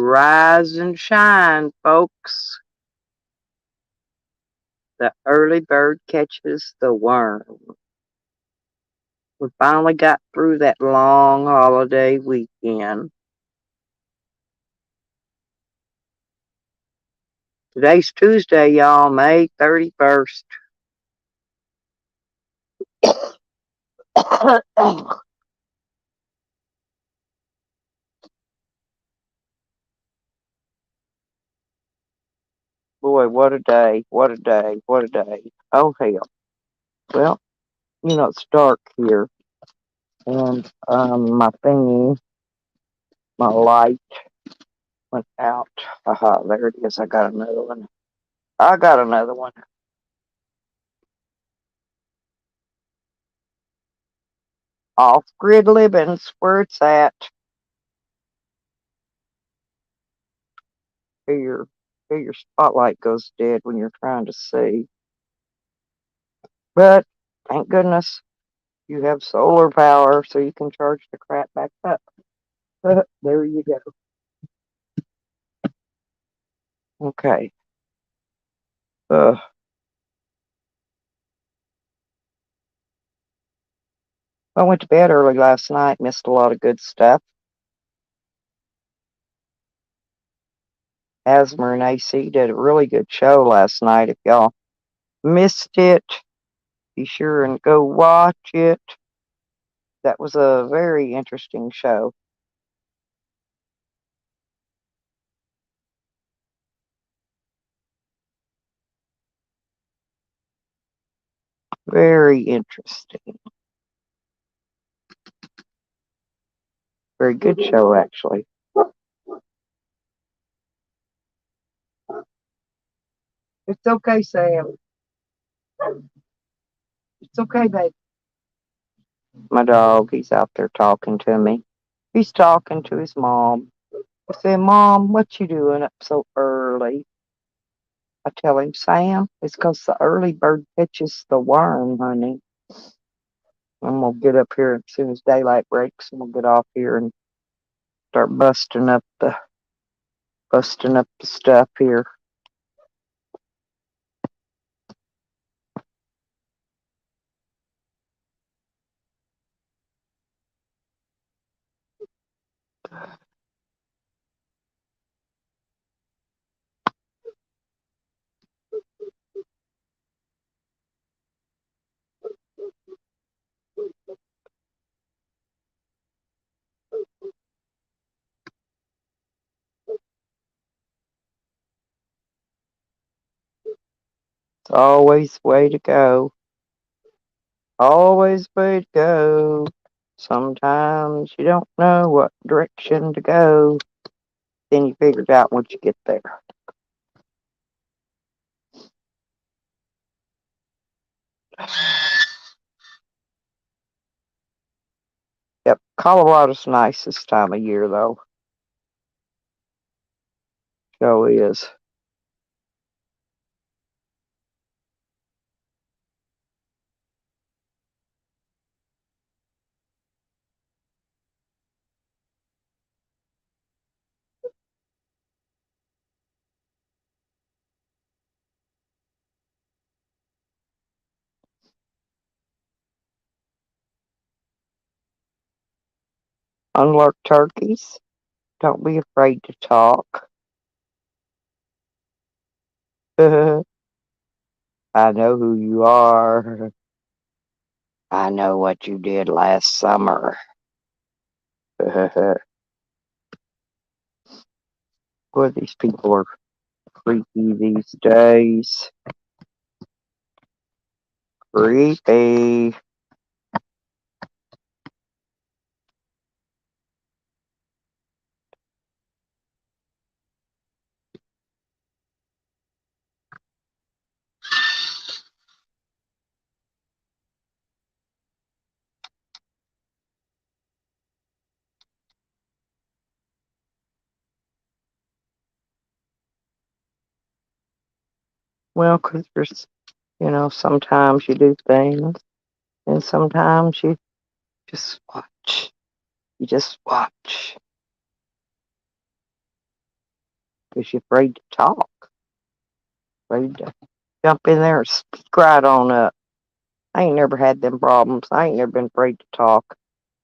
Rise and shine, folks. The early bird catches the worm. We finally got through that long holiday weekend. Today's Tuesday, y'all, May 31st. Boy, what a day, what a day, what a day. Oh, hell. Well, it's dark here, and my thingy, my light went out. Aha, there it is. I got another one. I got another one. Off grid living's where it's at. Till your spotlight goes dead when you're trying to see. But thank goodness you have solar power so you can charge the crap back up. There you go. Okay. Uh, I went to bed early last night, missed a lot of good stuff. Asmer and AC did a really good show last night. If y'all missed it, be sure and go watch it. That was a very interesting show. Very interesting. Very good show, actually. It's okay, Sam. It's okay, babe. My dog, he's out there talking to me. He's talking to his mom. I said, Mom, what you doing up so early? I tell him, Sam, it's 'cause the early bird catches the worm, honey. I'm gonna get up here as soon as daylight breaks, and we'll get off here and start busting up the stuff here. It's always way to go. Always way to go. Sometimes you don't know what direction to go. Then you figure it out once you get there. Yep, Colorado's nice this time of year, though. So is. Unlike turkeys, don't be afraid to talk. I know who you are. I know what you did last summer. Boy, these people are creepy these days. Creepy. Well, 'cause there's, sometimes you do things, and sometimes you just watch. You just watch. 'cause you're afraid to talk, afraid to jump in there and speak right on up. I ain't never had them problems. I ain't never been afraid to talk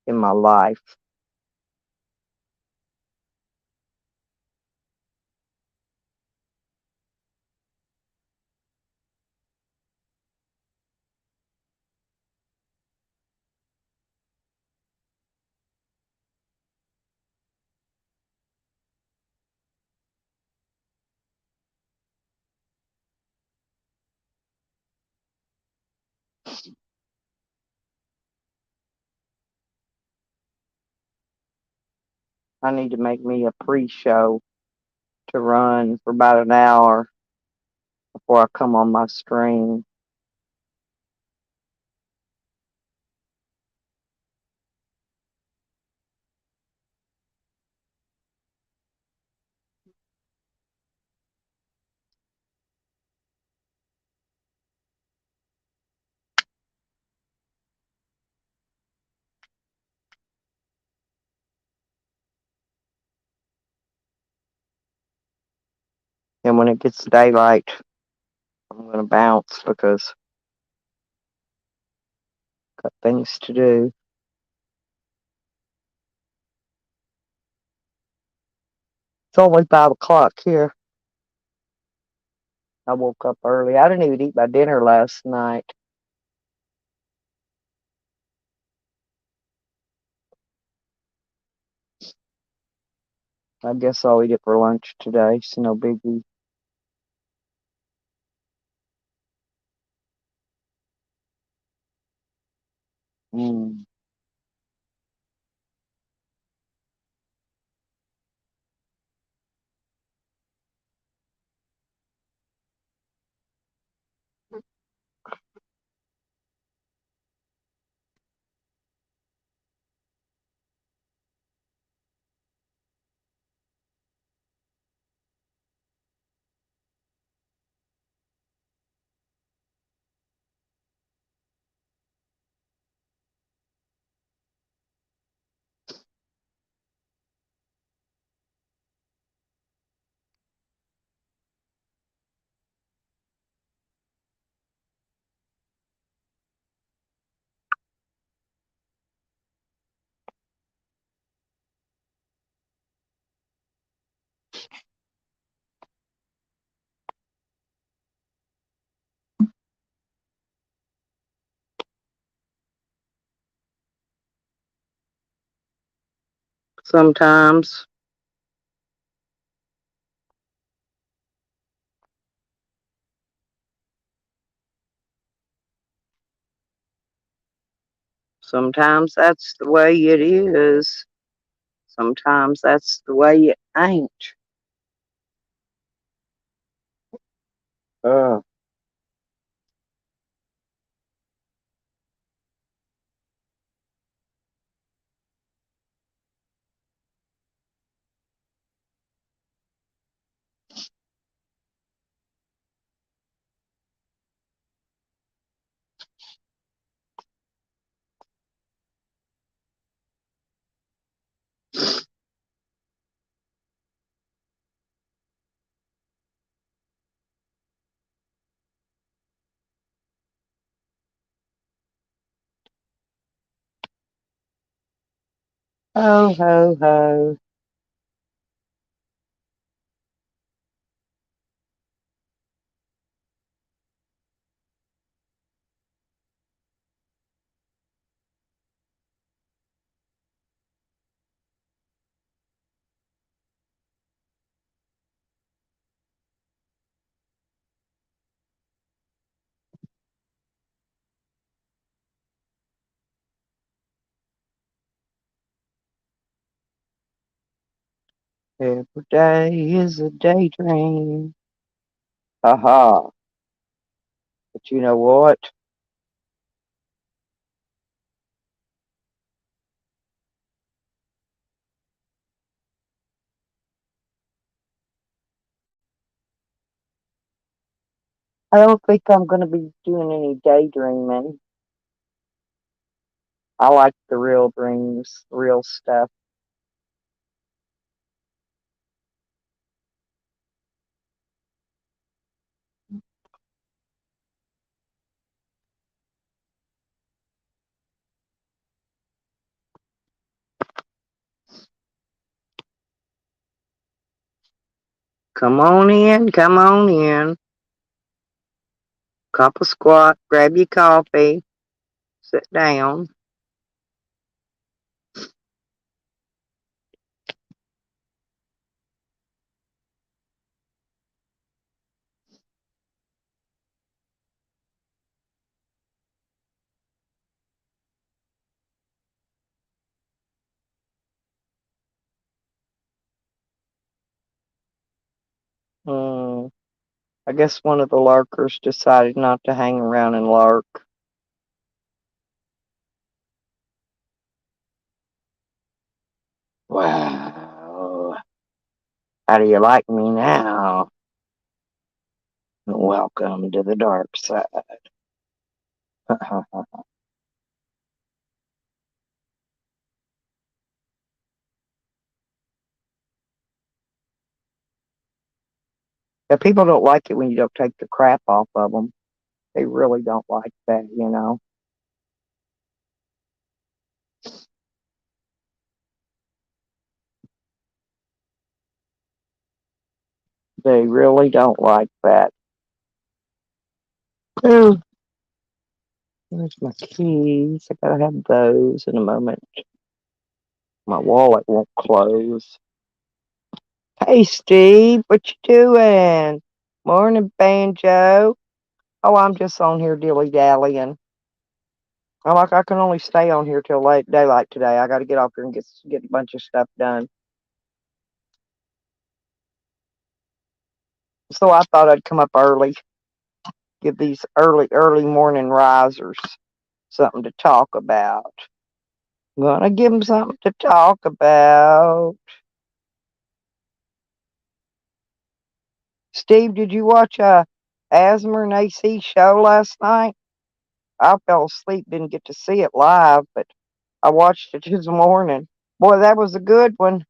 in my life. I need to make me a pre-show to run for about an hour before I come on my stream. And when it gets daylight, I'm going to bounce because I've got things to do. It's only 5 o'clock here. I woke up early. I didn't even eat my dinner last night. I guess I'll eat it for lunch today. It's no biggie. Mm. Sometimes, sometimes that's the way it is. Sometimes that's the way it ain't. Uh, ho, ho, ho. Every day is a daydream. Haha. But you know what? I don't think I'm going to be doing any daydreaming. I like the real dreams, real stuff. Come on in, come on in. Cup of squat, grab your coffee, sit down. Hmm. I guess one of the lurkers decided not to hang around and lurk. Wow. How do you like me now? Welcome to the dark side. Yeah, people don't like it when you don't take the crap off of them. They really don't like that. They really don't like that. Oh, there's my keys. I gotta have those in a moment. My wallet won't close. Hey, Steve, what you doing? Morning, Banjo. Oh, I'm just on here dilly-dallying. I'm like, I can only stay on here till late daylight today. I got to get off here and get a bunch of stuff done. So I thought I'd come up early, give these early morning risers something to talk about. I'm gonna give them something to talk about. Steve, did you watch Asmer and AC show last night? I fell asleep, didn't get to see it live, but I watched it this morning. Boy, that was a good one.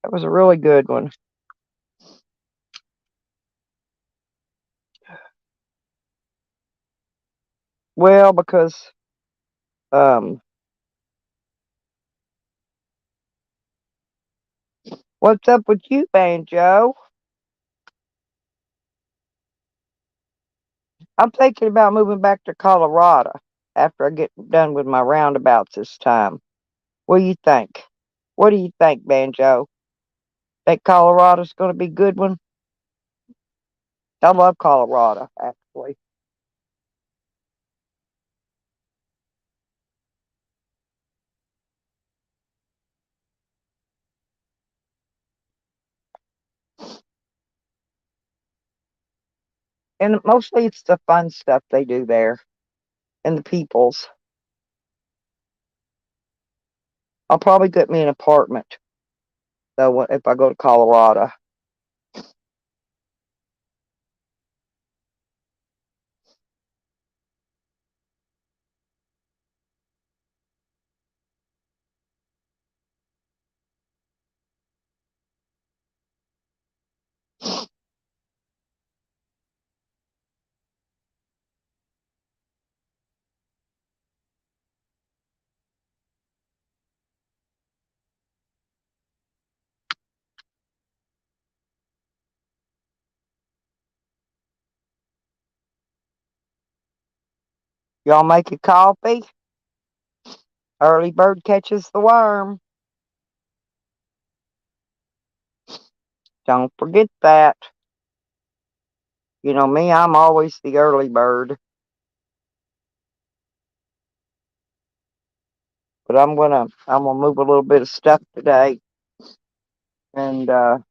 That was a really good one. Well, because um, what's up with you, Banjo? I'm thinking about moving back to Colorado after I get done with my roundabouts this time. What do you think? What do you think, Banjo? Think Colorado's going to be a good one? I love Colorado, actually. And mostly it's the fun stuff they do there and the peoples. I'll probably get me an apartment, though, if I go to Colorado. Y'all make your coffee. Early bird catches the worm. Don't forget that. You know me, I'm always the early bird. But I'm gonna move a little bit of stuff today, and then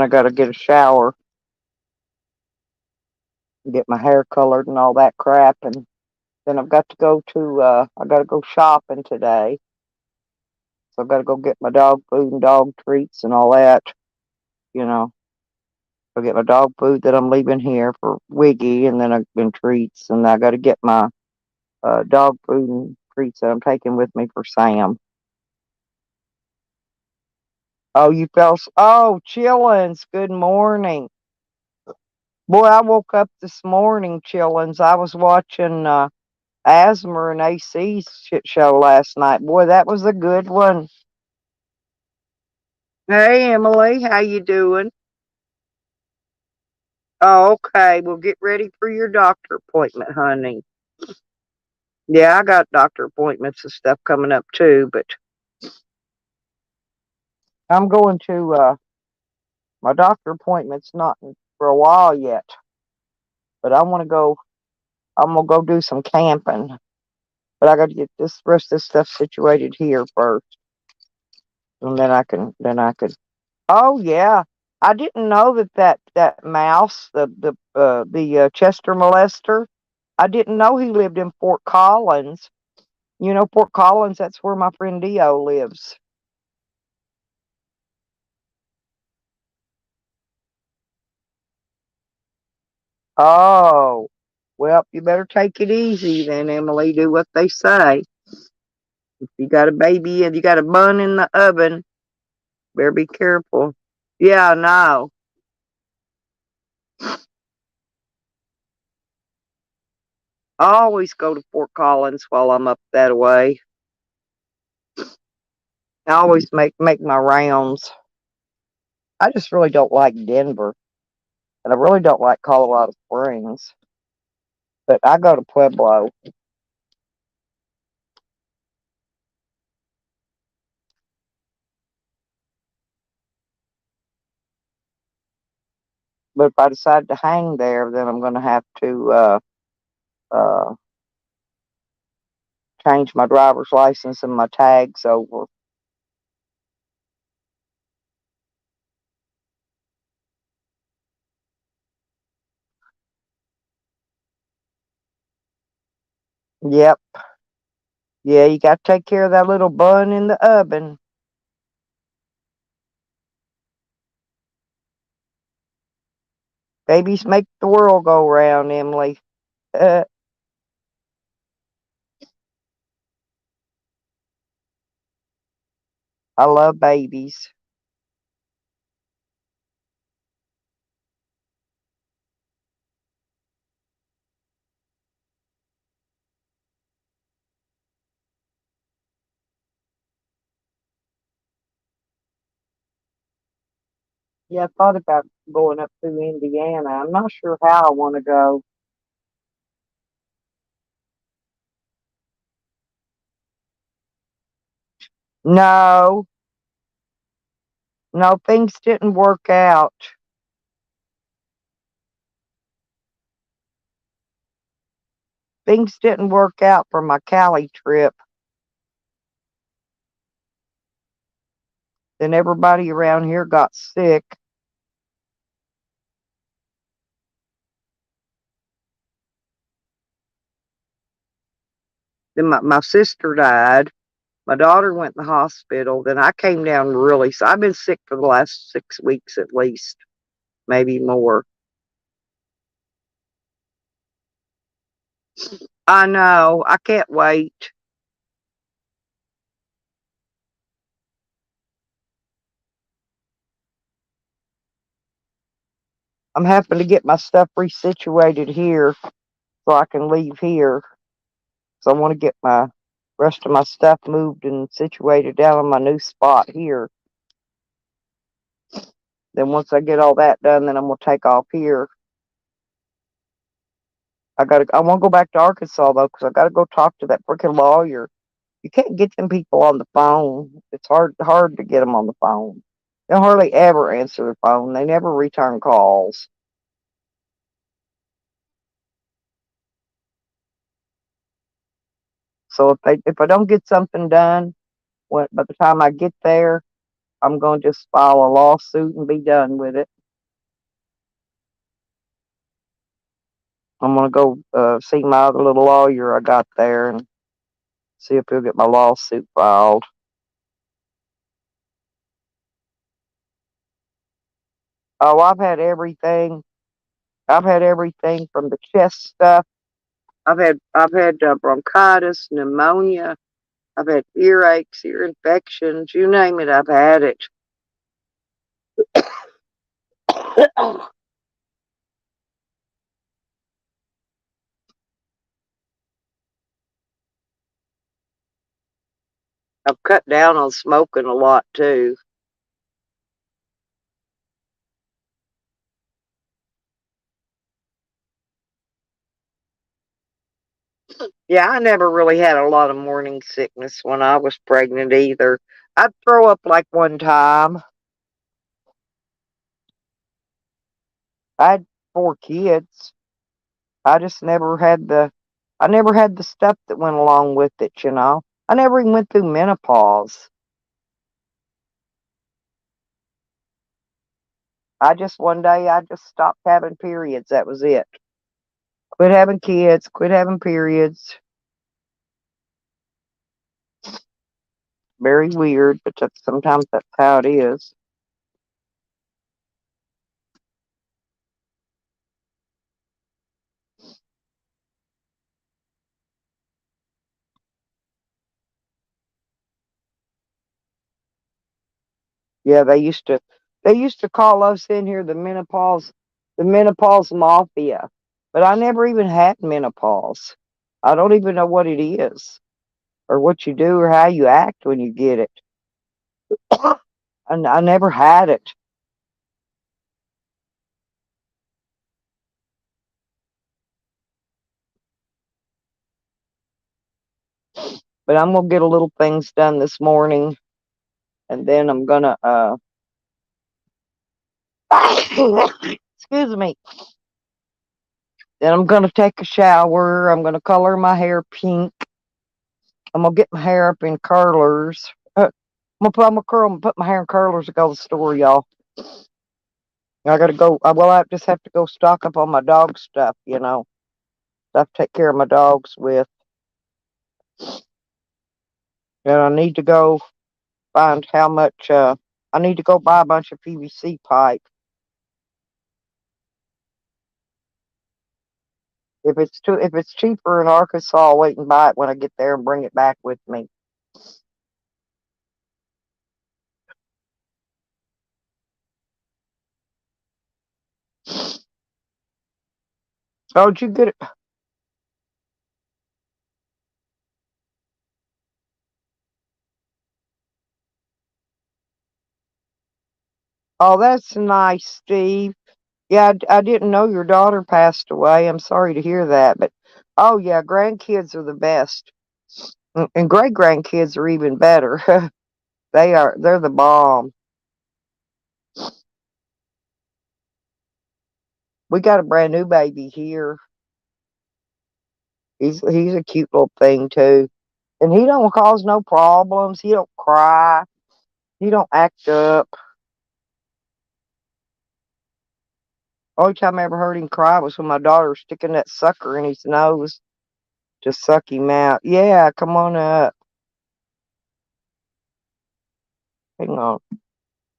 I gotta get a shower, and get my hair colored and all that crap, and then I've got to go to I gotta go shopping today. So I gotta go get my dog food and dog treats and all that. You know, I'll get my dog food that I'm leaving here for Wiggy, and then treats, and I gotta get my dog food and treats that I'm taking with me for Sam. Oh, oh, Chillins, good morning. Boy, I woke up this morning, Chillins. I was watching. Asthma and AC shit show last night. Boy, that was a good one. Hey, Emily, how you doing? Oh, okay. Well, get ready for your doctor appointment, honey. Yeah, I got doctor appointments and stuff coming up too, but I'm going to my doctor appointment's not for a while yet. But I want to go. I'm gonna go do some camping. But I got to get this rest of this stuff situated here first, and then I can. Then I could. Oh yeah, I didn't know that mouse, the Chester molester. I didn't know he lived in Fort Collins. You know Fort Collins. That's where my friend Dio lives. Oh, well, you better take it easy then, Emily. Do what they say. If you got a baby and you got a bun in the oven, better be careful. Yeah, I know. I always go to Fort Collins while I'm up that way. I always make my rounds. I just really don't like Denver, and I really don't like Colorado Springs. But I go to Pueblo. But if I decide to hang there, then I'm going to have to uh, change my driver's license and my tags over. Yep. Yeah, you got to take care of that little bun in the oven. Babies make the world go round, Emily. I love babies. Yeah, I thought about going up through Indiana. I'm not sure how I want to go. No, no, things didn't work out. Things didn't work out for my Cali trip. Then everybody around here got sick. Then my sister died. My daughter went in the hospital. Then I came down really. So I've been sick for the last 6 weeks at least, maybe more. I know. I can't wait. I'm having to get my stuff resituated here so I can leave here. So I want to get my rest of my stuff moved and situated down in my new spot here. Then once I get all that done, then I'm gonna take off here. I want to go back to Arkansas though, because I got to go talk to that freaking lawyer. You can't get them people on the phone. It's hard to get them on the phone. They hardly ever answer the phone. They never return calls. So if I don't get something done, by the time I get there, I'm going to just file a lawsuit and be done with it. I'm gonna go see my other little lawyer I got there and see if he'll get my lawsuit filed. Oh, I've had everything from the chest stuff. I've had bronchitis, pneumonia. I've had earaches, ear infections. You name it, I've had it. I've cut down on smoking a lot too. Yeah, I never really had a lot of morning sickness when I was pregnant either. I'd throw up like one time. I had 4 kids. I just never had the stuff that went along with it. I never even went through menopause. One day, I just stopped having periods. That was it. Quit having kids, quit having periods. Very weird, but sometimes that's how it is. Yeah, they used to call us in here the menopause mafia. But I never even had menopause. I don't even know what it is or what you do or how you act when you get it. And I never had it. But I'm gonna get a little things done this morning, and then I'm gonna excuse me. Then I'm gonna take a shower. I'm gonna color my hair pink. I'm gonna get my hair up in curlers. I'm gonna put my hair in curlers to go to the store, y'all. I gotta go. I just have to go stock up on my dog stuff. Stuff to take care of my dogs with. And I need to go find how much. I need to go buy a bunch of PVC pipe. If it's cheaper in Arkansas, I'll wait and buy it when I get there and bring it back with me. Oh, did you get it? Oh, that's nice, Steve. Yeah, I didn't know your daughter passed away. I'm sorry to hear that, but oh yeah, grandkids are the best, and great grandkids are even better. They're the bomb. We got a brand new baby here. He's a cute little thing too, and he don't cause no problems. He don't cry. He don't act up. Only time I ever heard him cry was when my daughter was sticking that sucker in his nose to suck him out. Yeah, come on up. Hang on.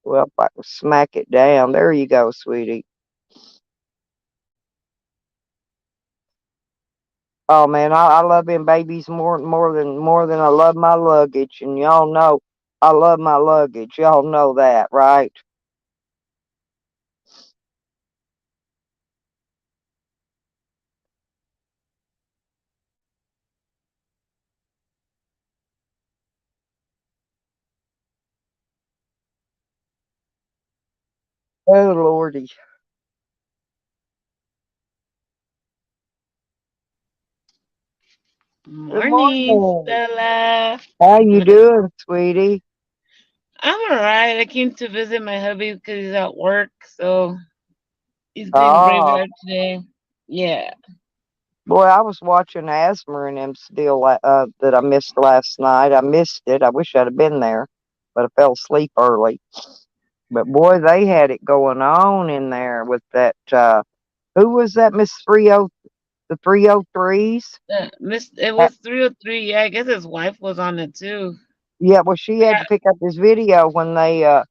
Well, if I can smack it down. There you go, sweetie. Oh man, I love them babies more than I love my luggage, and y'all know I love my luggage. Y'all know that, right? Oh lordy. Good Morning, morning. Stella. How you doing, sweetie? I'm alright. I came to visit my hubby because he's at work, so he's doing Oh, graveyard today. Yeah. boy, I was watching Asthma and them still that I missed last night. I missed it. I wish I'd have been there, but I fell asleep early. But boy, they had it going on in there with that. Who was that, Miss 30, the 303s? It was 303. Yeah, I guess his wife was on it too. Yeah, well, she had Yeah. to pick up this video when I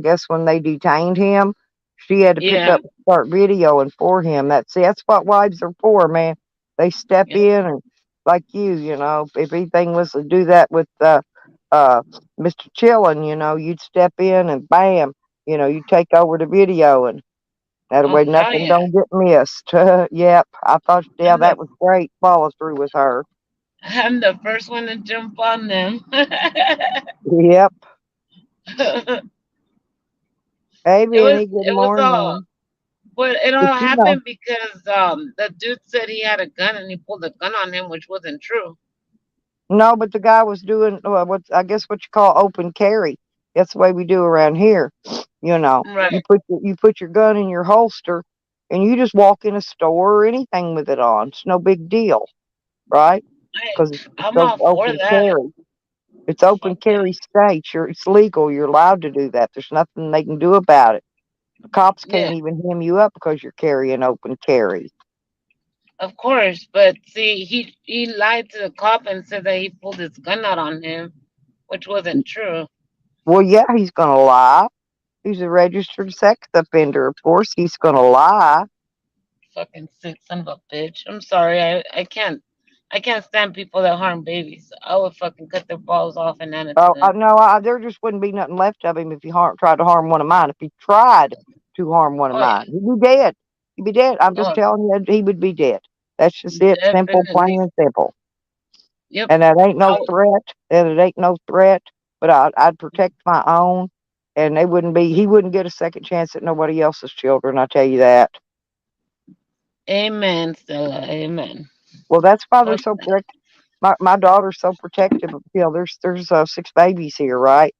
guess when they detained him, she had to pick Yeah. up start videoing for him. That's what wives are for, man. They step Yeah. in and like if anything was to do that with uh Mr. Chillin, you'd step in and bam, you take over the video and that Oh, way hell nothing yeah. don't get missed. Yep, I thought, I yeah, love, that was great follow through with her. I'm the first one to jump on them. Yep. it Hey, was Benny, good it was all morning. but it But all you know, happened because the dude said he had a gun and he pulled a gun on him, which wasn't true. no, but the guy was doing what I guess what you call open carry. That's the way we do around here. You know, Right. you put your gun in your holster, and you just walk in a store or anything with it on. It's no big deal, right? Hey, Because it's I'm all for open that. carry. It's open Fuck yeah. carry state. It's legal. You're allowed to do that. There's nothing they can do about it. The cops Yeah, can't even hem you up because you're carrying open carry. of course. But see, he lied to the cop and said that he pulled his gun out on him, which wasn't true. Well, yeah, he's gonna lie. He's a registered sex offender. Of course, he's gonna lie. Fucking sick son of a bitch. I'm sorry. I can't stand people that harm babies. I would fucking cut their balls off and hand it to Oh, them. no, there just wouldn't be nothing left of him if he tried to harm one of mine. If he tried to harm one of Oh yeah. mine, he'd be dead. He'd be dead. I'm just Oh, telling you, he would be dead. That's just it. Simple, plain definitely. and simple. Yep. And that ain't no I, threat. And it ain't no threat. But I'd protect my own, and they wouldn't be. He wouldn't get a second chance at nobody else's children. I tell you that. amen, Stella. Amen. Well, that's why they're Fuck. so protective. My daughter's so protective. There's 6 babies here, right?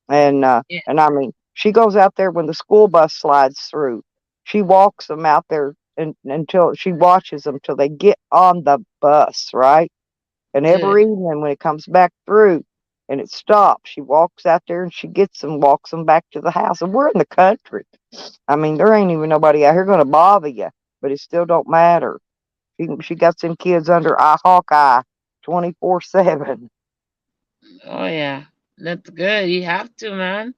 Yeah. And I mean, she goes out there when the school bus slides through. She walks them out there until she watches them till they get on the bus, right? And every Good. evening when it comes back through and it stops, she walks out there and she gets them, walks them back to the house. And we're in the country. I mean, there ain't even nobody out here going to bother you, but it still don't matter. She got some kids under eye Hawkeye 24/7. Oh yeah. That's good. You have to, man.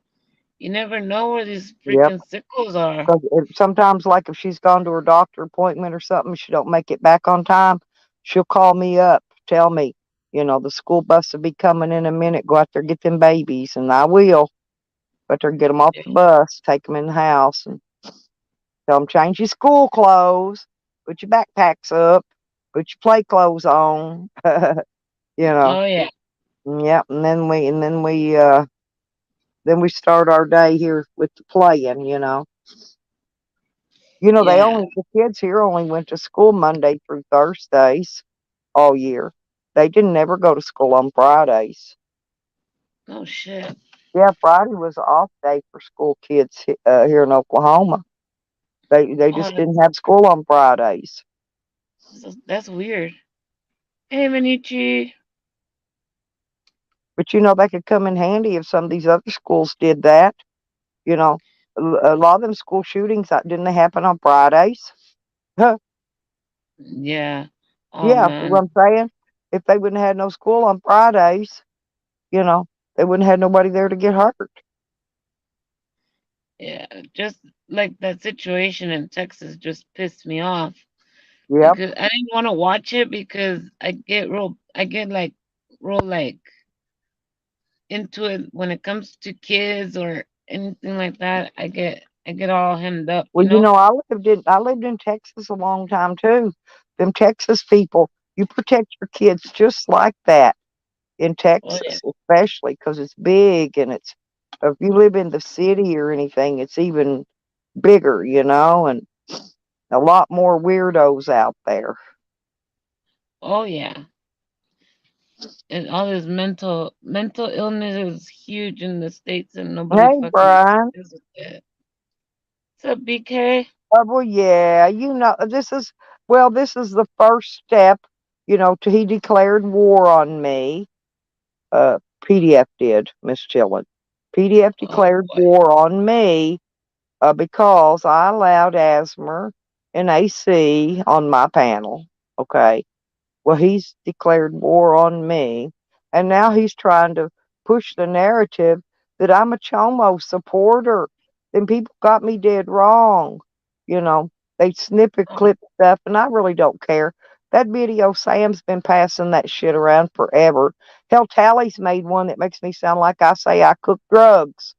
You never know where these Yep. freaking sickles are. Because sometimes, like if she's gone to her doctor appointment or something, she don't make it back on time, she'll call me up, tell me, the school bus will be coming in a minute. Go out there get them babies, and I will. Go out there get them off Yeah. the bus, take them in the house, and tell them change your school clothes, put your backpacks up, put your play clothes on. you know, Oh yeah. yep. And then we start our day here with the playing. Yeah. The kids here only went to school Monday through Thursdays all year. They didn't ever go to school on Fridays. Oh shit. Yeah, Friday was an off day for school kids here in Oklahoma. They Oh, just didn't have school on Fridays. that's weird. Hey, Manichi. But they could come in handy if some of these other schools did that. You know, a lot of them school shootings didn't they happen on Fridays? Huh. Yeah. Oh Yeah, see man. what I'm saying? If they wouldn't have had no school on Fridays, you know, they wouldn't have nobody there to get hurt. Yeah. Just like that situation in Texas just pissed me off Yep. because I didn't want to watch it because I get like real like into it when it comes to kids or anything like that. I get all hemmed up, Well, I lived in Texas a long time too. Them Texas people, you protect your kids just like that in Oh yeah. Texas, especially because it's big and if you live in the city or anything, it's even bigger, and a lot more weirdos out there. Oh yeah. And all this mental illness is huge in the states and nobody Hey, fucking Brian. deals with it. What's up, BK? Well, yeah, this is the first step, he declared war on me. PDF did, Miss Chillin. PDF Oh declared boy. war on me because I allowed asthma and AC on my panel. Okay. Well, he's declared war on me, and now he's trying to push the narrative that I'm a Chomo supporter. Then people got me dead wrong. You know, they snippet Oh, clip stuff, and I really don't care. That video, Sam's been passing that shit around forever. Hell, Tally's made one that makes me sound like I say I cook drugs.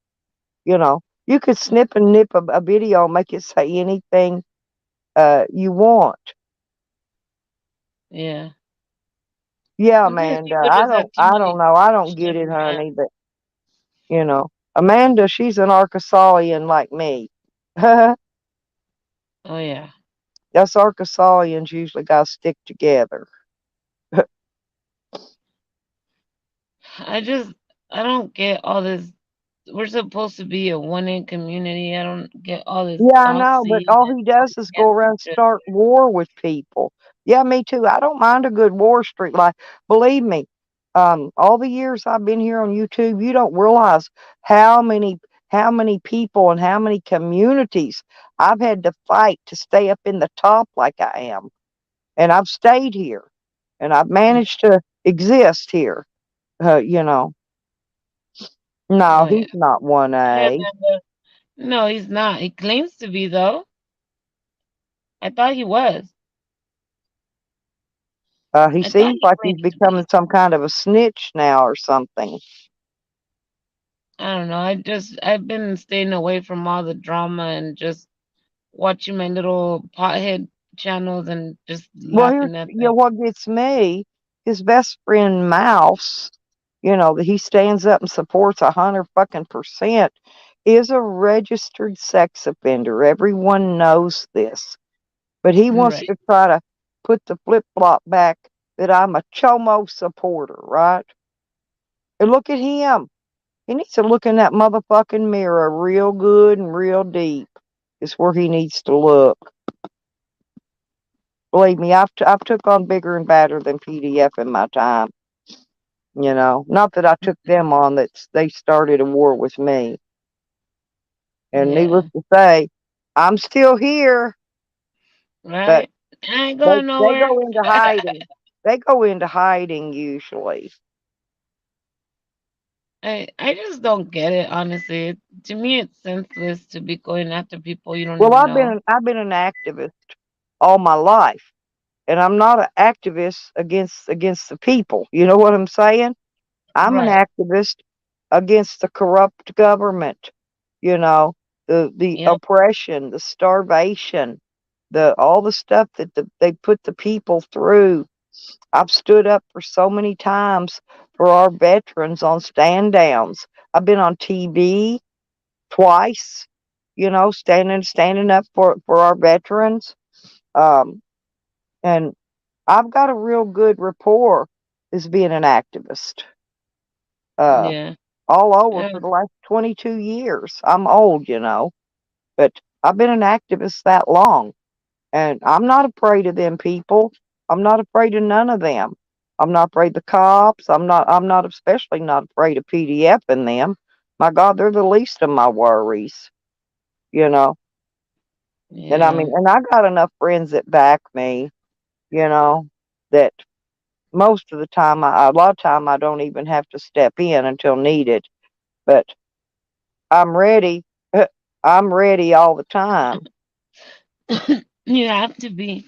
You could snip and nip a video and make it say anything you want. yeah. Yeah, Sometimes Amanda. people just have too I many don't know. I don't shit get in it, their mouth. honey, but you know, Amanda, she's an Arkansasian like me. Us Oh yeah. Arkansasians usually got to stick together. I just I don't get all this. We're supposed to be a one in community. I don't get all this Yeah, I know, but boxing all and he does is go against around and each other. start war with people. Yeah, me too. I don't mind a good war streak. Like, believe me, all the years I've been here on YouTube, you don't realize how many how many people and how many communities I've had to fight to stay up in the top like I am. And I've stayed here and I've managed to exist here. You know, no, Oh yeah. he's not Hey, 1A. Amanda. No, he's not. He claims to be though. I thought he was. He I thought seems he like he's claimed to becoming be. some kind of a snitch now or something. I don't know. I've been staying away from all the drama and just watching my little pothead channels and just Well, here's laughing at you know them. what gets me. His best friend Mouse, that he stands up and supports 100 fucking percent, is a registered sex offender. Everyone knows this, but he wants Right. to try to put the flip flop back that I'm a chomo supporter, right? And look at him. He needs to look in that motherfucking mirror real good and real deep. Is where he needs to look. Believe me, I've took on bigger and badder than PDF in my time. Not that I took them on. That they started a war with me. And needless Yeah. to say, I'm still here. But Right. I ain't they going they nowhere. go into hiding. They go into hiding usually. I just don't get it, honestly. To me, it's senseless to be going after people you don't Well, even know. I've been an activist all my life, and I'm not an activist against the people. You know what I'm saying? I'm an Right. activist against the corrupt government, you know, the Yep. oppression, the starvation, the all the stuff that they put the people through. I've stood up for so many times for our veterans on stand downs. I've been on TV twice, standing up for our veterans. Um, and I've got a real good rapport as being an activist. Uh, Yeah. all over Yeah. for the last 22 years. I'm old, but I've been an activist that long, and I'm not afraid of them people. I'm not afraid of none of them. I'm not afraid of the cops. I'm not especially not afraid of PDF and them. My God, they're the least of my worries, you know. And I mean, Yeah. and I got enough friends that back me, you know, that most of the time, a lot of time, I don't even have to step in until needed. But I'm ready. I'm ready all the time. You have to be.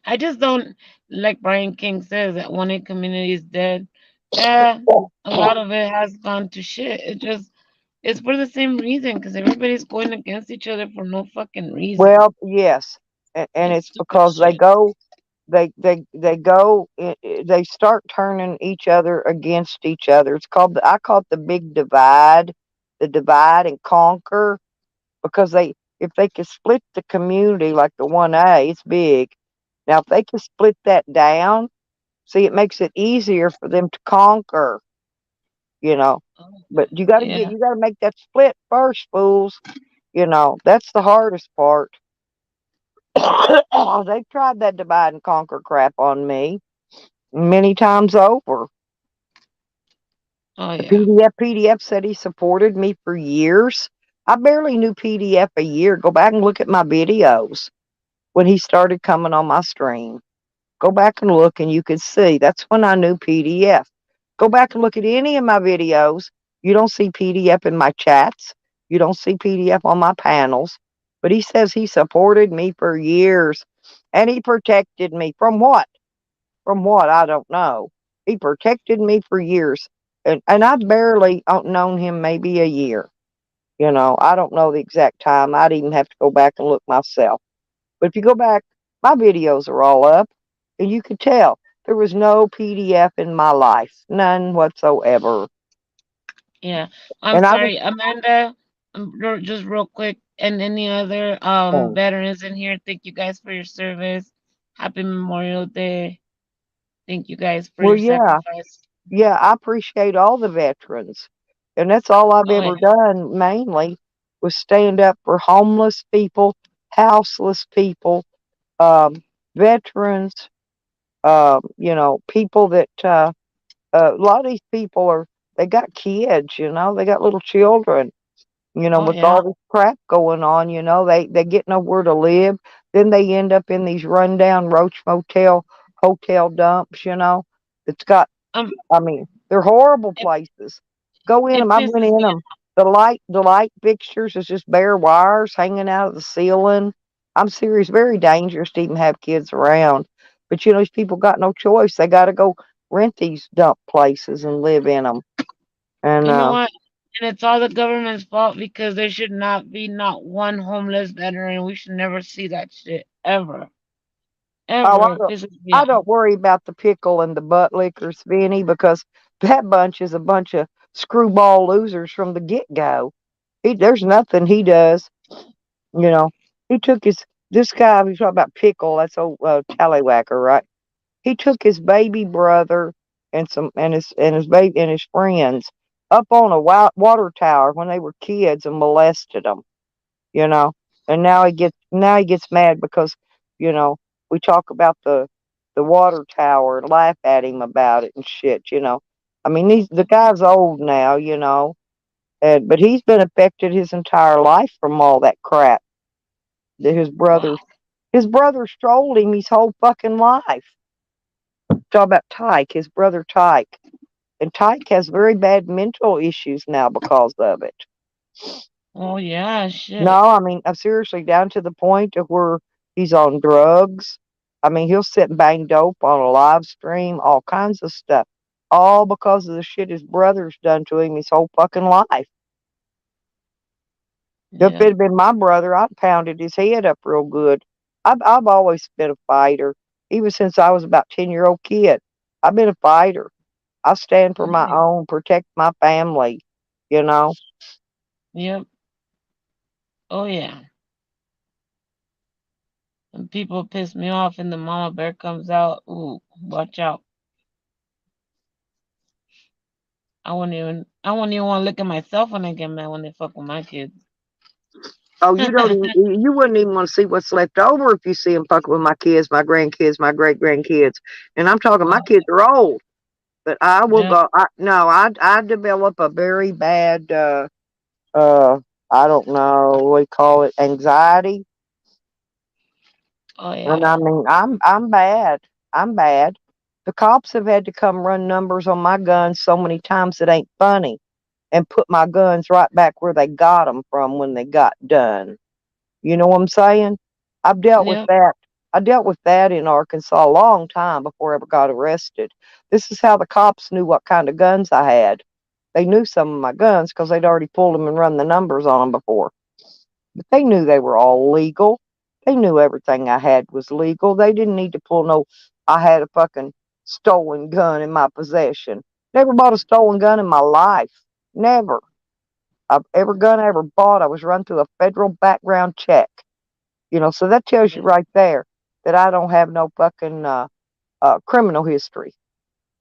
I just don't like Brian King says that one in community is dead. Yeah, a lot of it has gone to shit. It's for the same reason because everybody's going against each other for no fucking reason. Well, yes, and It's it's stupid because shit. they start turning each other against each other. I call it the big divide, the divide and conquer, because they if they could split the community like the 1A, it's big. Now if they could split that down, see, it makes it easier for them to conquer, you know. Oh, But yeah. you gotta make that split first, fools. That's the hardest part. They've tried that divide and conquer crap on me many times over. Oh The yeah. PDF said he supported me for years. I barely knew PDF a year. Go back and look at my videos when he started coming on my stream. Go back and look, and you can see that's when I knew PDF. Go back and look at any of my videos. You don't see PDF in my chats. You don't see PDF on my panels. But he says he supported me for years, and he protected me from what? From what? I don't know. He protected me for years, and I've barely known him maybe a year. I don't know the exact time. I'd even have to go back and look myself. But if you go back, my videos are all up, and you can tell There was no PDF in my life, none whatsoever. Yeah. I'm And I was sorry, Amanda. Just real quick, and any other saying, veterans in here. Thank you guys for your service. Happy Memorial Day. Thank you guys for well, your yeah, sacrifice. yeah, I appreciate all the veterans. And that's all I've Oh yeah. ever done mainly was stand up for homeless people, houseless people, um, veterans, people that a lot of these people they got kids, they got little children, Oh with yeah. all this crap going on, they get nowhere to live. Then they end up in these rundown Roach Motel hotel dumps, It's got Um, I mean, they're horrible it, places. Go in it them. I went pisses in me them. The light fixtures is just bare wires hanging out of the ceiling. I'm serious. Very dangerous to even have kids around. But these people got no choice. They got to go rent these dump places and live in them. And You know what? And it's all the government's fault because there should not be not one homeless veteran. We should never see that shit ever. oh, Ever. It pisses me I off. don't worry about the pickle and the butt lickers, Vinny, because that bunch is a bunch of screwball losers from the get go. There's nothing he does. You know, he took this guy, we talking about Pickle, that's old Tallywhacker, right? He took his baby brother and his friends up on a water tower when they were kids and molested them, you know. And now he gets mad because, you know, we talk about the water tower and laugh at him about it and shit. I mean, the guy's old now, but he's been affected his entire life from all that crap that Wow. his brother strolled him his whole fucking life. Talk about Tyke, his brother Tyke. And Tyke has very bad mental issues now because of it. Oh yeah, shit. No, I mean, I'm seriously down to the point of where he's on drugs. I mean, he'll sit and bang dope on a live stream, all kinds of stuff. All because of the shit his brother's done to him his whole fucking life. If it Yeah. had been my brother, I'd pounded his head up real good. I've always been a fighter, even since I was about 10-year-old kid. I've been a fighter. I stand for my Okay. own, protect my family. You know. Yep. Oh yeah. And people piss me off and the mama bear comes out. Ooh, watch out. I wouldn't even want to look at myself when I get mad when they fuck with my kids. Oh, you wouldn't even want to see what's left over if you see them fucking with my kids, my grandkids, my great grandkids, and I'm talking my Oh kids are old. But I will yeah. go. No, I develop a very bad. Uh, I don't know what you call it, anxiety. Oh And yeah. I mean, I'm bad. I'm bad. The cops have had to come run numbers on my guns so many times it ain't funny, and put my guns right back where they got them from when they got done. You know what I'm saying? I've dealt with Yep. that. I dealt with that in Arkansas a long time before I ever got arrested. This is how the cops knew what kind of guns I had. They knew some of my guns because they'd already pulled them and run the numbers on them before. But they knew they were all legal. They knew everything I had was legal. They didn't need to pull no, I had a fucking stolen gun in my possession. Never bought a stolen gun in my life. Never. Every gun I ever bought, I was run through a federal background check. So that tells you Yeah. right there that I don't have no fucking criminal history,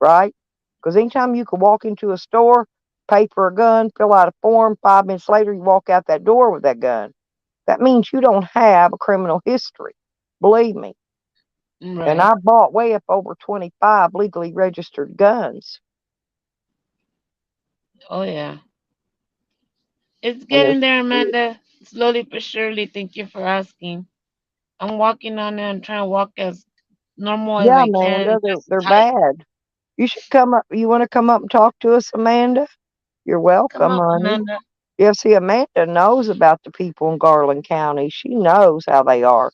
right? Because anytime you can walk into a store, pay for a gun, fill out a form, 5 minutes later you walk out that door with that gun. That means you don't have a criminal history. Believe me. And Right. I bought way up over 25 legally registered guns. Oh yeah. It's And getting there, Amanda. Slowly but surely. Thank you for asking. I'm walking on it. I'm trying to walk as normal as yeah, I can. Amanda, they're, Just they're tight. bad. You should come up. You want to come up and talk to us, Amanda? You're Come welcome, up, honey. Amanda. Yeah, see, Amanda knows about the people in Garland County. She knows how they are.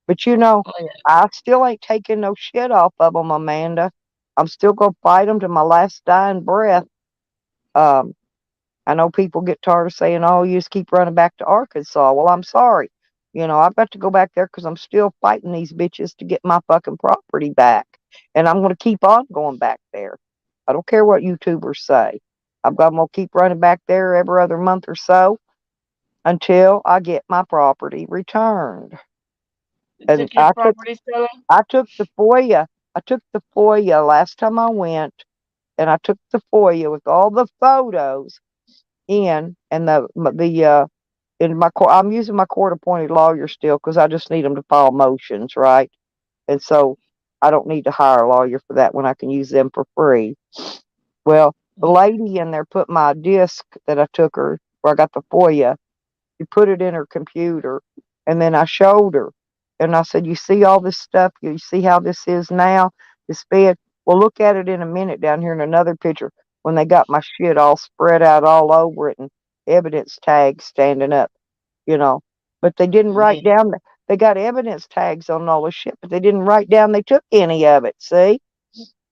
But Oh yeah. I still ain't taking no shit off of them, Amanda. I'm still gonna fight them to my last dying breath. Um, I know people get tired of saying, "Oh, you just keep running back to Arkansas." Well, I'm sorry. I've got to go back there because I'm still fighting these bitches to get my fucking property back. And I'm going to keep on going back there. I don't care what YouTubers say. I'm going to keep running back there every other month or so until I get my property returned. You And took your property, Stella? I took the FOIA. I took the FOIA last time I went, and I took the FOIA with all the photos in, and in my court. I'm using my court appointed lawyer still because I just need them to file motions, right? And so I don't need to hire a lawyer for that when I can use them for free. Well, the lady in there put my disc that I took her where I got the FOIA. She put it in her computer, and then I showed her, and I said, "You see all this stuff? You see how this is now? This bed. Well, look at it in a minute down here in another picture when they got my shit all spread out all over it and evidence tags standing up, you know." But they didn't write Yeah. down. They got evidence tags on all the shit, but they didn't write down they took any of it. See?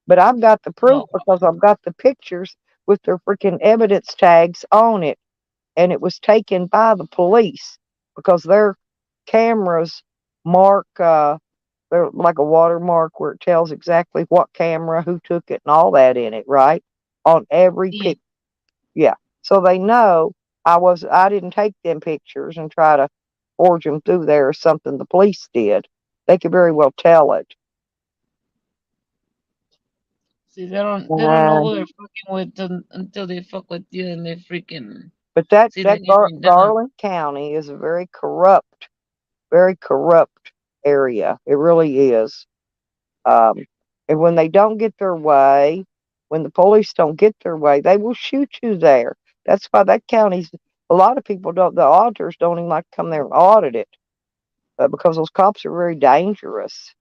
But I've got the proof Oh, because I've got the pictures with their freaking evidence tags on it, and it was taken by the police because their cameras mark they're like a watermark where it tells exactly what camera, who took it, and all that in it, right? On every yeah. pic. Yeah. So they know I didn't take them pictures and try to forge them through there or something the police did. They could very well tell it. See, they don't know Uh, who they're fucking with until they fuck with you and they freaking but that see that that you've been done. Garland County is a very corrupt area. It really is. Um, and when they don't get their way, when the police don't get their way, they will shoot you there. That's why that county's. A lot of people don't. The auditors don't even like to come there and audit it because those cops are very dangerous.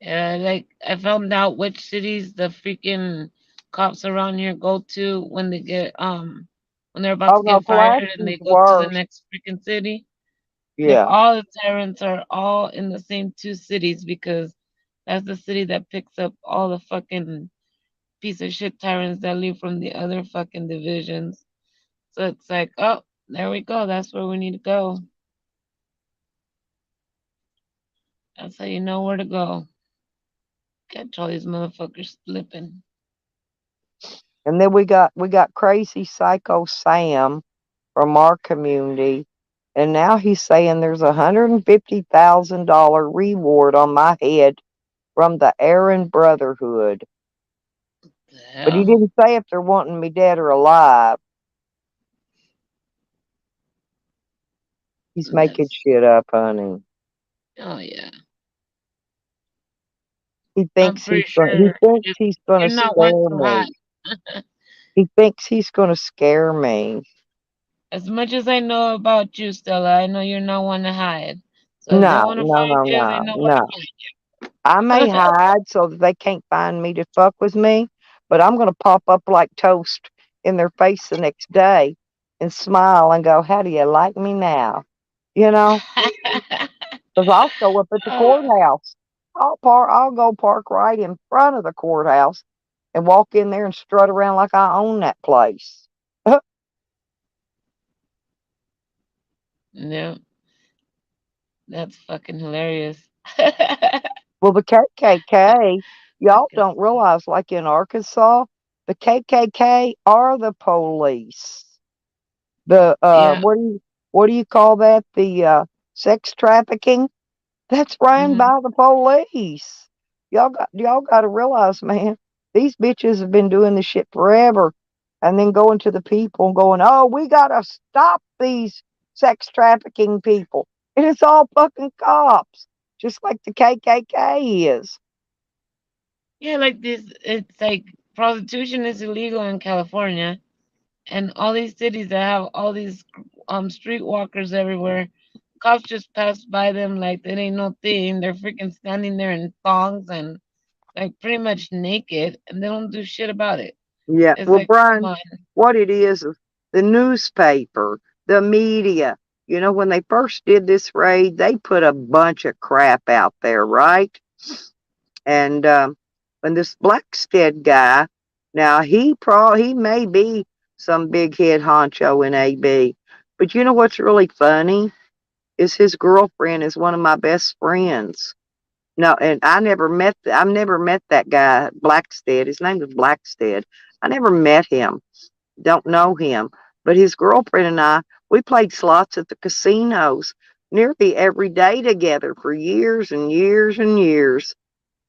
Like I found out which cities the freaking cops around here go to when they're about Oh to no, get fired and Pulaski's they go to the worse. next freaking city. They're Yeah. all the tyrants are all in the same two cities because that's the city that picks up all the fucking piece of shit tyrants that leave from the other fucking divisions. So it's like, oh, there we go. That's where we need to go. That's how you know where to go. Catch all these motherfuckers slipping. And then we got crazy psycho Sam from our community, and now he's saying there's $150,000 reward on my head from the Aaron Brotherhood. The But he hell? didn't say if they're wanting me dead or alive. He's making That's shit up, honey. oh yeah. He I'm thinks pretty he's going. He sure thinks if he's going to you're not one scare to hide, me. He thinks he's going to scare me. as much as I know about you, Stella, I know you're not one to hide. So if they No, want to no, find no, you, they no, know where no. I may to find hide so that they can't find me to fuck with me, but I'm going to pop up like toast in their face the next day and smile and go, "How do you like me now?" You know, you. because I'll show up at the Uh, courthouse. I'll go park right in front of the courthouse and walk in there and strut around like I own that place. no, that's fucking hilarious. Well, the KKK, y'all Fucking- don't realize, like in Arkansas, the KKK are the police. The yeah. what do you call that? The sex trafficking. That's ran Hmm. by the police. Y'all got to realize, man, these bitches have been doing this shit forever, and then going to the people and going, "Oh, we gotta stop these sex trafficking people," and it's all fucking cops, just like the KKK is. Yeah, like this. It's like prostitution is illegal in California, and all these cities that have all these streetwalkers everywhere. Cops just pass by them like it ain't no thing. They're freaking standing there in thongs and like pretty much naked, and they don't do shit about it. Yeah. It's Well, like, come Brian, on. what it is the newspaper, the media. You know, when they first did this raid, they put a bunch of crap out there, right? And when this Blackstead guy, now he may be some big head honcho in AB, but you know what's really funny is his girlfriend is one of my best friends. No, and I've never met that guy, Blackstead. His name was Blackstead. I never met him. Don't know him. But his girlfriend and I, we played slots at the casinos nearly every day together for years and years and years,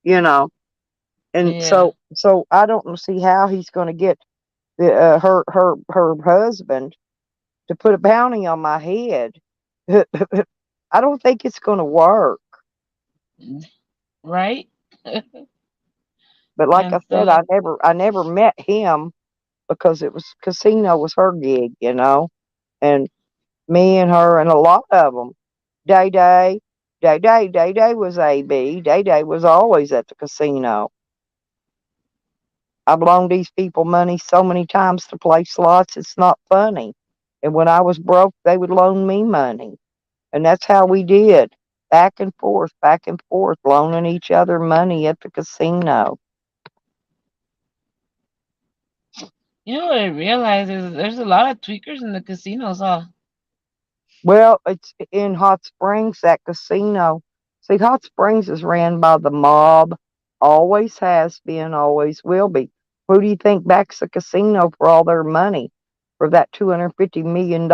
you know. And Yeah. so I don't see how he's going to get her husband to put a bounty on my head. I don't think it's going to work. Right? But like I And said, so, I never met him because it was casino was her gig, you know, and me and her and a lot of them. Day Day, Day Day was AB. Day Day was always at the casino. I've loaned these people money so many times to play slots, it's not funny. And when I was broke, they would loan me money. And that's how we did. Back and forth, loaning each other money at the casino. you know what I realize is there's a lot of tweakers in the casinos, huh? Well, it's in Hot Springs, that casino. See, Hot Springs is ran by the mob, always has been, always will be. Who do you think backs the casino for all their money? For that $250 million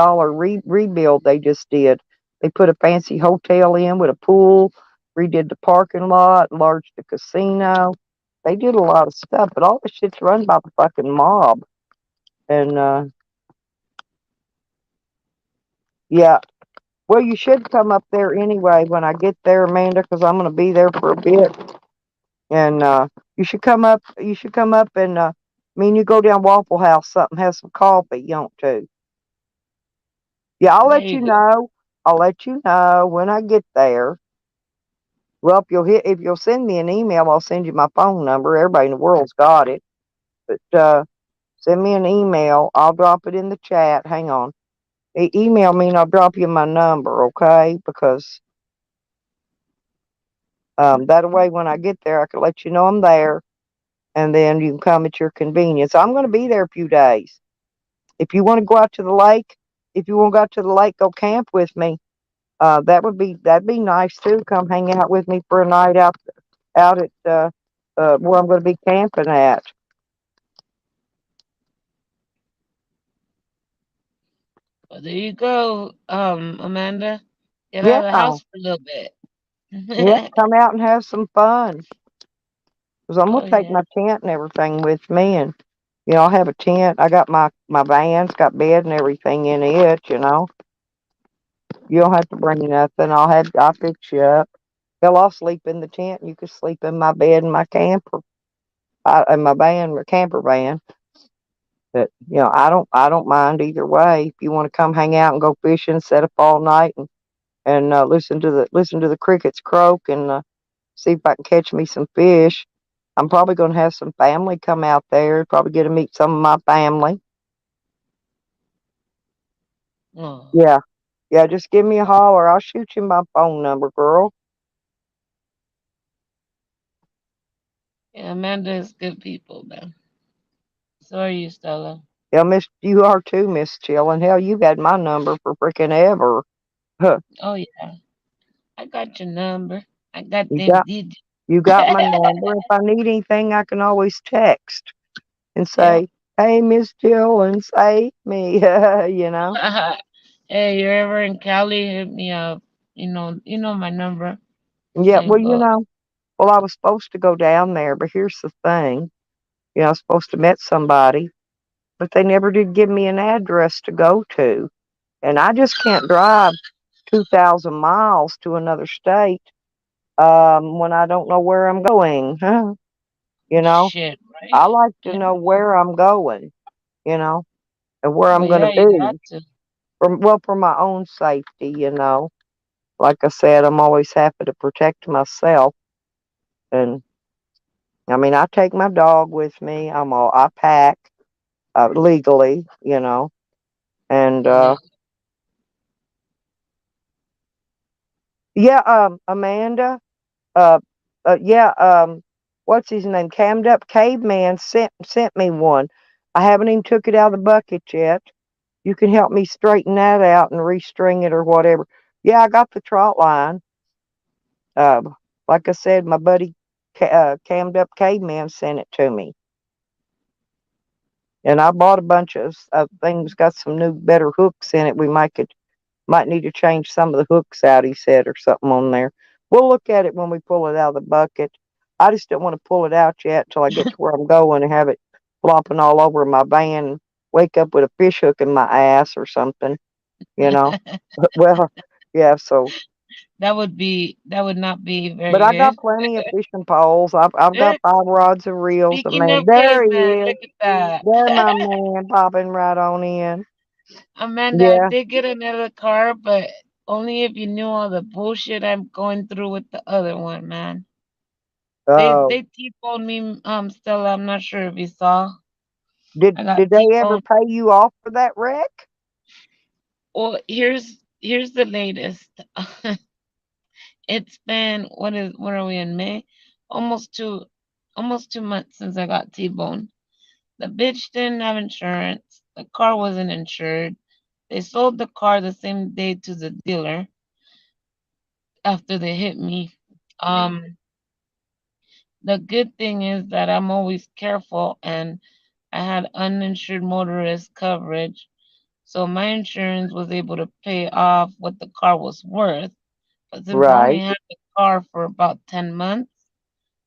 rebuild they just did. They put a fancy hotel in with a pool, redid the parking lot, enlarged the casino. They did a lot of stuff, but all this shit's run by the fucking mob. And, yeah, well, you should come up there anyway when I get there, Amanda, because I'm going to be there for a bit. And you should come up. You should come up and me and you go down Waffle House, something, have some coffee. You want to? Yeah, I'll There let you you go. know. I'll let you know when I get there. Well, if you'll send me an email, I'll send you my phone number. Everybody in the world's got it, but send me an email. I'll drop it in the chat. Hang on. Email me and I'll drop you my number, okay? Because that way, when I get there, I can let you know I'm there, and then you can come at your convenience. I'm going to be there a few days. If you want to go out to the lake, if you want to go out to the lake, go camp with me. That'd be nice too. Come hang out with me for a night out at where I'm going to be camping at. Well, there you go, Amanda. Get out Yeah, of the house for a little bit. yeah. Come out and have some fun. Cause I'm gonna Oh take yeah. my tent and everything with me, and I'll have a tent. I got my van's got bed and everything in it. You don't have to bring nothing. I'll fix you up. Hell, I'll sleep in the tent. You can sleep in my bed in my camper, in my van, my camper van. But I don't mind either way. If you want to come hang out and go fishing, set up all night and listen to the crickets croak and see if I can catch me some fish. I'm probably going to have some family come out there. Probably get to meet some of my family. Oh, Yeah, yeah. Just give me a holler. I'll shoot you my phone number, girl. yeah. Amanda is good people, man. So are you, Stella. Yeah, Miss, you are too, Miss Chillin. Hell, you've had my number for freaking ever. Huh. Oh yeah. I got your number. I got You them got digits. you got my number. If I need anything, I can always text and Yep. say, "Hey, Miss Chillin, save me." you know. Hey, you're ever in Cali? Hit me up. You know my number. Yeah. Well, Same boat. well, I was supposed to go down there, but here's the thing. I was supposed to meet somebody, but they never did give me an address to go to, and I just can't drive 2,000 miles to another state when I don't know where I'm going. you know, Shit, right? I like to Yeah. know where I'm going, you know, and where I'm Well, going to yeah, you got be. to. For my own safety. Like I said, I'm always happy to protect myself. And I mean, I take my dog with me. I pack legally. And Yeah. yeah, Amanda, uh, yeah, what's his name? Cammed up caveman sent me one. I haven't even took it out of the bucket yet. You can help me straighten that out and restring it or whatever. Yeah, I got the trot line. Uh, Like I said, my buddy Cammed Up Caveman sent it to me. And I bought a bunch of things, got some new, better hooks in it. We might need to change some of the hooks out, he said, or something on there. We'll look at it when we pull it out of the bucket. I just don't want to pull it out yet till I get to where I'm going and have it flopping all over my van, wake up with a fish hook in my ass or something, you know. Well, yeah, so that would not be but very I got good. plenty of fishing poles. I've Eh, got 5 rods and reels. I Speaking mean, of there he caveman, is. look at There that. my man popping right on in. Amanda, I Yeah. did get another car, but only if you knew all the bullshit I'm going through with the other one, man. Oh. They T-boned me, Stella. I'm not sure if you saw. I Did got they ever T-boned. pay you off for that wreck? Well, here's the latest. It's been what are we in May? Almost two almost 2 months since I got T-boned. The bitch didn't have insurance. The car wasn't insured. They sold the car the same day to the dealer after they hit me. Um, the good thing is that I'm always careful and I had uninsured motorist coverage. So my insurance was able to pay off what the car was worth. But since I only Right. had the car for about 10 months,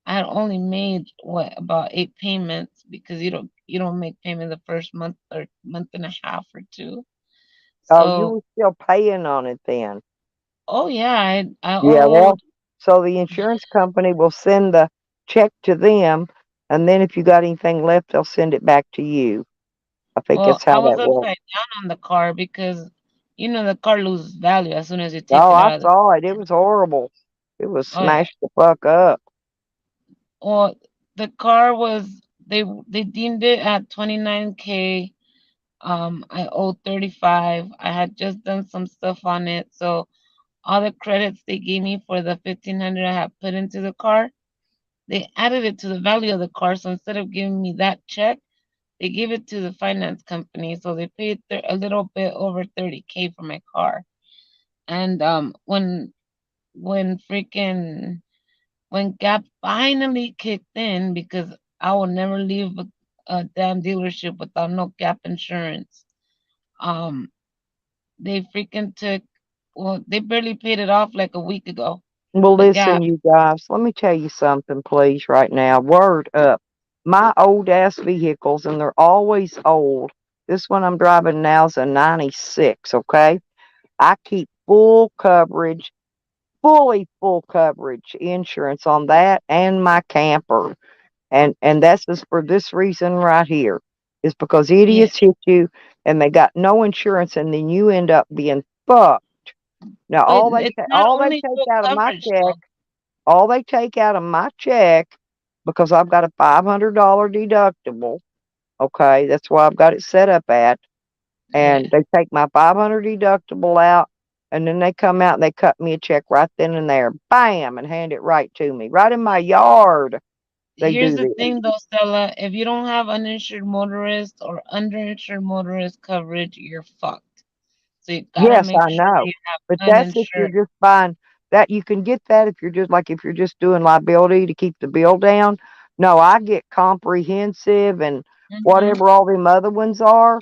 I had only made what about 8 payments because you don't make payment the first month or month and a half or two. Oh, you So were still paying on it then. oh yeah, I Yeah, owed so the insurance company will send the check to them, and then if you got anything left, they'll send it back to you. I think well that's I how was that works. upside down on the car because the car loses value as soon as you take Oh, it I out of the saw it. It was horrible. It was oh yeah. smashed the fuck up. Well the car was they deemed it at 29K. I owed 35. I had just done some stuff on it, so all the credits they gave me for the 1,500 I had put into the car, they added it to the value of the car. So instead of giving me that check, they gave it to the finance company. So they paid a little bit over 30K for my car. And when freaking when Gap finally kicked in because I will never leave a damn dealership without no Gap insurance. Um, they freaking took well, they barely paid it off like a week ago. Well, The listen, Gap. you guys, let me tell you something, please, right now. Word up. My old ass vehicles, and they're always old. This one I'm driving now is a 96, okay? I keep full coverage, fully full coverage insurance on that and my camper. And that's just for this reason right here. Is because Yeah. idiots hit you and they got no insurance and then you end up being fucked. Now But it's not all they only take full out of my coverage check, though. all they take out of my check, because I've got a $500 deductible. Okay, that's why I've got it set up at. And Yeah. they take my 500 deductible out, and then they come out and they cut me a check right then and there, bam, and hand it right to me, right in my yard. They Here's do the this. thing though, Stella. If you don't have uninsured motorist or underinsured motorist coverage, you're fucked. So you gotta Yes, make I sure know. you have But that's if you're uninsured. just buying that. You can get that if you're just like if you're just doing liability to keep the bill down. No, I get comprehensive and Mm-hmm. whatever all them other ones are.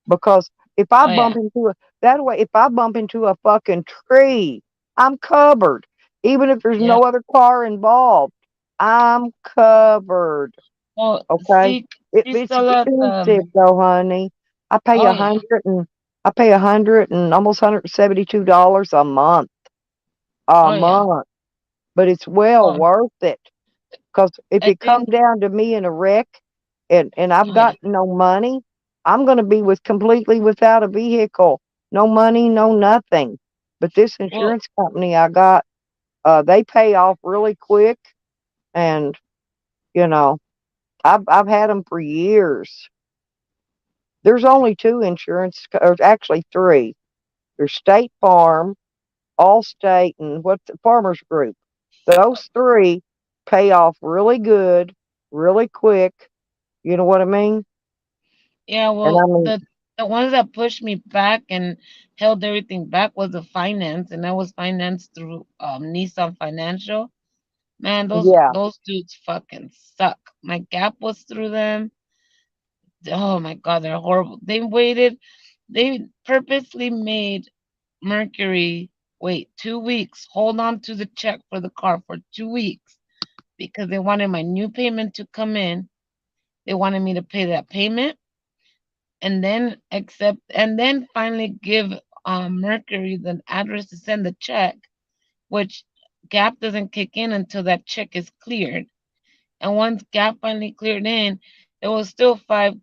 Because if I Oh yeah. bump into a that way, if I bump into a fucking tree, I'm covered. Even if there's Yeah. no other car involved, I'm covered. Well, Okay? see, It's Stella. expensive though, honey. I pay Oh a yeah. hundred and I pay 100 and almost $172 a month. A Oh yeah. month. But it's well Oh, worth it. Because if I it comes think. down to me in a wreck and I've Oh yeah. got no money, I'm going to be with completely without a vehicle. No money, no nothing. But this Well, insurance company I got, they pay off really quick. And, you know, I've had them for years. There's only two insurance, or actually three. There's State Farm, Allstate, and what's the Farmers Group. Those three pay off really good, really quick. You know what I mean? yeah. And I Well, mean, the ones that pushed me back and held everything back was the finance, and I was financed through Nissan Financial. Man, Yeah. those dudes fucking suck. My Gap was through them. Oh my god, they're horrible. They purposely made Mercury wait 2 weeks, hold on to the check for the car for 2 weeks because they wanted my new payment to come in. They wanted me to pay that payment and then accept and then finally give Mercury the address to send the check, which Gap doesn't kick in until that check is cleared. And once Gap finally cleared in, there was still a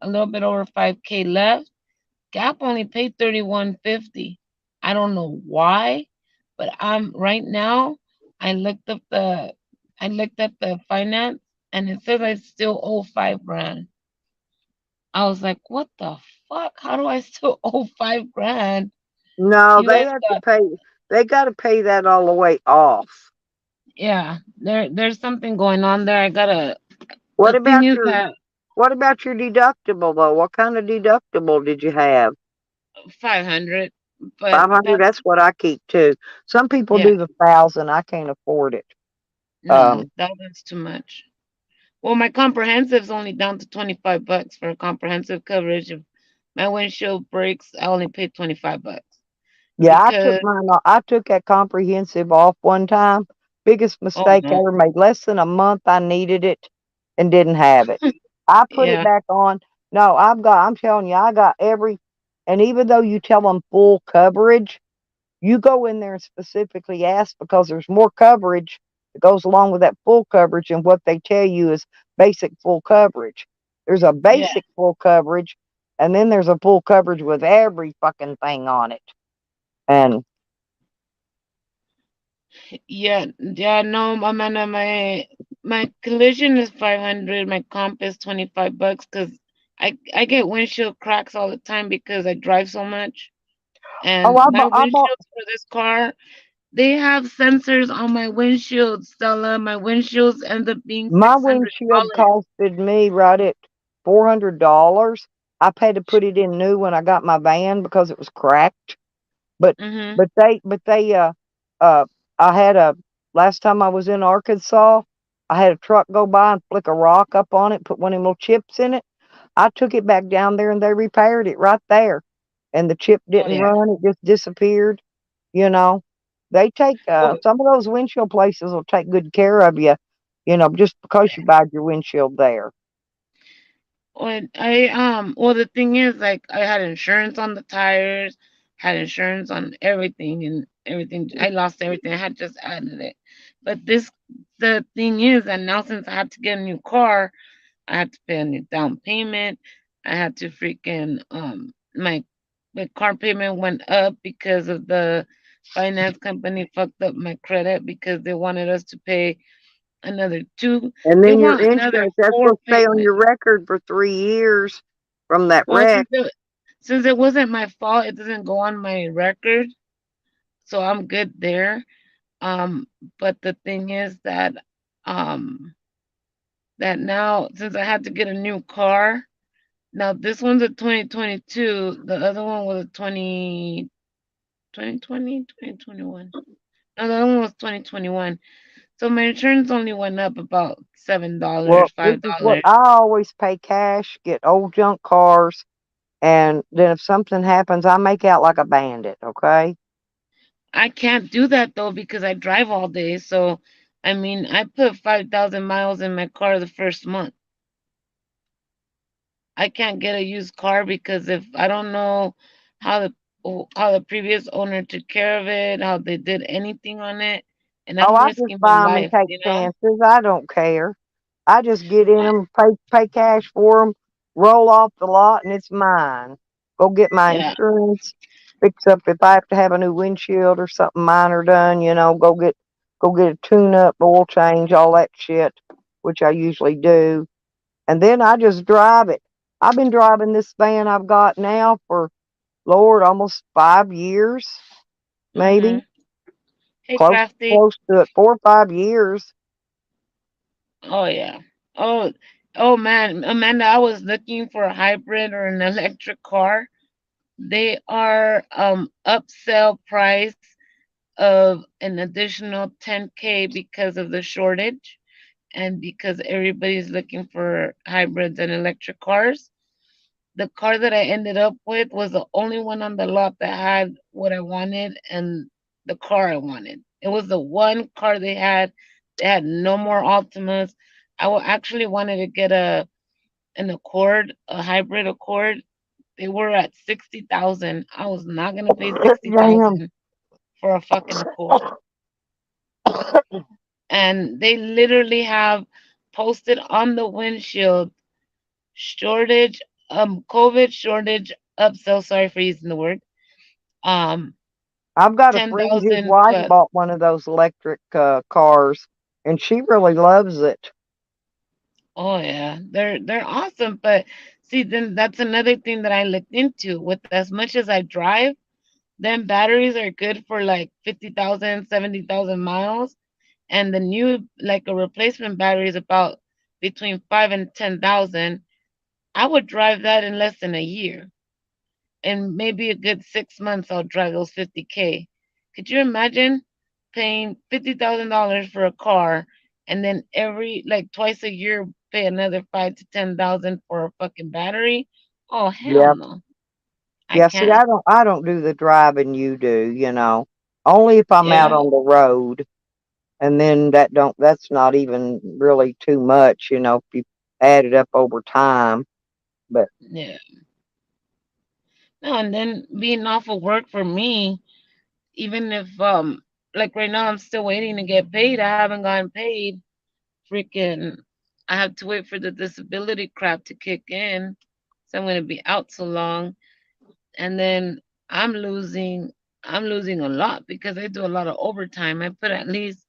little bit over 5K left. Gap only paid 31.50. I don't know why, but I'm right now. I looked up the I looked at the finance, and it says I still owe 5 grand. I was like, what the fuck? How do I still owe 5 grand? No, You they guys have to got pay. They got to pay that all the way off. yeah. There's something going on there. I gotta. What The thing about is your that What about your deductible though? What kind of deductible did you have? 500, but 500. that's That's what I keep too. Some people yeah. do the 1,000. I can't afford it. No, Um, that's too much. Well, my comprehensive's only down to $25 for a comprehensive coverage. If my windshield breaks, I only pay $25 yeah, I took because mine. I took that comprehensive off one time. Biggest oh mistake I no, ever made. Less than a month, I needed it and didn't have it. I put it yeah, back on. No, I'm telling you, I got every. And even though you tell them full coverage, you go in there and specifically ask because there's more coverage that goes along with that full coverage, and what they tell you is basic full coverage. There's a yeah, basic full coverage, and then there's a full coverage with every fucking thing on it. And yeah. No, Amanda, my collision is 500. My comp is $25 because I get windshield cracks all the time because I drive so much. oh, And my I bought windshields for this car, they have sensors on my windshield, Stella. My windshields end up being my windshield $600. costed me right at $400. I paid to put it in new when I got my van because it was cracked. But Mhm. but they uh I had a last time I was in Arkansas, I had a truck go by and flick a rock up on it, put one of them little chips in it. I took it back down there and they repaired it right there. And the chip Oh didn't yeah. run, it just disappeared, you know. They take Well, some of those windshield places will take good care of you, just because you buy your windshield there. well the thing is like I had insurance on the tires, had insurance on everything and everything. I lost everything. I had just added it. But the thing is that now since I had to get a new car, I had to pay a new down payment. I had to freaking my car payment went up because of the finance company fucked up my credit because they wanted us to pay another two. And They then your want another insurance, that's four supposed to stay on payment. your record for 3 years from that Well, wreck. since it wasn't my fault, it doesn't go on my record, so I'm good there. Um, but the thing is um that now since I had to get a new car, now this one's a 2022, the other one was a 2021. No, the other one was 2021. So my insurance only went up about Well, $7, this is what $5. I always pay cash, get old junk cars, and then if something happens, I make out like a bandit, okay? I can't do that though because I drive all day. So, I mean, I put 5,000 miles in my car the first month. I can't get a used car because if I don't know how how the previous owner took care of it, how they did anything on it, and Oh, I'm I just risking my buy them and life, take you know? chances. I don't care. I just get in them, pay cash for them, roll off the lot, and it's mine. Go get my Yeah, insurance, fix up if I have to have a new windshield or something minor done. Go get a tune up, oil change, all that shit, which I usually do, and then I just drive it. I've been driving this van I've got now for Lord almost 5 years, maybe mhm. Hey, close Crafty. close to it, 4 or 5 years. Oh yeah. Oh, oh man, Amanda, I was looking for a hybrid or an electric car. They are upsell price of an additional 10K because of the shortage and because everybody's looking for hybrids and electric cars. The car that I ended up with was the only one on the lot that had what I wanted and the car I wanted. It was the one car they had. They had no more Altimas. actually wanted to get an Accord, a hybrid Accord. They were at 60,000. I was not gonna pay sixty Damn. thousand for a fucking Accord. And they literally have posted on the windshield shortage, COVID shortage upsell. Sorry for using the word. Um, I've got a friend, his 10,000 wife plus. bought one of those electric cars, and she really loves it. Oh yeah, they're awesome. But see, then that's another thing that I looked into. With as much as I drive, then batteries are good for like 50,000, 70,000 miles, and the new like a replacement battery is about between 5 and 10,000. I would drive that in less than a year. In maybe a good 6 months, I'll drive those 50K. Could you imagine paying $50,000 for a car and then every like twice a year pay another 5 to 10,000 for a fucking battery? Oh hell Yeah, no, I yeah. See, can't. I don't do the driving you do. You know, only if I'm out Yeah, on the road, and then that's not even really too much. You know, if you add it up over time. But yeah. No, and then being off of work for me, even if like right now I'm still waiting to get paid. I haven't gotten paid. Freaking, I have to wait for the disability crap to kick in. So I'm gonna be out so long, and then I'm losing. I'm losing a lot because I do a lot of overtime. I put at least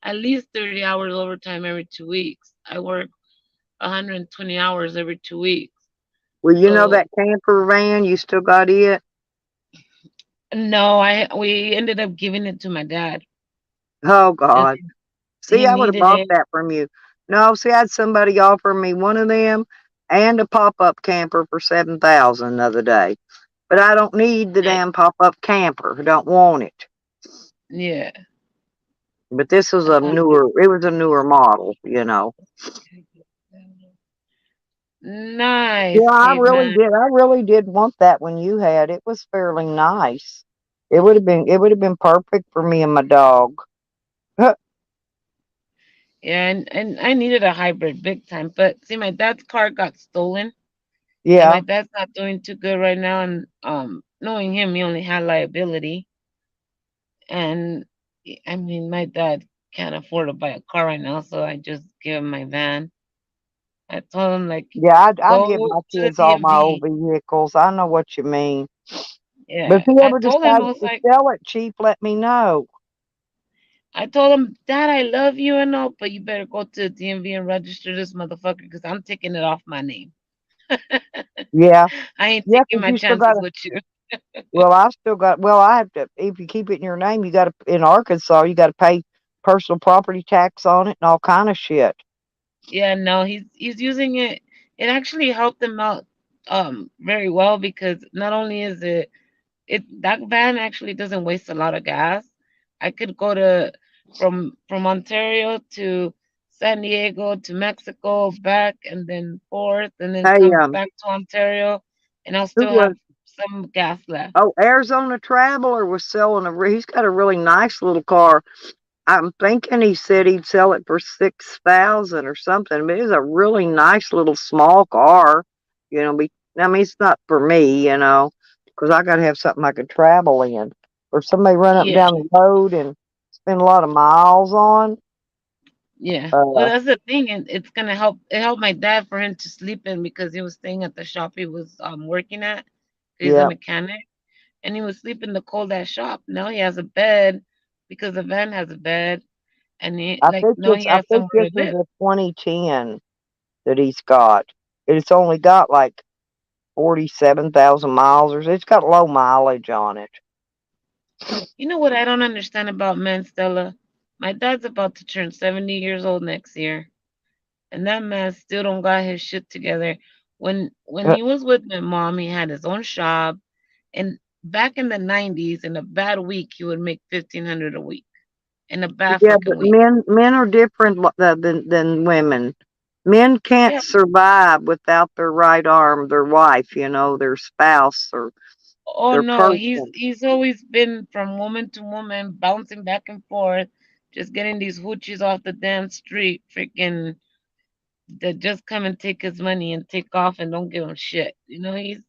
30 hours overtime every 2 weeks. I work 120 hours every 2 weeks. well, you know So that camper van, you still got it. no, I we ended up giving it to my dad Oh because God. See, he I would have needed bought it. that from you. No, see, I had somebody offer me one of them and a pop-up camper for 7,000 the other day. But I don't need the I, damn pop-up camper. I don't want it. yeah. But this was a Um, newer, it was a newer model, you know. Yeah, nice, caveman. I really did want that one you had. It was fairly nice. It would have been perfect for me and my dog. Yeah, and I needed a hybrid big time. But see, my dad's car got stolen, and my Yeah, dad's not doing too good right now. And knowing him, he only had liability. And I mean, my dad can't afford to buy a car right now, so I just give him my van. I told him like, I'd go give my to the kids all my old DMV. vehicles. I know what you mean. But if Yeah, he I ever told him I decides was to like, sell it cheap, let me know. I told him, Dad, I love you and all, but you better go to the DMV and register this motherfucker because I'm taking it off my name. Yeah, I ain't yeah, taking 'cause my you still chances gotta. with you. Well, I still got. Well, I have to. If you keep it in your name, you got to in Arkansas. You got to pay personal property tax on it and all kind of shit. Yeah, no, he's using it. It actually helped him out very well because not only is it that van actually doesn't waste a lot of gas. I could go to from Ontario to San Diego to Mexico back and then forth and then Hey, come back to Ontario and I'll who still was? have some gas left. Oh, Arizona Traveler was selling a. He's got a really nice little car. I'm thinking he said he'd sell it for 6,000 or something. But it's a really nice little small car. You know, I mean, it's not for me, you know, because I got to have something I could travel in. Or somebody run up and Yeah, down the road and spend a lot of miles on. yeah. Well, Uh, that's the thing, and it's gonna help. It helped my dad for him to sleep in because he was staying at the shop he was working at. He's a yeah, mechanic, and he was sleeping in the cold ass shop. Now he has a bed because the van has a bed, and he like now he I has think somewhere this to is live. a 2010 that he's got. It's only got like 47,000 miles, or it's got low mileage on it. You know what I don't understand about men, Stella? My dad's about to turn 70 years old next year, and that man still don't got his shit together. When Uh, he was with my mom, he had his own shop, and back in the 90s, in a bad week, he would make 1,500 a week. In a bad Yeah, fucking but week. men are different than women. Men can't Yeah. survive without their right arm, their wife, their spouse or Oh their no, he's person. he's always been from woman to woman, bouncing back and forth, just getting these hoochies off the damn street, freaking that just come and take his money and take off and don't give him shit. He's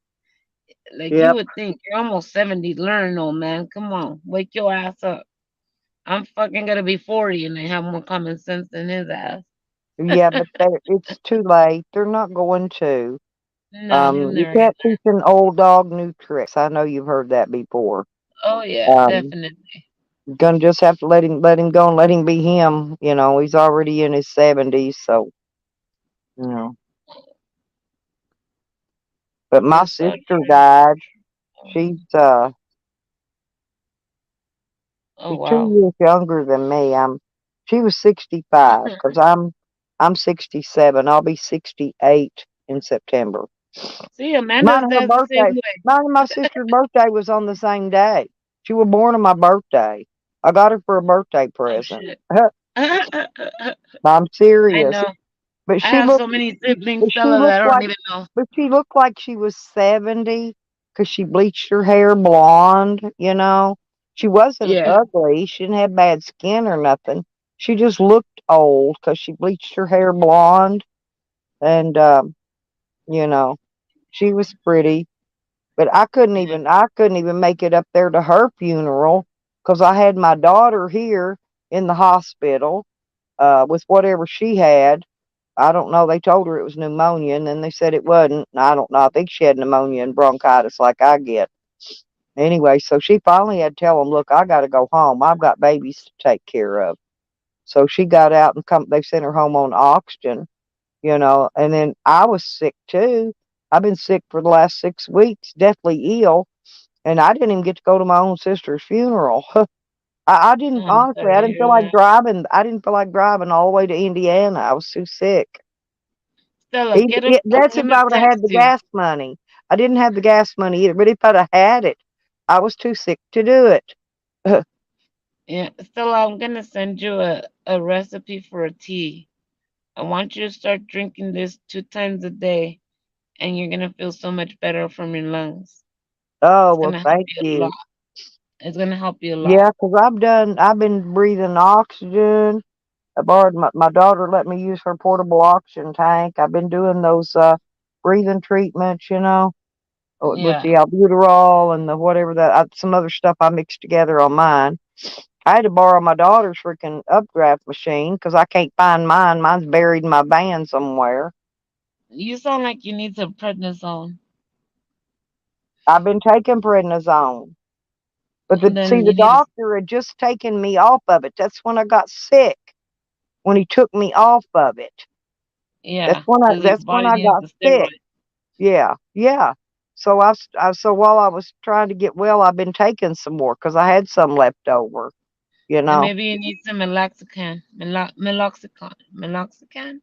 like you Yep. would think you're almost 70. Learn, old man. Come on, wake your ass up. I'm fucking gonna be 40 and I have more common sense than his ass. Yeah, but it's too late. They're not going to. No, he'll You never get can't that. teach an old dog new tricks. I know you've heard that before. Oh yeah, Um, definitely. gonna just have to let him go and let him be him. He's already in his 70s, so you know. But my That's so sister true. died. She's uh Oh she's 2 wow. years younger than me. She was 65 because I'm 67. I'll be 68 in September. See, Mine Amanda's and her dad's the same birthday. way. Mine and my sister's birthday was on the same day. She was born on my birthday. I got her for a birthday Oh present. shit. I'm I serious. know. But I she have so looked many siblings, but she Stella, that looked I don't like even know. she was 70 because she bleached her hair blonde. She wasn't Yeah. ugly. She didn't have bad skin or nothing. She just looked old because she bleached her hair blonde and you know, she was pretty. But I couldn't even make it up there to her funeral because I had my daughter here in the hospital with whatever she had. I don't know. They told her it was pneumonia, and then they said it wasn't. I don't know. I think she had pneumonia and bronchitis like I get. Anyway, so she finally had to tell them, "Look, I got to go home. I've got babies to take care of." So she got out and come. They sent her home on oxygen. And then I was sick too. I've been sick for the last 6 weeks, deathly ill, and I didn't even get to go to my own sister's funeral. I didn't I'm honestly. sorry I to didn't feel hear like that. driving. I didn't feel like driving all the way to Indiana. I was too sick. Stella, get up. That's I'm if gonna I would have had text the you. gas money. I didn't have the gas money either, but if I'd have had it, I was too sick to do it. Yeah, Stella, I'm gonna send you a recipe for a tea. I want you to start drinking this 2 times a day, and you're gonna feel so much better from your lungs. Oh, It's well, gonna help thank you a you. lot. It's gonna help you a lot. Yeah, because I've been breathing oxygen. I borrowed my daughter let me use her portable oxygen tank. I've been doing those breathing treatments, with Yeah. the albuterol and the whatever some other stuff I mixed together on mine. I had to borrow my daughter's freaking updraft machine because I can't find mine. Mine's buried in my van somewhere. You sound like you need some prednisone. I've been taking prednisone, but And see, then the you need to, doctor had just taken me off of it. That's when I got sick. When he took me off of it, yeah, because your that's when body I needs got the sick. steroid. Yeah, yeah. So so while I was trying to get well, I've been taking some more because I had some left over. You And know, maybe you need some meloxicam. Meloxicam. Meloxicam?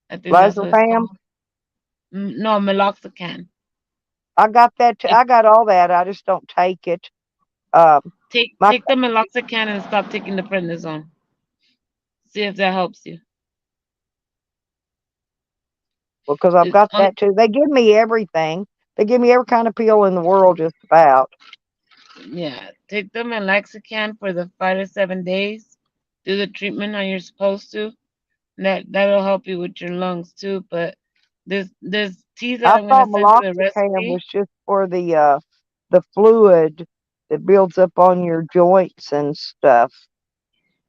I think that's what it's Lazarfam. called. No, meloxicam. I got that. Take I got all that. I just don't take it. Um, my take the meloxicam and stop taking the prednisone. See if that helps you. Because I've It's got on. that too. They give me everything. They give me every kind of pill in the world, just about. Yeah, take the meloxicam for the 5 to 7 days. Do the treatment how you're supposed to. That'll help you with your lungs too. But this tea that I I'm gonna thought send you the meloxicam recipe. was just for the fluid that builds up on your joints and stuff,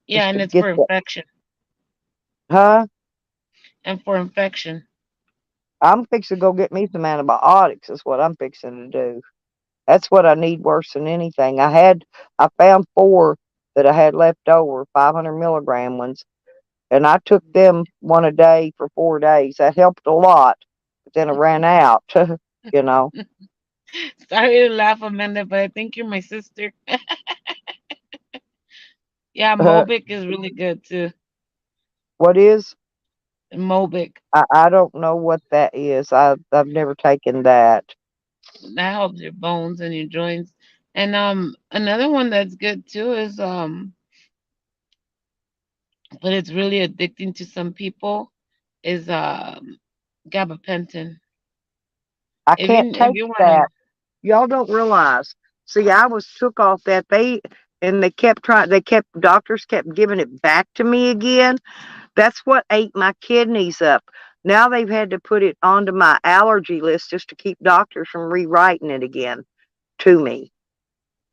Yeah, just and to it's get for the infection huh. and for infection. I'm fixing to go get me some antibiotics. Is what I'm fixing to do. That's what I need worse than anything. I found four that I had left over, 500 milligram ones, and I took them one a day for 4 days. That helped a lot, but then I ran out. you know, Sorry to laugh, Amanda, but I think you're my sister. Yeah, Mobic is really good too. what is? Mobic. I don't know what that is. I've never taken that. That helps your bones and your joints. And another one that's good too is but it's really addicting to some people is gabapentin. I If you can't if take you want that. to, Y'all don't realize. See, I was took off that and they kept trying. Doctors kept giving it back to me again. That's what ate my kidneys up. Now they've had to put it onto my allergy list just to keep doctors from rewriting it again to me.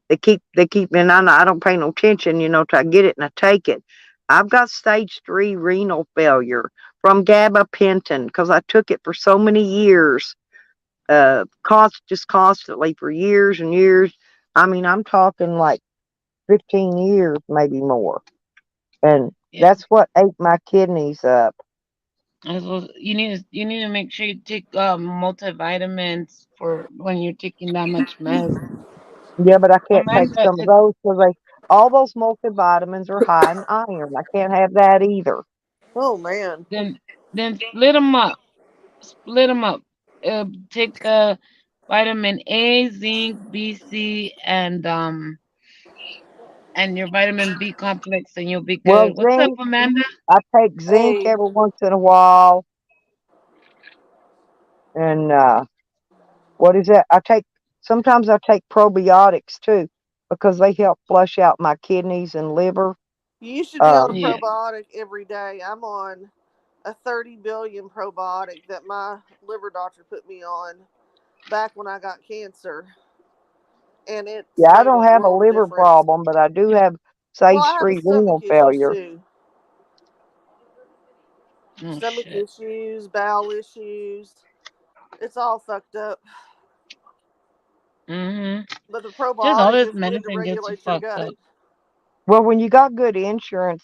And I don't pay no attention, till I get it and I take it. I've got stage 3 renal failure from gabapentin because I took it for so many years, constantly for years and years. I mean, I'm talking like 15 years, maybe more. And yeah. that's what ate my kidneys up. You need to make sure you take multivitamins for when you're taking that much meds. Yeah, but I can't take Amanda, some of those because all those multivitamins are high in iron. I can't have that either. Oh man. then then split them up. Split them up. Take the vitamin A, zinc, BC, and your vitamin B complex, and you'll be Well, good. What's up, zinc, Amanda? I take zinc Hey, every once in a while. And what is that? Sometimes I take probiotics too because they help flush out my kidneys and liver. you should be on a Um, Yeah. probiotic every day. I'm on a 30 billion probiotic that my liver doctor put me on back when I got cancer, and it's yeah, I made a don't have a world of liver difference. problem, but I do have Well, stage I have a 3 stomach renal issues failure. too. Oh Stomach shit. issues, bowel issues. It's all fucked up. Mhm. But the Just all probiotic this is good to medicine gets you regulate your fucked gut. up. Well, when you got good insurance,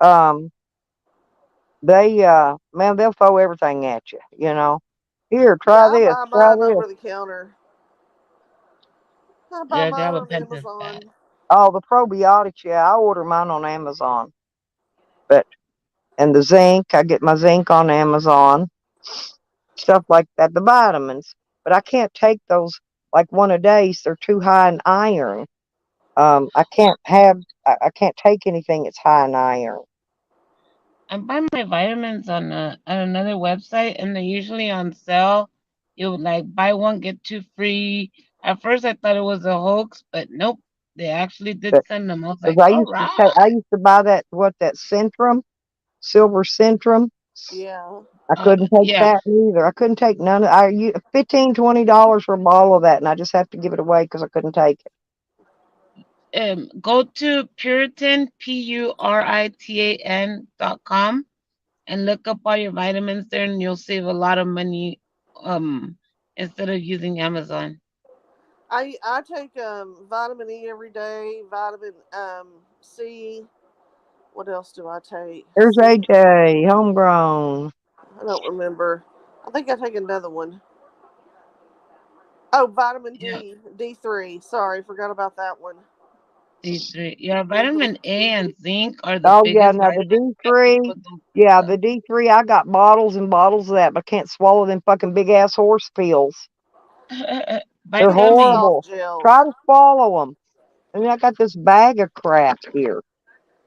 um, man, they'll throw everything at you. Here, try Yeah, I this, buy try mine this. over the counter. I buy Yeah, mine on gabapentin's bad. Amazon. Oh, the probiotics, yeah, I order mine on Amazon. But and the zinc, I get my zinc on Amazon, stuff like that. The vitamins, but I can't take those like one a day. They're too high in iron. I can't take anything that's high in iron. I buy my vitamins on another website, and they're usually on sale. You would like buy one get two free. At first, I thought it was a hoax, but nope, they actually did But send them. I was because like, all right. I used to buy that Centrum, Silver Centrum. Yeah. I couldn't take Yeah. that either. I couldn't take none of $15-20 for a bottle of that, and I just have to give it away because I couldn't take it. Go to Puritan.com and look up all your vitamins there, and you'll save a lot of money. Um, Instead of using Amazon. I take vitamin E every day, vitamin C. What else do I take? There's C. AJ, homegrown. I don't remember. I think I take another one. Oh, vitamin Yeah, D, D3. Sorry, forgot about that one. D3. Yeah, Hmm. vitamin A and zinc are the Oh yeah, biggest now the vitamins that D3, people don't yeah, think of. the D3. I got bottles and bottles of that, but I can't swallow them fucking big ass horse pills. Buy They're I take the gummies. soft horrible. gels. Try to swallow them. And then I got this bag of crap here.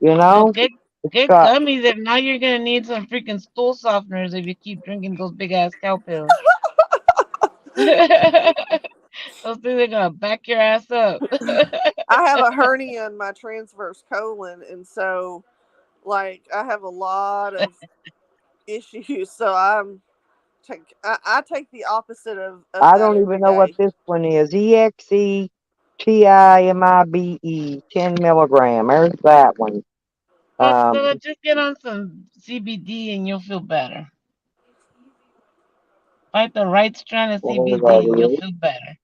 You No, know, it's get got. gummies. If not, you're gonna need some freaking stool softeners if you keep drinking those big ass cow pills. Those things are gonna back your ass up. I have a hernia in my transverse colon, and so like I have a lot of issues. So I take the opposite of I that don't every even know what day. this one is. EXETIMIBE, 10 milligram. There's that one. So Um, just get on some CBD and you'll feel better. Find the right strand of whatever CBD and you'll that is. feel better.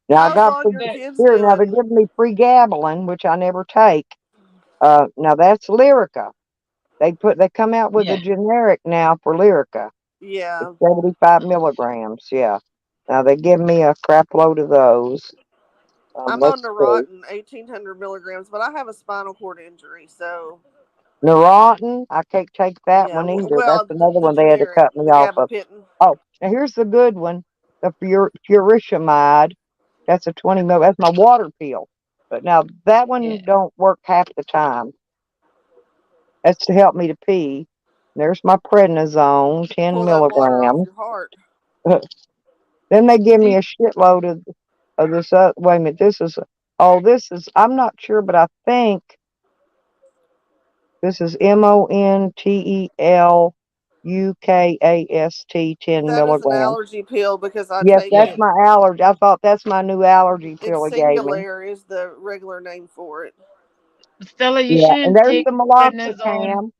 Now I How's got all free, your But kids here. Now they're doing? giving me free Gabalin, which I never take. Now that's Lyrica. They come out with a yeah, generic now for Lyrica. It's Yeah, 75 milligrams. Yeah. Now they give me a crap load of those. I'm on Let's see. Neurontin, 1,800 milligrams, but I have a spinal cord injury, so Neurontin, I can't take that yeah. one either. That's Well, another the one they had to generic, cut me the off of. gabapentin. Oh, now here's the good one. the furosemide. That's a 20 mil. That's my water pill. But now that Yeah. one don't work half the time. That's to help me to pee. There's my prednisone, 10 Pull that water off milligrams. your heart. Then they give me See, a shitload of this. Wait a minute. This is, I'm not sure, but I think this is MONTELUKAST, 10 That is an milligrams. allergy pill because I Yes, take that's yeah. it. my allergy. I thought that's my new allergy It's pill he gave me. Singular is the regular name for it. Stella, you Yeah, and shouldn't there's take the prednisone. meloxicam,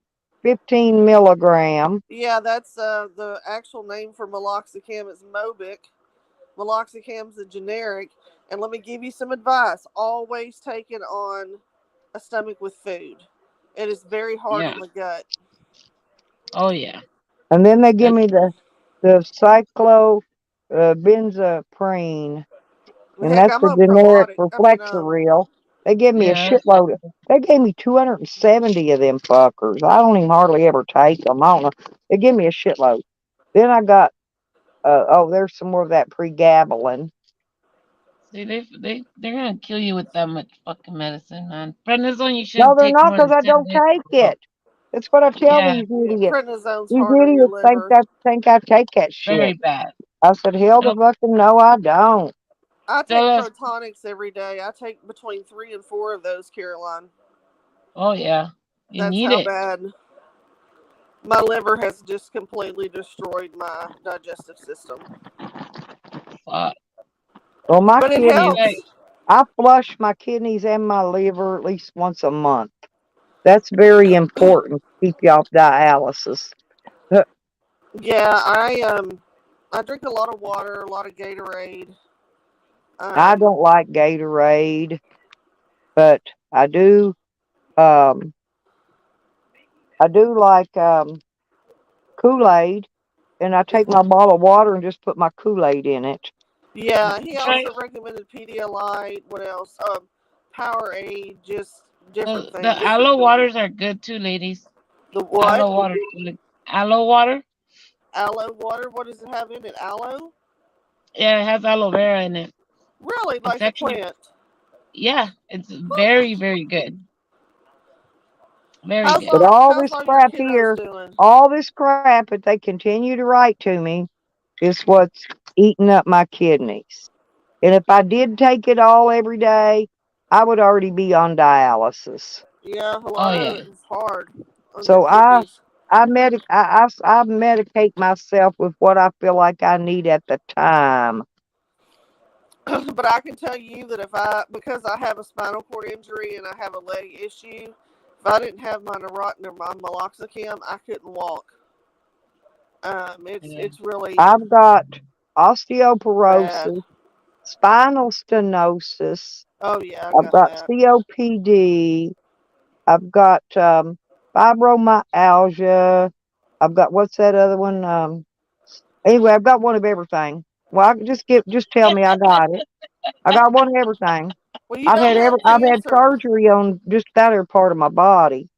15 milligram. Yeah, that's the actual name for meloxicam is Mobic. Meloxicam's a generic. And let me give you some advice. Always take it on a stomach with food. It is very hard Yeah. on the gut. Oh yeah. And then they give That's me the cyclobenzaprine, and Heck, that's I'm the a generic probiotic. for I mean, Flexeril. They give me a yeah. shitload. They gave me 270 of them fuckers. I don't even hardly ever take them. I don't know. They give me a shitload. Then I got, there's some more of that pregabalin. See, they're gonna kill you with that much fucking medicine, man. Prednisone, you No, shouldn't they're take not more because than I 10 don't days. take it. That's what I tell Yeah, these yeah, idiots. prednisone's These hard on your idiots liver. think I take that very shit. bad. I said, hell to Nope. fucking no, I don't. I take Stella. protonics every day. I take between 3 and 4 of those, Caroline. Oh yeah. You That's need how it. bad my liver has just completely destroyed my digestive system. Fuck. Well, my But it See, kidneys, like, helps. I flush my kidneys and my liver at least once a month. That's very important to keep you off dialysis. Yeah, I drink a lot of water, a lot of Gatorade. I Um, don't like Gatorade, but I do, um, I do like, Kool-Aid, and I take my bottle of water and just put my Kool-Aid in it. yeah, he try also recommended Pedialyte. What else? Powerade, just different the things. aloe waters are good too, ladies. The what? Aloe water too. Like, aloe water. Aloe water. What does it have in it? Aloe? Yeah, it has aloe vera in it. Really? It's Like the actually, plant? yeah, it's very, very good. Very How's good. But all all how's this all your crap kiddos here, doing? all this crap that they continue to write to me is what's eating up my kidneys. And if I did take it all every day, I would already be on dialysis. Yeah, a Oh lot of yeah. it is hard on your So kidneys. I medicate myself with what I feel like I need at the time. But I can tell you that because I have a spinal cord injury and I have a leg issue, if I didn't have my meloxicam, I couldn't walk. Yeah. It's really I've got bad. osteoporosis, spinal stenosis, Oh yeah, I I've got got that. COPD, I've got fibromyalgia, I've got what's that other one? Anyway, I've got one of everything. Well, just tell me I got it. I got one of everything. Well, you don't have I've had cancer. surgery on just about every part of my body.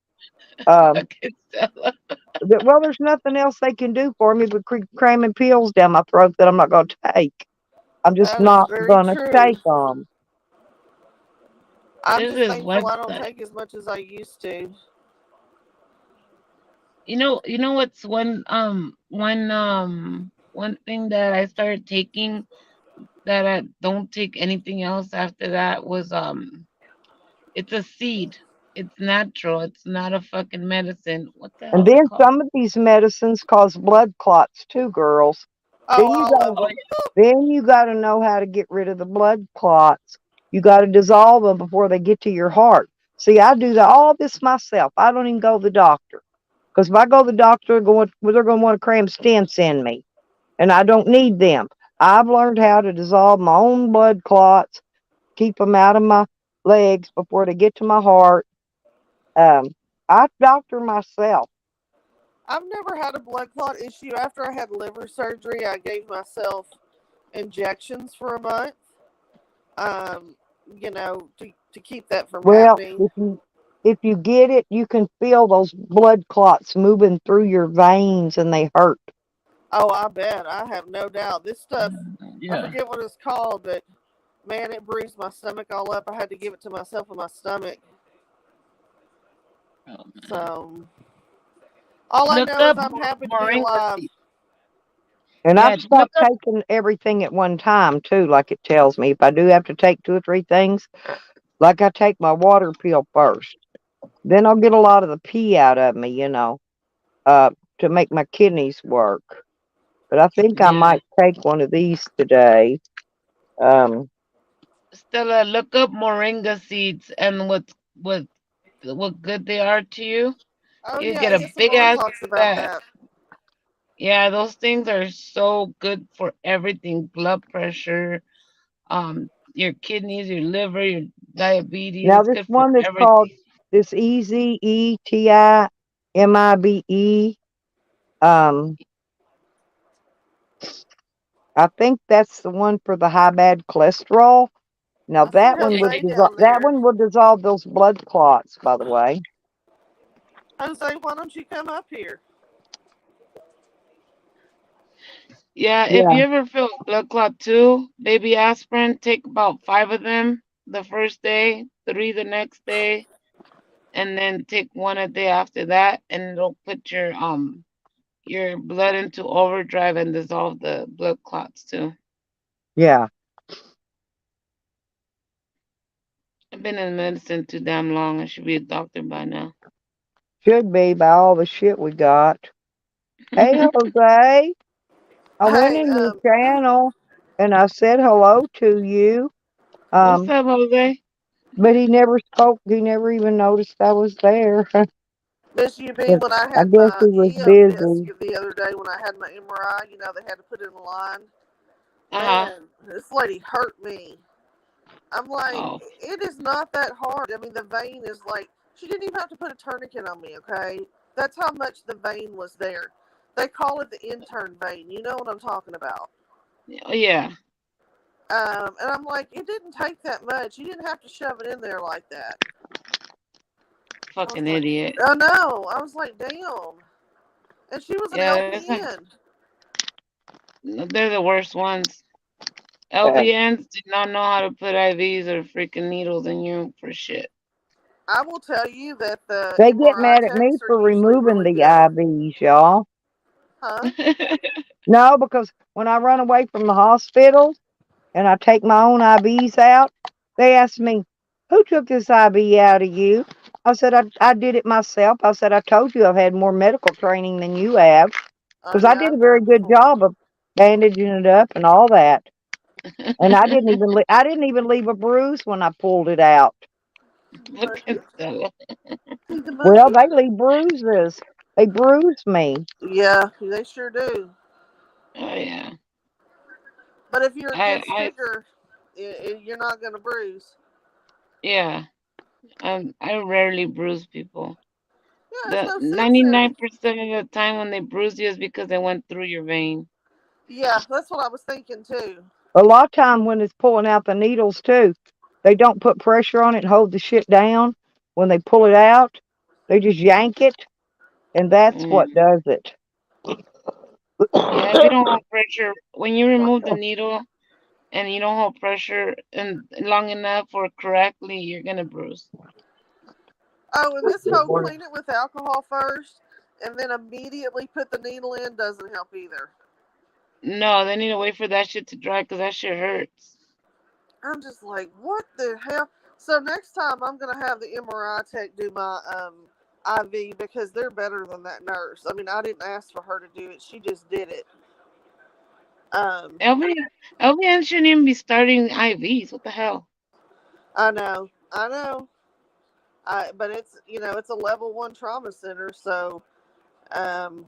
Um, Okay, Stella. well, there's nothing else they can do for me but cramming pills down my throat that I'm not going to take. I'm just That is not very going to true. take them. I'm This just is thankful what I don't the, take as much as I used to. you know what's one thing that I started taking that I don't take anything else after that was it's a seed. It's natural. It's not a fucking medicine. What the And hell is it then called? some of these medicines cause blood clots too, girls. Oh, Then you all of got Oh them. then you got to know how to get rid of the blood clots. You got to dissolve them before they get to your heart. See, I do all this myself. I don't even go to the doctor because if I go to the doctor, they're going to want to cram stents in me, and I don't need them. I've learned how to dissolve my own blood clots, keep them out of my legs before they get to my heart. Um, I doctor myself. I've never had a blood clot issue. After I had liver surgery, I gave myself injections for a month. Um, to keep that from Well, happening. if you get it, you can feel those blood clots moving through your veins, and they hurt. Oh, I bet. I have no doubt. This stuff I Yeah. forget what it's called, but man, it bruised my stomach all up. I had to give it to myself in my stomach. Oh, man. So all I Look know is up I'm happy to be moringa alive. seeds. And I've Yeah, look stopped up. taking everything at one time too, like it tells me. If I do have to take 2 or 3 things, like I take my water pill first. Then I'll get a lot of the pee out of me, uh, to make my kidneys work. But I think I Yeah, might take one of these today. Um, Stella, look up moringa seeds and what good they are to you. Oh You yeah, get a big Isamar ass talks about bag. that. Yeah, those things are so good for everything. Blood pressure, your kidneys, your liver, your diabetes. Now It's this good for one that's called everything. this EZETIMIBE. Um, I think that's the one for the high bad cholesterol. Now I see Yeah. Jose down that there. one will dissolve those blood clots. By the way, Jose, why don't you come up here? Yeah, if yeah, you ever feel a blood clot too, baby aspirin, take about 5 of them the first day, 3 the next day, and then take one a day after that, and it'll put your blood into overdrive and dissolve the blood clots too. yeah, I've been in medicine too damn long. I should be a doctor by now. should be by all the shit we got. Hey, Jose, I went Hey, in your channel and I said hello to you. What's Um, up, Jose? but he never spoke. He never even noticed I was there. Miss UB, But when I I had guess my he was EM disc busy. the other day when I had my MRI, they had to put it in line. Uh-huh. Man, this lady hurt me. I'm like, Oh, it is not that hard. I mean, the vein is like, she didn't even have to put a tourniquet on me, okay? That's how much the vein was there. They call it the intern vein. You know what I'm talking about. yeah. And I'm like, it didn't take that much. You didn't have to shove it in there like that. I was Fucking like, idiot. oh no. I was like, damn. And she was an Yeah, that's not, LPN. they're the worst ones. Uh, LVNs did not know how to put IVs or freaking needles in you for shit. I will tell you that the they get MRI mad at me techs are for usually removing really the good. IVs, y'all. Huh? No, because when I run away from the hospital and I take my own IVs out, they ask me, "Who took this IV out of you?" I said, I did it myself. I said, "I told you I've had more medical training than you have Oh because I yeah, did a I've done very it good before. job of bandaging it up and all that. And I didn't even leave a bruise when I pulled it out. Look at Stella. See the Well, monkey? they leave bruises. They bruise me. Yeah, they sure do. Oh yeah. But if you're a good I sticker, you're not going to bruise. yeah. I rarely bruise people. Yeah, there's The no sense in it. 99% of the time when they bruise you is because they went through your vein. Yeah, that's what I was thinking too. A lot of time when it's pulling out the needles too, they don't put pressure on it and hold the shit down. When they pull it out, they just yank it, and that's Yeah. what does it. Yeah, if you don't hold pressure, when you remove the needle and you don't hold pressure and long enough or correctly, you're gonna bruise. Oh, and this whole clean it with alcohol first and then immediately put the needle in doesn't help either. No, they need to wait for that shit to dry because that shit hurts. I'm just like, what the hell? So next time I'm gonna have the MRI tech do my IV because they're better than that nurse. I mean, I didn't ask for her to do it; she just did it. Um, LVN shouldn't even be starting IVs. What the hell? I know. But it's it's a level one trauma center, so um,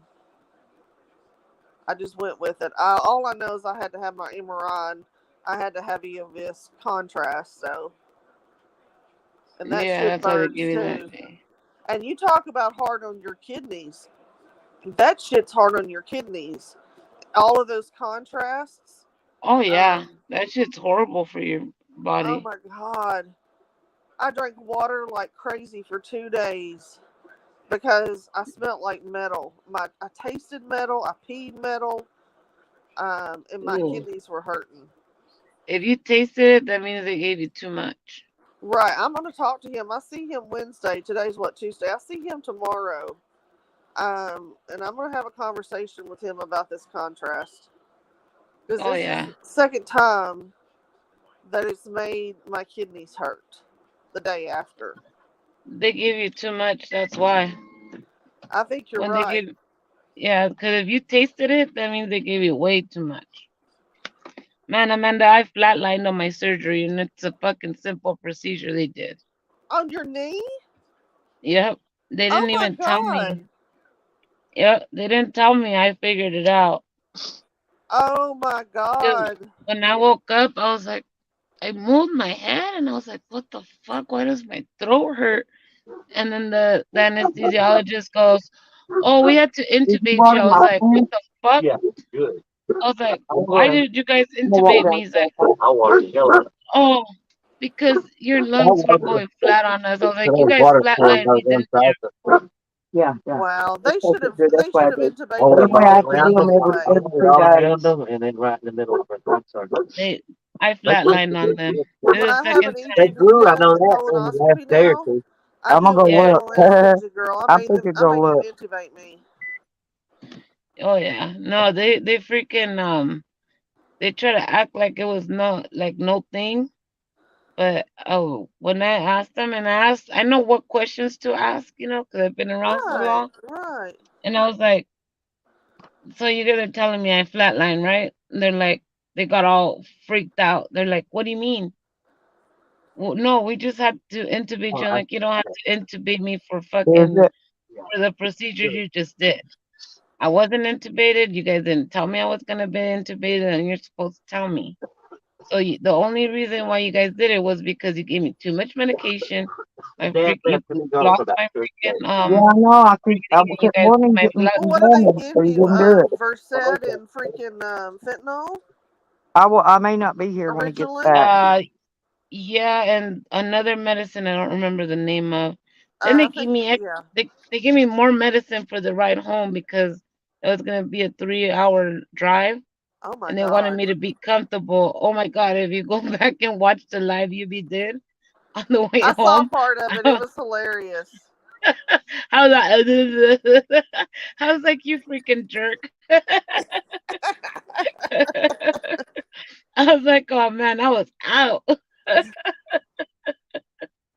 I just went with it. All I know is I had to have my MRI and I had to have EOVIS contrast. So, and that Yeah, shit that's why they burns give you that. too. And you talk about hard on your kidneys. That shit's hard on your kidneys. All of those contrasts. Oh yeah, Um, that shit's horrible for your oh body. my god. I drank water like crazy for 2 days because I smelled like metal. I tasted metal. I peed metal. and my Ooh. kidneys were hurting. If you tasted it, that means they gave you too much. Right. I'm going to talk to him. I see him Wednesday. Today's what, Tuesday? I see him tomorrow. And I'm going to have a conversation with him about this contrast. Because Oh this is yeah. the second time that it's made my kidneys hurt the day after. They give you too much, that's why. I think you're When they right. give Yeah, because if you tasted it, that means they gave you way too much. Man, Amanda, I flatlined on my surgery and it's a fucking simple procedure they did. On your knee? Yep. They Oh didn't my even tell God. me. Yep, they didn't tell me. I figured it out. Oh my 'Cause God. when I woke up, I was like, I moved my head and I was like, what the fuck? Why does my throat hurt? And then the anesthesiologist goes, oh, we had to Did you intubate you. water I was my like, what plant? the fuck? Yeah, good. I was like, I'm why gonna, did you guys I'm gonna walk intubate me? He's like, downstairs. I water the hell out of it. oh, because your I'll lungs were water going flat on us. I was like, you Those guys water pouring flatlined goes me, didn't you? inside. Yeah, yeah. Wow. That's They what should they have do. That's they why should I have do. intubated Oh, me That's why I have to immediately do them every anyway. every 2 days. around them and then right in the middle of it. I'm sorry. I They grew, flatlined on them. This When is I the have an second they time. grew, I know the that, in the last colonoscopy day or now, two. I I'm do gonna it go with Yeah. general look. anesthesia, girl. I think you I go made them look. intubate me. Oh yeah. No, they freaking they try to act like it was no thing. But oh, when I asked them and I know what questions to ask, because I've been around so Right, long. right. And I was like, so you guys are telling me I flatline, right? And they're like, they got all freaked out. They're like, what do you mean? Well, no, we just had to intubate you. I'm like, you don't have to intubate me for Is fucking it? for the procedure you just did. I wasn't intubated. You guys didn't tell me I was gonna be intubated, and you're supposed to tell me. So the only reason why you guys did it was because you gave me too much medication. Dad You left and he gone for lost about my 2 days. freaking Yeah, I know. I keep. I breathing. You kept guys, wanting to my get me blood. Well, some what do they damage, give but he you? didn't do it. Versed and freaking fentanyl I will. I may not be here when he gets originally. back. Yeah, and another medicine I don't remember the name of. Then I think yeah. they gave me more medicine for the ride home because it was gonna be a 3 hour drive. Oh my And they wanted God. me to be comfortable. Oh my God, if you go back and watch the live UB did on the way I saw home, part of it. It was hilarious. I was like, I was like, you freaking jerk. I was like, oh man, I was out.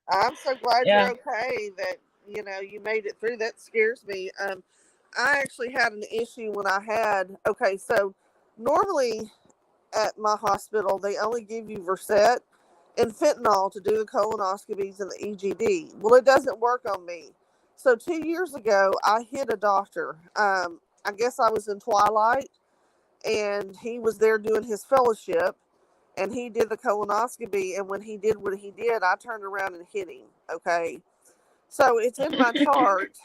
I'm so glad you're Yeah. okay. That you made it through. That scares me. I actually had an issue when I had. Okay, so normally at my hospital they only give you Versed and fentanyl to do the colonoscopies and the EGD. Well, it doesn't work on me. So 2 years ago, I hit a doctor. I guess I was in Twilight, and he was there doing his fellowship, and he did the colonoscopy. And when he did what he did, I turned around and hit him. Okay, so it's in my chart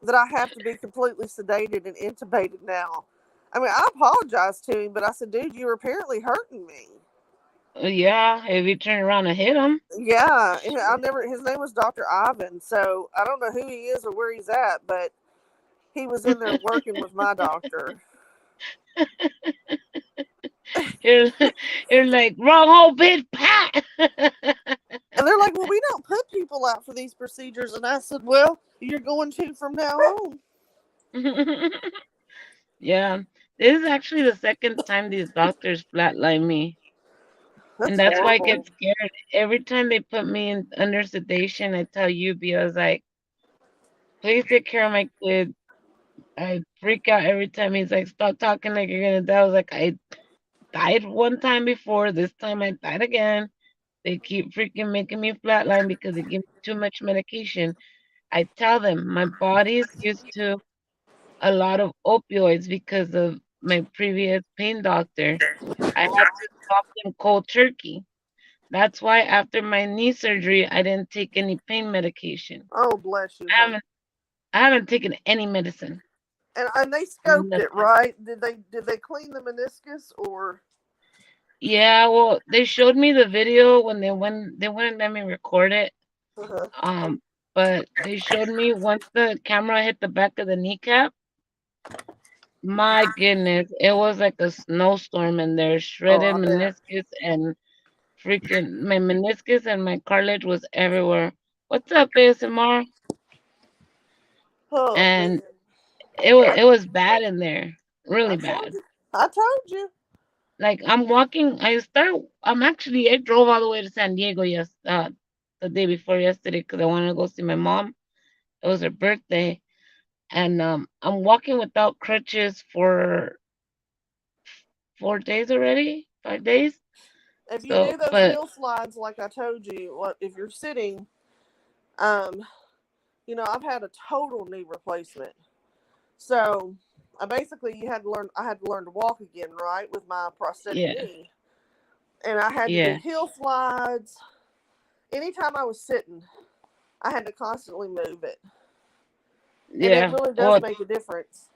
that I have to be completely sedated and intubated now. I mean, I apologized to him, but I said, dude, you were apparently hurting me. Yeah, if you turn around and hit him. Yeah, and his name was Dr. Ivan, so I don't know who he is or where he's at, but he was in there working with my doctor. You're, you're like, wrong hole, bitch, pat. And they're like, well, we don't put people out for these procedures. And I said, well, you're going to from now on. Yeah, this is actually the second time these doctors flatline me. And That's that's why I get horrible. scared. Every time they put me in under sedation, I tell you, I was like, please take care of my kid. I freak out every time he's like, stop talking like you're gonna die. I was like, I died one time before. This time I died again. They keep freaking making me flatline because they give me too much medication. I tell them my body is used to a lot of opioids because of my previous pain doctor. I had to stop them cold turkey. That's why after my knee surgery, I didn't take any pain medication. Oh, bless you, I honey. haven't I haven't taken any medicine. And they scoped it, Nothing. right? Did they clean the meniscus or? Yeah, well, they showed me the video when they wouldn't let me record it. Uh-huh. But they showed me once the camera hit the back of the kneecap, My goodness, it was like a snowstorm in there. Oh, Shredded I bet. meniscus and freaking my meniscus and my cartilage was everywhere. What's up, ASMR? Oh man, And it was bad in there, really I told bad. you. I told you. Like I'm walking, I drove all the way to San Diego the day before yesterday because I wanted to go see my mom. It was her birthday, and I'm walking without crutches for 4 days already, 5 days. If you So, do those but hill slides, like I told you, what if you're sitting? Um, I've had a total knee replacement, so I basically you had to learn. I had to learn to walk again, right, with my prosthetic yeah, knee, and I had to do yeah, hill slides. Anytime I was sitting, I had to constantly move it, and it yeah. really does Well, make a difference.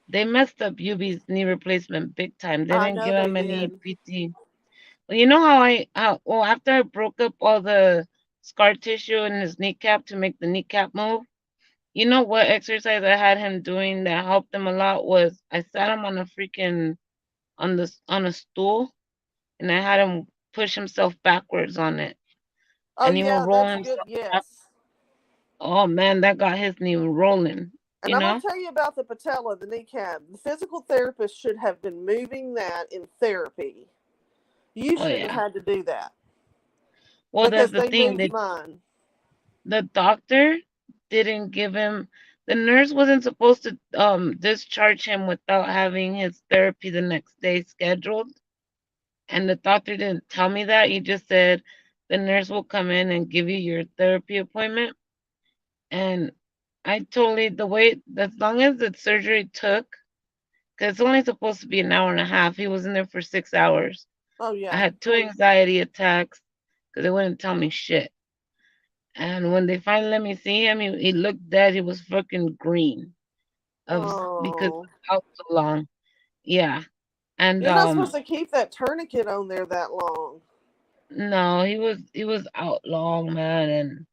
they messed up Yubi's knee replacement big time. They I didn't know give they him any did. PT. Well, you know well, after I broke up all the scar tissue in his kneecap to make the kneecap move, you know what exercise I had him doing that helped him a lot was I sat him on a freaking on a stool and I had him push himself backwards on it Oh and he would yeah, roll that's good. himself back. Yes. Oh man, that got his knee rolling, And you I'm going know? to tell you about the patella, the kneecap. The physical therapist should have been moving that in therapy. You Oh shouldn't yeah. have had to do that Well, that's because the they thing. moved mine. The doctor didn't give him the nurse wasn't supposed to discharge him without having his therapy the next day scheduled. And the doctor didn't tell me that. He just said the nurse will come in and give you your therapy appointment. And I totally the way as long as the surgery took, because it's only supposed to be an hour and a half. He was in there for 6 hours. Oh, I yeah. had two anxiety attacks because they wouldn't tell me shit. And when they finally let me see him, he looked dead. He was fucking green because Oh. out so long. Yeah. And You're not supposed to keep that tourniquet on there that long. no, he was out long, man, and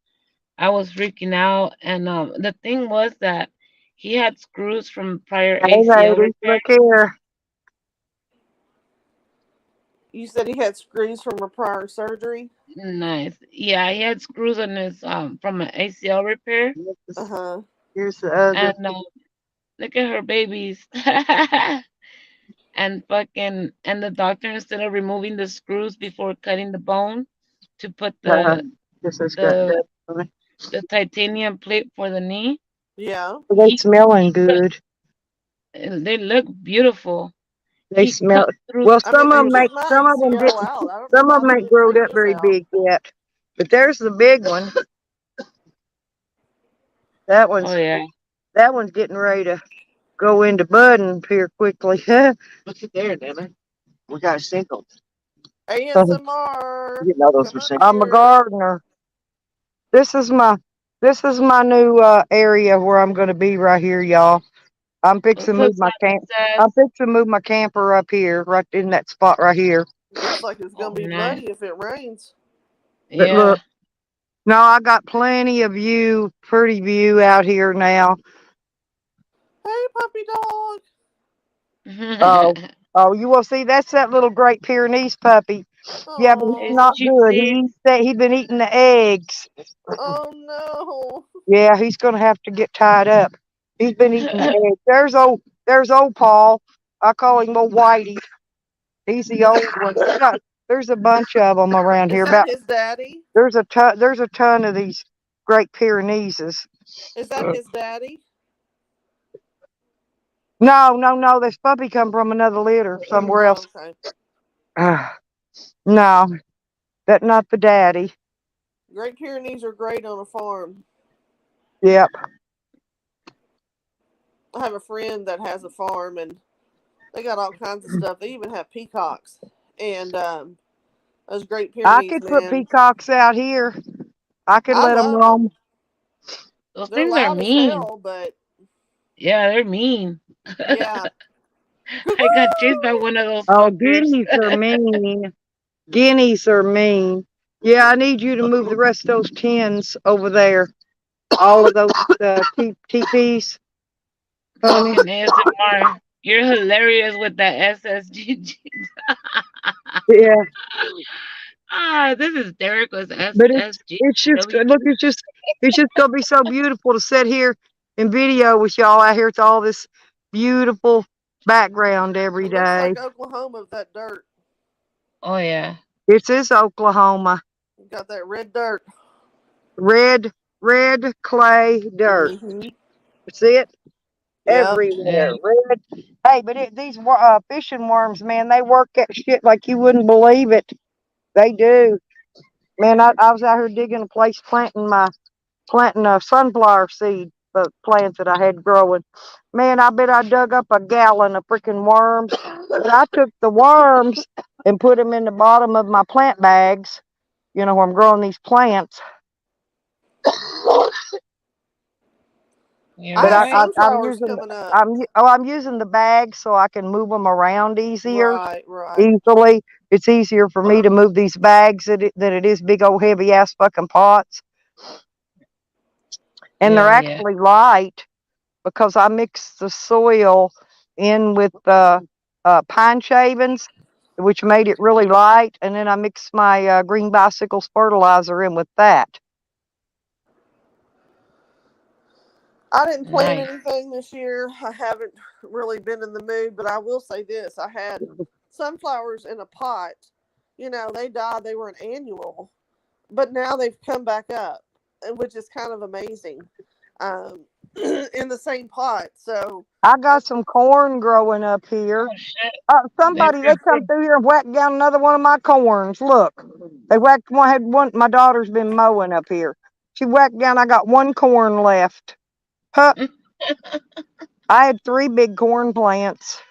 I was freaking out. And the thing was that he had screws from prior Hey, ACL ladies, repair. look here. You said he had screws from a prior surgery? Nice. Yeah, he had screws on his from an ACL repair. Uh huh. Here's the other. And look at her babies. And the doctor, instead of removing the screws before cutting the bone to put Uh, the this has got the dust on it. the titanium plate for the knee, Yeah. They he smelling good. they look beautiful. They He smell. cut through Well, I mean, some of they them took make. my Some of them ACL didn't. out. I don't know Some of why them they ain't didn't growed take up this very out. big yet. But there's the big one. That oh one's. yeah. That one's getting ready to go into budding here quickly. Look at there, damn it. We got a single. ASMR. You know those Come were up singles. I'm a here. gardener. This is my. This is my new area where I'm going to be right here, y'all. I'm fixing What's to up, move my Simon camp. I'm Says? fixing to move my camper up here, right in that spot right here. Looks like it's Oh going to be nice. muddy if it rains. But Yeah. look, no, I got plenty of view, pretty view out here now. Hey, puppy dog. Oh, oh, you will see. That's that little Great Pyrenees puppy. Yeah, but he's It's Oh. not good. Cheapsy. He's been eating the eggs. Oh, no. Yeah, he's gonna have to get tied up. He's been eating the eggs. There's old Paul. I call him old Whitey. He's the old one. There's a bunch of them around Is here. that his daddy? There's a ton of these Great Pyrenees. Is that his daddy? No, no, no. This puppy come from another litter somewhere Oh, else. okay. No, that not the daddy. Great Pyrenees are great on a farm. Yep. I have a friend that has a farm and they got all kinds of stuff. They even have peacocks. And those Great I Pyrenees, could put man, peacocks out here. I could I let them love roam. them. Those They're things are loud as mean. hell, but Yeah, they're mean. yeah. I got chased by one of those Oh, fuckers. guineas are mean. Guineas are mean. Yeah, I need you to move the rest of those tins over there. All of those teepees. Honey. Fucking ASMR. You're hilarious with that SSGG. Yeah, This is Derek with but it's just SSGW. look, it's just gonna be so beautiful to sit here and video with y'all out here. It's all this beautiful background every It looks day. like Oklahoma with that dirt. Oh yeah. This is Oklahoma. You got that red dirt. Red, red clay dirt. Mm-hmm. See it Yep. Yeah. everywhere. Red. Hey, but these fishing worms, man, they work at shit like you wouldn't believe it. They do. Man, I was out here digging a place planting a sunflower seed plants that I had growing. Man, I bet I dug up a gallon of freaking worms. But I took the worms and put them in the bottom of my plant bags, where I'm growing these plants. You're I But have right. sunflowers coming up. I'm using the bag so I can move them around Right, right. easily. It's easier for me to move these bags than it is big old heavy ass fucking pots. And they're Yeah, yeah. actually light because I mix the soil in with pine shavings, which made it really light, and then I mix my green bicycles fertilizer in with that. I didn't plant Nice. anything this year. I haven't really been in the mood, but I will say this. I had sunflowers in a pot. You know, they died. They were an annual, but now they've come back up, which is kind of amazing. In the same pot. So, I got some corn growing up here. Oh shit. They Somebody they come through here and whacked down another one of my corns. Look, they whacked one. Had one. My daughter's been mowing up here. She whacked down. I got one corn left. Huh? I had 3 big corn plants.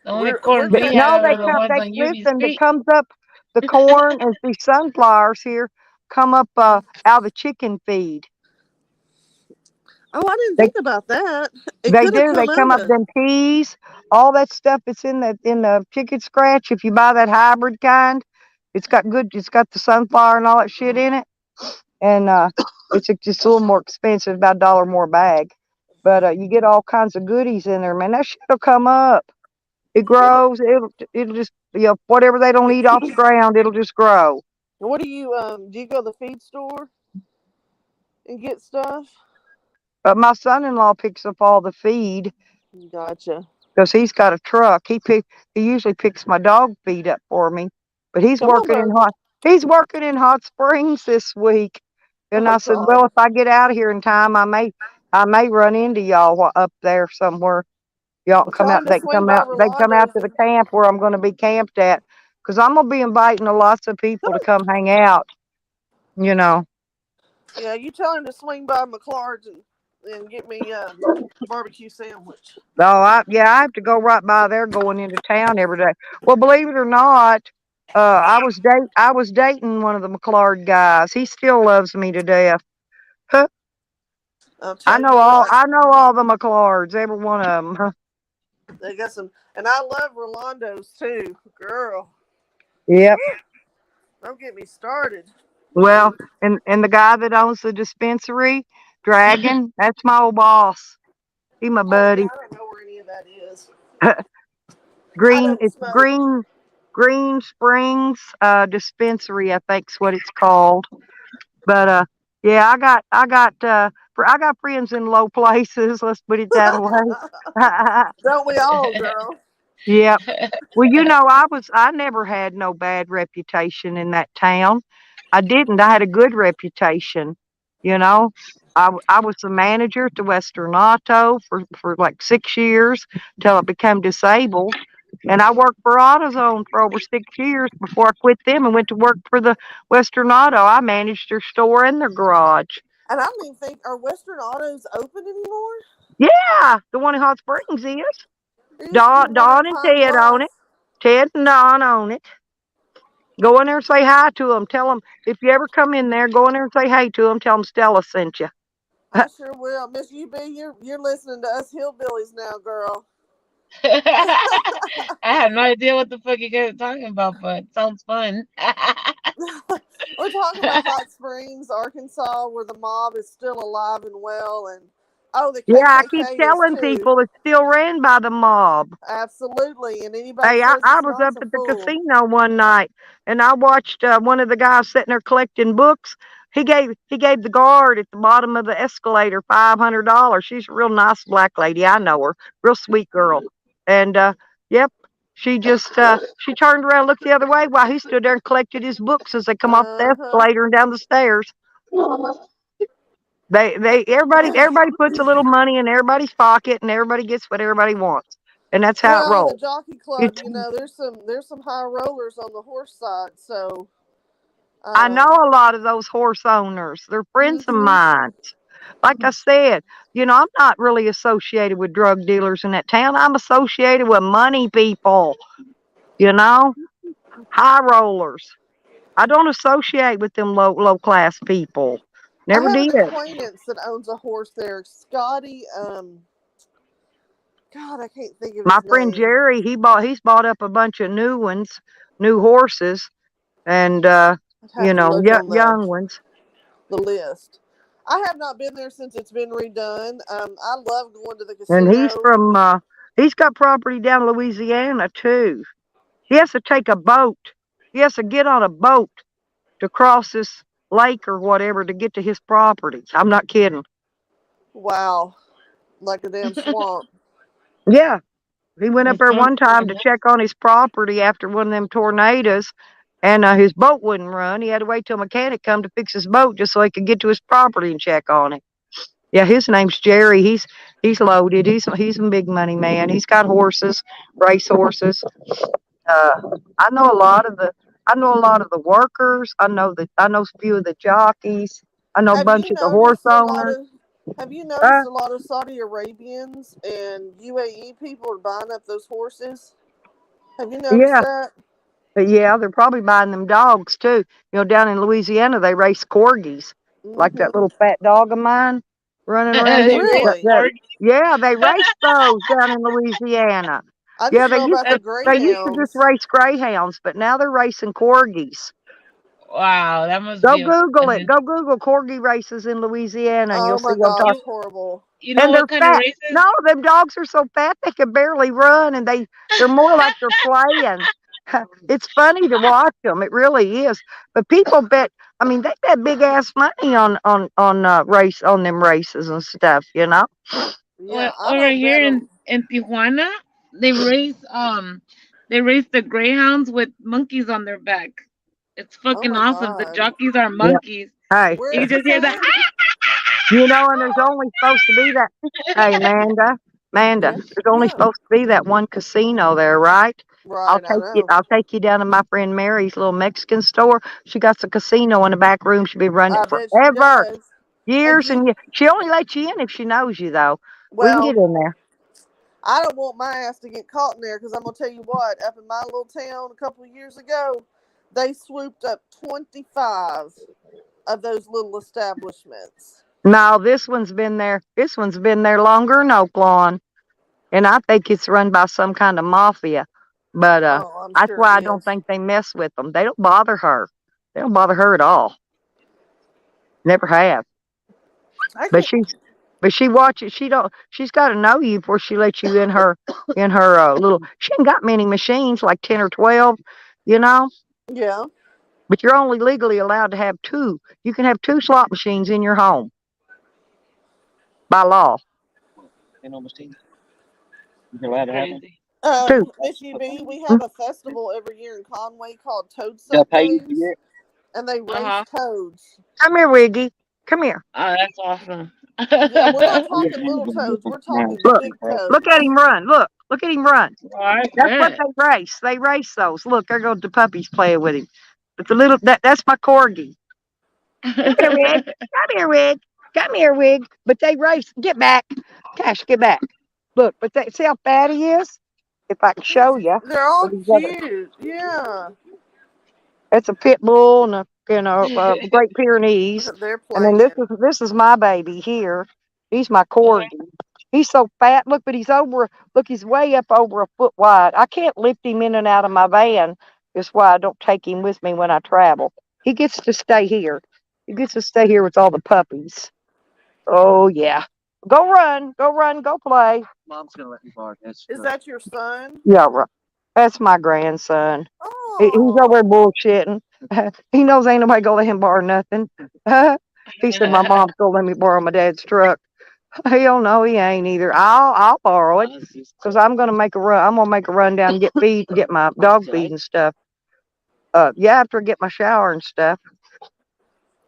the only we're corn But we cutting no, have they are the corn. come. ones They on UB listen. That Street. comes up the corn and the sunflowers here come up out of the chicken feed. Oh, I didn't They think about that. It they could have do. They come come out up of. them peas. All that stuff that's in the chicken scratch. If you buy that hybrid kind, it's got good. It's got the sunflower and all that shit in it. And it's just a little more expensive, about $1 more a bag. But you get all kinds of goodies in there, man. That shit'll come up. It grows. It'll just whatever they don't eat off the ground, it'll just grow. What do you go to the feed store and get stuff? But my son-in-law picks up all the feed Gotcha. because he's got a truck. He usually picks my dog feed up for me. But Come on over. he's working in Hot Springs this week. And Oh I said, well, God. if I get out of here in time, I may run into y'all up there somewhere. Y'all can Well, come tell out. him to They can swing come by out. They can come out Rolando's to the and camp where I'm going to be camped at, because I'm gonna be inviting lots of people to come hang out. You know. yeah, you tell him to swing by McClard's and get me a barbecue sandwich. Oh, I have to go right by there going into town every day. Well, believe it or not, I was dating one of the McClard guys. He still loves me to death. Huh. I'll tell you what, I know all the McClards, every one of them. they got some, and I love Rolando's too, girl. Yep. Don't get me started. Well, and the guy that owns the dispensary, Dragon, that's my old boss. He my Oh yeah, buddy. I don't know where any of that is. I Green, don't it's smoke. Green Springs dispensary, I think's what it's called. But yeah, I got friends in low places. Let's put it that way. Don't we all, girl? Yeah. Well, I never had no bad reputation in that town. I didn't. I had a good reputation. You know, I was the manager at the Western Auto for like 6 years till I became disabled. And I worked for AutoZone for over 6 years before I quit them and went to work for the Western Auto. I managed their store and their garage. And I don't even think are Western Autos open anymore. Yeah, the one in Hot Springs is. There used to be one on Dawn and Pine Ted Bluff. own it. Ted and Don own it. Go in there and say hi to them. Tell them if you ever come in there, go in there and say hey to them. Tell them Stella sent you. I sure will, Miss UB. You're listening to us hillbillies now, girl. I have no idea what the fuck you guys are talking about, but it sounds fun. We're talking about Hot Springs, Arkansas, where the mob is still alive and well, and Oh, the Yeah, I keep KKK is telling too. people it's still ran by the mob. Absolutely. And anybody Hey, says I it's was not's up a at the fool. casino one night, and I watched one of the guys sitting there collecting books. He gave the guard at the bottom of the escalator $500. She's a real nice black lady. I know her, real sweet girl. And yep, she turned around, looked the other way while he stood there and collected his books as they come off the Uh-huh. escalator and down the stairs. Everybody puts a little money in everybody's pocket, and everybody gets what everybody wants, and that's how it Well, the rolls. jockey club, It's there's some high rollers on the horse side, so I know um a lot of those horse owners. They're friends of mhm. mine. Like I said, I'm not really associated with drug dealers in that town. I'm associated with money people, you know, high rollers. I don't associate with them low class people. I Never have did. an acquaintance that owns a horse there. Scotty, God, I can't think of My his friend name. Jerry, he's bought up a bunch of new ones, new horses, and I'd have to look on young ones. the list. I have not been there since it's been redone. I love going to the And casino. he's got property down in Louisiana too. He has to take a boat. He has to get on a boat to cross this lake or whatever to get to his property. I'm not kidding. Wow, like a damn swamp. Yeah. He went up That there sounds one pretty time to check on his property after one of them tornadoes, and his boat wouldn't run. He had to wait till a mechanic come to fix his boat just so he could get to his property and check on it. Yeah, his name's Jerry. He's loaded. He's a big money man. He's got horses, race horses. Uh, I know a lot of the I know a lot of the workers. I know a few of the jockeys. I know a Have bunch you of the horse noticed a lot owners. of Have you Uh, noticed a lot of Saudi Arabians and UAE people are buying up those horses? Have you noticed yeah, that? yeah, they're probably buying them dogs too. Down in Louisiana they race corgis, like that Hmm. little fat dog of mine running around they here. raise Really? corgi. Yeah, they race those down in Louisiana. I Yeah, just know about the they used to just greyhounds. race greyhounds, but now they're racing corgis. Wow, that must Go be Google it. an Go Google corgi races in Louisiana, and you'll Oh see my what I'm God, talking. it's horrible. you know And what they're kind of fat. races? No, them dogs are so fat they can barely run, and they're more like they're playing. It's funny to watch them. It really is. But people bet. I mean, they bet big ass money on them races and stuff. Yeah, Well, I over don't here bet them. in Tijuana, they race they race the greyhounds with monkeys on their back. It's Oh fucking my awesome. The God, jockeys are Yeah. monkeys. Hey, where You is can just this hear the at? and there's only supposed to be that. Hey, Amanda, Yeah, there's only yeah. supposed to be that one casino there, right? Right, I know. I'll take you down to my friend Mary's little Mexican store. She got a casino in the back room. She's been running I it bet she forever, does. Have years you? and years. She only lets you in if she knows you, though. We can get Well, in there. I don't want my ass to get caught in there because I'm gonna tell you what. Up in my little town a couple of years ago, they swooped up 25 of those little establishments. No, this one's been there. This one's been there longer than Oaklawn, and I think it's run by some kind of mafia. But Oh, I'm that's sure it why I don't is. think they mess with them. They don't bother her. They don't bother her at all. Never have. I But can't. she watches. She's got to know you before she lets you in her little. She ain't got many machines, like 10 or 12, you know. Yeah. But you're only legally allowed to have two. You can have two slot machines in your home by law. Ain't no mistake. You're allowed to have them. crazy. Two. Miss UB, we have a festival every year in Conway called Toad They'll Suck pay you for Days, it. and they Uh race huh. toads. Come here, Wiggy. Come here. Oh, that's awesome. Yeah, we're not We talking got one little of them toads. different We're now. talking Look. big Look at toads. him run. Look at him run. Oh, I That's what bet. they race. They race those. Look, there goes the puppies playing with him. But the little that's my corgi. Come here, Wig. Come here, Wig. Come here, Wig. But they race. Get back. Gosh, get back. Look, but see how fat he is? If I can show you. They're all cute. Yeah, It's a pit bull and a Great Pyrenees. they're And then playing. this is my baby here. He's my corgi. He's so fat. Look, but he's way up over a foot wide. I can't lift him in and out of my van. That's why I don't take him with me when I travel. He gets to stay here. He gets to stay here with all the puppies. Oh yeah. Go run, go play. Mom's gonna let me borrow this. Is that your son? Yeah, right. That's my grandson. He's over there Oh, bullshitting. He knows ain't nobody gonna let him borrow nothing. He said my mom's gonna let me borrow my dad's truck. Hell no, he ain't either. I'll borrow it because I'm gonna make a run. I'm gonna make a run down and get my dog feed and stuff. Yeah, after I get my shower and stuff.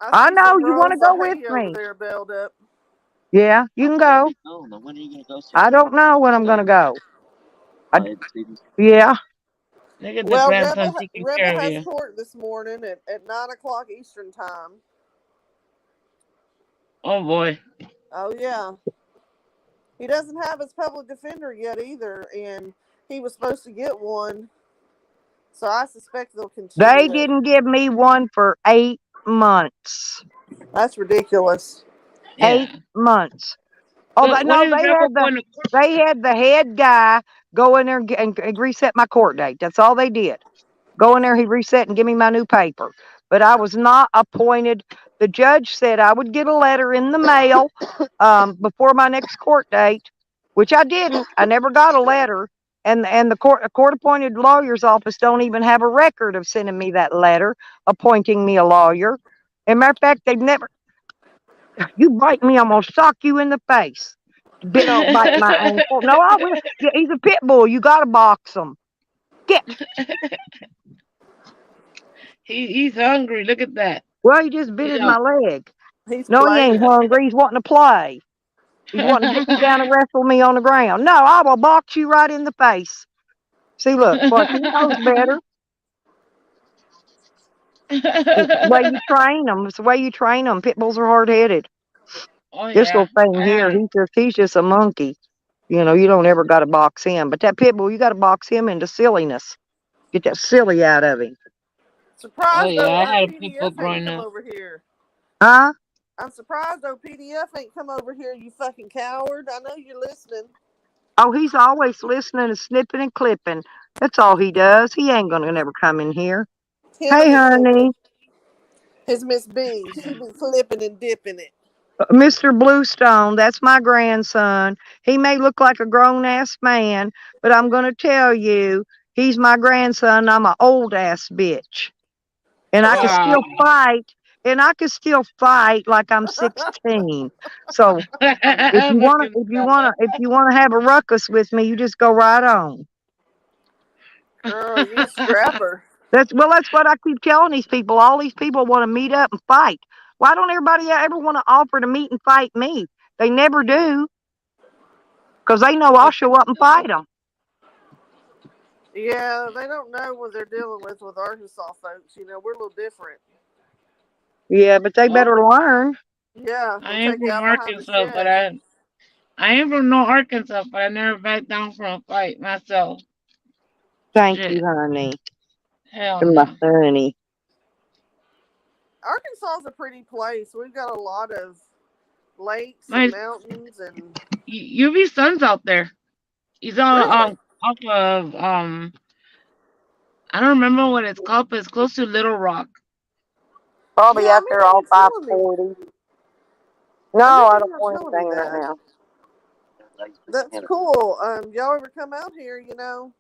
I I see know some you want to rows of go with hay over me. there baled up. Yeah, you can go. No, when are you gonna go? I don't know when I'm gonna go. I, Stevens. yeah, Look at the Well, grandson taking Rebel care of has you. court this morning at 9 o'clock Eastern time. Oh boy. Oh yeah, he doesn't have his public defender yet either, and he was supposed to get one. So I suspect they'll continue they it. didn't give me one for 8 months. That's ridiculous. Eight Yeah. months. Oh, But when no, is Rebel going to court? they had the head guy go in there and reset my court date. That's all they did. Go in there, he reset and give me my new paper. But I was not appointed. The judge said I would get a letter in the mail before my next court date, which I didn't. I never got a letter. And the court appointed lawyer's office don't even have a record of sending me that letter appointing me a lawyer. As a matter of fact, they've never. You bite me, I'm gonna sock you in the face. Don't bite my ankle. No, I will. Yeah, he's a pit bull. You gotta box him. Get. He's hungry. Look at that. Well, he just bit Yeah. my leg. He's No, he ain't playing. hungry. He's wanting to play. He's wanting to get me down and wrestle me on the ground. No, I will box you right in the face. See, look, he knows better. It's the way you train them. It's the way you train them. Pit bulls are hard headed. Oh This yeah. little thing here, he's just a monkey. You know, you don't ever got to box him. But that pit bull, you got to box him into silliness. Get that silly out of him. Oh Surprised yeah. I had a pit bull PDF ain't growing come up. over here. Huh? I'm surprised PDF ain't come over here, you fucking coward. I know you're listening. Oh, he's always listening and snipping and clipping. That's all he does. He ain't gonna never come in here. Him Hey, and honey. his Miss B. She been flipping and dipping it. Mr. Bluestone, that's my grandson. He may look like a grown ass man, but I'm going to tell you, he's my grandson. I'm an old ass bitch. And I can Wow. still fight. And I can still fight like I'm 16. So Look at that. if you wanna have a ruckus with me, you just go right on. Girl, you scrapper. That's what I keep telling these people. All these people want to meet up and fight. Why don't everybody ever want to offer to meet and fight me? They never do, because they know I'll show up and fight them. Yeah, they don't know what they're dealing with Arkansas folks. You know, we're a little different. Yeah, but they Well, better learn. Yeah, I we'll am take you from out behind the Arkansas, but shed. I am from no Arkansas, but I never backed down from a fight myself. Thank you, Shit. honey. Hell And my no. honey. Arkansas is a pretty place. We've got a lot of lakes My and mountains and UV son's out there. He's all really. off of I don't remember what it's called, but it's close to Little Rock. Probably Yeah, I out there remember on you telling me. 540. I No, I remember don't you want telling me anything right that. now. That's cool. Y'all ever come out here? You know,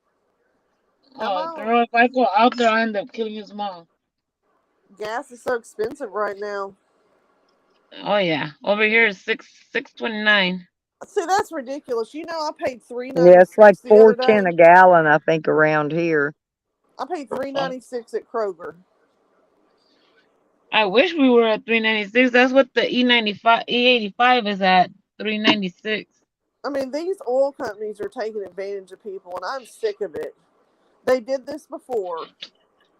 come Oh, on. girl, if I go out there, I end up killing his mom. Gas is so expensive right now. Oh yeah, over here is 629. See, that's ridiculous. You know, I paid three Yeah, ninety it's like six the other day. 410 a gallon, I think, around here. I paid $3.96 at Kroger. I wish we were at 396. That's what the E85 is at 396. I mean, these oil companies are taking advantage of people, and I'm sick of it. They did this before.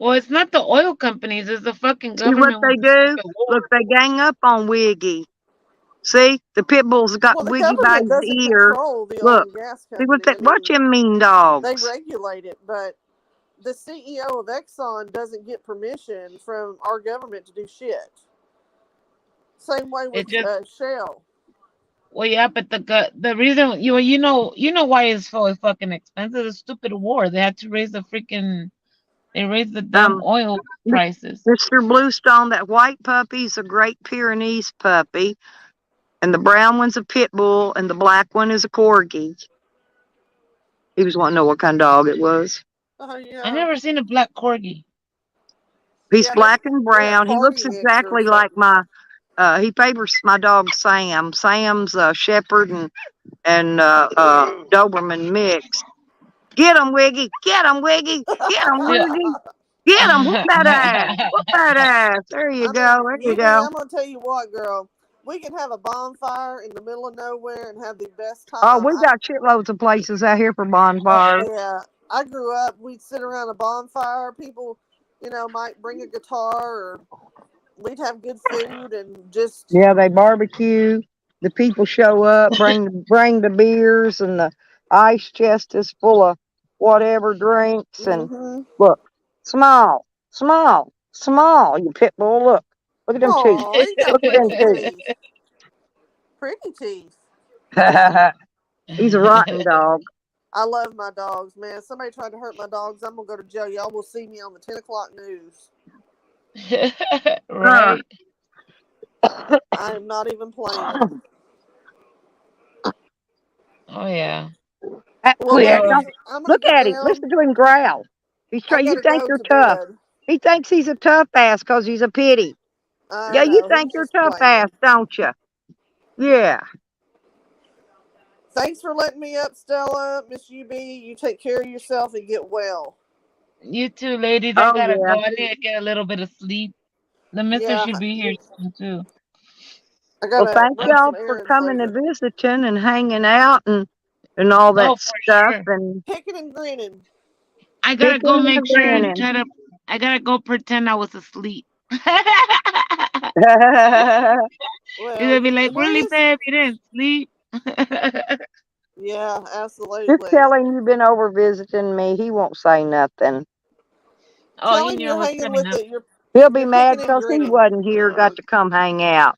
Well, it's not the oil companies, it's the fucking See what government they with the do? stupid Look, war. they gang up on Wiggy. See, the pit bull's got Well, the Wiggy by government his doesn't ear. control the oil Look, and gas see what company. I watch mean, him mean they dogs. regulate it, but the CEO of Exxon doesn't get permission from our government to do shit. Same way with It just Shell. well, yeah, but the reason you know why it's so fucking expensive. The stupid war. They had to raise they raised the dumb Um, oil prices. Mr. Bluestone, that white puppy's a Great Pyrenees puppy. and the brown one's a pit bull, and the black one is a corgi. He was wanting to know what kind of dog it was. Oh I yeah, never seen a black corgi. He's yeah. They're black and they're a brown. He looks party mixer or exactly like something. my. He favors my dog Sam. Sam's a shepherd and Doberman mix. Get him, Wiggy! Get him, Wiggy! Get him, Yeah. Wiggy! Get him! Whoop that ass! Whoop that ass! There you I mean, go. There you UB, go. I'm gonna tell you what, girl. We can have a bonfire in the middle of nowhere and have the best Oh, time. we got shitloads of places out here for Oh, bonfires. Yeah, I grew up. We'd sit around a bonfire. People, might bring a guitar, or we'd have good food and just. Yeah, they barbecue. The people show up, bring the beers, and the ice chest is full of whatever drinks. And Mm-hmm. look, small, small, small. You pit bull. Look at them teeth. Oh, he got Look at them pretty teeth. teeth. Pretty teeth. He's a rotten dog. I love my dogs, man. Somebody tried to hurt my dogs, I'm gonna go to jail. Y'all will see me on the 10 o'clock news. right. I am not even playing. Oh yeah. Well, Quick, So ladies, don't I'm gonna look get at him. down. Listen to him growl. He's I trying. You gotta think go you're to tough. bed. He thinks he's a tough ass because he's a pity. I Yeah, you know think he's you're just tough ass, playing. don't you? Yeah. Thanks for letting me up, Stella. Miss UB, you take care of yourself and get well. you two ladies, I Oh gotta yeah. go. I need to get a little bit of sleep. The missus Yeah, should be here soon too. I Well, gotta thank Uh, run y'all some for errands coming later. and visiting and hanging out and all oh, that for stuff sure. and Kicking and grinning. I gotta go picking make and sure and grinning. try to. I gotta go pretend I was asleep. You're Well, gonna be like, where really, is? babe? You didn't sleep? Yeah, Just absolutely. tell him you've been over visiting me. He won't say nothing. oh, Tell he him knew I you're was hanging coming with up. it. You're He'll be you're mad picking and because he grinning. wasn't here, got to come hang out.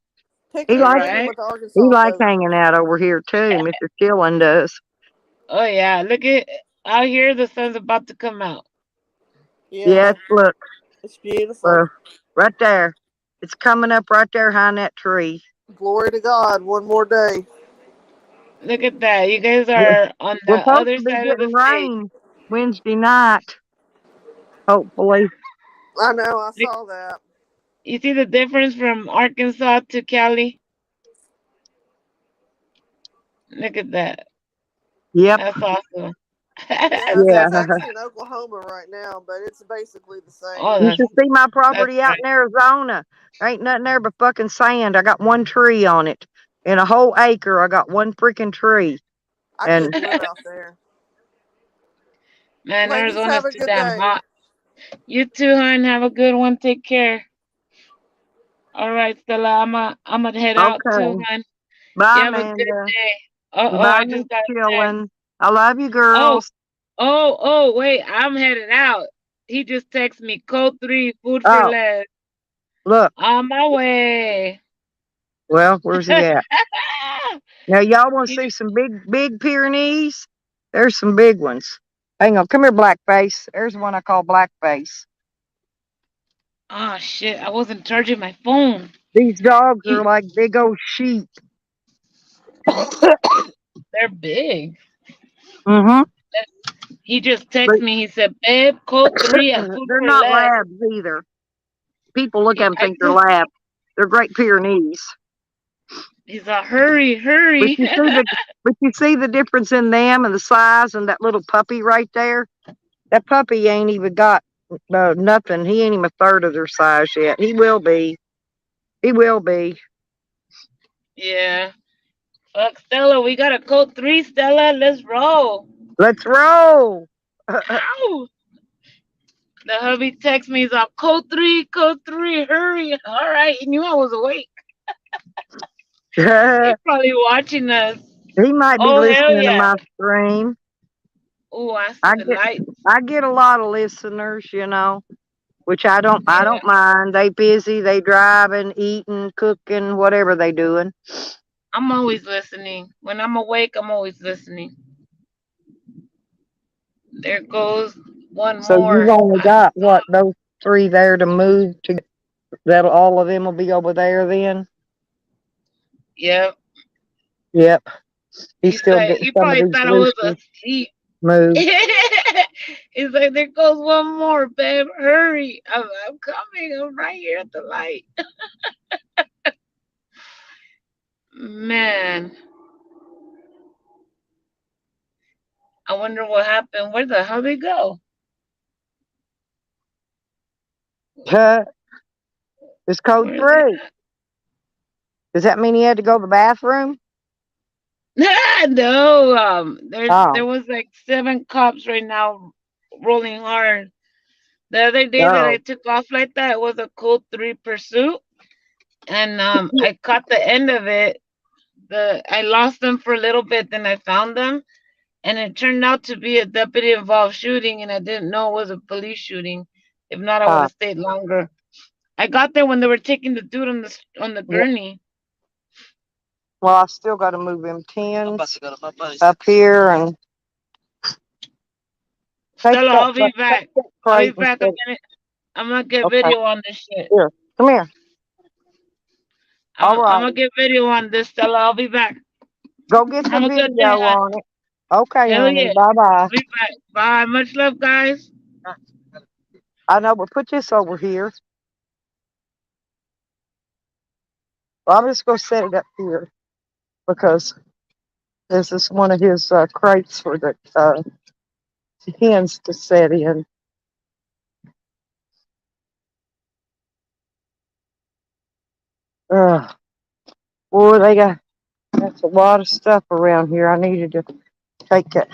Picking He and like grinning Right? with the he Arkansas like folks. hanging out over here too. Mr. Chillin does. Oh yeah. Look at out here. The sun's about to come out. Yeah, Yes, look, it's beautiful. uh, right there. It's coming up right there behind that tree. Glory to God. One more day. Look at that. You guys We're are on the we're supposed other to be side of the getting state. rain Wednesday night, hopefully. I know. I Look- saw that. You see the difference from Arkansas to Cali? Look at that. Yep. That's awesome. Yeah, Yeah. it's actually in Oklahoma right now, but it's basically the same. oh, You should see my that's property out right. in Arizona. There ain't nothing there but fucking sand. I got one tree on it. In a whole acre, I got one freaking tree. I And couldn't live out there. Man, Ladies, Arizona's have a too good damn day. hot. You too, hon. Have a good one. Take care. All right, Stella. I'm gonna head out too, okay. hon. You Bye, have a good Amanda. day. Oh, Goodbye, I Miss just got a text. Chillin. I love you, Oh, girls. wait. I'm headed out. He just texted me code 3, food for Oh, less. look. On my way. Well, where's he at? Now, y'all want to He- see some big Pyrenees? There's some big ones. Hang on. Come here, Blackface. There's one I call Blackface. oh shit! I wasn't charging my phone. These dogs are He, like big old sheep. they're big. Mm-hmm. He just texted But me. He said, "Babe, code 3 at food they're for not less." labs either. People look at them and I think they're just, labs. They're Great Pyrenees. he's like, "Hurry, But hurry!" you see the but you see the difference in them and the size and that little puppy right there. That puppy ain't even got nothing. He ain't even a third of their size yet. He will be. He will be. yeah. Fuck, Stella, we got a code 3, Stella. Let's roll. Let's roll. Ow! The hubby texts me. He's like, code 3, hurry! All right, he knew I was awake. He He's probably watching us. might be Oh hell listening to yeah! my stream. Oh, I see I the get light. I get a lot of listeners, which I Yeah, don't mind. They busy, they driving, eating, cooking, whatever they doing. I'm always listening. When I'm awake, I'm always listening. There goes one So you've more. only I got saw. what, those three there to move to that all of them will be over there then? Yep. Yep. He's still getting He some of probably these thought I was roosters asleep. moved. He's like, there goes one more, babe. Hurry. I'm coming. I'm right here at the light. Man, I wonder what happened. Where the hell they go? It's code Where is he 3. Does that mean he had to go to the bathroom? at? No, there Oh, was like 7 cops right now rolling hard. The other day that I no. took off like that, it was a code 3 pursuit. And I caught the end of it. I lost them for a little bit, then I found them, and it turned out to be a deputy involved shooting, and I didn't know it was a police shooting. If not, I would Uh, have stayed longer. I got there when they were taking the dude on the yeah. gurney. Well, I still got to move them I'm about tins to go to my buddy's up house. here and take Stella, that, I'll be back. take that I'll be crate and back a put it. minute. I'm gonna get Okay, video on this shit. here. Come here. All I'm right. gonna get video on this, Stella. I'll be back. Go get Have some a good day, video hon. on it. Okay, Hell honey. yeah. Bye-bye. I'll be back. Bye. Much love, guys. I know, but put this over here. Well, I'm just going to set it up here because this is one of his crates for the hens to set in. Uh, boy, that's a lot of stuff around here. I needed to take it.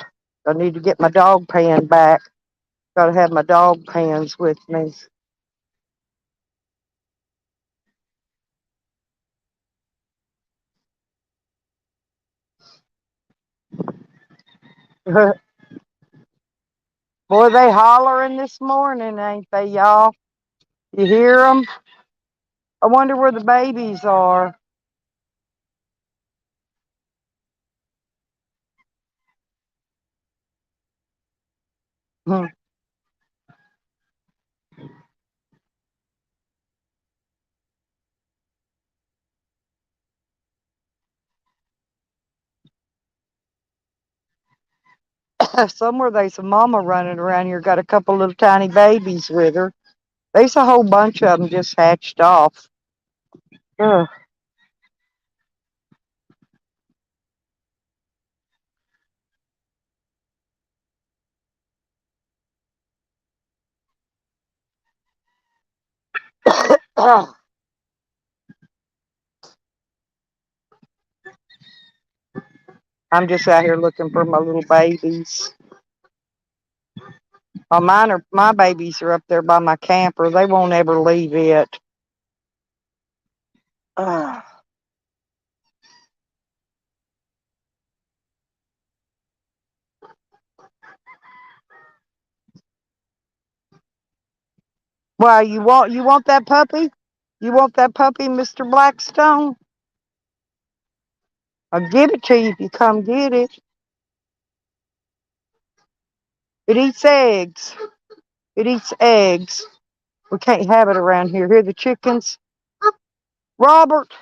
I need to get my dog pan back. Got to have my dog pans with me. Boy, they hollering this morning, ain't they, y'all? You hear them? I wonder where the babies are. Hmm. Somewhere there's a mama running around here, got a couple little tiny babies with her. There's a whole bunch of them just hatched off. Ugh. I'm just out here looking for my little babies. Oh, my babies are up there by my camper. They won't ever leave it. Ugh. Why you want that puppy? You want that puppy, Mr. Blackstone? I'll give it to you if you come get it. It eats eggs. It eats eggs. We can't have it around here. Here, the chickens. Robert,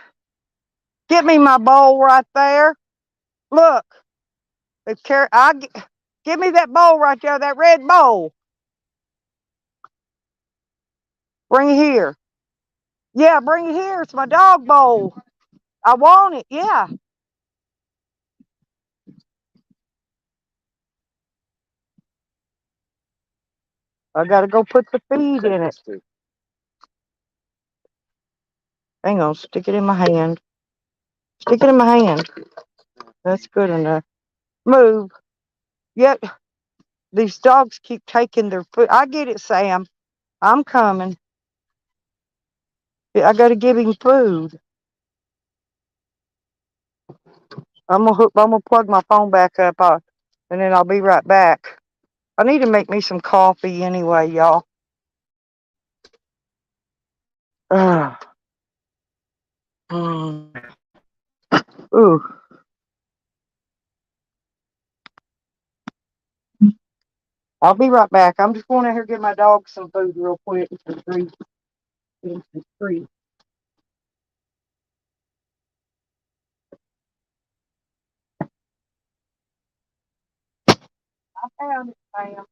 get me my bowl right there. Look, give me that bowl right there, that red bowl. Bring it here. Yeah, bring it here. It's my dog bowl. I want it. Yeah. I gotta go put the feed in it. Hang on, stick it in my hand. Stick it in my hand. That's good enough. Move. Yep. These dogs keep taking their food. I get it, Sam. I'm coming. I gotta give him food. I'm gonna plug my phone back up, and then I'll be right back. I need to make me some coffee anyway, y'all. Ugh. Ooh. I'll be right back. I'm just going out here to get my dog some food real quick. Some treats. Some treats. I found it, Sam.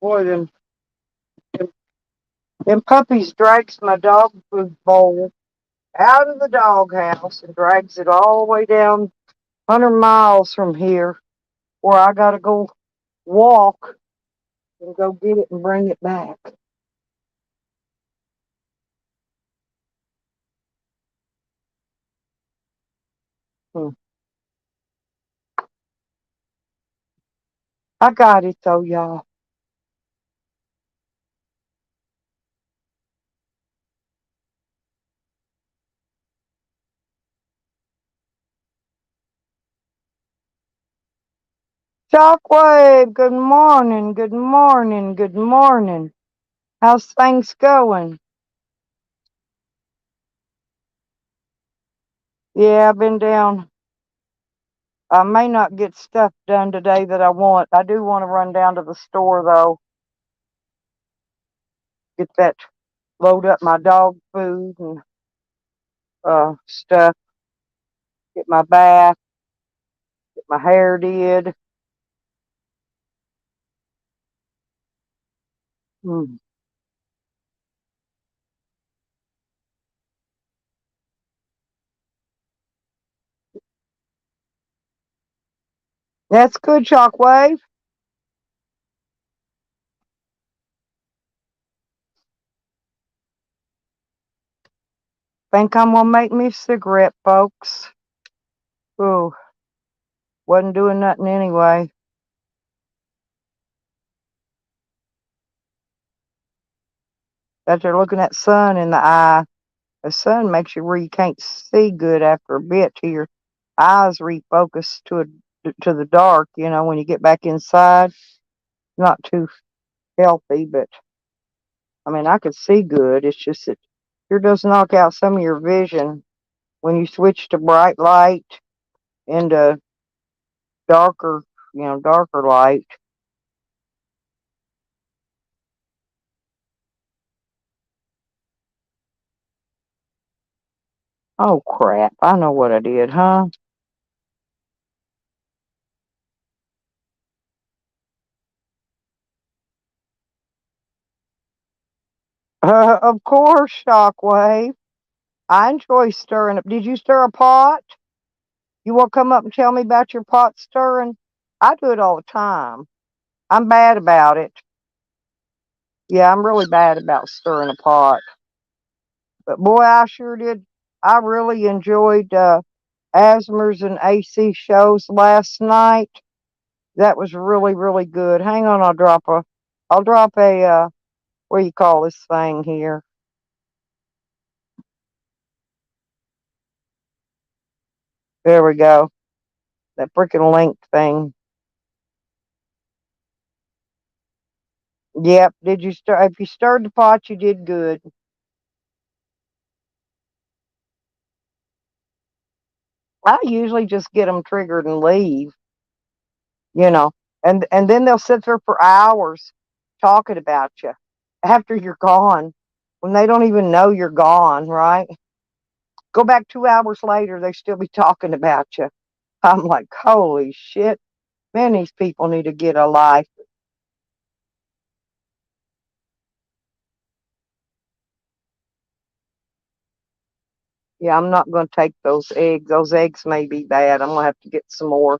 Boy, them puppies drags my dog food bowl out of the doghouse and drags it all the way down 100 miles from here, where I gotta go walk and go get it and bring it back. Hmm. I got it though, y'all. Shockwave, good morning, good morning, good morning. How's things going? Yeah, I've been down. I may not get stuff done today that I want. I do want to run down to the store though, get that, load up my dog food and stuff, get my bath, get my hair did. Hmm. That's good, Shockwave. Think I'm gonna make me a cigarette, folks. Ooh, wasn't doing nothing anyway. After looking at sun in the eye, the sun makes you where you can't see good after a bit till your eyes refocus to the dark. You know, when you get back inside, not too healthy, but I mean, I could see good. It's just that sure does knock out some of your vision when you switch to bright light into darker, darker light. Oh crap! I know what I did, huh? Of course, Shockwave. I enjoy stirring up. Did you stir a pot? You want to come up and tell me about your pot stirring? I do it all the time. I'm bad about it. Yeah, I'm really bad about stirring a pot. But boy, I sure did. I really enjoyed Asmer's and AC shows last night. That was really, really good. Hang on, I'll drop a, what do you call this thing here? There we go. That freaking link thing. Yep. Did you stir? If you stirred the pot, you did good. I usually just get them triggered and leave, you know, and then they'll sit there for hours talking about you after you're gone when they don't even know you're gone, right? Go back 2 hours later, they still be talking about you. I'm like, holy shit. Man, these people need to get a life. Yeah, I'm not going to take those eggs. Those eggs may be bad. I'm going to have to get some more.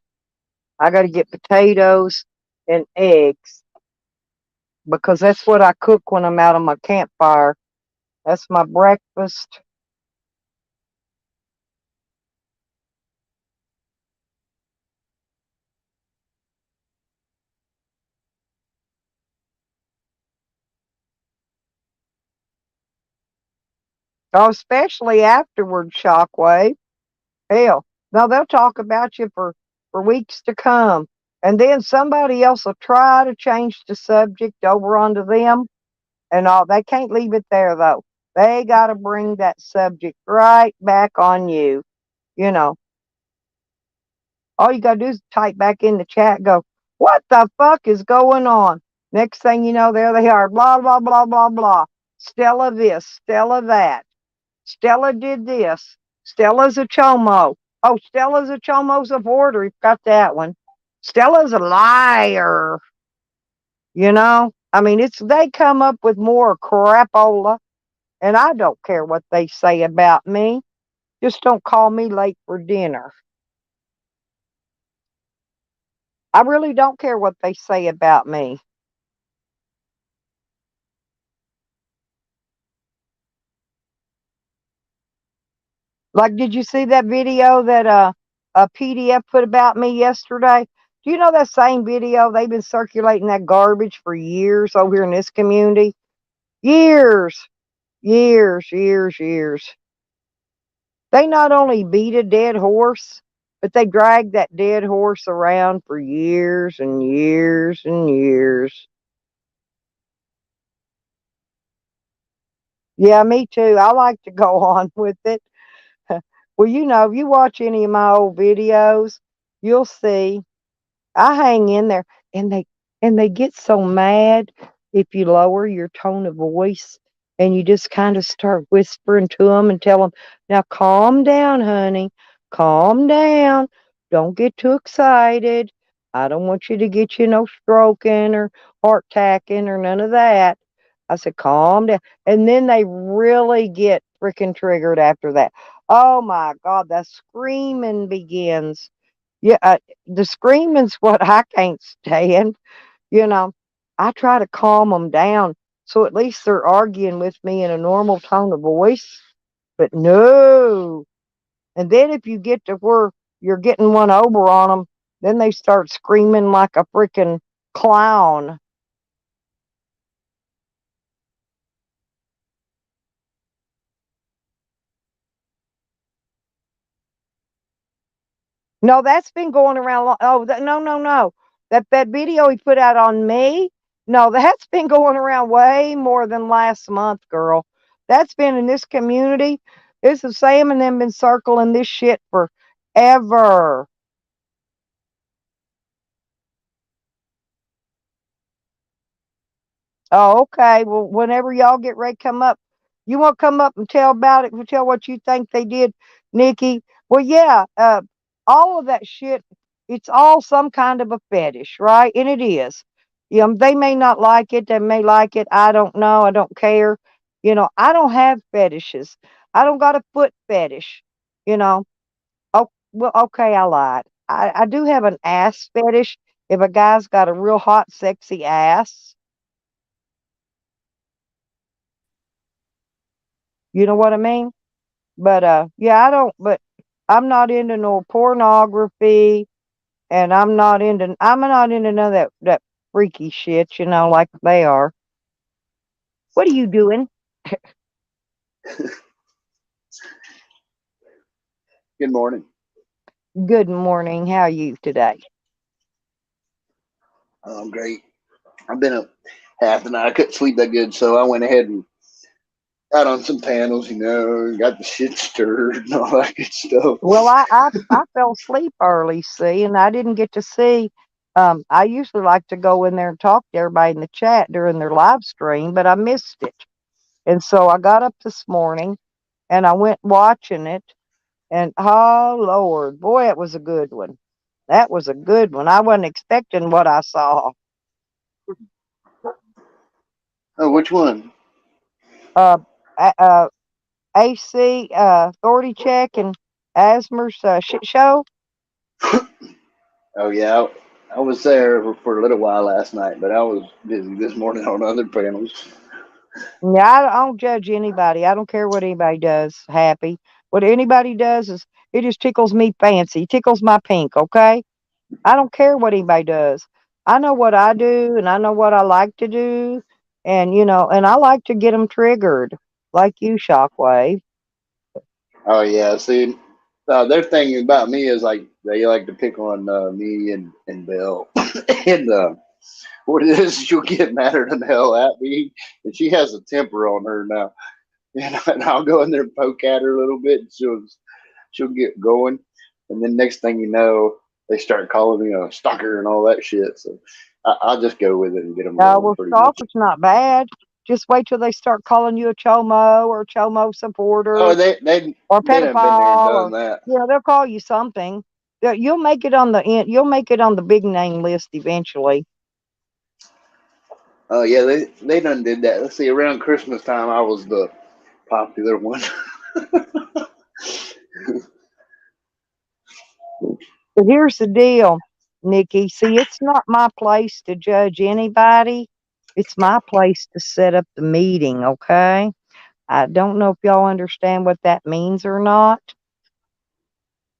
I got to get potatoes and eggs because that's what I cook when I'm out on my campfire. That's my breakfast. Oh, especially afterward, Shockwave. Hell, no, they'll talk about you for weeks to come. And then somebody else will try to change the subject over onto them and all. They can't leave it there, though. They got to bring that subject right back on you. You know, all you got to do is type back in the chat, go, what the fuck is going on? Next thing you know, there they are, blah, blah, blah, blah, blah. Stella this, Stella that. Stella did this. Stella's a chomo. Oh, Stella's a chomo's a hoarder. You've got that one. Stella's a liar. You know? I mean, it's they come up with more crapola, and I don't care what they say about me. Just don't call me late for dinner. I really don't care what they say about me. Like, did you see that video that a PDF put about me yesterday? Do you know that same video? They've been circulating that garbage for years over here in this community. Years, years, years, years. They not only beat a dead horse, but they dragged that dead horse around for years and years and years. Yeah, me too. I like to go on with it. Well, you know, if you watch any of my old videos, you'll see I hang in there, and they get so mad if you lower your tone of voice and you just kind of start whispering to them and tell them, "Now calm down, honey. Calm down. Don't get too excited. I don't want you to get you no stroking or heart attacking or none of that." I said, "Calm down." And then they really get freaking triggered after that. Oh my God, that screaming begins. Yeah, the screaming's what I can't stand. You know, I try to calm them down so at least they're arguing with me in a normal tone of voice. But no. And then if you get to where you're getting one over on them, then they start screaming like a freaking clown. No, that's been going around. Oh, no, no, no. That video he put out on me. No, that's been going around way more than last month, girl. That's been in this community. It's the Sam and them been circling this shit forever. Oh, okay. Well, whenever y'all get ready to come up, you want to come up and tell about it, tell what you think they did, Nikki. Well, yeah, all of that shit, it's all some kind of a fetish, right? And it is. You know, they may not like it, they may like it. I don't know. I don't care. You know, I don't have fetishes. I don't got a foot fetish. You know. Oh, well, okay, I lied. I do have an ass fetish. If a guy's got a real hot, sexy ass, you know what I mean? But yeah, I don't. But I'm not into no pornography, and I'm not into none of that freaky shit. You know, like they are. What are you doing? Good morning. Good morning. How are you today? I'm great. I've been up half the night. I couldn't sleep that good, so I went ahead and got on some panels, got the shit stirred and all that good stuff. Well, I fell asleep early, see, and I didn't get to see. I usually like to go in there and talk to everybody in the chat during their live stream, but I missed it. And so I got up this morning and I went watching it, and oh Lord, boy, it was a good one. That was a good one. I wasn't expecting what I saw. Oh, which one? Uh, uh, AC, Authority Check, and Asmer's shit show. Oh yeah, I was there for a little while last night, but I was busy this morning on other panels. Yeah, I don't judge anybody. I don't care what anybody does. Happy. What anybody does is it just tickles me fancy. Tickles my pink. Okay. I don't care what anybody does. I know what I do, and I know what I like to do, and and I like to get them triggered, like you, Shockwave. Oh yeah, see, their thing about me is like they like to pick on me and Bill, and what it is, she'll get madder than hell at me, and she has a temper on her now, and I'll go in there and poke at her a little bit, and she'll get going, and then next thing you know, they start calling me a stalker and all that shit. So I'll just go with it and get them going Well, pretty much. stalker's not bad. Just wait till they start calling you a chomo or chomo Oh, supporter they or done been there and pedophile, done or that. they'll call you something. You'll make it on the end. You'll make it on the big name list eventually. Oh yeah, they done did that. Let's see, around Christmas time, I was the popular one. But here's the deal, Nikki. See, it's not my place to judge anybody. It's my place to set up the meeting, okay? I don't know if y'all understand what that means or not.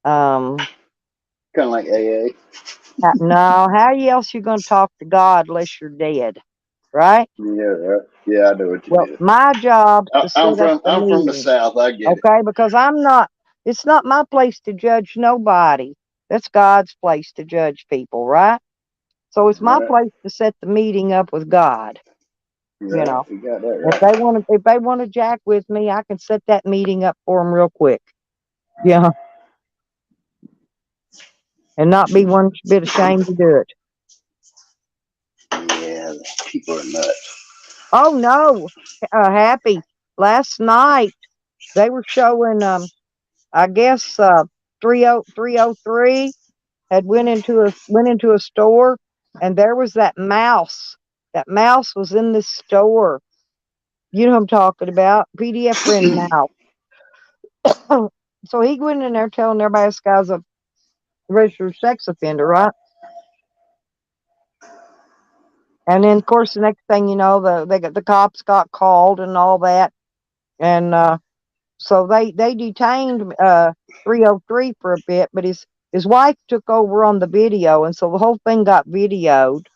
Um, Kind of like AA. no, how else you going to talk to God unless you're dead, right? Yeah, I know what you Well, mean. my job's to I'm set up the from the meeting, South. I get it. okay? Because it's not my place to judge nobody. That's God's place to judge people, right? So it's my Right, place to set the meeting up with God. You right. know, You got that if right. they want to jack with me, I can set that meeting up for them real quick. Yeah, and not be one bit ashamed to do it. Yeah, people are nuts. Oh no, happy. Last night they were showing. I guess 303 had went into a store, and there was that mouse. That mouse was in this store. You know what I'm talking about? PDF friend mouse. So he went in there telling everybody this guy's a registered sex offender, right? And then, of course, the next thing you know, the cops got called and all that, and so they detained 303 for a bit, but his wife took over on the video, and so the whole thing got videoed.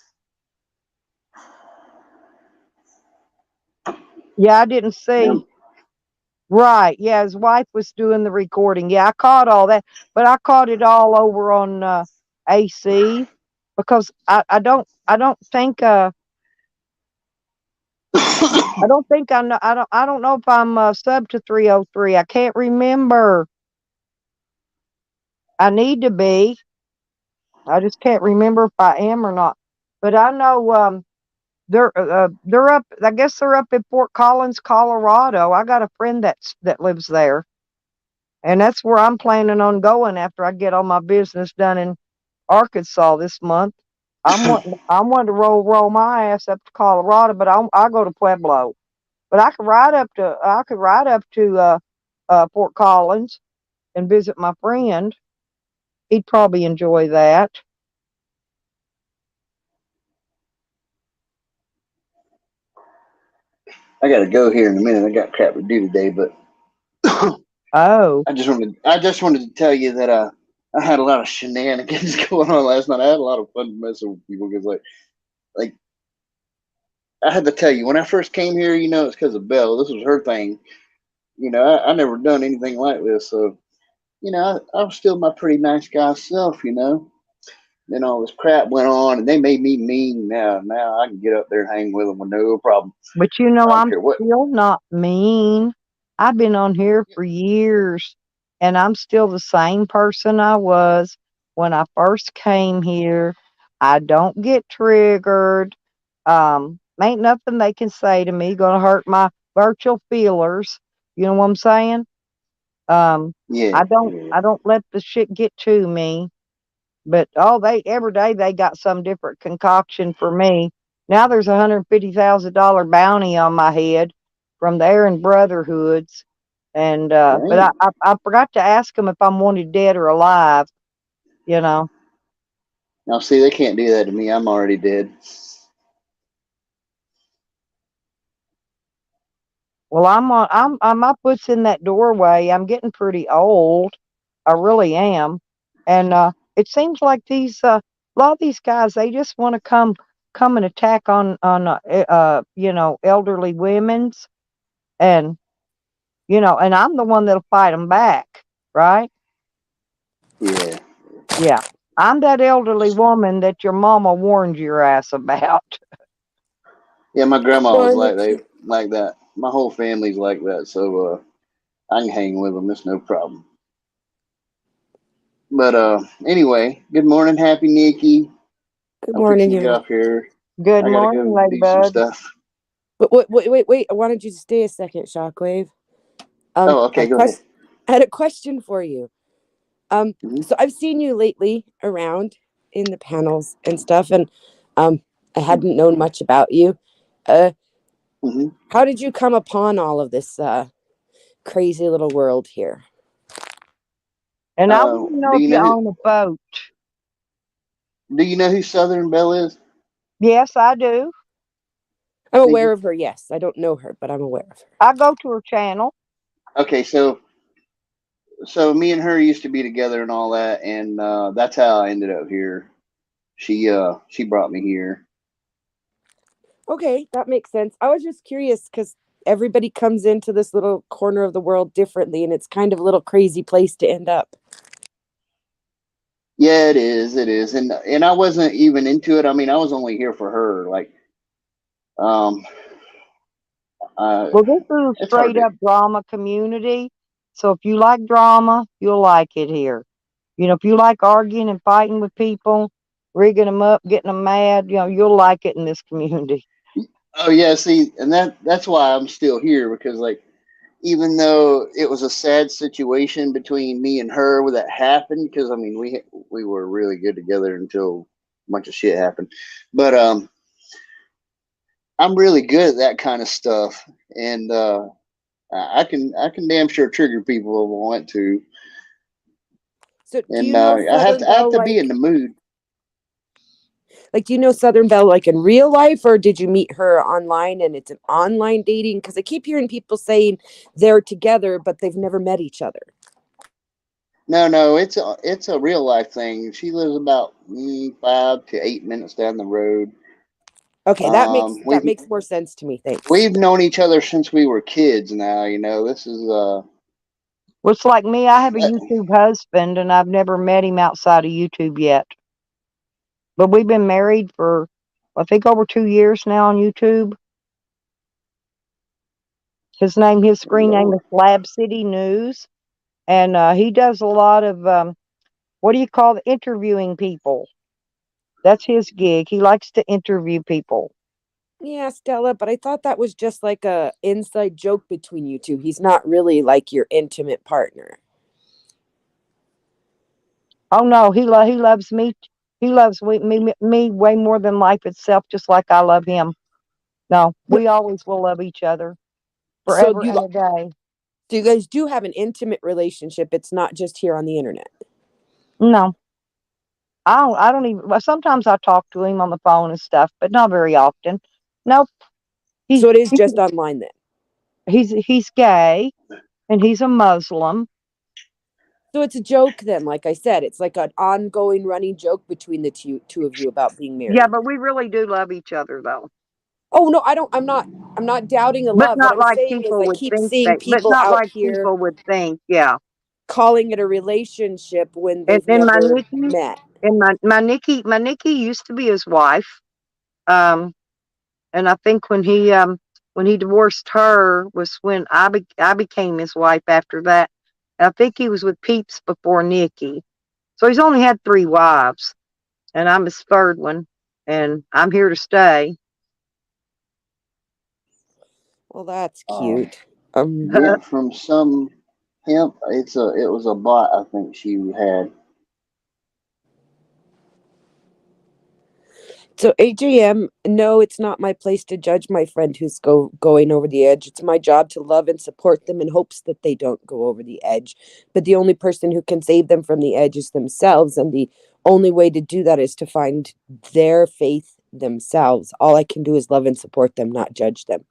Yeah, I didn't see. Now, Right. Yeah, his wife was doing the recording. Yeah, I caught all that, but I caught it all over on AC because I don't think I don't know if I'm sub to 303. I can't remember. I need to be. I just can't remember if I am or not. But I know they're up. I guess they're up in Fort Collins, Colorado. I got a friend that lives there, and that's where I'm planning on going after I get all my business done in Arkansas this month. I'm wanting to roll my ass up to Colorado, but I'll go to Pueblo. But I could ride up to Fort Collins and visit my friend. He'd probably enjoy that. I got to go here in a minute. I got crap to do today, but Oh, I just wanted to tell you that I had a lot of shenanigans going on last night. I had a lot of fun messing with people because like I had to tell you when I first came here, it's because of Belle. This was her thing. I never done anything like this, so I was still my pretty nice guy self. Then all this crap went on, and they made me mean. Now I can get up there and hang with them with no problem. but I don't I'm care what. still not mean. I've been on here for years, and I'm still the same person I was when I first came here. I don't get triggered. Ain't nothing they can say to me gonna hurt my virtual feelers. You know what I'm saying? Yeah. I don't let the shit get to me. But they every day they got some different concoction for me. Now there's $150,000 bounty on my head from the Aaron Brotherhoods, and but Dang. I forgot to ask them if I'm wanted dead or alive. You know. Now, see, they can't do that to me. I'm already dead. Well, my foot's in that doorway. I'm getting pretty old. I really am, and it seems like a lot of these guys they just want to come and attack on elderly women's and and I'm the one that'll fight them back, right? Yeah. Yeah, I'm that elderly woman that your mama warned your ass about. Yeah, my grandma was Well, like that. My whole family's like that, so I can hang with them. It's no problem. But anyway, good morning, Happy Nikki. good I'm fixing morning, to get you. off here. Good I gotta go morning, do some Ladybug. stuff. Wait. I wanted you to stay a second, Shockwave. Oh, okay, go ahead. I had a question for you. Mhm. So I've seen you lately around in the panels and stuff, and I hadn't known much about you. Mm-hmm. How did you come upon all of this crazy little world here? And I want to know Do if you you know own a boat. who Southern Belle is, Yes, I do. I'm aware Nikki? of her, yes. I don't know her, but I'm aware of her. I go to her channel. Okay, so me and her used to be together and all that, and that's how I ended up here. She brought me here. Okay, that makes sense. I was just curious because everybody comes into this little corner of the world differently, and it's kind of a little crazy place to end up. Yeah, it is, and I wasn't even into it. I mean, I was only here for her. Like, um, Well, this is a it's hard straight to. up drama community. So if you like drama, you'll like it here. If you like arguing and fighting with people, rigging them up, getting them mad, you'll like it in this community. Oh yeah, see, and that's why I'm still here because like even though it was a sad situation between me and her when that happened, because I mean we were really good together until a bunch of shit happened, but I'm really good at that kind of stuff, and I can damn sure trigger people if I want to, So, do and you know I have Southern to I have Belle to be in the mood. do you know Southern Belle like in real life, or did you meet her online and it's an online dating? Because I keep hearing people saying they're together, but they've never met each other. No, it's a real life thing. She lives about 5 to 8 minutes down the road. Okay, that We've makes more sense to me. Thanks. we've known each other since we were kids. Now this is Looks like me, I have a YouTube husband and I've never met him outside of YouTube yet. But we've been married for, I think, over 2 years now on YouTube. His screen name is Lab City News. And he does a lot of, what do you call it, interviewing people. That's his gig. He likes to interview people. Yeah, Stella, but I thought that was just like a inside joke between you two. He's not really like your intimate partner. Oh no, he loves me. He loves me way more than life itself, just like I love him. No, we always will love each other So forever and a day. you guys do have an intimate relationship. It's not just here on the internet. No, I don't even. Well, sometimes I talk to him on the phone and stuff, but not very often. Nope. So it is just online then. He's gay and he's a Muslim. So it's a joke then, like I said. It's like an ongoing running joke between the two of you about being married. Yeah, but we really do love each other though. Oh no, I don't. I'm not doubting the But love. What not I'm like saying is, people I would keep think seeing they. But people not out like here people would think. Yeah. calling it a relationship when And, they've and my never Nikki met. and my Nikki used to be his wife. And I think when he divorced her was when I became his wife after that. And I think he was with Peeps before Nikki. So he's only had 3 wives, and I'm his 3rd one, and I'm here to stay. Well, that's cute. went from some Hemp. It was a bot. I think she had. So AJM, no, it's not my place to judge my friend who's going over the edge. It's my job to love and support them in hopes that they don't go over the edge. But the only person who can save them from the edge is themselves, and the only way to do that is to find their faith themselves. All I can do is love and support them, not judge them.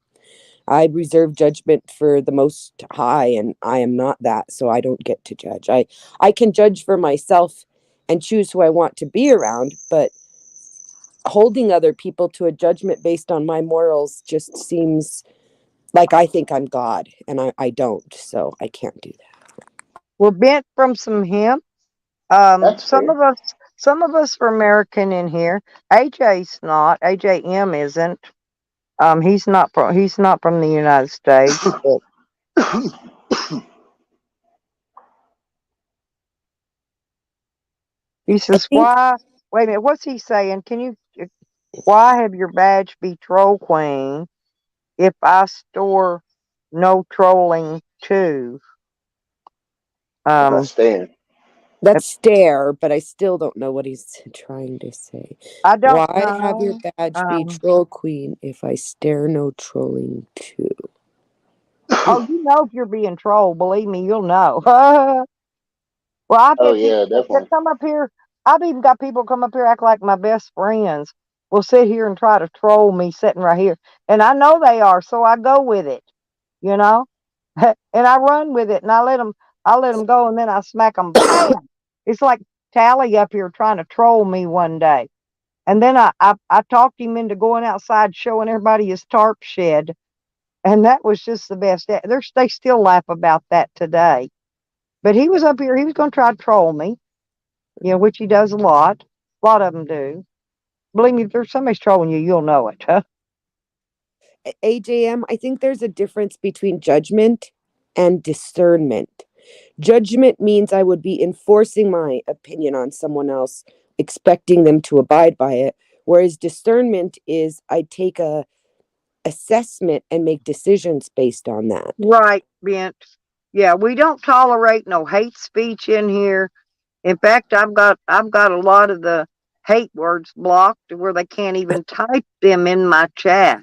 I reserve judgment for the Most High, and I am not that, so I don't get to judge. I can judge for myself and choose who I want to be around, but holding other people to a judgment based on my morals just seems like I think I'm God, and I don't, so I can't do that. We're bent from some hemp. That's Some fair. of us are American in here. AJ's not. AJM isn't. He's not from the United States. But he says, think "Why? Wait a minute. What's he saying? Why have your badge be Troll Queen if I store no trolling too?" That's Um, Stan. that's stare, but I still don't know what he's trying to say. I don't Why have your know. badge be troll queen if I stare no trolling too? Oh, you know if you're being trolled. Believe me, you'll know. Well, I've Oh had yeah, people that definitely. come up here. I've even got people come up here act like my best friends. Will sit here and try to troll me sitting right here, and I know they are, so I go with it. You know, and I run with it, and I let them go, and then I smack them. Bam! It's like Tally up here trying to troll me one day, and then I talked him into going outside, showing everybody his tarp shed, and that was just the best. They still laugh about that today. But he was up here. He was going to try to troll me, which he does a lot. A lot of them do. Believe me, if there's somebody's trolling you, you'll know it. Huh? AJM, I think there's a difference between judgment and discernment. Judgment means I would be enforcing my opinion on someone else, expecting them to abide by it. Whereas discernment is I take a assessment and make decisions based on that. Right, Bent. Yeah, we don't tolerate no hate speech in here. In fact, I've got a lot of the hate words blocked where they can't even type them in my chat.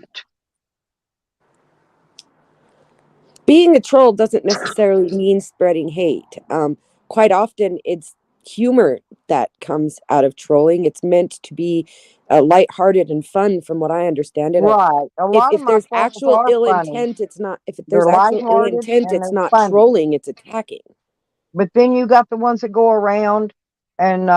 Being a troll doesn't necessarily mean spreading hate. Quite often, it's humor that comes out of trolling. It's meant to be lighthearted and fun, from what I understand it. Right. A lot of If my there's trolls actual are ill funny. intent, it's not. If there's They're actual ill lighthearted intent, and it's they're not funny. trolling. It's attacking. But then you got the ones that go around and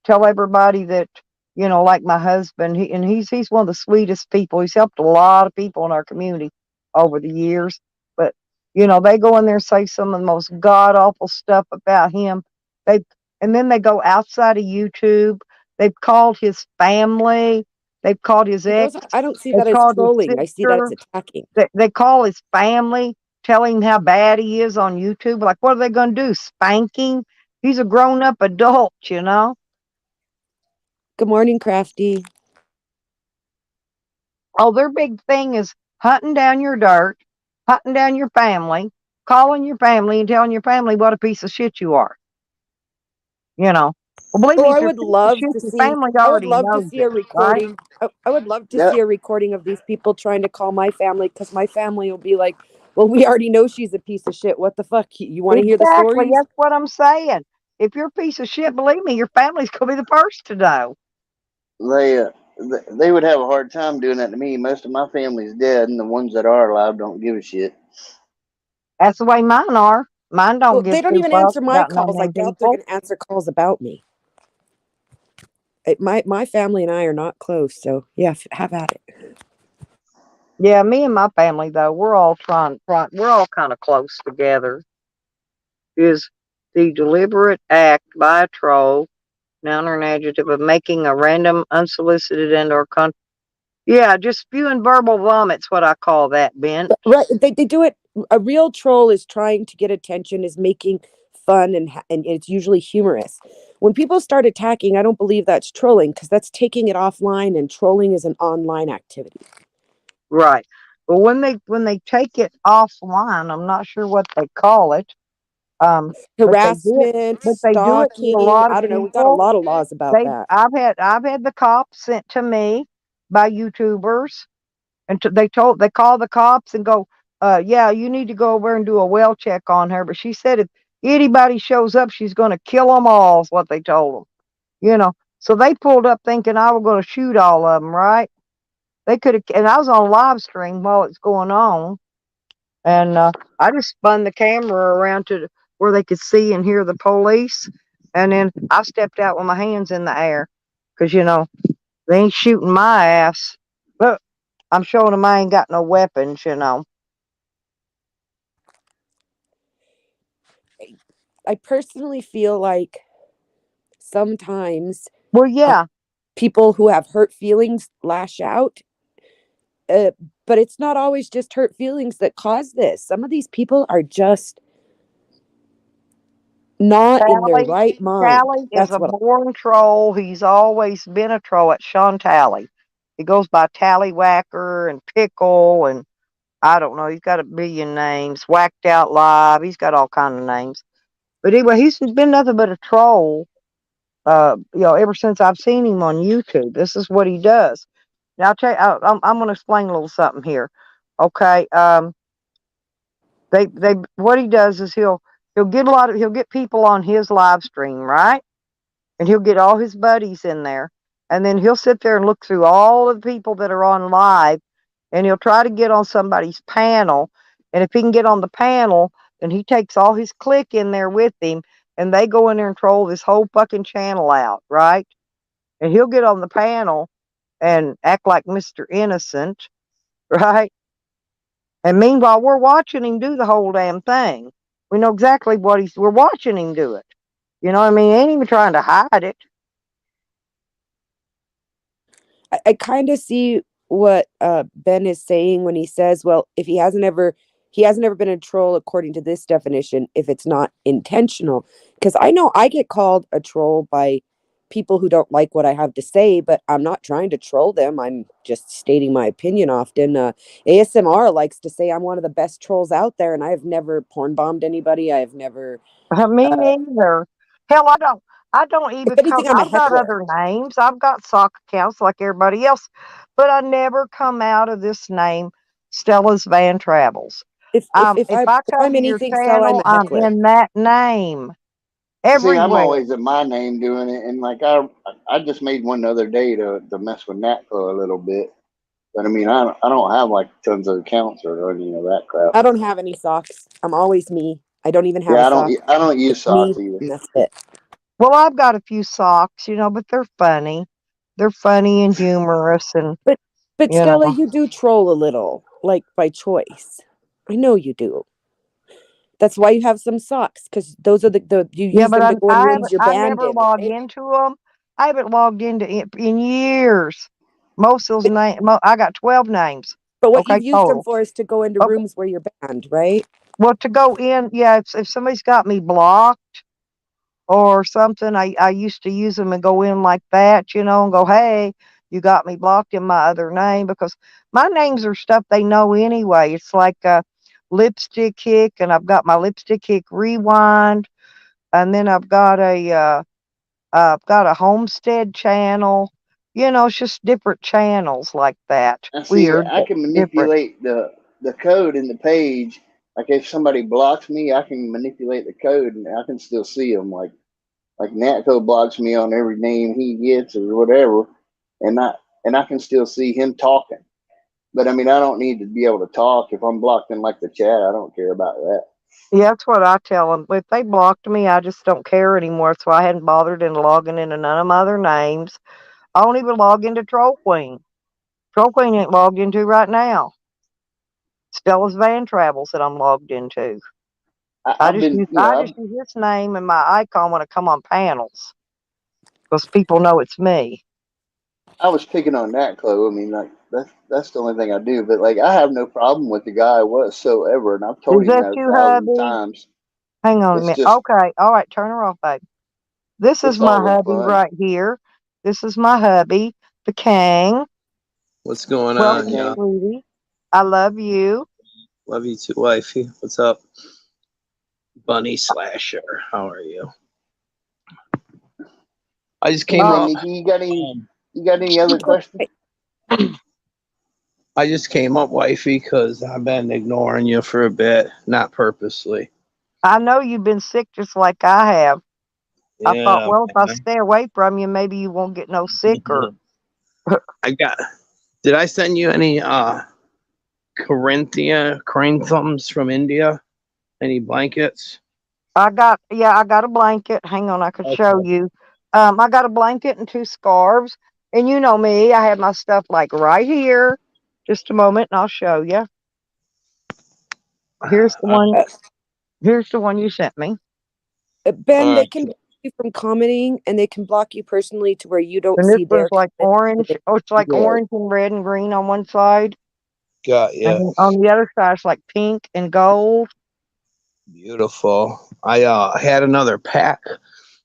tell everybody that, like my husband, he's one of the sweetest people. He's helped a lot of people in our community over the years. But they go in there and say some of the most god awful stuff about him. They and then they go outside of YouTube. They've called his family. They've called his See, ex. I don't see They've that as called his trolling. I see that as sister. attacking. They call his family, tell him how bad he is on YouTube. Like, what are they going to do? Spank him? He's a grown up adult, Good morning, Crafty. Oh, their big thing is hunting down your dirt, hunting down your family, calling your family and telling your family what a piece of shit you are. Well, believe Oh, me, if you're a piece of shit, your family I would already love to knows see a it, right? recording. I would love to Yep. see a recording of these people trying to call my family, because my family will be like, well, we already know she's a piece of shit. What the fuck? You want to hear the Exactly. stories? That's what I'm saying. If you're a piece of shit, believe me, your family's going to be the first to know. They would have a hard time doing that to me. Most of my family's dead, and the ones that are alive don't give a shit. That's the way mine are. Mine don't Well, give they don't two even fucks answer my about none of calls. I them doubt they're people. going to answer calls about me. My family and I are not close, so yeah, have at it. Yeah, me and my family though, we're all we're all kind of close together. Is the deliberate act by a troll, noun or an adjective, of making a random, unsolicited and/or yeah, just spewing verbal vomit's what I call that, Ben. Right, they do it. A real troll is trying to get attention, is making fun, and it's usually humorous. When people start attacking, I don't believe that's trolling, because that's taking it offline, and trolling is an online activity. Right. But when they take it offline, I'm not sure what they call it. Um, Harassment, but they do it to a stalking. lot of I don't know. We got a people. lot of laws about that. I've had the cops sent to me by YouTubers, and they call the cops and go, yeah, you need to go over and do a well check on her. But she said if anybody shows up, she's going to kill them all. Is what they told them. You know, so they pulled up thinking I was going to shoot all of them. Right? They could have, and I was on live stream while it's going on, and I just spun the camera around to where they could see and hear the police, and then I stepped out with my hands in the air, because they ain't shooting my ass. But I'm showing them I ain't got no weapons. I personally feel like sometimes Well, yeah, people who have hurt feelings lash out. But it's not always just hurt feelings that cause this. Some of these people are just not in their right mind. Tally is That's a what born troll. He's always been a troll. At Sean Tally. He goes by Tallywhacker and Pickle, and I don't know. He's got a billion names. Whacked Out Live. He's got all kind of names. But anyway, he's been nothing but a troll. Ever since I've seen him on YouTube. This is what he does. Now I'll tell you. I'm going to explain a little something here. Okay. They what he does is he'll get people on his live stream, right? And he'll get all his buddies in there, and then he'll sit there and look through all of the people that are on live, and he'll try to get on somebody's panel. And if he can get on the panel, then he takes all his clique in there with him, and they go in there and troll this whole fucking channel out, right? And he'll get on the panel and act like Mr. Innocent, right? And meanwhile, we're watching him do the whole damn thing. We know exactly we're watching him do it. You know what I mean? He ain't even trying to hide it. I kind of see what Ben is saying when he says, well, if he hasn't ever been a troll according to this definition if it's not intentional. Because I know I get called a troll by people who don't like what I have to say, but I'm not trying to troll them. I'm just stating my opinion often. ASMR likes to say I'm one of the best trolls out there, and I've never porn bombed anybody. I've never Me neither. Hell, I don't even if anything, I'm a I've got heckler. other names. I've got sock accounts like everybody else, but I never come out of this name, Stella's Van Travels. If If I come I'm to your anything, Stella, I'm channel, a I'm heckler. in that name See, I'm everywhere. always in my name doing it, and like I just made one the other day to mess with Natco a little bit. But I mean, I don't have like tons of accounts or any of that crap. I don't have any socks. I'm always me. I don't even have Yeah, a sock. I don't use It's me, socks either. and that's it. Well, I've got a few socks, but they're funny. They're funny and humorous, and But you Stella, know. you do troll a little, like by choice. I know you do. That's why you have some socks, because those are the you Yeah, use but them to go in rooms you're I banned never in, log right? into them. I haven't logged into it in years. Most of those names, I got 12 names. But what Okay, you've used them total. for is to go into Okay. rooms where you're banned, right? Well, to go in, yeah, if somebody's got me blocked or something, I used to use them and go in like that, and go, hey, you got me blocked in my other name, because my names are stuff they know anyway. It's like Lipstick Hick, and I've got my Lipstick Hick Rewind, and then I've got a homestead channel. It's just different channels like that. And see, Weird, I but can different. manipulate the code in the page. Like if somebody blocks me, I can manipulate the code and I can still see them. Like Natco blocks me on every name he gets or whatever, and I can still see him talking. But I mean, I don't need to be able to talk if I'm blocked in like the chat. I don't care about that. Yeah, that's what I tell them. If they blocked me, I just don't care anymore. So I hadn't bothered in logging into none of my other names. I don't even log into Troll Queen. Troll Queen ain't logged into right now. Stella's Van Travels that I'm logged into. I've been, I just use this name and my icon when I come on panels, because people know it's me. I was picking on Natco. I mean, like that's the only thing I do. But like, I have no problem with the guy whatsoever, and I've told Is him that that you, 1,000 hubby? times. Hang on a It's minute. just Okay. All right. Turn her off, babe. This is just my all in hubby fun. right here. This is my hubby, the Kang. What's going Hey, on, Welcome, y'all? King. sweetie. I love you. Love you too, wifey. What's up? Bunny Slasher. How are you? I just came Anyway, up. Nikki, you got any other questions? I just came up, wifey, because I've been ignoring you for a bit, not purposely. I know you've been sick just like I have. I thought, Yeah, well, if I man. stay away from you, maybe you won't get no sicker. I got. Did I send you any Corinthums from India? Any blankets? I got a blanket. Hang on, I could show Okay. you. I got a blanket and 2 scarves. And you know me, I have my stuff like right here. Just a moment and I'll show you. Here's the one. Here's the one you sent me. Ben, they Alright. can block you from commenting, and they can block you personally to where you don't And this see was their like comments. orange. Oh, it's like Yeah. orange and red and green on one side. Got you. And on the other side, it's like pink and gold. Beautiful. I had another pack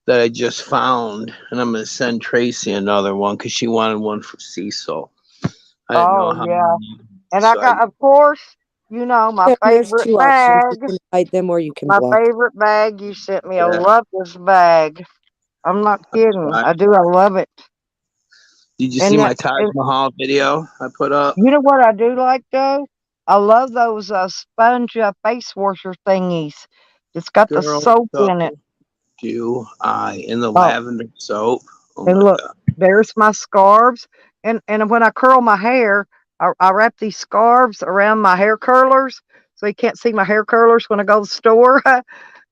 that I just found, and I'm gonna send Tracy another one because she wanted one for Cecil. I didn't know Oh, how yeah. many, And so I got, of course, you know, my Yeah, there's favorite 2 options. You bag. can hide them or you can My block. favorite bag. You sent me. I Yeah. love this bag. I'm not kidding. Right. I do. I love it. Did you And see that, my Taj and Mahal video I put up? you know what I do like though? I love those sponge face washer thingies. It's got the Girl, soap so in it. do I in the Oh, lavender soap? Oh and my look, god. there's my scarves. And when I curl my hair, I wrap these scarves around my hair curlers so you can't see my hair curlers when I go to the store.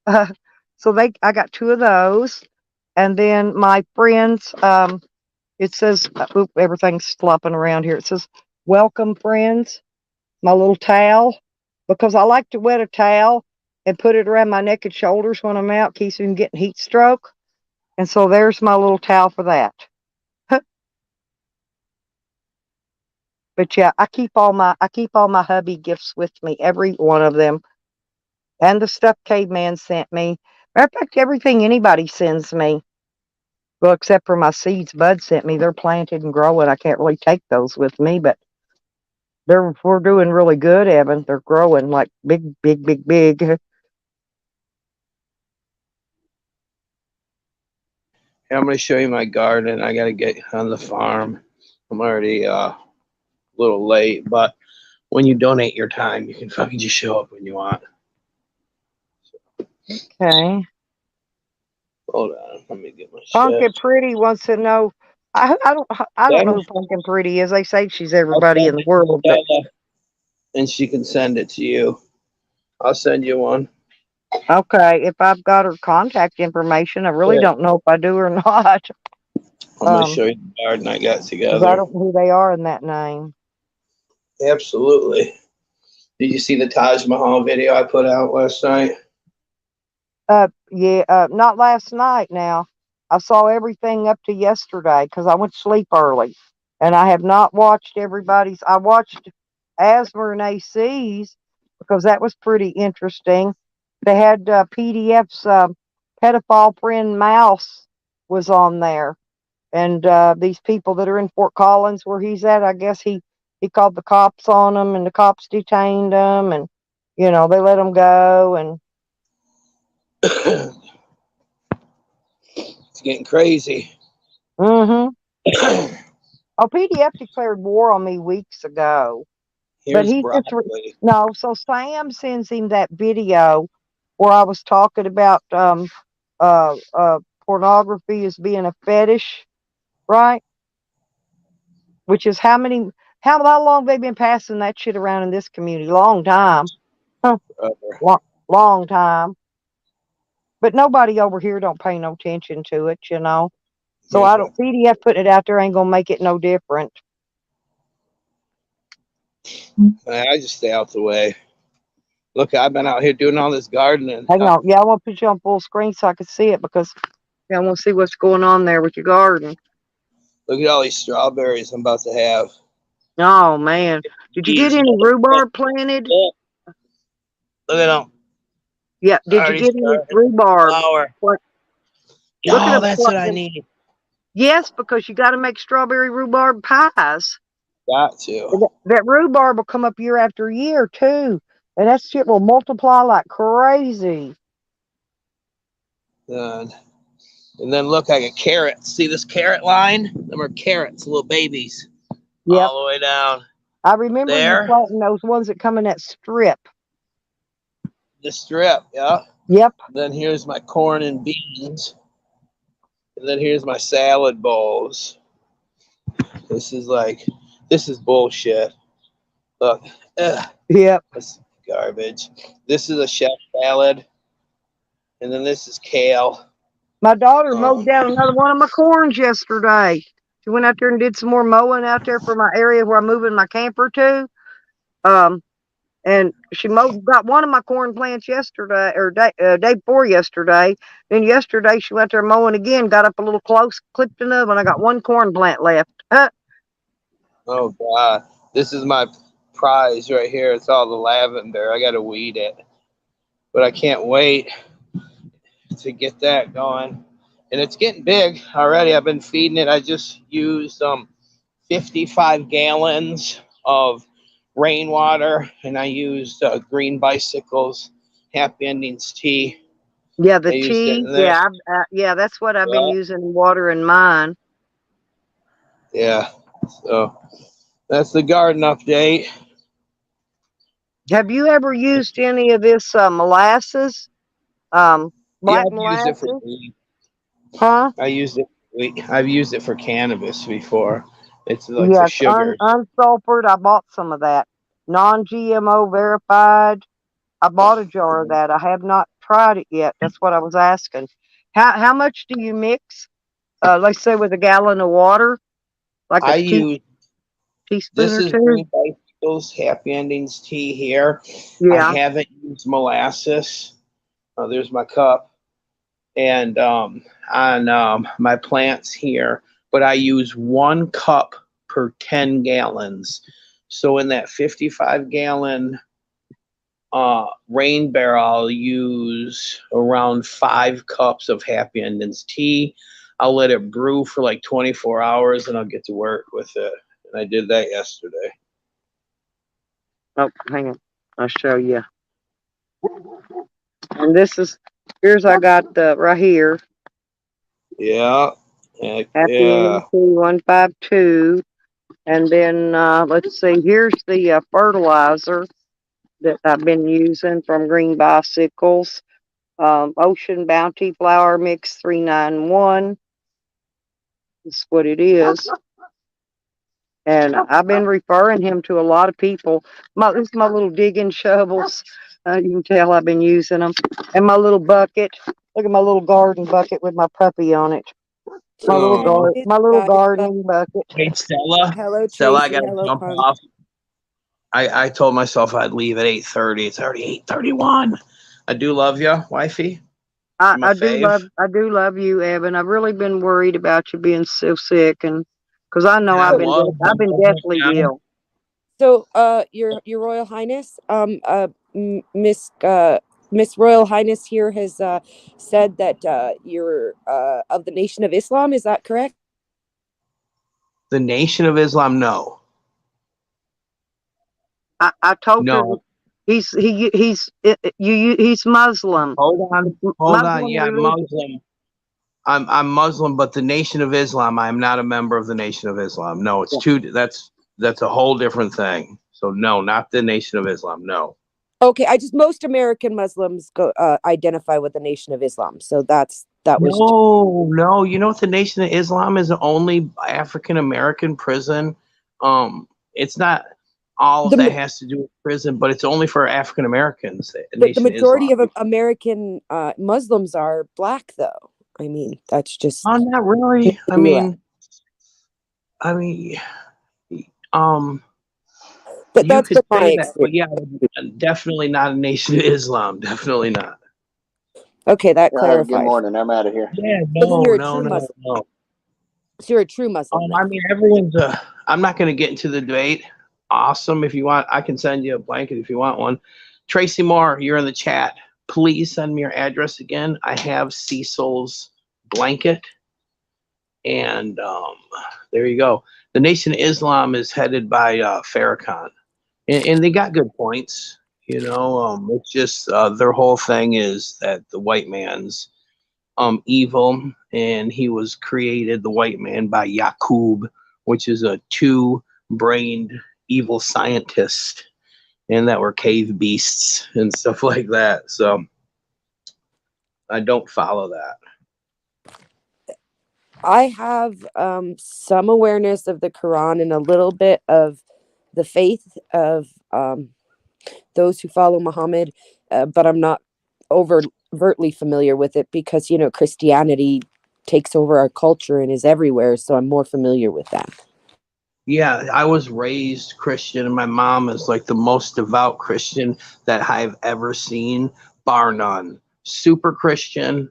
uh, I got 2 of those. And then my friends, it says, oop, everything's flopping around here. It says, welcome friends. My little towel, because I like to wet a towel and put it around my neck and shoulders when I'm out, keeps me from getting heat stroke. And so there's my little towel for that. But yeah, I keep all my hubby gifts with me, every one of them, and the stuff Caveman sent me. Matter of fact, everything anybody sends me, well, except for my seeds Bud sent me. They're planted and growing. I can't really take those with me, but we're doing really good, Evan. They're growing like big, big, big, big. Hey, I'm gonna show you my garden. I gotta get on the farm. I'm already a little late, but when you donate your time, you can fucking just show up when you want. Okay. Hold on, let me get my Pumpkin shit. Pretty wants to know. I don't know who Pumpkin Pretty is. They say she's everybody in the world, but And she can send it to you. I'll send you one. okay. If I've got her contact information, I really Yeah. don't know if I do or not. I'm gonna show you the garden I got 'Cause I together. don't know who they are in that name. Absolutely. Did you see the Taj Mahal video I put out last night? Yeah. Not last night. Now, I saw everything up to yesterday because I went to sleep early, and I have not watched everybody's. I watched Asmer and AC's because that was pretty interesting. They had PDF's pedophile friend Mouse was on there, and these people that are in Fort Collins where he's at, I guess he called the cops on them, and the cops detained them, and they let them go, and It's getting crazy. oh, PDF declared war on me weeks ago, but Here's he's just broccoli. no. So Sam sends him that video where I was talking about uh, uh, pornography as being a fetish, right? Which is how long they been passing that shit around in this community? Long time, huh? Long time. But nobody over here don't pay no attention to it, So I don't. PDF putting it out there ain't gonna make it no different. I just stay out the way. Look, I've been out here doing all this gardening. Hang on. Yeah, I want to put you on full screen so I can see it because I want to see what's going on there with your garden. Look at all these strawberries I'm about to have. Oh man, did you get any rhubarb planted? Look at them. Yeah. Did you get any rhubarb? Flower. Look Oh, at them. that's what I need. Yes, because you got to make strawberry rhubarb pies. Got to. That rhubarb will come up year after year too, and that shit will multiply like crazy. And then look, I got carrots. See this carrot line? Them are carrots, little babies, Yep. all the way down I remember you there. planting those ones that come in that strip. The strip, yeah. Yep. Then here's my corn and beans. And then here's my salad bowls. This is bullshit. Look, Yep. this is garbage. This is a chef salad. And then this is kale. My daughter mowed down another one of my corns yesterday. She went out there and did some more mowing out there for my area where I'm moving my camper to. And she got one of my corn plants yesterday, or day before yesterday. Then yesterday she went there mowing again, got up a little close, clipped another, and I got one corn plant left. Oh God, this is my prize right here. It's all the lavender. I gotta weed it, but I can't wait to get that going. And it's getting big already. I've been feeding it. I just used 55 gallons of rainwater, and I used Green Bicycles Happy Endings tea. Yeah, the tea. Yeah, that's what I've been using watering mine. Yeah, so that's the garden update. Have you ever used any of this molasses? Black molasses? Used it for weed. Huh? I've used it for cannabis before. It's like the sugar. Unsulfured. I bought some of that. Non-GMO verified. I bought a jar of that. I have not tried it yet. That's what I was asking. How much do you mix? Let's say with a gallon of water, like a teaspoon this or is two. Green Bicycles Happy Endings tea here. Yeah. I haven't used molasses. There's my cup, and on my plants here, but I use 1 cup per 10 gallons. So in that 55-gallon rain barrel, I'll use around 5 cups of Happy Endings tea. I'll let it brew for like 24 hours, and I'll get to work with it. And I did that yesterday. Oh, hang on. I'll show you. And here's I got right here. Yeah. Happy Endings tea 152. And then let's see. Here's the fertilizer that I've been using from Green Bicycles. Ocean Bounty Flour Mix 391. That's what it is. And I've been referring him to a lot of people. This is my little digging shovels. You can tell I've been using them. And my little bucket. Look at my little garden bucket with my puppy on it. My little gardening bucket. Hey, Stella. Hello, Stella, I Tracy. gotta Hello, jump Punk. off. I told myself I'd leave at 8:30. It's already 8:31. I do love you, wifey. I do love you, Evan. I've really been worried about you being so sick, and because I know I've been deathly ill. So, your Royal Highness, Miss Royal Highness here has said that you're of the Nation of Islam. Is that correct? The Nation of Islam, no. I told her he's Muslim. Hold on. Yeah, I'm Muslim. I'm Muslim, but the Nation of Islam, I'm not a member of the Nation of Islam. No, it's that's a whole different thing. So no, not the Nation of Islam. No. Okay, most American Muslims identify with the Nation of Islam. So that was no. You know what? The Nation of Islam is the only African American prison. It's not all of that has to do with prison, but it's only for African Americans. The majority of American Muslims are black, though. I mean, that's just. Oh, not really. I mean, but that's you could say that, but yeah, definitely not a Nation of Islam. Definitely not. Okay, that clarifies. Good morning. I'm out of here. Yeah, no. So you're a true Muslim. I mean, everyone's I'm not going to get into the debate. Awesome. If you want, I can send you a blanket if you want one. Tracy Moore, you're in the chat. Please send me your address again. I have Cecil's blanket. And there you go. The Nation of Islam is headed by Farrakhan. And they got good points. You know, it's just their whole thing is that the white man's evil, and he was created, the white man, by Yakub, which is a two-brained evil scientist, and that were cave beasts and stuff like that. So I don't follow that. I have some awareness of the Quran and a little bit of the faith of those who follow Muhammad, but I'm not overtly familiar with it because, you know, Christianity takes over our culture and is everywhere. So I'm more familiar with that. Yeah, I was raised Christian, and my mom is like the most devout Christian that I've ever seen, bar none. Super Christian,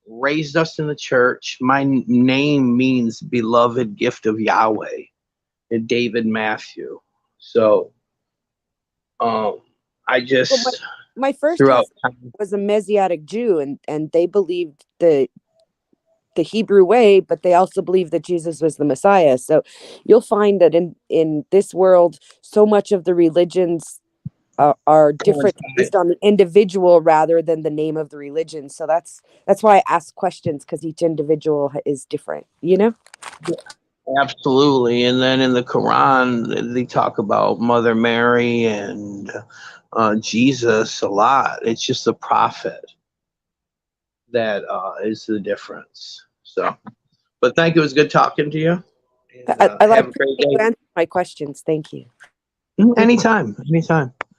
raised us in the church. My name means beloved gift of Yahweh, and David Matthew. So, I Well, just my first throughout husband was a Messianic Jew, and they believed the Hebrew way, but they also believed that Jesus was the Messiah. So you'll find that in this world, so much of the religions are different based on the individual rather than the name of the religion. So that's why I ask questions, because each individual is different, you know? Absolutely. And then in the Quran, they talk about Mother Mary and Jesus a lot. It's just the prophet that is the difference. So, but thank you. It was good talking to you. And, I like have a to great you day. answer my questions. Thank you. Anytime.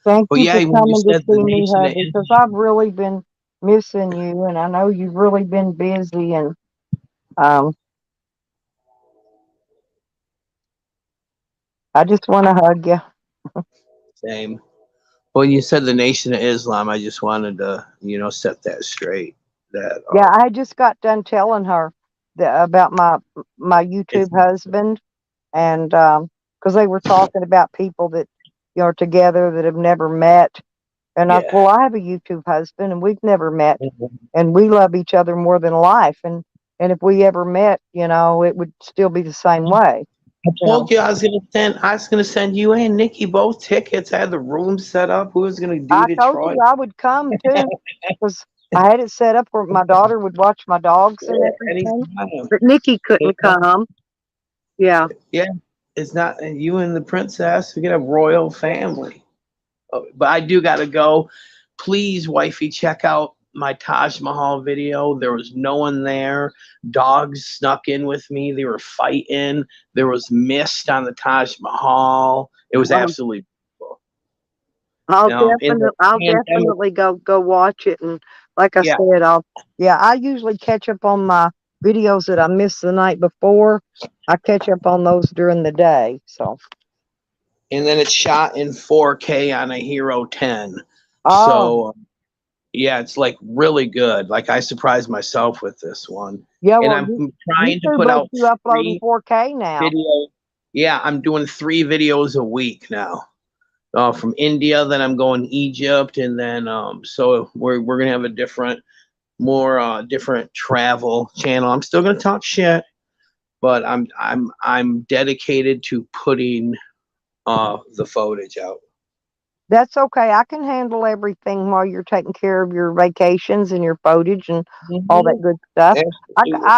Thank Well, you yeah, for when you coming to said see the me, Nation of hubby, because I've really been missing you, and I know you've really been busy, and um, I just want to hug you. Same. When you said the Nation of Islam, I just wanted to, set that straight. That Yeah, I just got done telling her about my YouTube husband, and because they were talking about people that are together that have never met, and I said, well, I have a YouTube husband, and we've never met, and we love each other more than life, and if we ever met, it would still be the same way. I told you I was gonna send you and Nikki both tickets. I had the room set up. Who was gonna do I told Detroit? you I would come too, because I had it set up where my daughter would watch my dogs and everything. But Nikki couldn't come. Yeah. Yeah, it's not you and the princess. We get a royal family. But I do gotta go. Please, wifey, check out my Taj Mahal video. There was no one there. Dogs snuck in with me. They were fighting. There was mist on the Taj Mahal. It was absolutely beautiful. I'll definitely go watch it, and like I said, I usually catch up on my videos that I missed the night before. I catch up on those during the day. So. And then it's shot in 4K on a Hero 10. Oh. So yeah, it's like really good. Like I surprised myself with this one. Yeah, and well, I'm trying to put out you uploading 4K now. Videos. Yeah, I'm doing 3 videos a week now. From India, then I'm going Egypt, and then so we're gonna have a different, more different travel channel. I'm still gonna talk shit, but I'm dedicated to putting the footage out. That's okay. I can handle everything while you're taking care of your vacations and your footage and all that good stuff.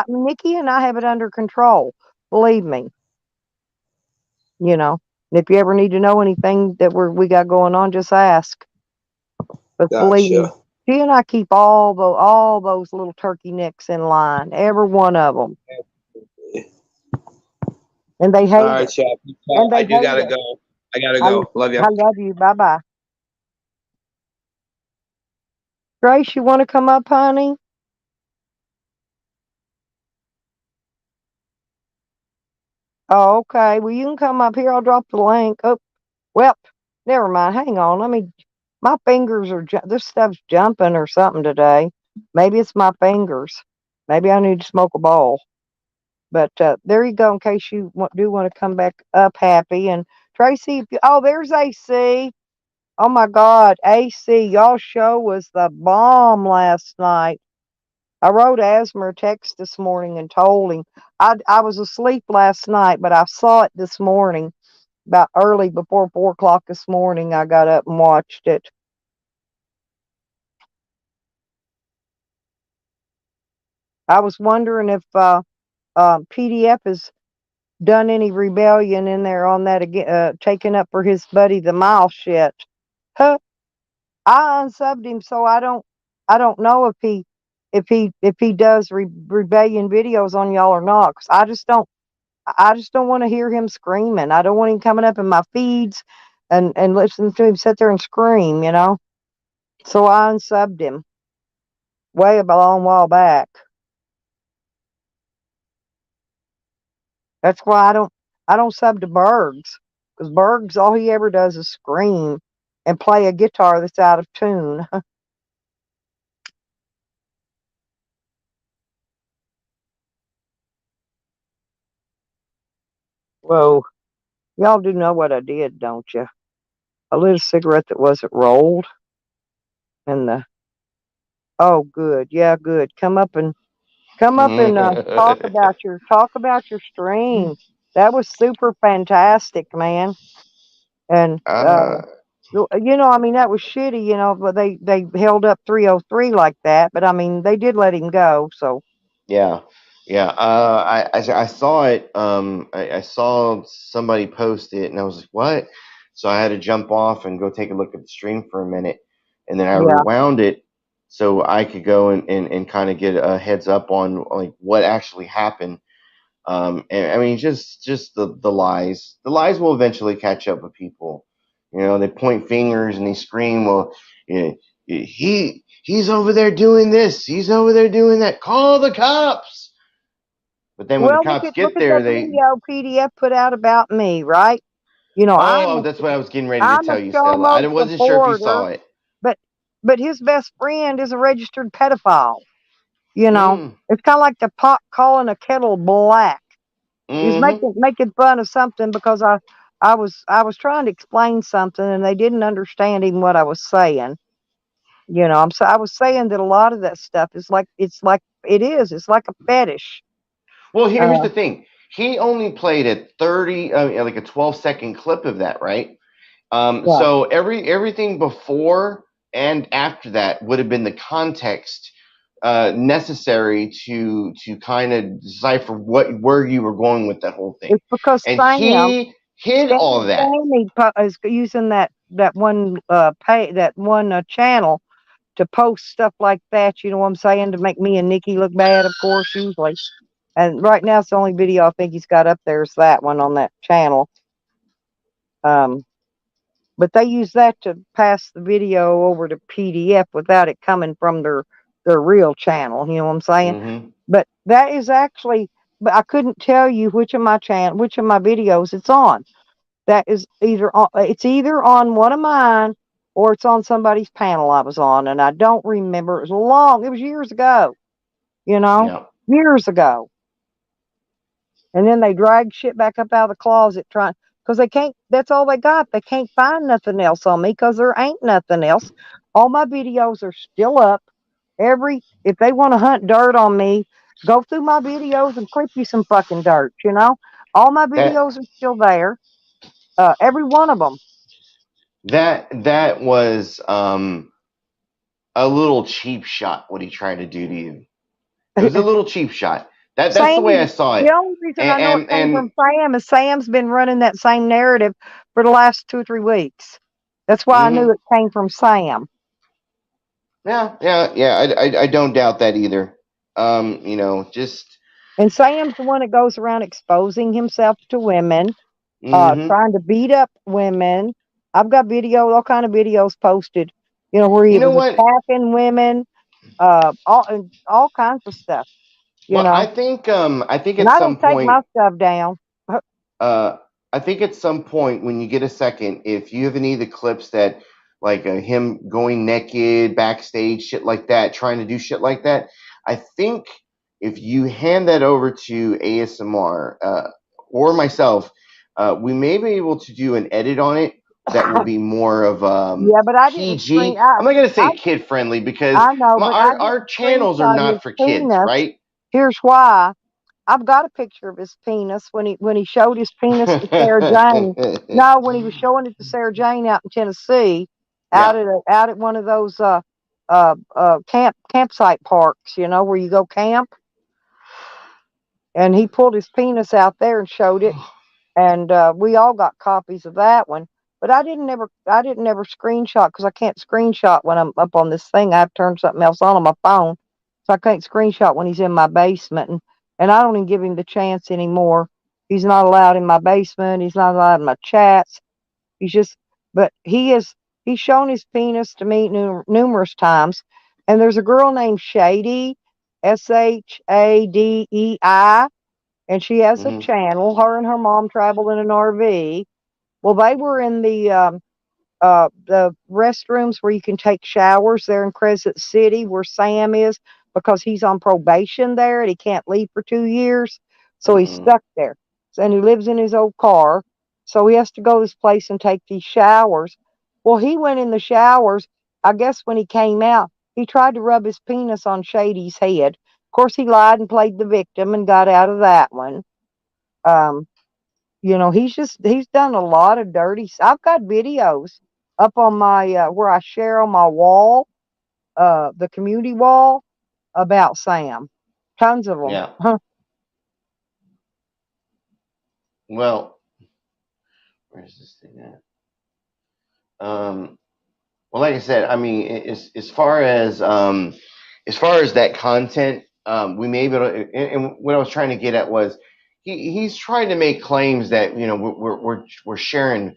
Nikki and I have it under control. Believe me. If you ever need to know anything that we got going on, just ask. But believe me, she and I keep all those little turkey necks in line, every one of them. And they hate all right, Chef. I do gotta go. I gotta go. Love you. I love you. Bye-bye. Grace, you want to come up, honey? Oh, okay. Well, you can come up here. I'll drop the link. Oh, well, never mind. Hang on. My fingers are, this stuff's jumping or something today. Maybe it's my fingers. Maybe I need to smoke a bowl. But there you go, in case you do want to come back up, Happy. And Tracy, there's AC. Oh my God, AC, y'all's show was the bomb last night. I wrote Asmer a text this morning and told him I was asleep last night, but I saw it this morning about early before 4 o'clock this morning. I got up and watched it. I was wondering if PDF has done any rebellion in there on that again, taking up for his buddy the mile shit. Huh? I unsubbed him, so I don't know if he does rebellion videos on y'all or not. 'Cause I just don't want to hear him screaming. I don't want him coming up in my feeds and listening to him sit there and scream. So I unsubbed him way a long while back. That's why I don't sub to Bergs, because Bergs, all he ever does is scream and play a guitar that's out of tune. Whoa, y'all do know what I did, don't you? I lit a cigarette that wasn't rolled, and oh, good, yeah, good. Come up and talk about your stream. That was super fantastic, man. And I mean, that was shitty, but they held up 303 like that. But I mean, they did let him go. So Yeah, yeah. I saw it. I saw somebody post it, and I was like, "What?" So I had to jump off and go take a look at the stream for a minute, and then I yeah, rewound it so I could go and kind of get a heads up on like what actually happened. And I mean, just the lies. The lies will eventually catch up with people. They point fingers and they scream, "Well, yeah, he's over there doing this. He's over there doing that. Call the cops!" But then when the well, cops look get at there, that they video PDF put out about me, right? oh, that's what I was getting ready to I'm a tell you, Stella. I Shomo wasn't sure if you supporter, saw it. but his best friend is a registered pedophile. Mm. It's kind of like the pot calling a kettle black. He was Mm-hmm. making fun of something because I was trying to explain something and they didn't understand even what I was saying. I was saying that a lot of that stuff is like it's like a fetish. Well, here's Uh, the thing. He only played a 30, like a 12-second clip of that, right? yeah. So everything before and after that would have been the context necessary to kind of decipher where you were going with that whole thing, It's because and he hid all of that. Sammy is using that one channel to post stuff like that. You know what I'm saying? To make me and Nikki look bad, of course, usually. And right now, it's the only video I think he's got up there is that one on that channel. But they use that to pass the video over to PDF without it coming from their real channel. You know what I'm saying? Mm-hmm. But that is actually, but I couldn't tell you which of my videos it's on. That is it's either on one of mine or it's on somebody's panel I was on, and I don't remember. It was years ago. Yeah. Years ago. And then they drag shit back up out of the closet because they can't, that's all they got. They can't find nothing else on me because there ain't nothing else. All my videos are still up. If they want to hunt dirt on me, go through my videos and clip you some fucking dirt, All my That videos are still there. Every one of them. that was a little cheap shot. What he tried to do to you. It was a little cheap shot. That's the way I saw it. The only reason I know it came from Sam is Sam's been running that same narrative for the last 2 or 3 weeks. That's why I knew it came from Sam. Yeah. I don't doubt that either. Just. And Sam's the one that goes around exposing himself to women, trying to beat up women. I've got all kind of videos posted, where he was attacking women, all kinds of stuff. Well, I think and at I some don't take point, my stuff down. I think at some point when you get a second, if you have any of the clips that like him going naked backstage, shit like that, trying to do shit like that, I think if you hand that over to ASMR or myself, we may be able to do an edit on it that will be more of Yeah, but I didn't PG. I'm not gonna say kid friendly because I know, but our channels are not for kids, right? Here's why. I've got a picture of his penis when he showed his penis to Sarah Jane. No, when he was showing it to Sarah Jane out in Tennessee, out at one of those campsite parks, where you go camp. and he pulled his penis out there and showed it, and we all got copies of that one. But I didn't never screenshot because I can't screenshot when I'm up on this thing. I have to turn something else on my phone, so I can't screenshot when he's in my basement, and I don't even give him the chance anymore. He's not allowed in my basement. He's not allowed in my chats. He's just, but he's shown his penis to me numerous times. And there's a girl named Shady, Shadei, and she has a Mhm. channel. Her and her mom travel in an RV. Well, they were in the restrooms where you can take showers there in Crescent City, where Sam is, because he's on probation there and he can't leave for 2 years. So he's Mhm. stuck there. And he lives in his old car. So he has to go to this place and take these showers. Well, he went in the showers. I guess when he came out, he tried to rub his penis on Shady's head. Of course, he lied and played the victim and got out of that one. Um, he's done a lot of dirty. I've got videos up on my where I share on my wall, the community wall, about Sam. Tons of them. Yeah. Well, where's this thing at? Well, like I said, I mean, as far as that content, we may be able to, and what I was trying to get at was he's trying to make claims that we're sharing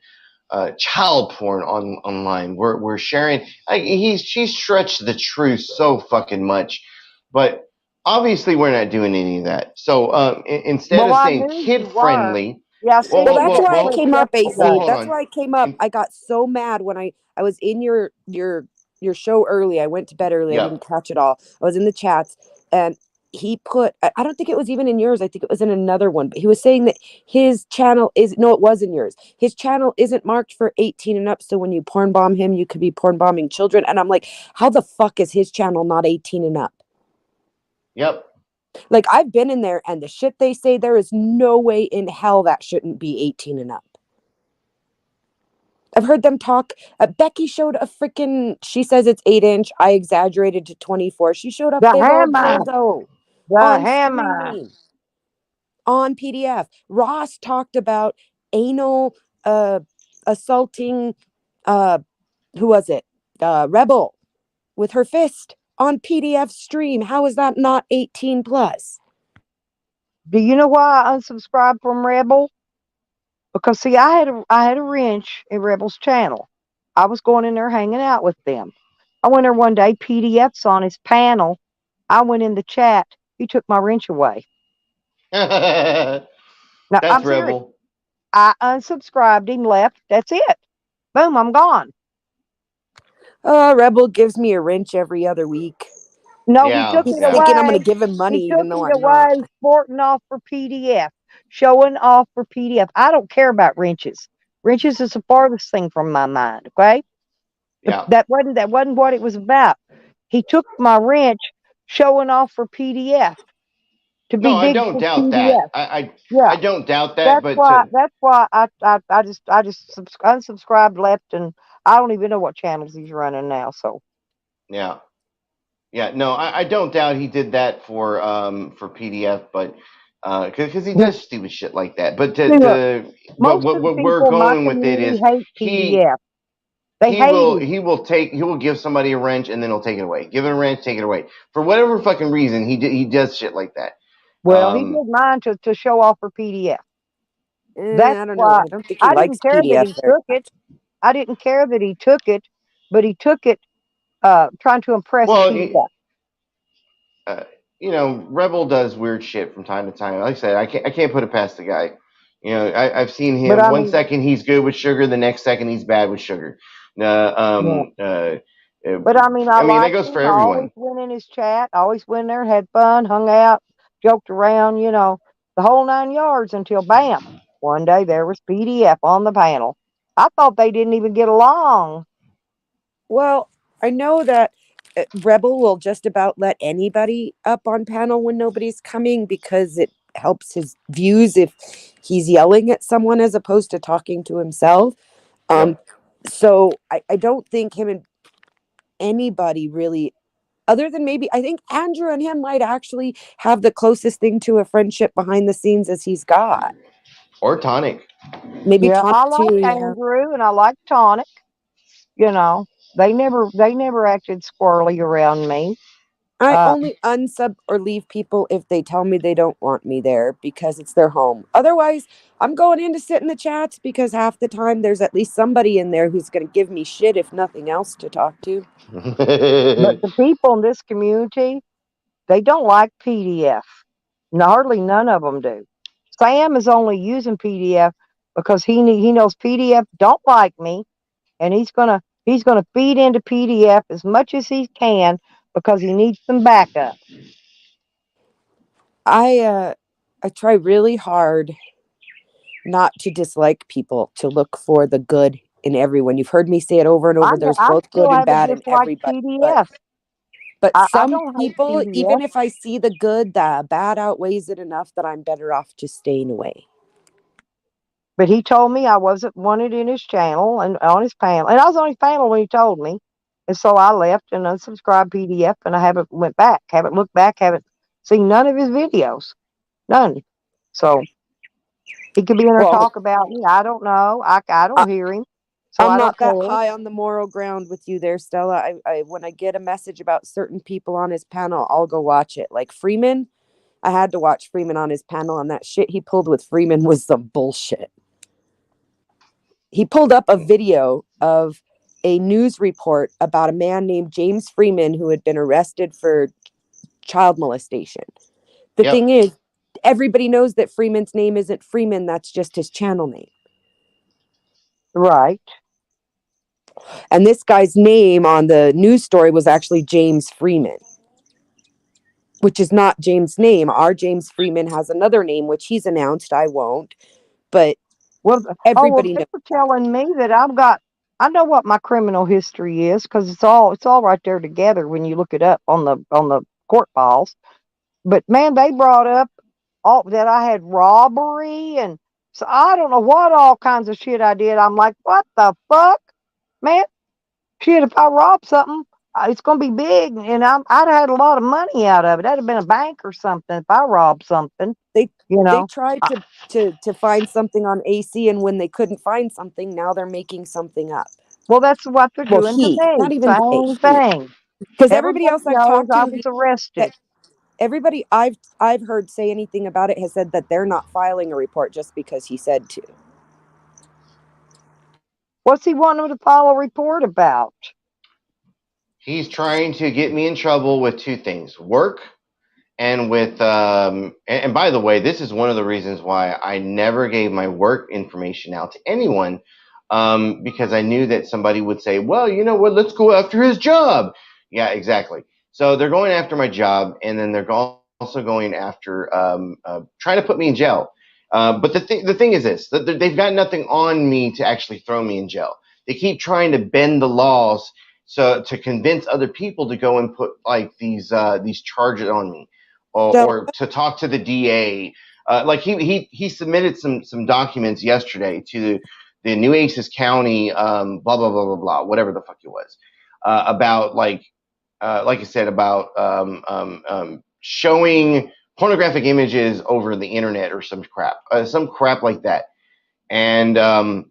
child porn online. We're sharing. She's stretched the truth so fucking much, but obviously we're not doing any of that. So instead Well, of I saying knew you kid were. friendly, Yeah, I well, Well, seen well, you that's well, that why I well, clip came up, well, AC. yesterday. hold That's on. why I came up. In, I got so mad when I was in your show early. I went to bed early. I yeah, didn't catch it all. I was in the chats, and he put. I don't think it was even in yours. I think it was in another one. But he was saying that his channel is no, it was in yours. His channel isn't marked for 18 and up. So when you porn bomb him, you could be porn bombing children. And I'm like, how the fuck is his channel not 18 and up? yep. Like, I've been in there, and the shit they say, there is no way in hell that shouldn't be 18 and up. I've heard them talk. Becky showed a freaking, she says it's 8-inch. I exaggerated to 24. She showed up The big old hammer. dildo The on hammer. streaming, on PDF. Ross talked about anal assaulting, uh, who was it? Rebel with her fist on PDF stream. How is that not 18 plus? Do you know why I unsubscribed from Rebel? Because see, I had a wrench in Rebel's channel. I was going in there hanging out with them. I went there one day, PDFs on his panel. I went in the chat. He took my wrench away. That's Now I'm serious. Rebel. I unsubscribed him, left. That's it. Boom, I'm gone. Rebel gives me a wrench every other week. No, he Yeah, took He's it yeah. thinking I'm going away. to give him money He even took though it I'm not. away, sporting off for PDF, showing off for PDF. I don't care about wrenches. Wrenches is the farthest thing from my mind. Okay, Yeah. that wasn't what it was about. He took my wrench, showing off for PDF to No, be I big don't for doubt that. PDF. I Yeah, don't doubt that, that's but why. That's why I just unsubscribed, left, and I don't even know what channels he's running now. So yeah. Yeah, no, I don't doubt he did that for PDF, but because he does stupid shit like that. But see, look, but most what of the we're people in my going with it community is hate he PDF. They hate him. he will give somebody a wrench and then he'll take it away. Give it a wrench, take it away. For whatever fucking reason, he does shit like that. Well, he did mine to show off for PDF. That's I don't know. why I don't think he I likes didn't care that PDF he very took much. it. I didn't care that he took it, but he took it trying to impress Well, PDF. Rebel does weird shit from time to time. Like I said, I can't put it past the guy. I've seen But him. I One mean, second he's good with sugar, the next second he's bad with sugar. yeah. I But I mean, I mean that liked goes him. for I always everyone. went in his chat. Always went there, had fun, hung out, joked around. The whole 9 yards until bam, one day there was PDF on the panel. I thought they didn't even get along. Well, I know that Rebel will just about let anybody up on panel when nobody's coming because it helps his views if he's yelling at someone as opposed to talking to himself. Yep. So I don't think him and anybody really other than maybe, I think Andrew and him might actually have the closest thing to a friendship behind the scenes as he's got. Or Tonic. Maybe Yeah, Tonic I like too. Yeah. Andrew and I like Tonic. You know, they never acted squirrely around me. I Uh, only unsub or leave people if they tell me they don't want me there because it's their home. Otherwise, I'm going in to sit in the chats because half the time there's at least somebody in there who's going to give me shit, if nothing else, to talk to. but the people in this community, they don't like PDF. Hardly none of them do. Sam is only using PDF because he knows PDF don't like me, and he's gonna feed into PDF as much as he can because he needs some backup. I try really hard not to dislike people, to look for the good in everyone. You've heard me say it over and over. There's I both still good and haven't bad in disliked everybody. PDF. But I some don't hate people, PDF. even if I see the good, the bad outweighs it enough that I'm better off just staying away. But he told me I wasn't wanted in his channel and on his panel. And I was on his panel when he told me. And so I left and unsubscribed PDF, and I haven't went back, haven't looked back, haven't seen none of his videos. None. So he could be in there talk about me. I don't know. I don't hear him. So I'm I not don't that care. high on the moral ground with you there, Stella. I when I get a message about certain people on his panel, I'll go watch it. Like Freeman, I had to watch Freeman on his panel, and that shit he pulled with Freeman was some bullshit. He pulled up a video of a news report about a man named James Freeman who had been arrested for child molestation. The thing is, everybody knows that Freeman's name isn't Freeman. That's just his channel name. Right. And this guy's name on the news story was actually James Freeman, which is not James' name. Our James Freeman has another name, which he's announced. I won't. But everybody they were telling me that I know what my criminal history is because it's all right there together when you look it up on the court files. But man, they brought up all that I had robbery, and so I don't know what all kinds of shit I did. I'm like, what the fuck, man? Shit, if I rob something, it's gonna be big, and I'd have had a lot of money out of it. That'd have been a bank or something if I robbed something. They tried to find something on AC, and when they couldn't find something, now they're making something up. Well, that's what they're doing to me. Not even same thing. Because everybody else I've talked to, I was arrested. Everybody I've heard say anything about it has said that they're not filing a report just because he said to. What's he wanting to file a report about? He's trying to get me in trouble with two things: work and with and by the way, this is one of the reasons why I never gave my work information out to anyone, because I knew that somebody would say, well, you know what, let's go after his job. Yeah, exactly. So they're going after my job, and then they're also going after trying to put me in jail. But the thing is this: that they've got nothing on me to actually throw me in jail. They keep trying to bend the laws so to convince other people to go and put like these charges on me, or to talk to the DA. Like he submitted some documents yesterday to the Nueces County blah blah blah blah blah, whatever the fuck it was, about like I said, about showing pornographic images over the internet or some crap like that. And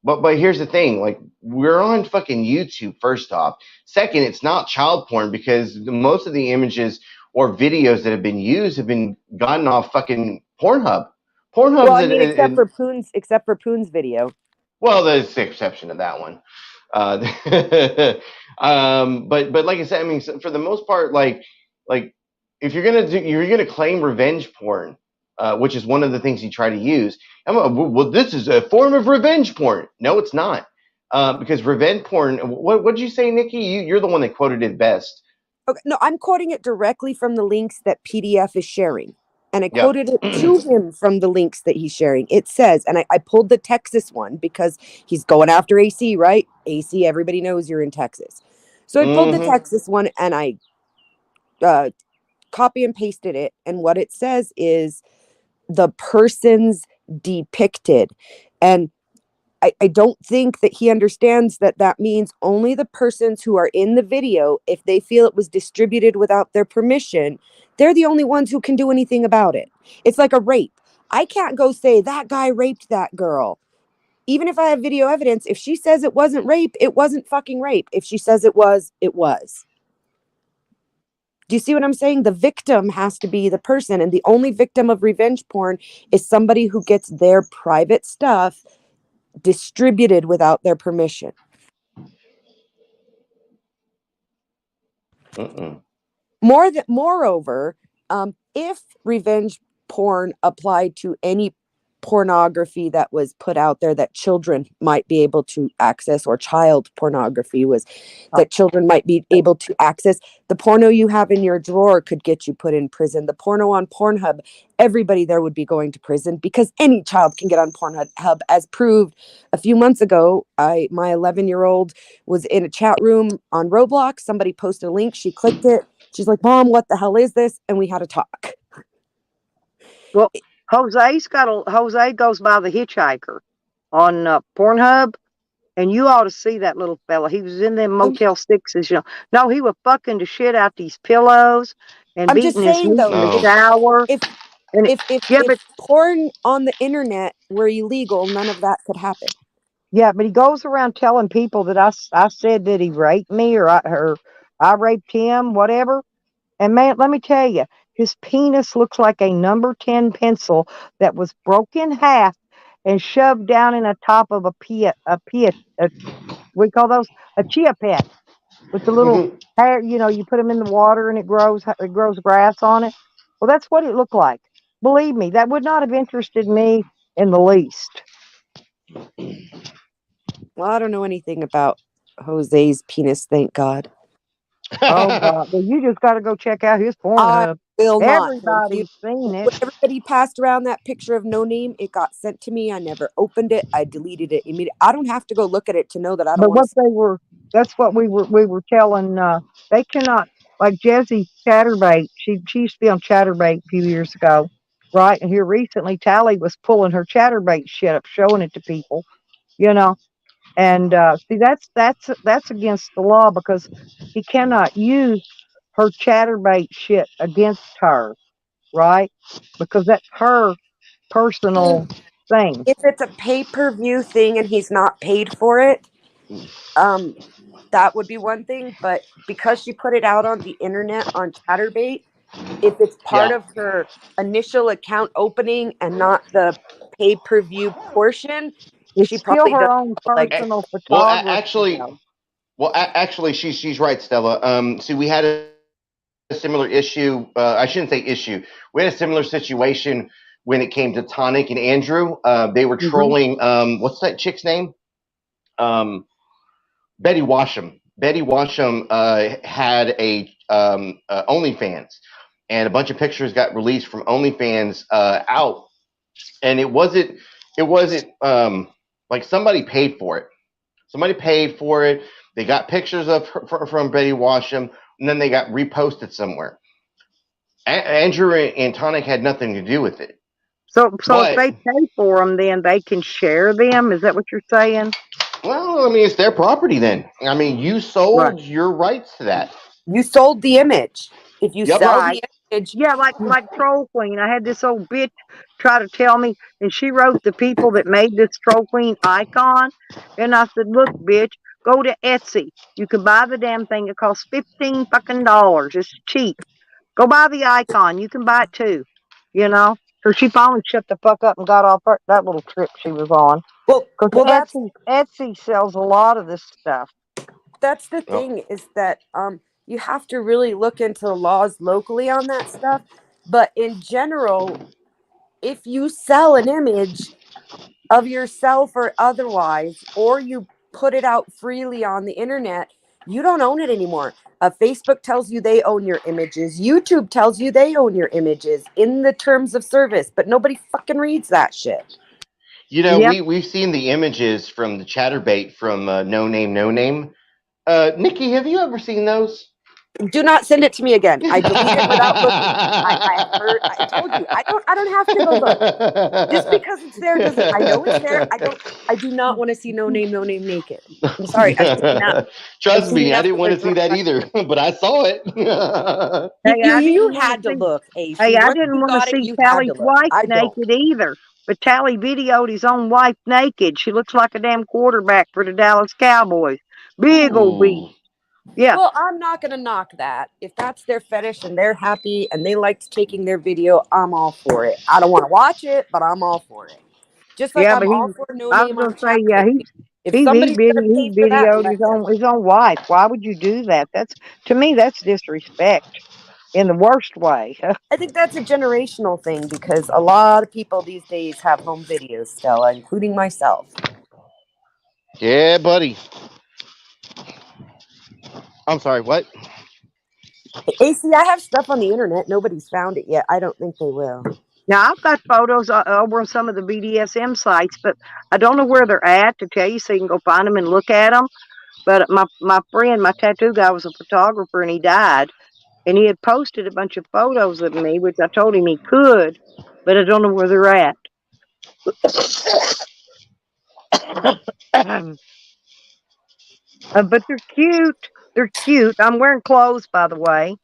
but here's the thing: like, we're on fucking YouTube. First off, second, it's not child porn because most of the images or videos that have been used have been gotten off fucking Pornhub. Pornhub. Well, I mean, except for Poon's video. Well, there's the exception to that one. But like I said, I mean, for the most part, like if you're gonna claim revenge porn, which is one of the things you try to use. Well, this is a form of revenge porn. No, it's not, because revenge porn. What did you say, Nikki? You're the one that quoted it best. Okay, no, I'm quoting it directly from the links that PDF is sharing. And I quoted it to him from the links that he's sharing. It says, and I pulled the Texas one because he's going after AC, right? AC, everybody knows you're in Texas. So I pulled the Texas one and I copy and pasted it. And what it says is the persons depicted. And I don't think that he understands that that means only the persons who are in the video, if they feel it was distributed without their permission, they're the only ones who can do anything about it. It's like a rape. I can't go say that guy raped that girl. Even if I have video evidence, if she says it wasn't rape, it wasn't fucking rape. If she says it was, it was. Do you see what I'm saying? The victim has to be the person, and the only victim of revenge porn is somebody who gets their private stuff distributed without their permission. Moreover, if revenge porn applied to any pornography that was put out there that children might be able to access, or child pornography was that children might be able to access, the porno you have in your drawer could get you put in prison. The porno on Pornhub, everybody there would be going to prison, because any child can get on Pornhub, as proved a few months ago. My 11-year-old was in a chat room on Roblox. Somebody posted a link. She clicked it. She's like, "Mom, what the hell is this?" And we had a talk. Well, Jose goes by the Hitchhiker on Pornhub, and you ought to see that little fella. He was in them Motel 6s, you know. No, he was fucking the shit out these pillows and I'm just beating his saying, meat though, in the No. shower. if porn on the internet were illegal, none of that could happen. Yeah, but he goes around telling people that I said that he raped me, or I raped him, whatever. And man, let me tell you, his penis looks like a number 10 pencil that was broken in half and shoved down in the top of we call those a chia pet, with the little hair. You know, you put them in the water and it grows grass on it. Well, that's what it looked like. Believe me, that would not have interested me in the least. Well, I don't know anything about Jose's penis, thank God. Oh God! Well, you just got to go check out his Pornhub. Will not. Everybody's seen it. When everybody passed around that picture of No Name, it got sent to me. I never opened it. I deleted it immediately. I don't have to go look at it to know that I don't want to. That's what we were telling. They cannot, like Jessie Chatterbait. She used to be on Chatterbait a few years ago, right? And here recently, Tally was pulling her Chatterbait shit up, showing it to people, you know. And see, that's against the law, because he cannot use her Chatterbait shit against her, right? Because that's her personal thing. If it's a pay-per-view thing and he's not paid for it, that would be one thing. But because she put it out on the internet on Chatterbait, if it's part of her initial account opening and not the pay-per-view portion, it's she still probably her doesn't own personal Well, photography. actually, she's right, Stella. See, we had a similar issue. I shouldn't say issue. We had a similar situation when it came to Tonic and Andrew. They were trolling. What's that chick's name? Betty Washam. Betty Washam had a OnlyFans, and a bunch of pictures got released from OnlyFans out, and it wasn't like somebody paid for it. Somebody paid for it. They got pictures of her from Betty Washam, and then they got reposted somewhere. Andrew and Tonic had nothing to do with it. So if they pay for them, then they can share them. Is that what you're saying? Well, I mean, it's their property then. I mean, you sold your rights to that. You sold the image. If you sell the image. Yeah, like Troll Queen. I had this old bitch try to tell me, and she wrote the people that made this Troll Queen icon. And I said, look, bitch, go to Etsy. You can buy the damn thing. It costs $15 fucking. It's cheap. Go buy the icon. You can buy it too. You know? So she finally shut the fuck up and got off that little trip she was on. Well, Etsy sells a lot of this stuff. That's the thing, is that you have to really look into the laws locally on that stuff. But in general, if you sell an image of yourself or otherwise, or you put it out freely on the internet, you don't own it anymore. Facebook tells you they own your images. YouTube tells you they own your images in the terms of service, but nobody fucking reads that shit. You know, we've seen the images from the Chatterbait from No Name. Nikki, have you ever seen those? Do not send it to me again. I deleted without looking. I told you. I don't have to go look. Just because it's there doesn't. I know it's there. I do not want to see no name naked. I'm sorry. I've seen enough. Trust me, I didn't want to other see that girls- either, but I saw it. Hey, I You didn't had to wanna see- look, Ace. Hey, I Once didn't you want to got it, see you had Tally's to look. wife I don't. naked either. But Tally videoed his own wife naked. She looks like a damn quarterback for the Dallas Cowboys. Big old beast. Ooh. Yeah. Well, I'm not going to knock that. If that's their fetish and they're happy and they liked taking their video, I'm all for it. I don't want to watch it, but I'm all for it. Just like Yeah, I'm but all for no I was name gonna on say, chat. yeah, If he somebody's going to pay for that, videoed let them. his own wife. Why would you do that? To me, that's disrespect in the worst way. I think that's a generational thing because a lot of people these days have home videos, Stella, including myself. Yeah, buddy. I'm sorry, what? AC, I have stuff on the internet. Nobody's found it yet. I don't think they will. Now, I've got photos over on some of the BDSM sites, but I don't know where they're at to tell you, so you can go find them and look at them. But my friend, my tattoo guy, was a photographer, and he died. And he had posted a bunch of photos of me, which I told him he could, but I don't know where they're at. But they're cute. They're cute. I'm wearing clothes, by the way.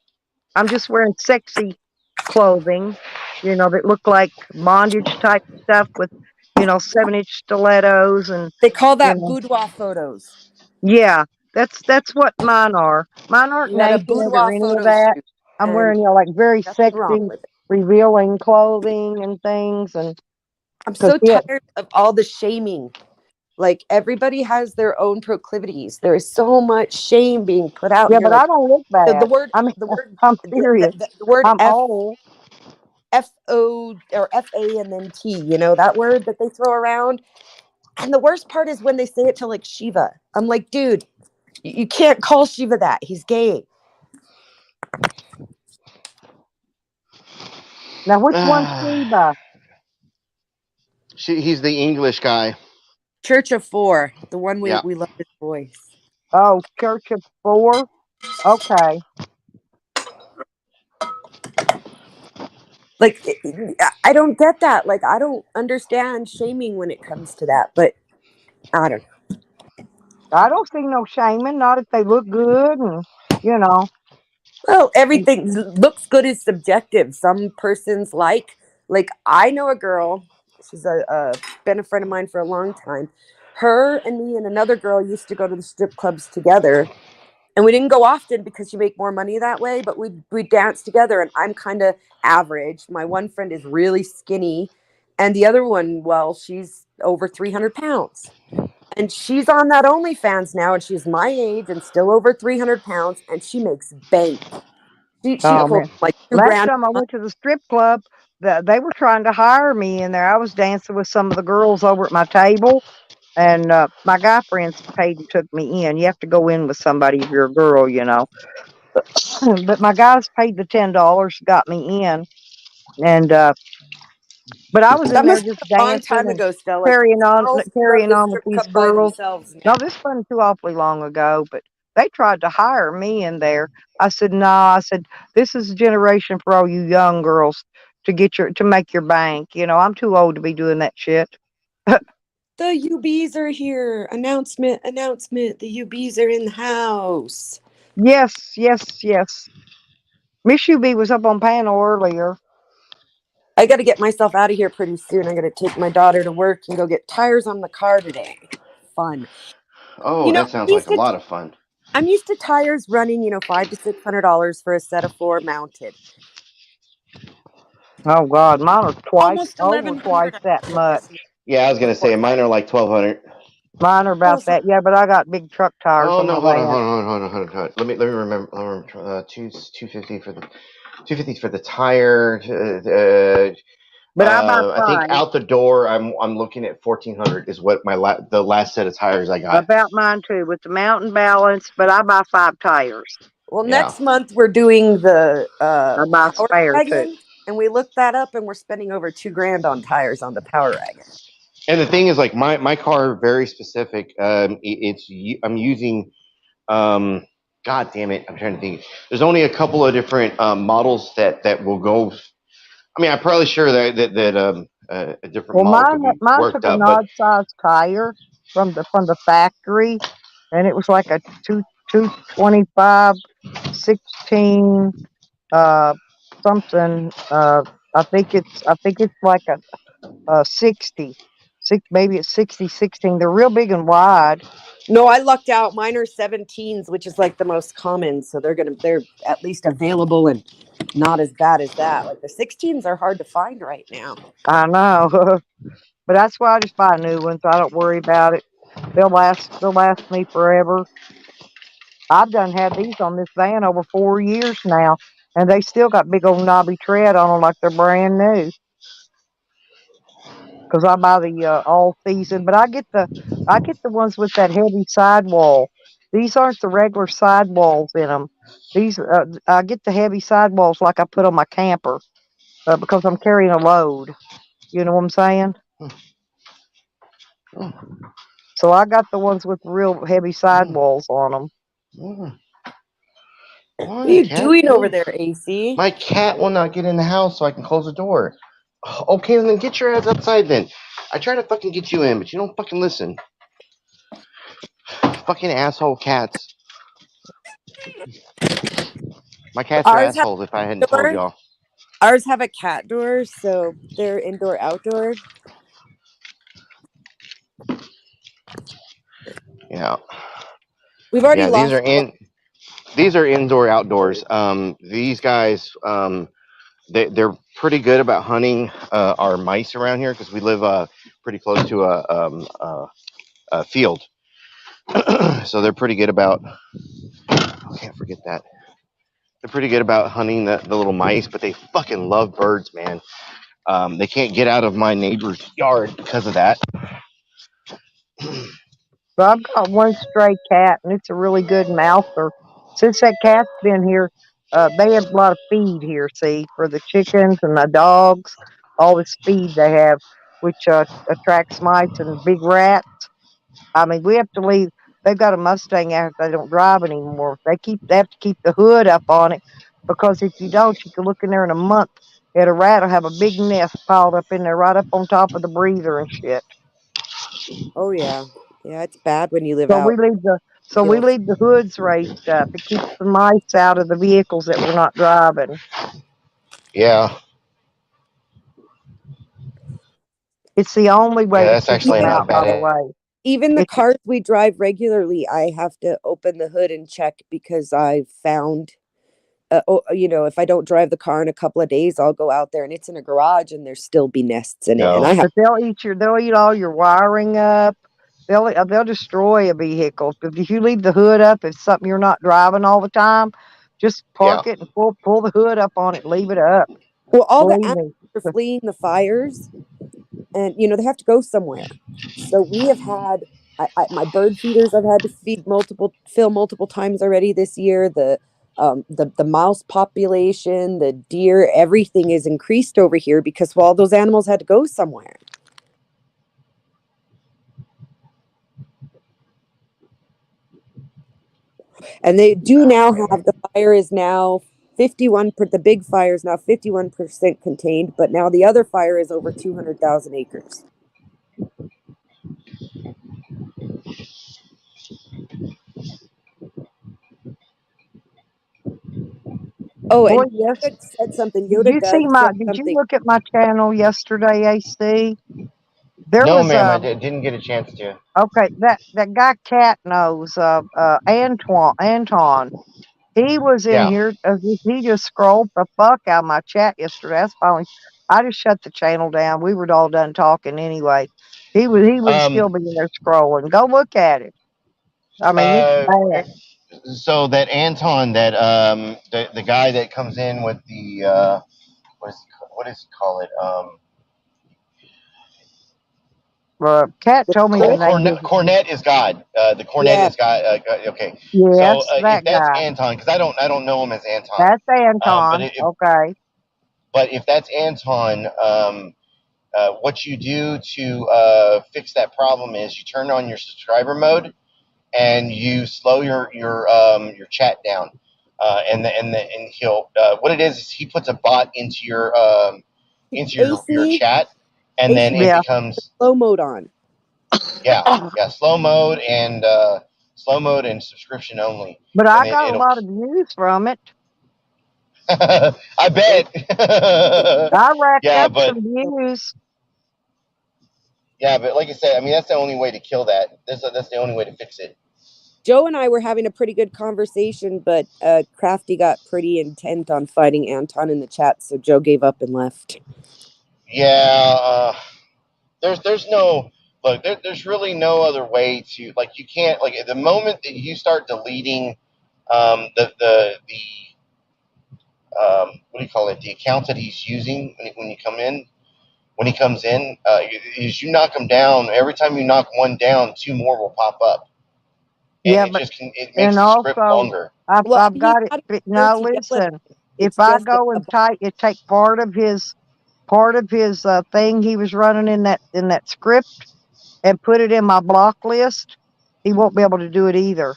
I'm just wearing sexy clothing, that look like bondage type stuff with, 7-inch stilettos and. They call that boudoir photos. Yeah, that's what mine are. Mine aren't You had a naked or boudoir any of photo that. shoot. I'm and wearing, like very nothing wrong sexy, with it. revealing clothing and things. And I'm so tired of all the shaming. Like everybody has their own proclivities. There is so much shame being put out. Yeah, here. but I don't look bad. The word. I'm serious. The word I'm old. F-O or F-A and then T. That word that they throw around. And the worst part is when they say it to like Shiva. I'm like, dude, you can't call Shiva that. He's gay. Now, which one's Shiva? He's the English guy. Church of Four, the one we love his voice. Oh, Church of Four? Okay. Like, I don't get that. Like, I don't understand shaming when it comes to that, but I don't know. I don't see no shaming, not if they look good and, Well, everything looks good is subjective. Some persons like I know a girl, she's been a friend of mine for a long time. Her and me and another girl used to go to the strip clubs together. And we didn't go often because you make more money that way, but we dance together, and I'm kind of average. My one friend is really skinny, and the other one, well, she's over 300 pounds. And she's on that OnlyFans now, and she's my age and still over 300 pounds, and she makes bank. She pulled like $2,000. Last time I went to the strip club, they were trying to hire me in there. I was dancing with some of the girls over at my table. And my guy friends paid and took me in. You have to go in with somebody if you're a girl, But my guys paid the $10, got me in, and but I was in there just dancing, a long time ago, Stella. carrying on with these girls. No, this wasn't too awfully long ago, but they tried to hire me in there. I said no. I said this is a generation for all you young girls to make your bank. I'm too old to be doing that shit. The UBs are here. Announcement. The UBs are in the house. Yes. Miss UB was up on panel earlier. I got to get myself out of here pretty soon. I got to take my daughter to work and go get tires on the car today. Fun. Oh, that sounds like a lot of fun. I'm used to tires running, $500 to $600 for a set of 4 mounted. Oh God, mine are twice that much. Yeah, I was gonna say mine are like 1,200. Mine are about that. Yeah, but I got big truck tires. Oh no, hold on. Let me remember. 250 for the tire. But I think out the door, I'm looking at 1,400 is what the last set of tires I got. About mine too, with the mountain balance. But I buy 5 tires. Well, next month we're doing the I buy spare wagon, too. and we looked that up, and we're spending over $2,000 on tires on the Power Wagon. And the thing is, like my car, very specific. I'm using God damn it, I'm trying to think. There's only a couple of different models that will go. I mean, I'm probably sure that a different Well, model could be mine took worked a up, but Nod size tire from the factory, and it was like a 225 16 uh something. I think it's like a 60 six, maybe it's 60 16. They're real big and wide. No, I lucked out. Mine are 17s, which is like the most common. So they're at least available and not as bad as that. Like the 16s are hard to find right now. I know, but that's why I just buy a new one, so I don't worry about it. They'll last me forever. I've done had these on this van over 4 years now, and they still got big old knobby tread on them like they're brand new. Because I buy the all season, but I get the ones with that heavy sidewall. These aren't the regular sidewalls in them. These I get the heavy sidewalls like I put on my camper because I'm carrying a load. You know what I'm saying? So I got the ones with real heavy sidewalls on them. Come What on, are you cat, doing over come. there, AC? My cat will not get in the house, so I can close the door. Okay, then get your ass outside then. I try to fucking get you in, but you don't fucking listen. Fucking asshole cats. My cats are Ours have assholes if I a hadn't told door. y'all. Ours have a cat door, so they're indoor outdoor. Yeah. We've already Yeah, lost. these are indoor outdoors. These guys they're pretty good about hunting our mice around here because we live pretty close to a field. So they're pretty good about I can't forget that. They're pretty good about hunting the little mice, but they fucking love birds, man. They can't get out of my neighbor's yard because of that. So I've got one stray cat, and it's a really good mouser. Since that cat's been here, they have a lot of feed here. See, for the chickens and the dogs, all this feed they have, which attracts mice and big rats. I mean, we have to leave. They've got a Mustang out. They don't drive anymore. They have to keep the hood up on it because if you don't, you can look in there in a month at a rat will have a big nest piled up in there right up on top of the breather and shit. Oh yeah, yeah. It's bad when you live So we out. leave the so we Field. leave the hoods raised up. It keeps the mice out of the vehicles that we're not driving. Yeah, It's the only way yeah, to that's keep actually them Even not a out. By bad the idea. way, even the it's cars we drive regularly, I have to open the hood and check because I've found, if I don't drive the car in a couple of days, I'll go out there and it's in a garage and there still be nests in it, and No. I have. but they'll eat all your wiring up. They'll destroy a vehicle. If you leave the hood up, if it's something you're not driving all the time, just Yeah. park it and pull the hood up on it. Leave it up. Well, all the Believe animals me. are fleeing the fires, and they have to go somewhere. So we have had my bird feeders. I've had to fill multiple times already this year. The mouse population, the deer, everything is increased over here because all those animals had to go somewhere. And they do now have the fire is now 51. The big fire is now 51% contained, but now the other fire is over 200,000 acres. Oh, Boy, and yes. Yoda said something. Did Yoda you see Doug my? said Did you something. look at my channel yesterday, AC? There No, was ma'am, I didn't get a chance to. okay, that guy Cat knows Anton. He was in Yeah. here. He just scrolled the fuck out of my chat yesterday. That's finally. I just shut the channel down. We were all done talking anyway. He would still Um. be in there scrolling. Go look at it. I mean, it's Uh. bad. So that Anton, that the guy that comes in with the what does he call it? Cat The told me the troll? name of it. Cornet is God. The Cornet Yeah. is God. Okay. So Yes, if that that's guy. Anton, because I don't know him as Anton. That's But Anton. Okay. if that's Anton, what you do to fix that problem is you turn on your subscriber mode, and you slow your chat down, and he'll what it is he puts a bot into your your AC, chat, and then AC, it Yeah. becomes slow mode on. slow mode and subscription only, But and I got a it'll lot of views from it. I bet. I racked yeah, up but some views. like I said, I mean that's the only way to kill that. That's the only way to fix it. Joe and I were having a pretty good conversation, but Crafty got pretty intent on fighting Anton in the chat, so Joe gave up and left. Yeah, there's no look. There's really no other way to you can't at the moment that you start deleting the what do you call it, the account that he's using when he comes in, is you knock him down. Every time you knock one down, two more will pop up, and Yeah, it but makes and the script also longer. Well, I've he's got it. not But here now to yell at listen, us. if It's I just go and take part of his thing he was running in that script and put it in my block list, he won't be able to do it either.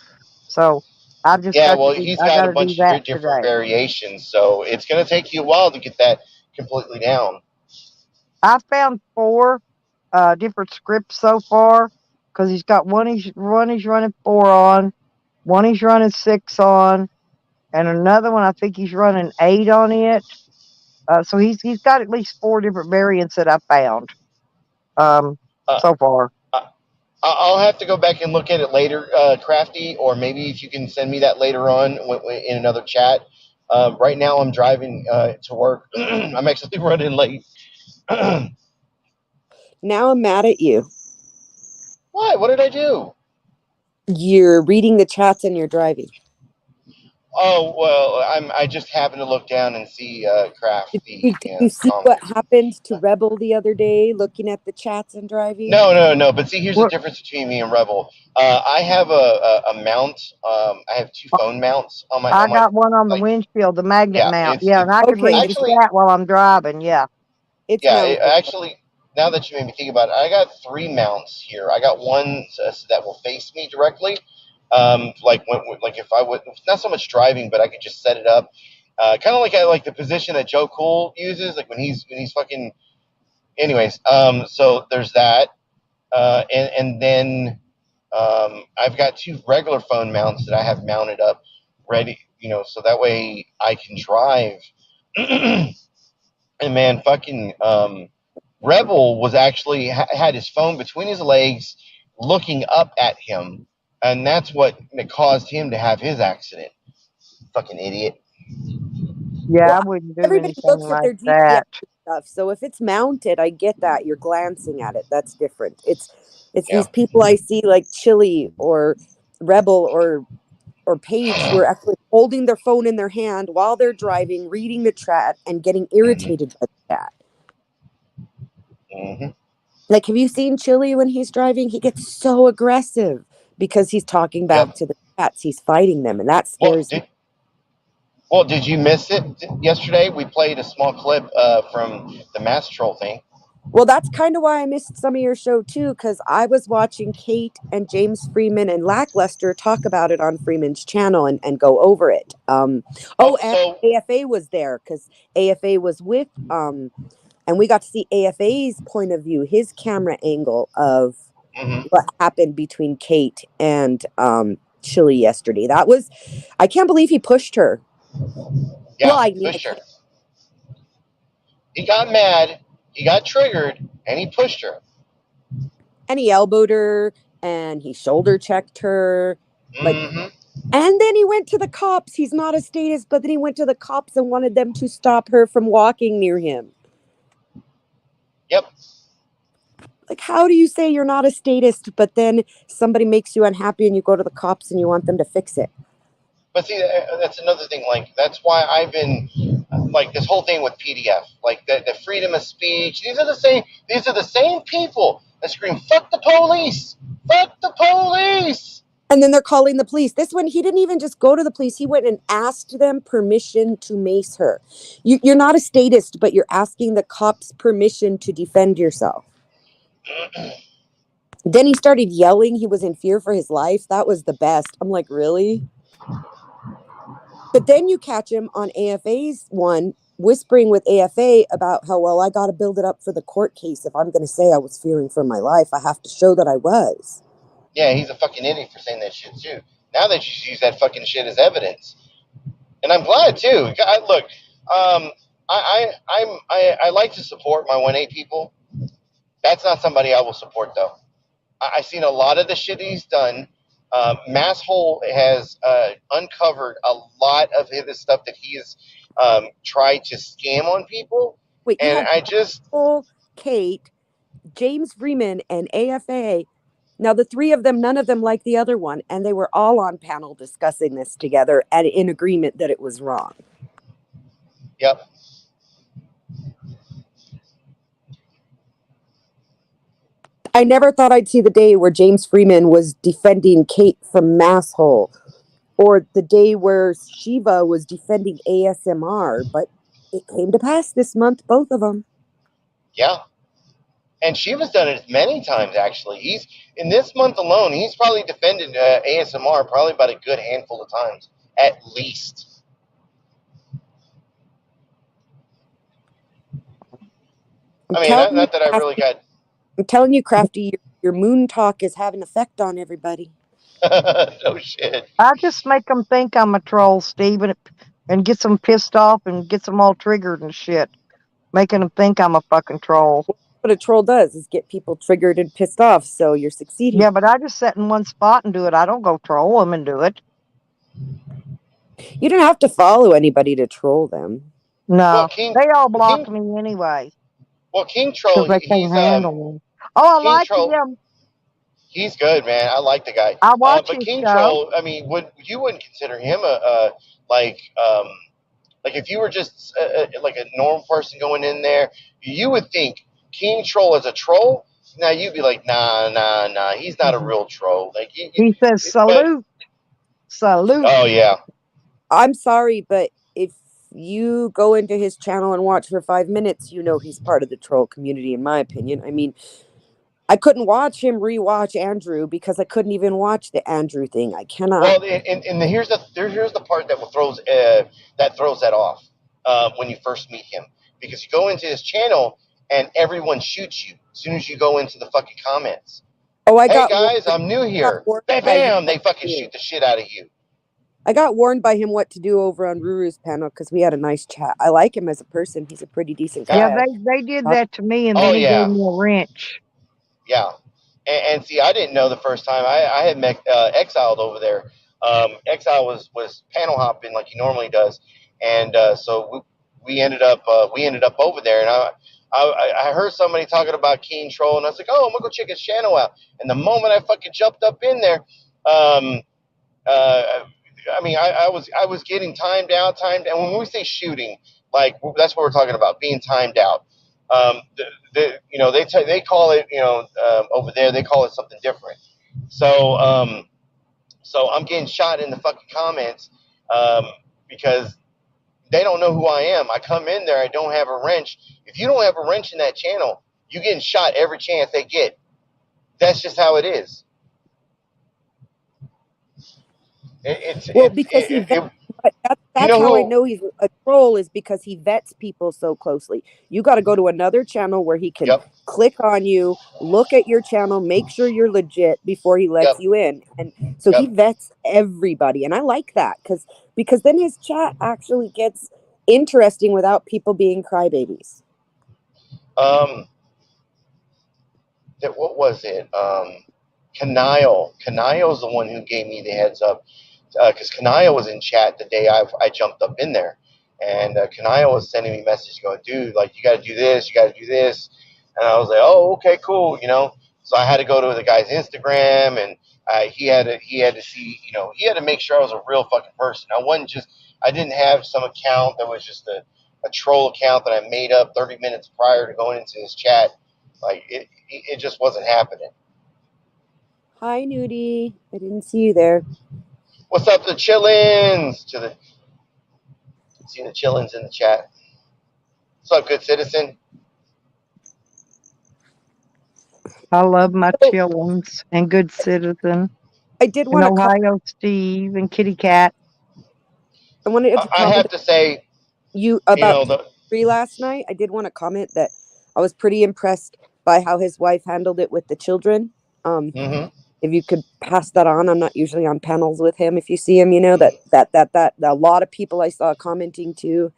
So I just Yeah, got well, to he's I got got a to do bunch of that different today. variations, so it's going to take you a while to get that completely down. I found 4 different scripts so far because he's got one he's running 4 on, one he's running 6 on, and another one I think he's running 8 on it. So he's got at least 4 different variants that I found so far. I'll have to go back and look at it later, Crafty, or maybe if you can send me that later on in another chat. Right now, I'm driving to work. I'm actually running late. Now I'm mad at you. What? What did I do? You're reading the chats and you're driving. Oh well, I just happened to look down and see Crafty Did you see comment. what happened to Rebel the other day, looking at the chats and driving? No. But see, here's the What? difference between me and Rebel. I have a mount. I have 2 phone mounts on my I got one on the like. windshield, the magnet Yeah, mount. it's Yeah, and I could Okay, read the actually. chat while I'm driving. Yeah. It's Yeah, mounted. actually, now that you made me think about it, I got 3 mounts here. I got one that will face me directly. Like if I would, not so much driving, but I could just set it up, kind of like I like the position that Joe Cool uses, like when he's fucking. Anyways, so there's that, and then I've got 2 regular phone mounts that I have mounted up, ready, so that way I can drive. And man, fucking Rebel was actually had his phone between his legs, looking up at him, and that's what caused him to have his accident. Fucking idiot. Yeah, Well, I wouldn't do everybody anything looks at like their GPS that. stuff, so if it's mounted, I get that. You're glancing at it. That's different. It's Yeah. these people I see like Chili or Rebel or Paige who are actually holding their phone in their hand while they're driving, reading the chat, and getting irritated by the chat. Mm-hmm. Like, have you seen Chili when he's driving? He gets so aggressive because he's talking back to the chats. He's fighting them, and that scares me. Well, did you miss it yesterday? We played a small clip from the Mass Troll thing. Well, that's kind of why I missed some of your show too, because I was watching Kate and James Freeman and Lackluster talk about it on Freeman's channel and go over it. And AFA was there because AFA was with and we got to see AFA's point of view, his camera angle of what happened between Kate and Chili yesterday. That was, I can't believe he pushed her. Yeah, Well, I pushed her. He got mad, he got triggered, and he pushed her. And he elbowed her, and he shoulder checked her. Like, and then he went to the cops. He's not a statist, but then he went to the cops and wanted them to stop her from walking near him. Yep. Like, how do you say you're not a statist, but then somebody makes you unhappy and you go to the cops and you want them to fix it? But see, that's another thing. Like, that's why I've been like this whole thing with PDF, like the freedom of speech. These are the same people that scream "fuck the police, fuck the police," and then they're calling the police. This one, he didn't even just go to the police. He went and asked them permission to mace her. You're not a statist, but you're asking the cops permission to defend yourself. Then he started yelling. He was in fear for his life. That was the best. I'm like, really? But then you catch him on AFA's one, whispering with AFA about how, well, I got to build it up for the court case. If I'm going to say I was fearing for my life, I have to show that I was. Yeah, he's a fucking idiot for saying that shit too. Now they just use that fucking shit as evidence, and I'm glad too. Look, I like to support my 1A people. That's not somebody I will support though. I've seen a lot of the shit he's done. Masshole has uncovered a lot of his stuff that he has tried to scam on people. Wait, you And had I just Kate, James Freeman, and AFA. Now, the three of them, none of them liked the other one, and they were all on panel discussing this together and in agreement that it was wrong. Yep. I never thought I'd see the day where James Freeman was defending Kate from Masshole, or the day where Shiva was defending ASMR, but it came to pass this month, both of them. Yeah. And Shiva's done it many times, actually. He's in this month alone, he's probably defended ASMR probably about a good handful of times, at least. I mean, not that I really got. I'm telling you, Crafty, your moon talk is having effect on everybody. No shit. I just make them think I'm a troll, Steve, and gets them pissed off and gets them all triggered and shit. Making them think I'm a fucking troll. What a troll does is get people triggered and pissed off, so you're succeeding. Yeah, but I just sit in one spot and do it. I don't go troll them and do it. You don't have to follow anybody to troll them. No, they all block me anyway. Well, King Troll, they can't handle me. Oh, I like him. He's good, man. I like the guy. I watch but his King show. Troll, I mean, you wouldn't consider him like if you were just like a normal person going in there, you would think King Troll is a troll. Now you'd be like, nah. He's not a real troll. Like he says, salute. Oh yeah. I'm sorry, but if you go into his channel and watch for 5 minutes, you know he's part of the troll community, in my opinion. I mean, I couldn't watch him rewatch Andrew because I couldn't even watch the Andrew thing. I cannot. Well, and here's the part that throws that off when you first meet him, because you go into his channel and everyone shoots you as soon as you go into the fucking comments. Oh, hey guys, I'm new here. Bam! They fucking shoot the shit out of you. I got warned by him what to do over on Ruru's panel because we had a nice chat. I like him as a person. He's a pretty decent guy. Yeah, they did that to me, and then he gave me a wrench. Yeah. And see, I didn't know the first time. I had met Exiled over there. Exile was panel hopping like he normally does, and so we ended up over there, and I heard somebody talking about King Troll, and I was like, oh, I'm gonna go check his channel out. And the moment I fucking jumped up in there, I mean, I was getting timed out, and when we say shooting, like that's what we're talking about, being timed out. They call it, over there they call it something different. So I'm getting shot in the fucking comments because they don't know who I am. I come in there, I don't have a wrench. If you don't have a wrench in that channel, you're getting shot every chance they get. That's just how it is. That's how I know he's a troll, is because he vets people so closely. You got to go to another channel where he can click on you, look at your channel, make sure you're legit before he lets you in. And so he vets everybody. And I like that because then his chat actually gets interesting without people being crybabies. What was it? Kanile's the one who gave me the heads up. Because Kanaya was in chat the day I jumped up in there, and Kanaya was sending me messages going, dude, like, you got to do this, and I was like, oh, okay, cool, So I had to go to the guy's Instagram, and he had to see, he had to make sure I was a real fucking person. I didn't have some account that was just a troll account that I made up 30 minutes prior to going into his chat. Like, it just wasn't happening. Hi, Nudie. I didn't see you there. What's up, the chillins? See the chillins in the chat. What's up, good citizen? I love my So chillins and Good Citizen I did and want to Ohio Steve and Kitty Cat. I wanted to I comment have to say, you you about know, the Free last night. I did want to comment that I was pretty impressed by how his wife handled it with the children. hmm If you could pass that on, I'm not usually on panels with him. If you see him, you know that a lot of people I saw commenting too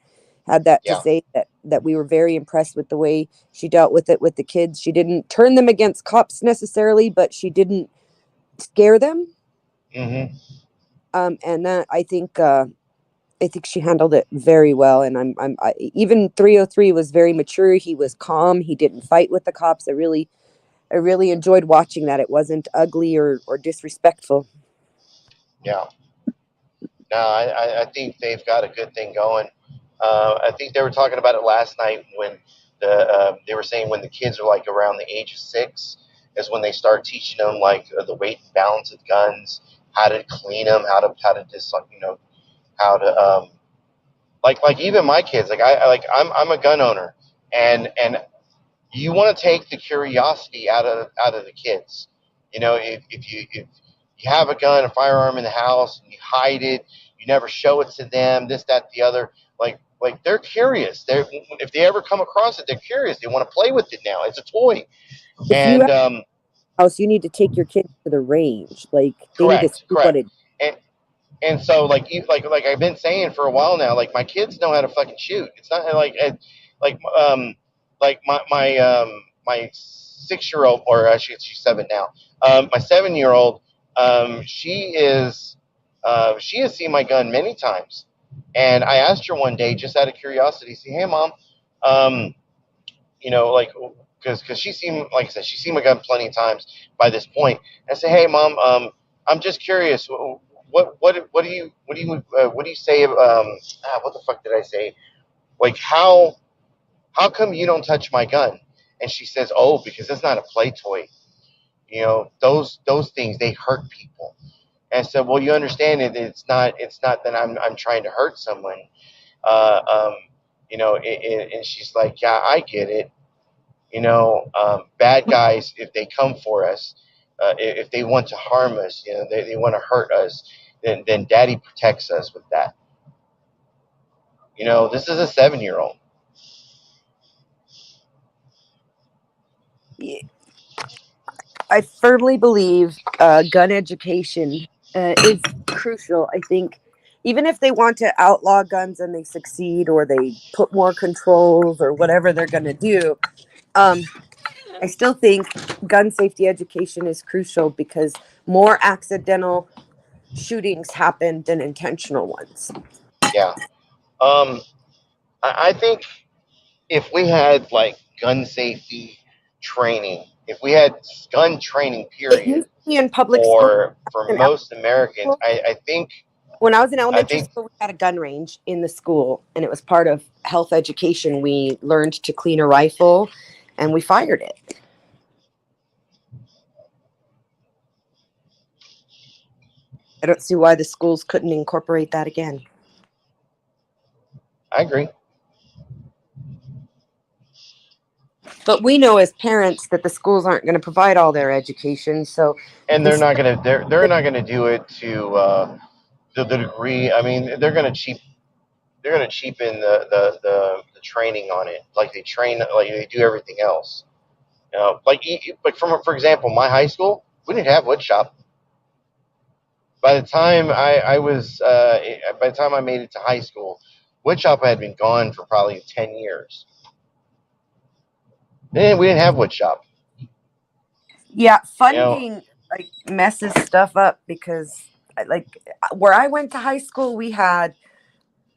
had that to yeah, say that we were very impressed with the way she dealt with it with the kids. She didn't turn them against cops necessarily, but she didn't scare them. hmm And that I think she handled it very well, and even 303 was very mature. He was calm. He didn't fight with the cops. I really enjoyed watching that. It wasn't ugly or disrespectful. yeah. No, I think they've got a good thing going. I think they were talking about it last night when they were saying when the kids are like around the age of 6 is when they start teaching them like the weight and balance of guns, how to clean them, how to just like how to like even my kids like I'm a gun owner and you want to take the curiosity out of the kids. If you have a gun, a firearm in the house, and you hide it, you never show it to them, this, that, the other. Like they're curious. If they ever come across it, they're curious. They want to play with it now. It's a toy. If you have And a house, you need to take your kids to the range. Like they need to correct, see what correct. it. And And so, like I've been saying for a while now, like my kids know how to fucking shoot. It's not like my 6 year old, or actually she's 7 now. My 7 year old, she has seen my gun many times, and I asked her one day just out of curiosity, say, "Hey, mom, um, like because she seen like I said, she's seen my gun plenty of times by this point. I say, hey mom, I'm just curious. What do you say? What the fuck did I say? Like how come you don't touch my gun? And she says, oh, because it's not a play toy. Those things they hurt people. And I said, well, you understand it. It's not that I'm trying to hurt someone. Uh, um, and she's like, yeah, I get it. Bad guys, if they come for us, if they want to harm us, they want to hurt us, then daddy protects us with that. This is a 7-year-old. I firmly believe gun education is crucial. I think even if they want to outlaw guns and they succeed, or they put more controls or whatever they're going to do, um, I still think gun safety education is crucial because more accidental shootings happen than intentional ones. Yeah. I think if we had like gun safety training, if we had gun training, It period, used to be in public school. for In most Americans, school. I think When I was in I elementary think school, we had a gun range in the school, and it was part of health education. We learned to clean a rifle, and we fired it. I don't see why the schools couldn't incorporate that again. I agree. But we know as parents that the schools aren't going to provide all their education, so And they're not instead, gonna they're not gonna do it to the degree. I mean, they're gonna cheapen the training on it, like they train like they do everything else. Like for example, my high school, we didn't have wood shop. By the time I made it to high school, wood shop had been gone for probably 10 years. Then we didn't have wood shop. yeah, You know, funding like messes stuff up because like where I went to high school, we had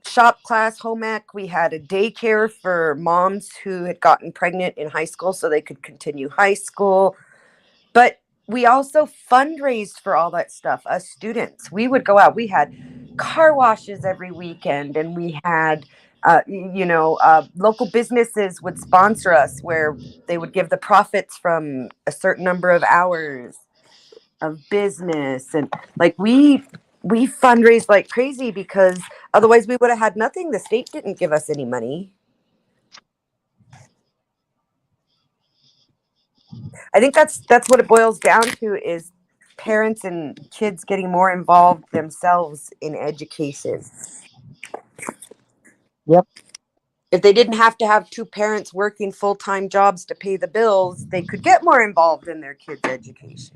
shop class, home ec. We had a daycare for moms who had gotten pregnant in high school so they could continue high school. But we also fundraised for all that stuff. Us students, we would go out. We had car washes every weekend, and we had, local businesses would sponsor us where they would give the profits from a certain number of hours of business, and like we fundraised like crazy because otherwise we would have had nothing. The state didn't give us any money. I think that's what it boils down to is parents and kids getting more involved themselves in education. Yep. If they didn't have to have two parents working full-time jobs to pay the bills, they could get more involved in their kids' education.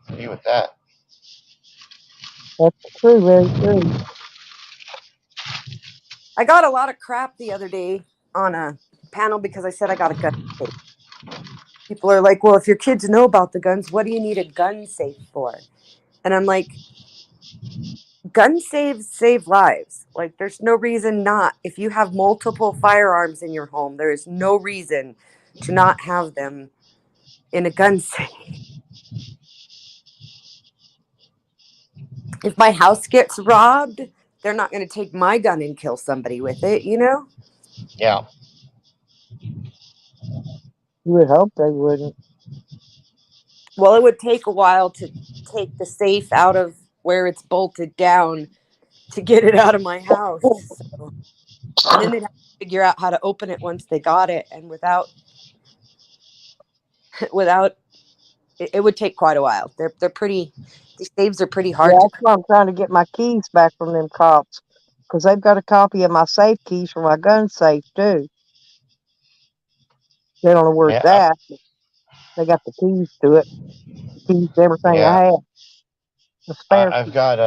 Agree with that. That's true, very true. I got a lot of crap the other day on a panel because I said I got a gun safe. People are like, well, if your kids know about the guns, what do you need a gun safe for? And I'm like, gun safes save lives. Like, there's no reason not. If you have multiple firearms in your home, there is no reason to not have them in a gun safe. If my house gets robbed, they're not going to take my gun and kill somebody with it, you know? Yeah. You would hope they wouldn't. Well, it would take a while to take the safe out of where it's bolted down to get it out of my house. So. And then they'd have to figure out how to open it once they got it. And without it would take quite a while. They're pretty, these safes are pretty hard Yeah, to that's why I'm trying to get my keys back from them cops. Because they've got a copy of my safe keys for my gun safe, too. They don't know where it's Yeah. at. But they got the keys to it. Keys to everything Yeah. I have. The spare I've got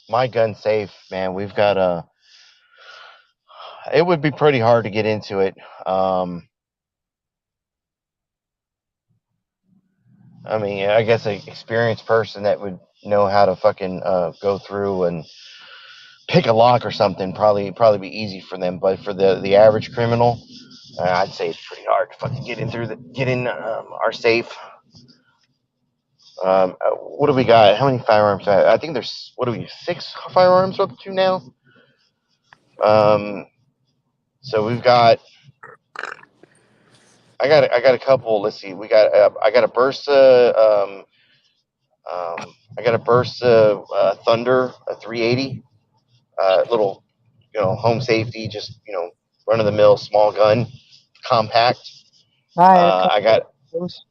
my gun safe, man. We've got it would be pretty hard to get into it. I mean, I guess an experienced person that would know how to fucking go through and pick a lock or something probably be easy for them. But for the average criminal, I'd say it's pretty hard to fucking get in our safe. What do we got? How many firearms? I think there's 6 firearms up to now. So we've got. I got a couple. Let's see. We got. I got a Bursa. I got a Bursa Thunder, a 380. Little, home safety, just run of the mill small gun, compact. I had a I couple got of those.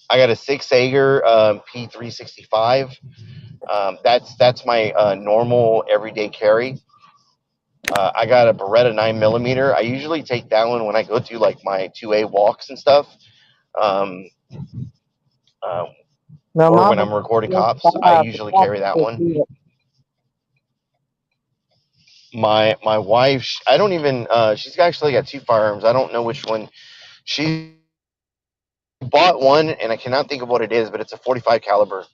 I got a 6 Sager P365. That's my normal everyday carry. I got a Beretta 9mm. I usually take that one when I go to like my 2A walks and stuff, um, No, or my when I'm recording cops. I usually carry that one. My wife, I don't even. She's actually got 2 firearms. I don't know which one. She bought one, and I cannot think of what it is, but it's a 45 caliber.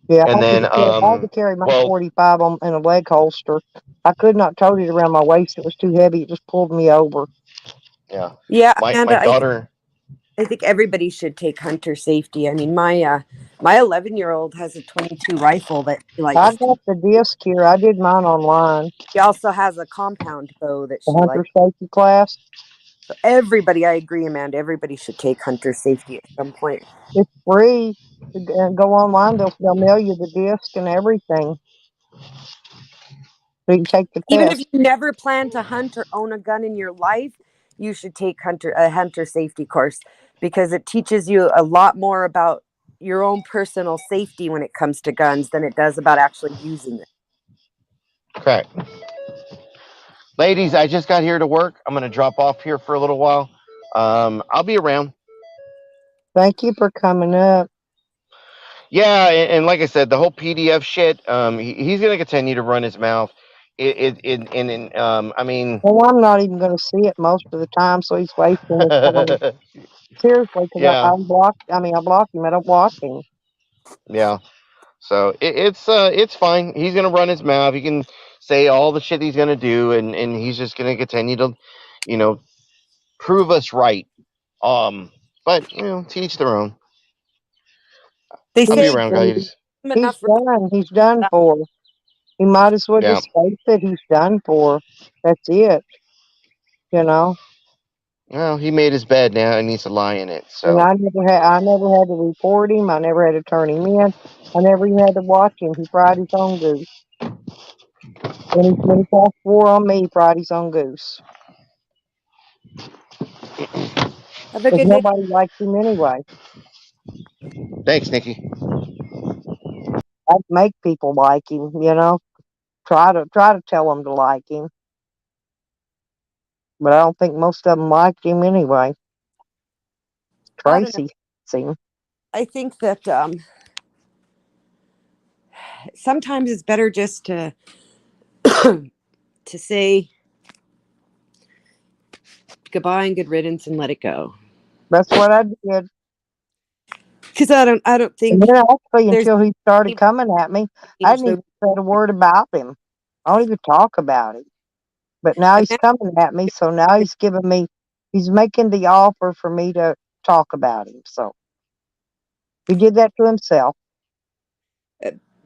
Yeah, And then, I had to carry my 45 in a leg holster. I could not tote it around my waist. It was too heavy. It just pulled me over. Yeah. Yeah, My Amanda, daughter. I think everybody should take hunter safety. I mean, my 11-year-old has a 22 rifle that she likes. I got the disc here. I did mine online. She also has a compound bow that she The hunter likes. safety class. So everybody, I agree, Amanda. Everybody should take hunter safety at some point. It's free. Go online. They'll mail you the disc and everything. So you can take the Even test. if you never plan to hunt or own a gun in your life, you should take a hunter safety course because it teaches you a lot more about your own personal safety when it comes to guns than it does about actually using them. Correct. Ladies, I just got here to work. I'm going to drop off here for a little while. I'll be around. Thank you for coming up. Yeah, and like I said, the whole PDF shit. He's going to continue to run his mouth. I mean. Well, I'm not even going to see it most of the time, so he's wasting his time. Seriously, because Yeah. I blocked him. I don't block him. Yeah. So it's fine. He's gonna run his mouth. He can say all the shit he's gonna do, and he's just gonna continue to, prove us right. But to each their own. They I'll say be around, guys. He's done. He's done for. He might as well just face it. He's done for. That's it. Well, he made his bed now and needs to lie in it. So. And I never had to report him. I never had to turn him in. I never even had to watch him. He fried his own goose. 2024 on me, Friday's on Goose. Have a Because good day. nobody likes him anyway. Thanks, Nikki. I'd make people like him, you know. Try to tell them to like him. But I don't think most of them liked him anyway. I don't know. Tracy hates him. I think that sometimes it's better just to to say goodbye and good riddance and let it go. That's what I did. Because I don't think And then actually, there's until he started any coming at me, I change hadn't though. even said a word about him. I don't even talk about him. But now he's coming at me, so now he's making the offer for me to talk about him. So he did that to himself.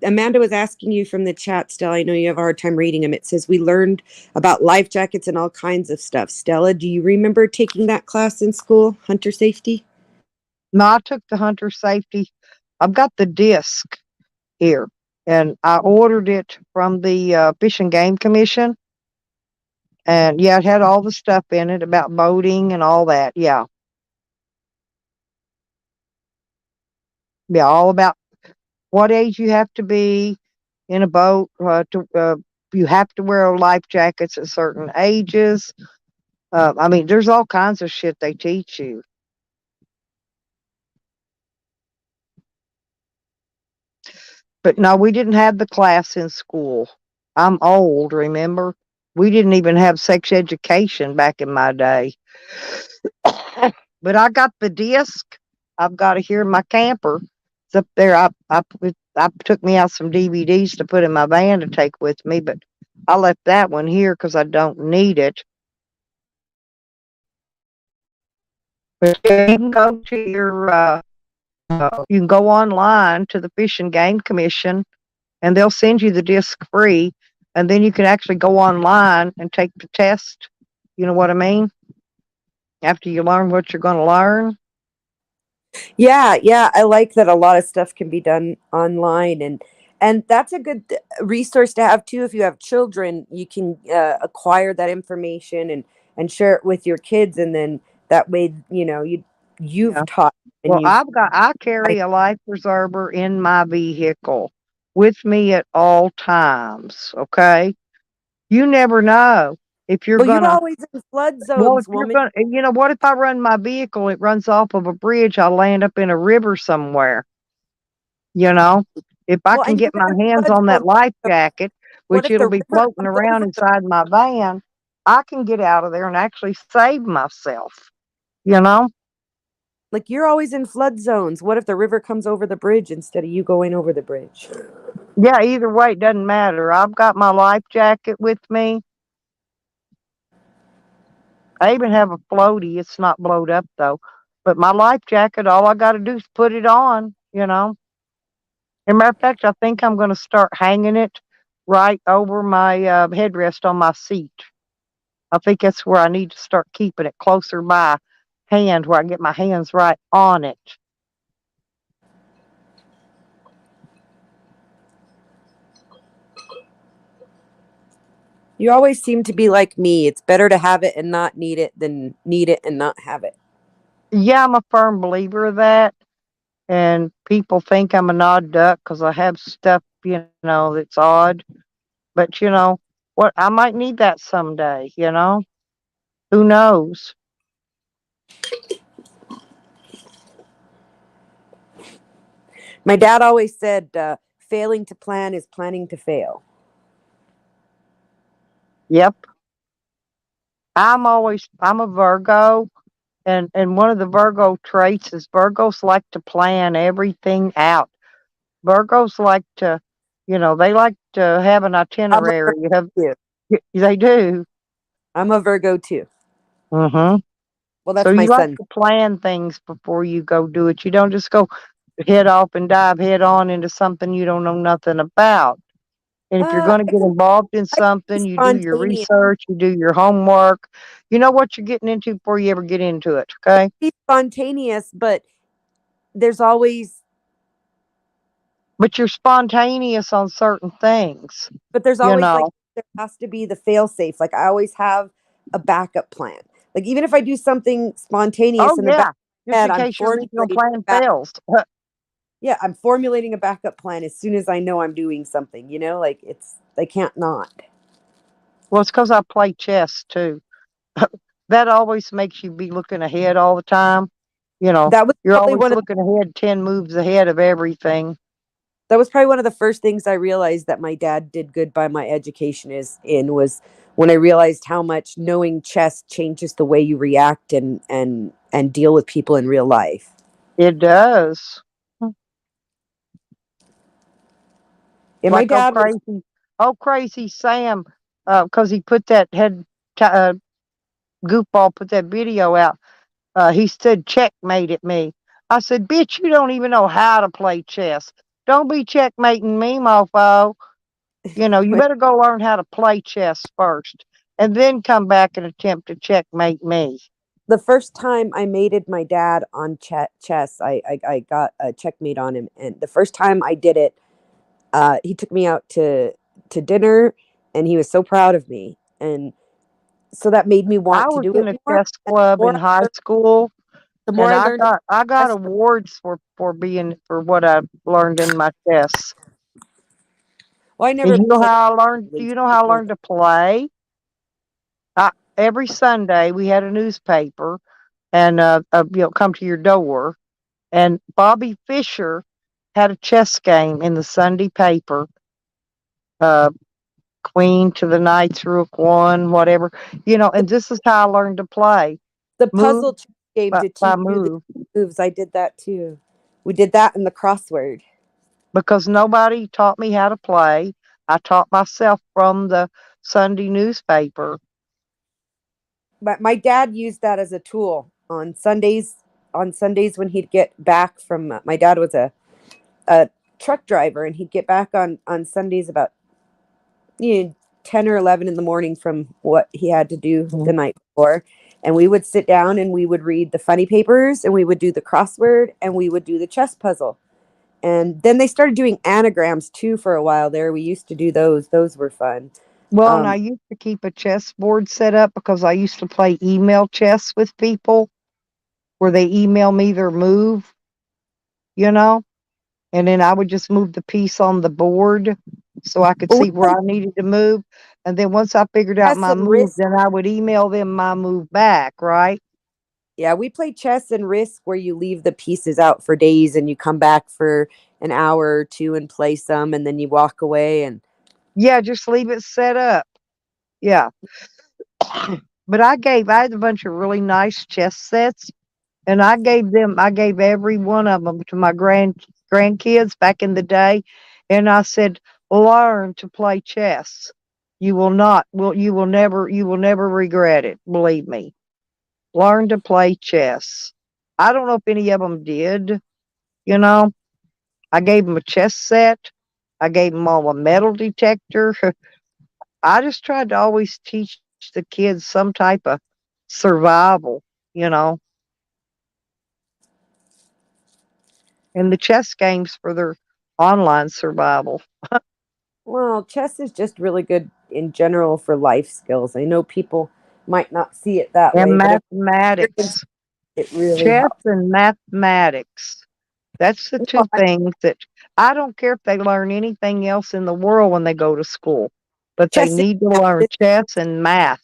Amanda was asking you from the chat, Stella. I know you have a hard time reading them. It says we learned about life jackets and all kinds of stuff. Stella, do you remember taking that class in school, hunter safety? No, I took the hunter safety. I've got the disc here, and I ordered it from the Fish and Game Commission. And yeah, it had all the stuff in it about boating and all that. Yeah. Yeah, all about what age you have to be in a boat. You have to wear life jackets at certain ages. I mean, there's all kinds of shit they teach you. But no, we didn't have the class in school. I'm old, remember? We didn't even have sex education back in my day. But I got the disc. I've got it here in my camper. It's up there. I took me out some DVDs to put in my van to take with me, but I left that one here because I don't need it. But you can go to you can go online to the Fish and Game Commission, and they'll send you the disc free, and then you can actually go online and take the test. You know what I mean? After you learn what you're going to learn. Yeah, I like that a lot of stuff can be done online, and that's a good resource to have too. If you have children, you can acquire that information and share it with your kids, and then that way, you've Yeah. taught and Well, you've. I carry a life preserver in my vehicle with me at all times. Okay. You never know if you're Well, you're gonna. always in flood Well, zones, if you're woman. gonna, what if I run my vehicle? It runs off of a bridge. I land up in a river somewhere. If I Well, can and get you're my in hands flood on that zones. life jacket, What which if it'll the be river floating comes around over the? inside my van, I can get out of there and actually save myself. You know. Like you're always in flood zones. What if the river comes over the bridge instead of you going over the bridge? Yeah, either way, it doesn't matter. I've got my life jacket with me. I even have a floaty. It's not blowed up though. But my life jacket, all I got to do is put it on. As a matter of fact, I think I'm going to start hanging it right over my headrest on my seat. I think that's where I need to start keeping it closer by hand where I get my hands right on it. You always seem to be like me. It's better to have it and not need it than need it and not have it. Yeah, I'm a firm believer of that. And people think I'm an odd duck because I have stuff, that's odd. But what? I might need that someday. Who knows? My dad always said, failing to plan is planning to fail. Yep. I'm a Virgo, and one of the Virgo traits is Virgos like to plan everything out. Virgos like to, they like to have an I'm a itinerary. Virgo too. They do. I'm a Virgo too. Mm-hmm. Well, So that's my you like son. to plan things before you go do it. You don't just go head off and dive head on into something you don't know nothing about. And if you're going to I get can involved in I can be something, you do your spontaneous. research, you do your homework. You know what you're getting into before you ever get into it. Okay. Be spontaneous, but there's always But you're spontaneous on certain things, But there's you always like know. there has to be the fail safe. Like I always have a backup plan. Like even if I do something spontaneous Oh in the back yeah, of my just head, in case your original formulating a plan fails. yeah, I'm formulating a backup plan as soon as I know I'm doing something, you know, like it's I can't not. Well, it's because I play chess too. That always makes you be looking ahead all the time. You know, That was you're probably always one of looking ahead 10 moves ahead of everything. that was probably one of the first things I realized that my dad did good by my education is in was when I realized how much knowing chess changes the way you react and deal with people in real life. It does. And my Like dad was oh crazy Sam, because he put that goofball put that video out. He said checkmate at me. I said, bitch, you don't even know how to play chess. Don't be checkmating me, mofo. You know, you better go learn how to play chess first, and then come back and attempt to checkmate me. the first time I mated my dad on chess. I got a checkmate on him, and the first time I did it, he took me out to dinner, and he was so proud of me, and so that made me I want to was do in it a more. chess And club in high school, the more and I learned about I got chess, awards for what I learned in my chess. well, I And never you know played how I learned? Do really you know how I more learned than to play? Every Sunday we had a newspaper, and come to your door, and Bobby Fischer had a chess game in the Sunday paper. Uh, Queen to the Knights, Rook one, whatever, the, and this is how I learned to play the move puzzle chess game to by teach you the move, moves. I did that too. We did that in the crossword. because nobody taught me how to play. I taught myself from the Sunday newspaper. But my dad used that as a tool on Sundays. On Sundays when he'd get back from my dad was a truck driver, and he'd get back on Sundays about 10 or 11 in the morning from what he had to do the night before, and we would sit down and we would read the funny papers, and we would do the crossword, and we would do the chess puzzle. And then they started doing anagrams too for a while there. We used to do those were fun. Well, and I um used to keep a chessboard set up because I used to play email chess with people where they email me their move, you know, and then I would just move the piece on the board so I could well, we see where played I needed to move. And then once I figured out chess my and move, risk. then I would email them my move back, right? Yeah, we play chess and risk where you leave the pieces out for days and you come back for an hour or two and play some, and then you walk away. And Yeah, just leave it set up. Yeah. But I had a bunch of really nice chess sets, and I gave every one of them to my grandkids back in the day, and I said, learn to play chess. You will never regret it. Believe me. Learn to play chess. I don't know if any of them did, you know. I gave them a chess set. I gave them all a metal detector. I just tried to always teach the kids some type of survival, you know, and the chess games for their online survival. well, chess is just really good in general for life skills. I know people might not see it that way, And but if you're into mathematics, it, really chess helps. and mathematics. That's the two No, things that I don't care if they learn anything else in the world when they go to school, but they chess is need to math. learn chess and math.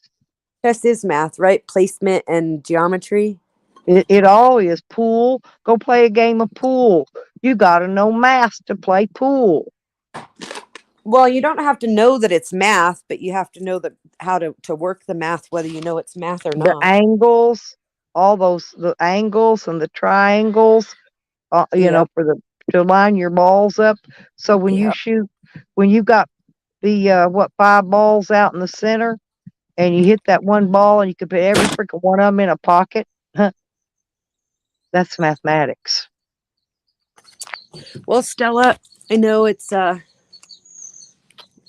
Chess is math, right? Placement and geometry. It all is pool. Go play a game of pool. You got to know math to play pool. Well, you don't have to know that it's math, but you have to know that how to work the math, whether you know it's math or The not. angles, the angles and the triangles, Yeah, for to line your balls up. So when you yeah. shoot, when you got the five balls out in the center, and you hit that one ball, and you could put every freaking one of them in a pocket. That's mathematics. Well, Stella, I know it's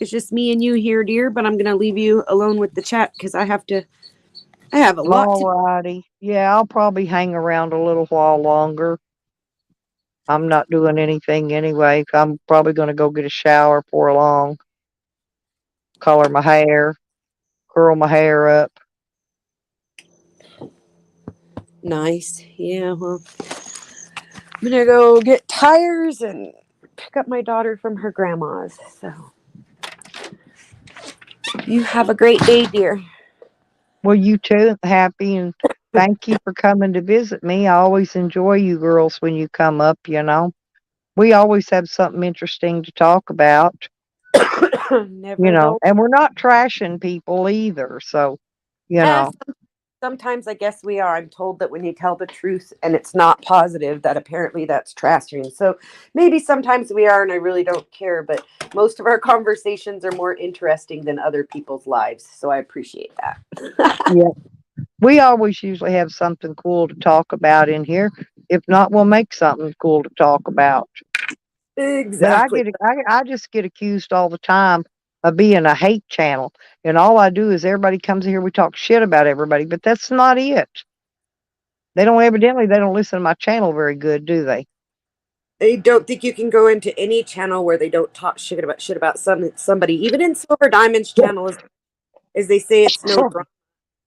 just me and you here, dear, but I'm gonna leave you alone with the chat because I have a lot All to. righty. Yeah, I'll probably hang around a little while longer. I'm not doing anything anyway. I'm probably going to go get a shower before long, color my hair, curl my hair up. Nice. Yeah, well, I'm gonna go get tires and pick up my daughter from her grandma's. So you have a great day, dear. Well, you too, Happy, and thank you for coming to visit me. I always enjoy you girls when you come up, you know. We always have something interesting to talk about, you Never know, know. and we're not trashing people either. So, you know, Sometimes I guess we are. I'm told that when you tell the truth and it's not positive, that apparently that's trashing. So maybe sometimes we are, and I really don't care. But most of our conversations are more interesting than other people's lives. So I appreciate that. yeah, we always usually have something cool to talk about in here. If not, we'll make something cool to talk about. But Exactly. I just get accused all the time of being a hate channel, and all I do is everybody comes here, we talk shit about everybody, but that's not it. They don't listen to my channel very good, do they? I don't think you can go into any channel where they don't talk shit about somebody. Even in Silver Diamond's channel, as they say, it's no drama.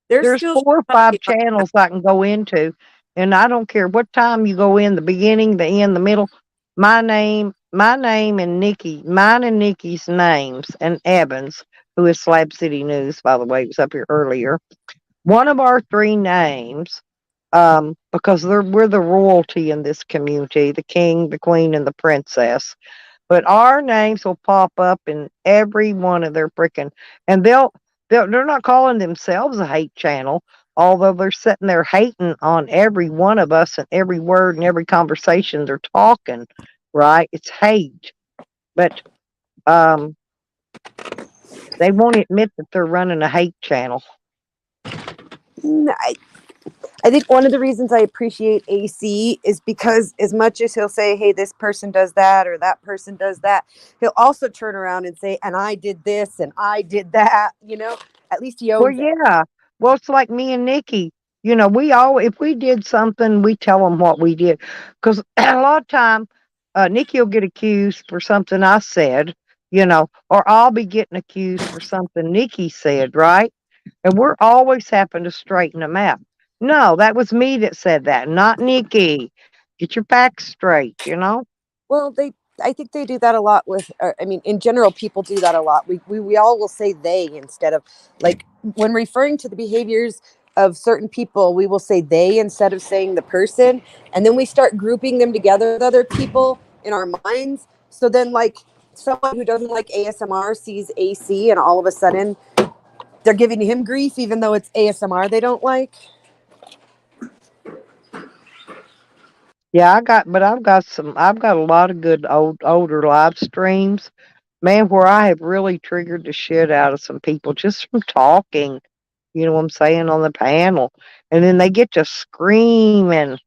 They're There's still 4 or 5 channels I can go into, and I don't care what time you go in, the beginning, the end, the middle. My name and mine and Nikki's names, and Evans, who is Slab City News, by the way, was up here earlier. One of our 3 names, because we're the royalty in this community, the king, the queen, and the princess. But our names will pop up in every one of their freaking, and they're not calling themselves a hate channel, although they're sitting there hating on every one of us and every word and every conversation they're talking, right? It's hate. But they won't admit that they're running a hate channel. I think one of the reasons I appreciate AC is because as much as he'll say, hey, this person does that or that person does that, he'll also turn around and say, and I did this and I did that, at least he Well, owns it. yeah. Well, it's like me and Nikki. If we did something, we tell them what we did. Because a lot of time, Nikki will get accused for something I said, or I'll be getting accused for something Nikki said, right? And we're always having to straighten them out. No, that was me that said that, not Nikki. Get your facts straight. Well, I think they do that a lot in general, people do that a lot. We all will say they instead of, like, when referring to the behaviors of certain people, we will say they instead of saying the person. And then we start grouping them together with other people in our minds. So then, like, someone who doesn't like ASMR sees AC and all of a sudden they're giving him grief, even though it's ASMR they don't like. Yeah, I've got a lot of good older live streams, man, where I have really triggered the shit out of some people just from talking, you know what I'm saying, on the panel. And then they get to screaming,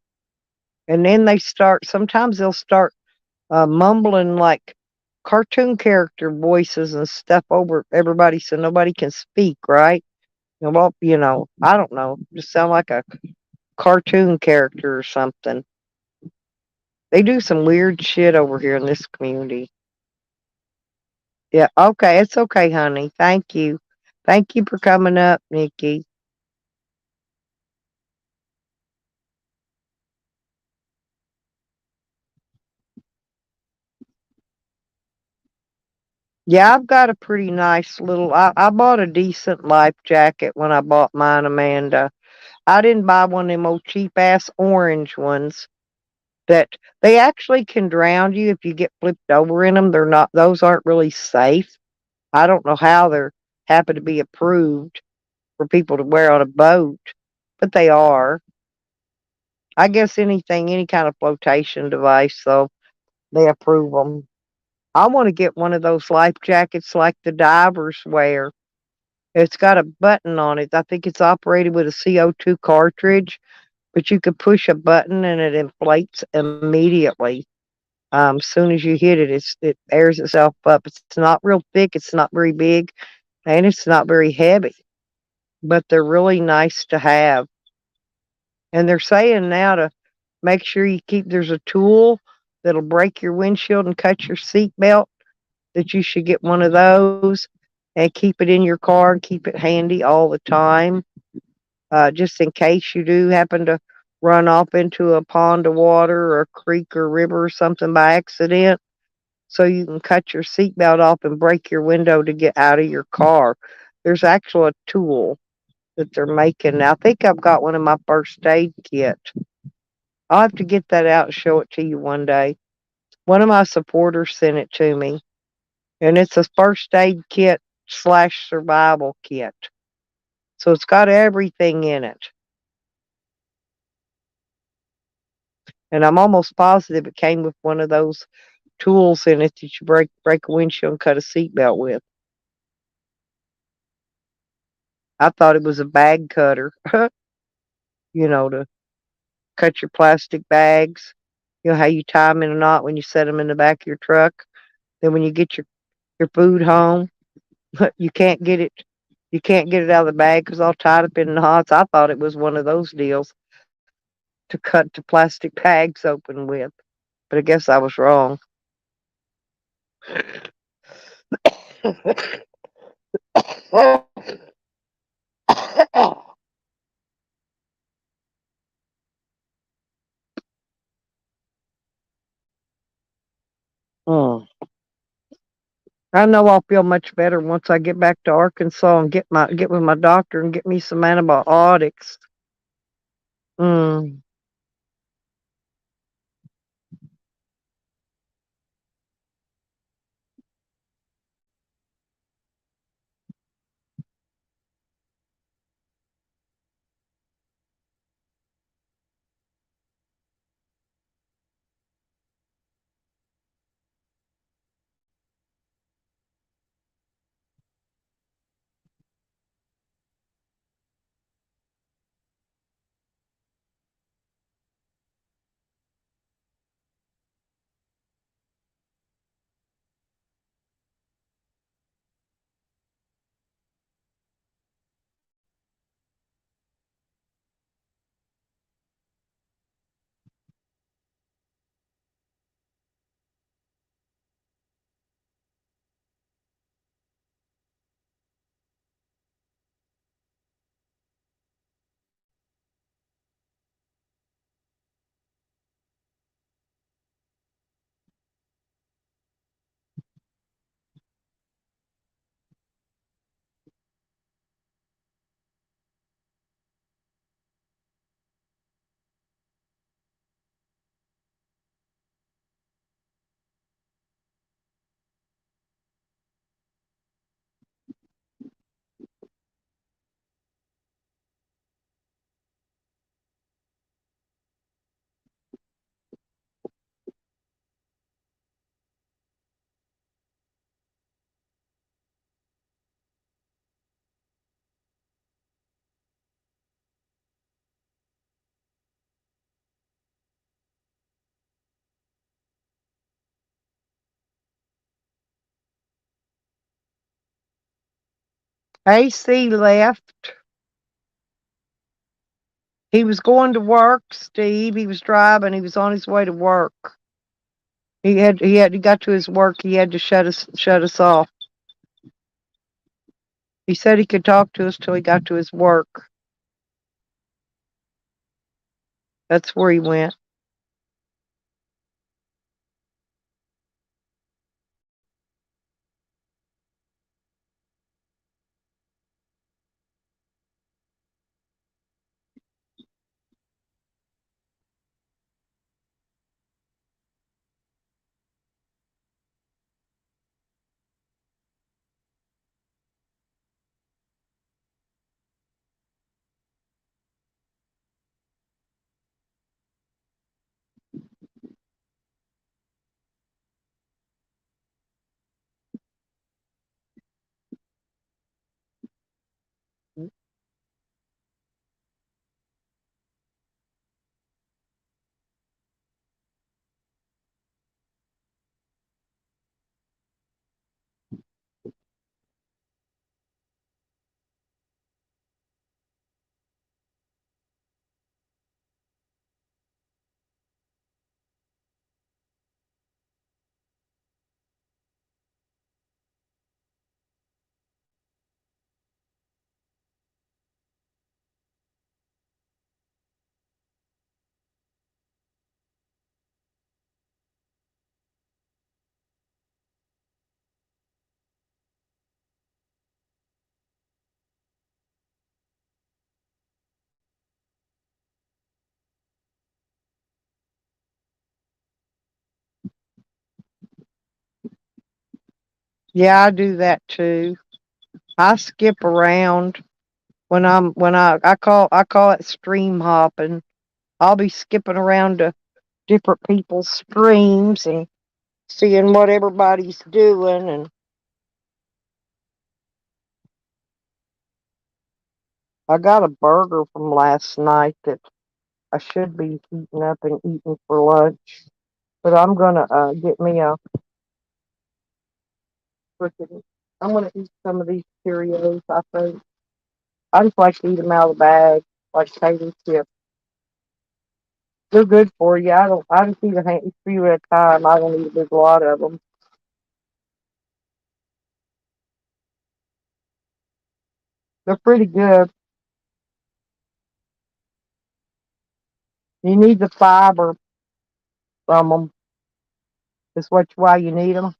and then sometimes they'll start mumbling like cartoon character voices and stuff over everybody so nobody can speak, right? Well, I don't know, just sound like a cartoon character or something. They do some weird shit over here in this community. Yeah, okay, it's okay, honey. Thank you. Thank you for coming up, Nikki. Yeah, I've got a pretty nice little. I bought a decent life jacket when I bought mine, Amanda. I didn't buy one of them old cheap ass orange ones that they actually can drown you if you get flipped over in them. Those aren't really safe. I don't know how they're happen to be approved for people to wear on a boat, but they are. I guess any kind of flotation device, so they approve them. I want to get one of those life jackets like the divers wear. It's got a button on it. I think it's operated with a CO2 cartridge, but you could push a button and it inflates immediately. Soon as you hit it, it airs itself up. It's not real thick. It's not very big, and it's not very heavy. But they're really nice to have. And they're saying now to make sure you keep. There's a tool that'll break your windshield and cut your seat belt, that you should get one of those and keep it in your car and keep it handy all the time, just in case you do happen to run off into a pond of water or a creek or river or something by accident, so you can cut your seatbelt off and break your window to get out of your car. There's actually a tool that they're making. I think I've got one in my first aid kit. I'll have to get that out and show it to you one day. One of my supporters sent it to me, and it's a first aid kit slash survival kit. So it's got everything in it. And I'm almost positive it came with one of those tools in it that you break a windshield and cut a seatbelt with. I thought it was a bag cutter, to cut your plastic bags. You know how you tie them in a knot when you set them in the back of your truck. Then when you get your food home, you can't get it. You can't get it out of the bag because all tied up in knots. I thought it was one of those deals to cut the plastic bags open with, but I guess I was wrong. Mm. I know I'll feel much better once I get back to Arkansas and get with my doctor and get me some antibiotics. Mm. AC left. He was going to work, Steve. He was driving. He was on his way to work. He got to his work. He had to shut us off. He said he could talk to us till he got to his work. That's where he went. Yeah, I do that too. I skip around when I call it stream hopping. I'll be skipping around to different people's streams and seeing what everybody's doing. And I got a burger from last night that I should be heating up and eating for lunch. But I'm gonna get me a freaking. I'm gonna eat some of these Cheerios. I think I just like to eat them out of the bag, like potato chips. They're good for you. I don't. I just eat a few at a time. I don't eat a big lot of them. They're pretty good. You need the fiber from them. That's why you need them.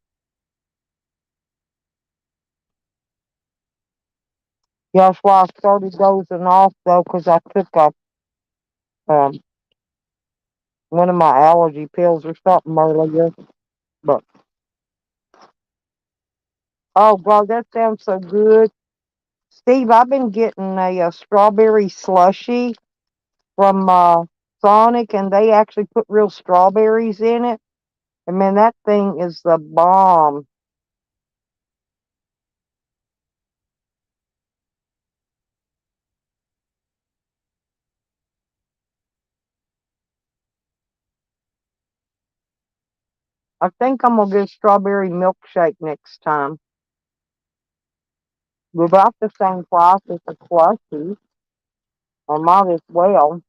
Yeah, that's why I started dozing off though, 'cause I took a um one of my allergy pills or something earlier. But oh, bro, that sounds so good. Steve, I've been getting a strawberry slushy from Sonic, and they actually put real strawberries in it. And man, that thing is the bomb. I think I'm gonna get a strawberry milkshake next time. We're about the same price as the slushy. I might as well.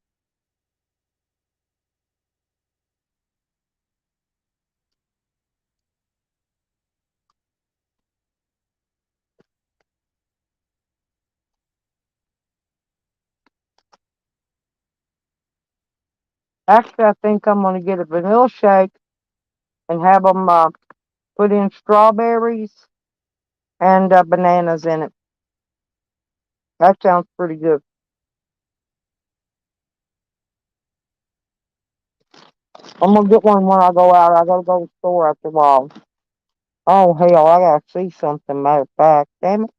Actually, I think I'm gonna get a vanilla shake and have them put in strawberries and bananas in it. That sounds pretty good. I'm gonna get one when I go out. I gotta go to the store after a while. Oh hell, I gotta see something. Matter of fact, damn it.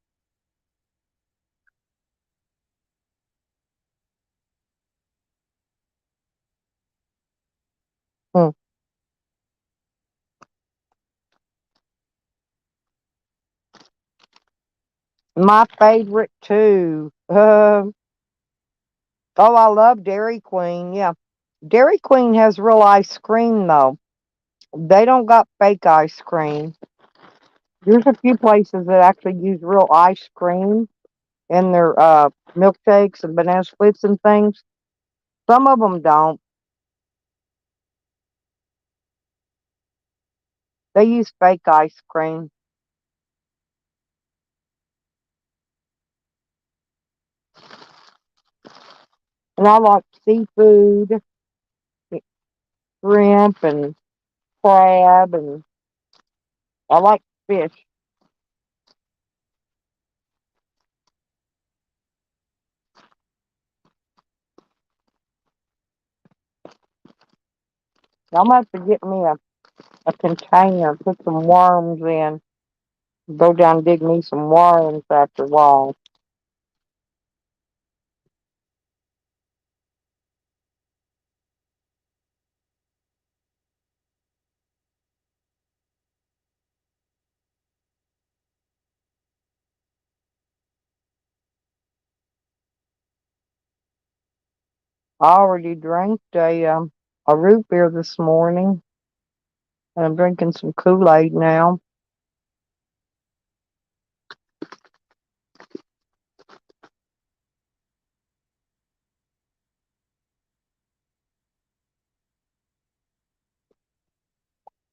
Hmm. My favorite too. Oh, I love Dairy Queen. Yeah, Dairy Queen has real ice cream though. They don't got fake ice cream. There's a few places that actually use real ice cream in their milkshakes and banana splits and things. Some of them don't. They use fake ice cream. And I like seafood, shrimp, and crab, and I like fish. I'm gonna have to get me a container, put some worms in, go down and dig me some worms after a while. I already drank a root beer this morning, and I'm drinking some Kool-Aid now.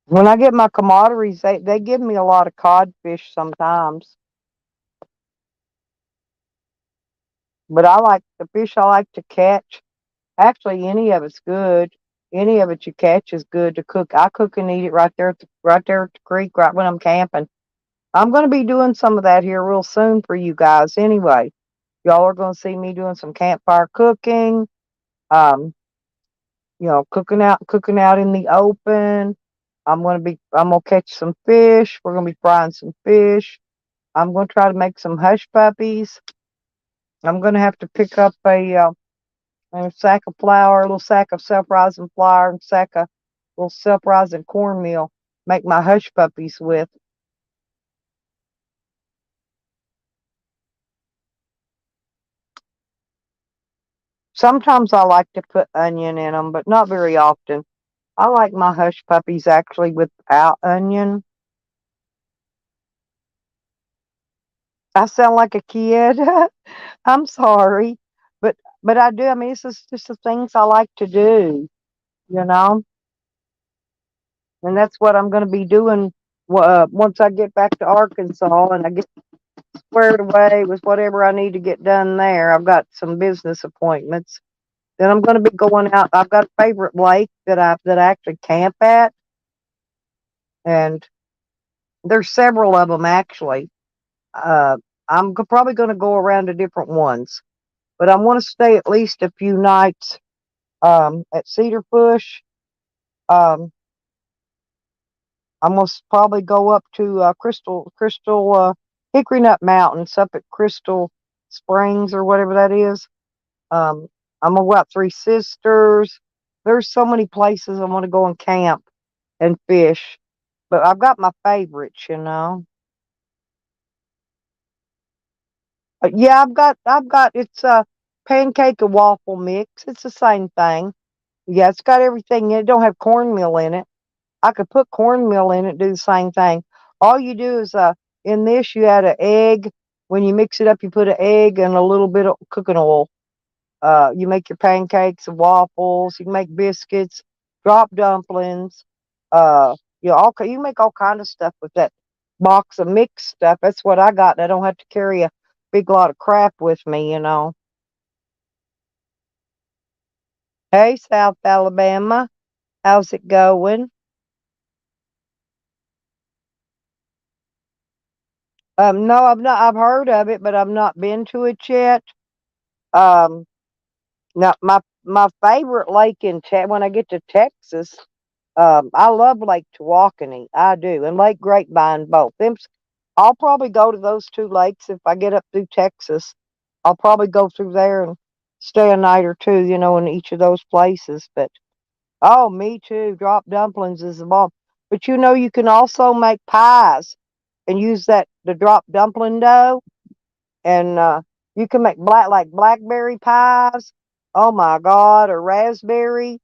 When I get my commodities, they give me a lot of codfish sometimes. But I like the fish I like to catch. Actually, any of it's good. Any of it you catch is good to cook. I cook and eat it right there at the creek, right when I'm camping. I'm going to be doing some of that here real soon for you guys. Anyway, y'all are going to see me doing some campfire cooking. Um, cooking out in the open. I'm gonna catch some fish. We're gonna be frying some fish. I'm gonna try to make some hush puppies. I'm gonna have to pick up a sack of flour, a little sack of self-rising flour, and sack of little self-rising cornmeal. Make my hush puppies with. Sometimes I like to put onion in them, but not very often. I like my hush puppies actually without onion. I sound like a kid. I'm sorry, but I do. I mean, it's just the things I like to do, you know, and that's what I'm going to be doing once I get back to Arkansas and I get squared away with whatever I need to get done there. I've got some business appointments. Then I'm going to be going out. I've got a favorite lake that I actually camp at, and there's several of them actually. Uh, I'm probably going to go around to different ones, but I want to stay at least a few nights at Cedar Push. Um, I'm going to probably go up to Crystal Hickory Nut Mountains up at Crystal Springs or whatever that is. Um, I'm gonna go out Three Sisters. There's so many places I want to go and camp and fish, but I've got my favorites, you know. But yeah, I've got it's a pancake and waffle mix. It's the same thing. Yeah, it's got everything in it. It don't have cornmeal in it. I could put cornmeal in it, do the same thing. All you do is in this you add an egg. When you mix it up, you put an egg and a little bit of cooking oil. You make your pancakes and waffles. You can make biscuits, drop dumplings. You make all kind of stuff with that box of mixed stuff. That's what I got. And I don't have to carry a big lot of crap with me, you know. Hey, South Alabama, how's it going? No, I've not. I've heard of it, but I've not been to it yet. Um, Now, my favorite lake when I get to Texas, I love Lake Tawakoni. I do, and Lake Grapevine both. I'll probably go to those two lakes if I get up through Texas. I'll probably go through there and stay a night or two, you know, in each of those places. But oh, me too. Drop dumplings is the bomb. But you know, you can also make pies and use the drop dumpling dough and you can make blackberry pies. Oh my God, or raspberry.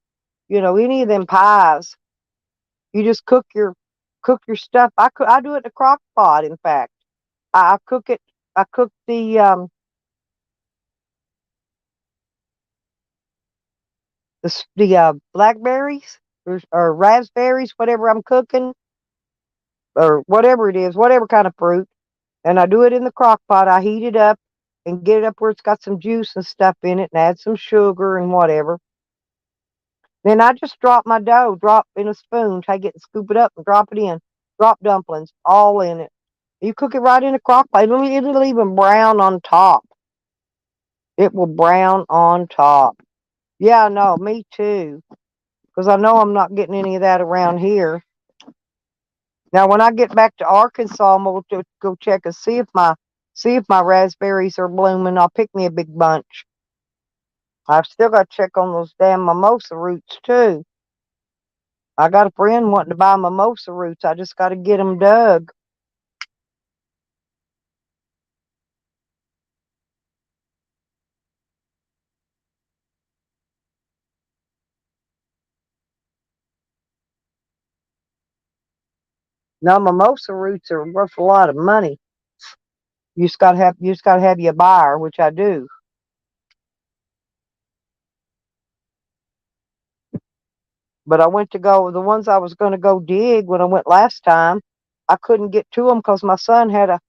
You know, any of them pies. You just cook your stuff. I do it in a crock pot. In fact, I cook it. I cook the blackberries or raspberries, whatever I'm cooking, or whatever it is, whatever kind of fruit, and I do it in the crock pot. I heat it up and get it up where it's got some juice and stuff in it, and add some sugar and whatever. Then I just drop my dough, drop in a spoon, take it and scoop it up and drop it in. Drop dumplings, all in it. You cook it right in a crock pot. It'll even brown on top. It will brown on top. Yeah, no, me too. Because I know I'm not getting any of that around here. Now, when I get back to Arkansas, I'm going to go check and see if my raspberries are blooming. I'll pick me a big bunch. I've still got to check on those damn mimosa roots too. I got a friend wanting to buy mimosa roots. I just got to get them dug. Now, mimosa roots are worth a lot of money. You just got to have your buyer, which I do. But I went to go the ones I was going to go dig when I went last time. I couldn't get to them because my son had a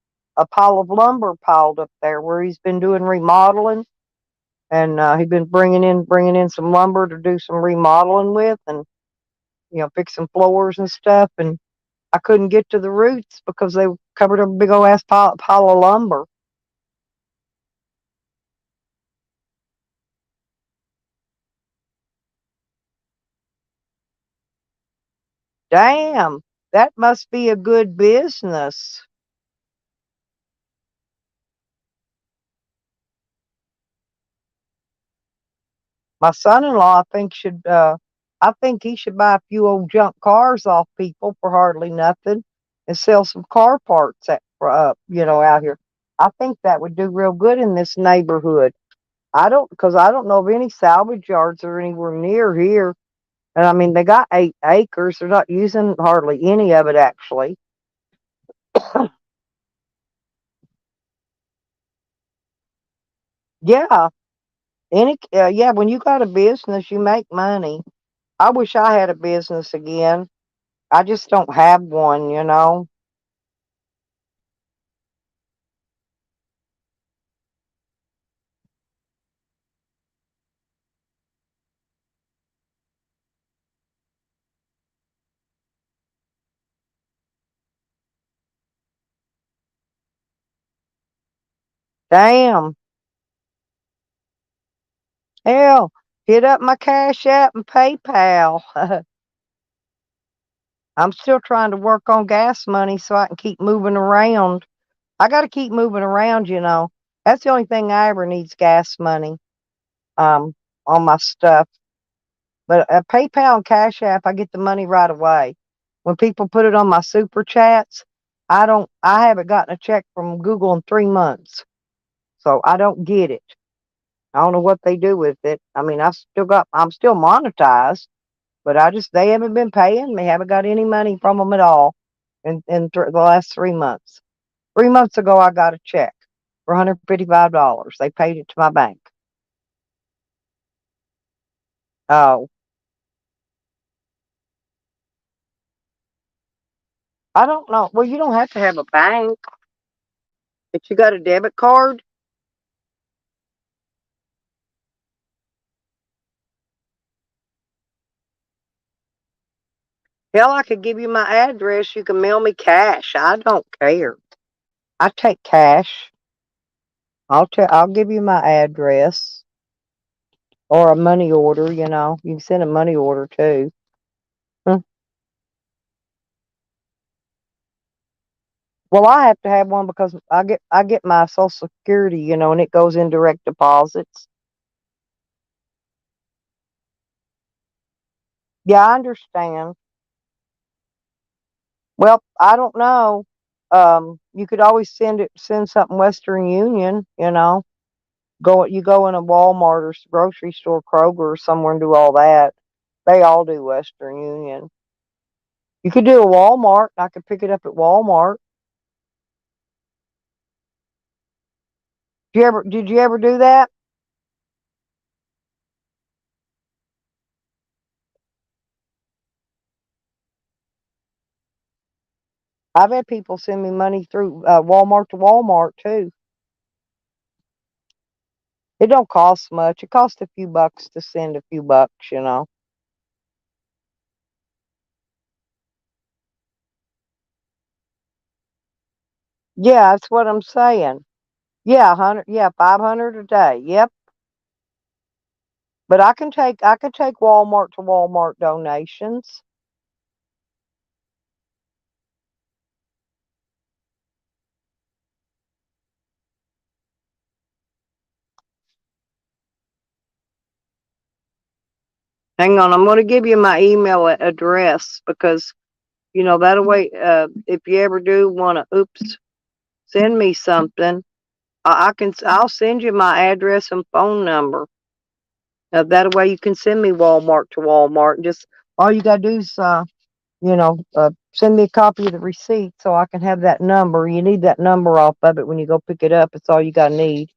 pile of lumber piled up there where he's been doing remodeling, and he'd been bringing in some lumber to do some remodeling with, and fix some floors and stuff. And I couldn't get to the roots because they covered a big old ass pile of lumber. Damn, that must be a good business. My son-in-law, I think he should buy a few old junk cars off people for hardly nothing and sell some car parts out here. I think that would do real good in this neighborhood. Because I don't know of any salvage yards or anywhere near here. And I mean, they got 8 acres. They're not using hardly any of it, actually. Yeah, yeah. When you got a business, you make money. I wish I had a business again. I just don't have one. Damn. Hell, hit up my Cash App and PayPal. I'm still trying to work on gas money so I can keep moving around. I got to keep moving around. That's the only thing I ever needs gas money um, on my stuff. But PayPal and Cash App, I get the money right away. When people put it on my super chats, I haven't gotten a check from Google in 3 months. So I don't get it. I don't know what they do with it. I mean, I'm still monetized, but they haven't been paying me. Haven't got any money from them at all the last 3 months. 3 months ago, I got a check for $155. They paid it to my bank. Oh, I don't know. Well, you don't have to have a bank. If you got a debit card, hell, I could give you my address. You can mail me cash. I don't care. I take cash. I'll give you my address or a money order. You can send a money order too. Hmm. Well, I have to have one because I get my Social Security, and it goes in direct deposits. Yeah, I understand. Well, I don't know. You could always send something Western Union. You go in a Walmart or grocery store, Kroger or somewhere and do all that. They all do Western Union. You could do a Walmart. I could pick it up at Walmart. Did you ever do that? I've had people send me money through Walmart to Walmart too. It don't cost much. It costs a few bucks to send a few bucks. Yeah, that's what I'm saying. Yeah, 100. Yeah, 500 a day. Yep. But I can take Walmart to Walmart donations. Hang on, I'm going to give you my email address because that way, if you ever do want to, send me something, I'll send you my address and phone number. That way you can send me Walmart to Walmart. And just all you gotta do is, send me a copy of the receipt so I can have that number. You need that number off of it when you go pick it up. It's all you gotta need,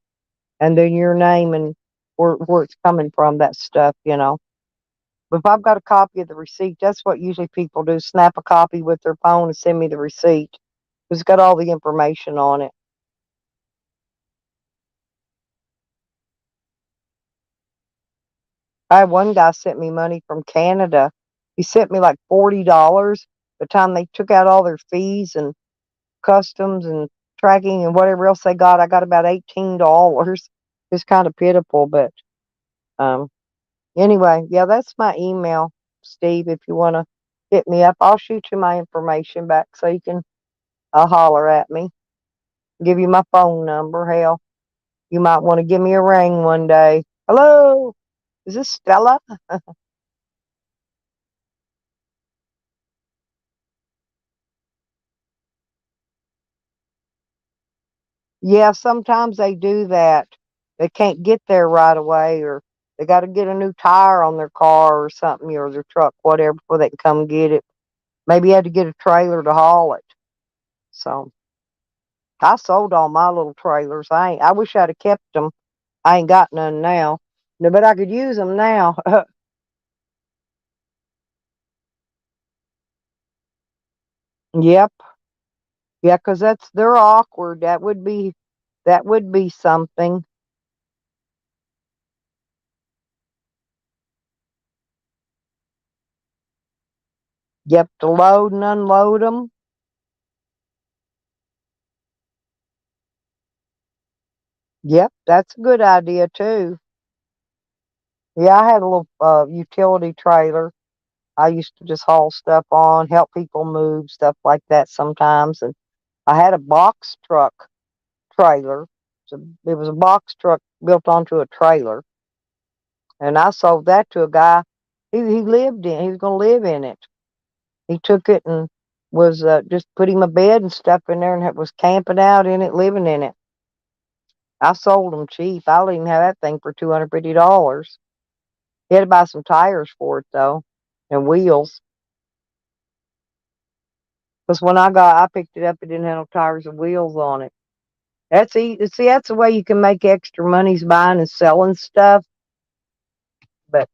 and then your name and where it's coming from. That stuff. But if I've got a copy of the receipt, that's what usually people do: snap a copy with their phone and send me the receipt. It's got all the information on it. I had one guy sent me money from Canada. He sent me like $40. By the time they took out all their fees and customs and tracking and whatever else they got, I got about $18. It's kind of pitiful, but um, anyway, yeah, that's my email, Steve. If you want to hit me up. I'll shoot you my information back so you can holler at me. Give you my phone number. Hell, you might want to give me a ring one day. Hello, is this Stella? Yeah, sometimes they do that. They can't get there right away, or they got to get a new tire on their car or something, or their truck, whatever, before they can come get it. Maybe you had to get a trailer to haul it. So I sold all my little trailers. I wish I'd have kept them. I ain't got none now. No, but I could use them now. Yep. Yeah, 'cause they're awkward. That would be something. Yep, to load and unload them. Yep, that's a good idea too. Yeah, I had a little utility trailer. I used to just haul stuff on, help people move, stuff like that sometimes. And I had a box truck trailer. So it was a box truck built onto a trailer. And I sold that to a guy. He was going to live in it. He took it and was just put him a bed and stuff in there and was camping out in it, living in it. I sold them cheap. I let him have that thing for $250. He had to buy some tires for it though, and wheels. Because when I picked it up, it didn't have no tires and wheels on it. That's the way you can make extra money's buying and selling stuff. But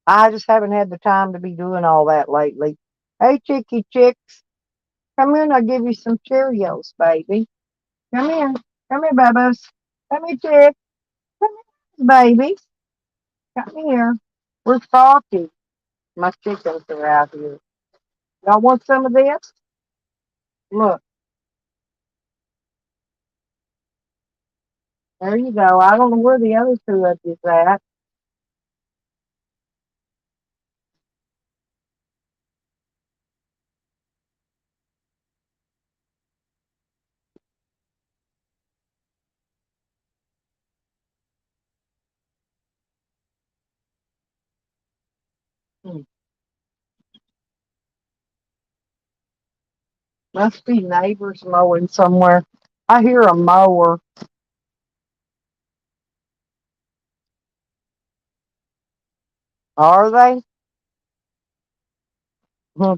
I just haven't had the time to be doing all that lately. Hey, chicky chicks, come here and I'll give you some Cheerios, baby. Come here. Come here, Bubba's. Come here, chick. Come here, baby. Come here. We're talking. My chickens are out here. Y'all want some of this? Look, there you go. I don't know where the other two of you is at. Hmm. Must be neighbors mowing somewhere. I hear a mower. Are they?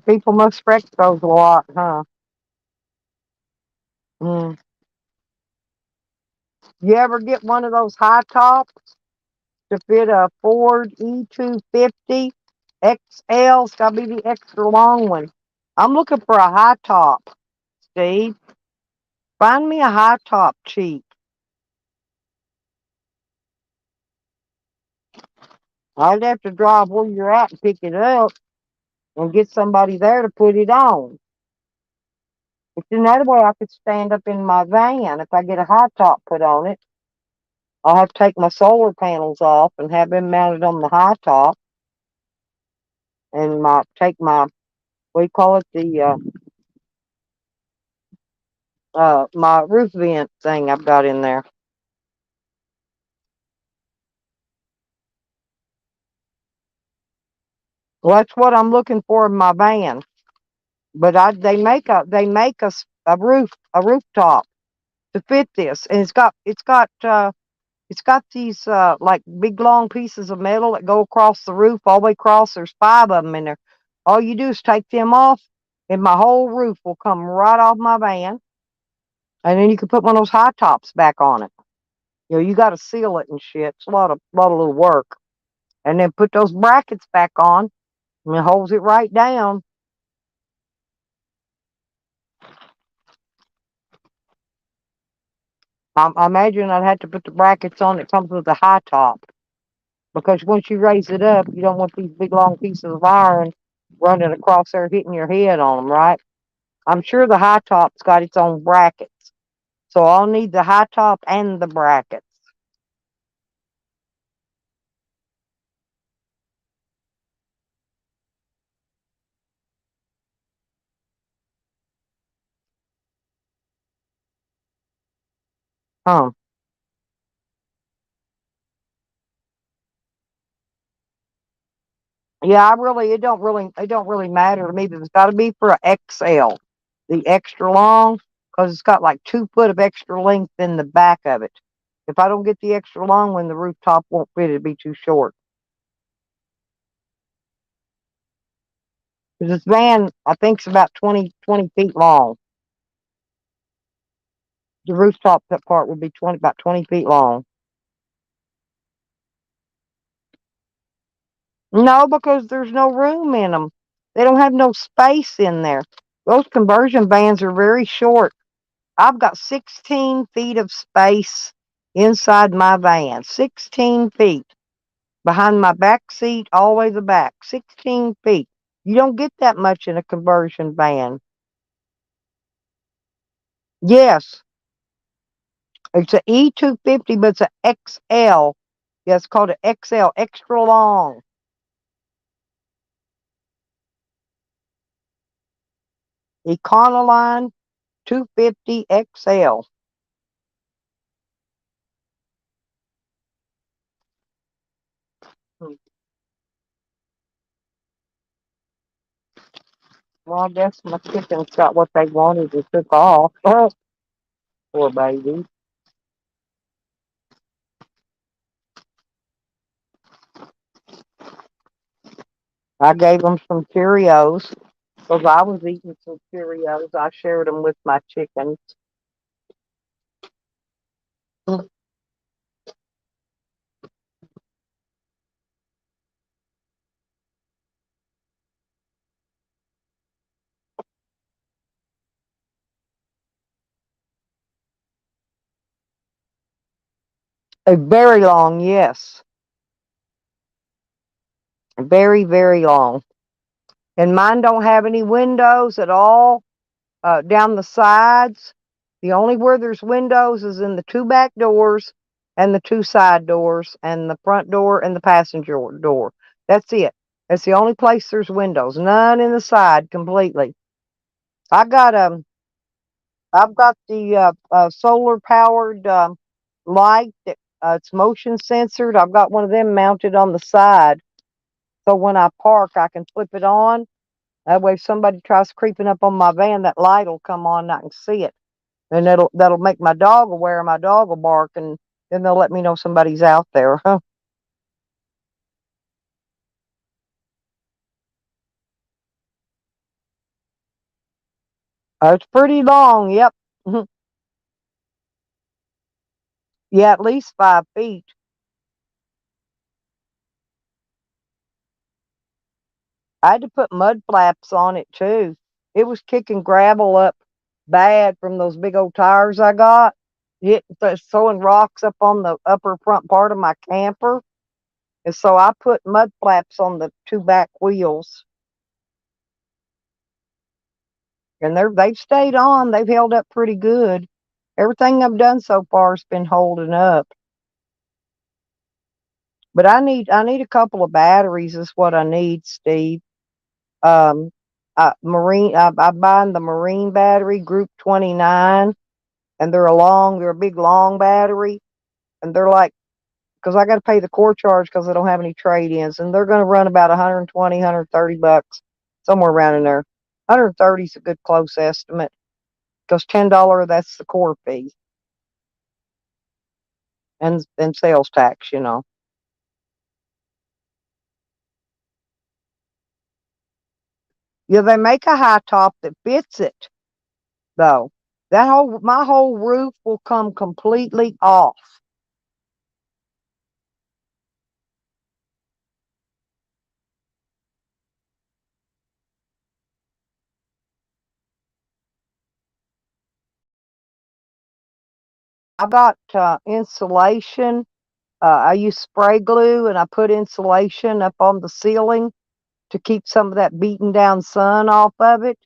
People must wreck those a lot, huh? Mm. You ever get one of those high tops to fit a Ford E250 XL? It's got to be the extra long one. I'm looking for a high top, Steve. Find me a high top cheap. I'd have to drive where you're at and pick it up and get somebody there to put it on. But another way I could stand up in my van if I get a high top put on it. I'll have to take my solar panels off and have them mounted on the high top, and take my, what do you call it, the my roof vent thing I've got in there. Well, that's what I'm looking for in my van. But they make a rooftop to fit this, and it's got these like big long pieces of metal that go across the roof all the way across. There's 5 of them in there. All you do is take them off, and my whole roof will come right off my van. And then you can put one of those high tops back on it. You got to seal it and shit. It's a lot of little work. And then put those brackets back on, and it holds it right down. I imagine I'd have to put the brackets on that comes with the high top, because once you raise it up, you don't want these big long pieces of iron running across there hitting your head on them, right? I'm sure the high top's got its own brackets, so I'll need the high top and the brackets. Huh. Yeah, it don't really matter to me, but it's got to be for a XL, the extra long, because it's got like 2 foot of extra length in the back of it. If I don't get the extra long one, the rooftop won't fit. It'd be too short. 'Cause this van, I think, is about 20 feet long. The rooftop part would be about 20 feet long. No, because there's no room in them. They don't have no space in there. Those conversion vans are very short. I've got 16 feet of space inside my van. 16 feet. Behind my back seat, all the way to the back. 16 feet. You don't get that much in a conversion van. Yes. It's an E250, but it's an XL. Yeah, it's called an XL, extra long. Econoline 250 XL. Well, I guess my chickens got what they wanted and took off. Oh, poor baby. I gave them some Cheerios because I was eating some Cheerios. I shared them with my chickens. A very long, yes. Very, very long. And mine don't have any windows at all down the sides. The only where there's windows is in the 2 back doors and the 2 side doors and the front door and the passenger door. That's it. That's the only place there's windows. None in the side completely. I got I've got the solar powered light that it's motion censored. I've got one of them mounted on the side, so when I park, I can flip it on. That way, if somebody tries creeping up on my van, that light will come on and I can see it. And that'll make my dog aware. My dog will bark, and then they'll let me know somebody's out there. It's pretty long. Yep. Yeah, at least 5 feet. I had to put mud flaps on it too. It was kicking gravel up bad from those big old tires I got. It throwing rocks up on the upper front part of my camper. And so I put mud flaps on the 2 back wheels. And they've stayed on. They've held up pretty good. Everything I've done so far has been holding up. But I need a couple of batteries is what I need, Steve. Um I'm buying the Marine battery, Group 29, and they're a big long battery, and they're like, because I got to pay the core charge because I don't have any trade-ins, and they're going to run about 120, 130 bucks, somewhere around in there. 130 is a good close estimate because $10 that's the core fee and sales tax, you know. Yeah, they make a high top that fits it though. My whole roof will come completely off. I got insulation. I use spray glue and I put insulation up on the ceiling to keep some of that beaten down sun off of it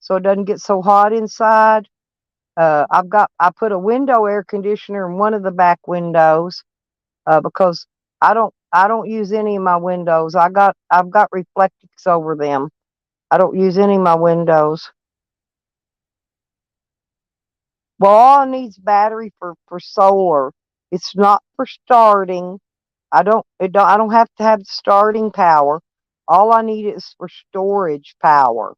so it doesn't get so hot inside. I put a window air conditioner in one of the back windows because I don't use any of my windows. I've got reflectix over them. I don't use any of my windows. Well, all I need is battery for solar. It's not for starting. I don't have to have starting power. All I need is for storage power.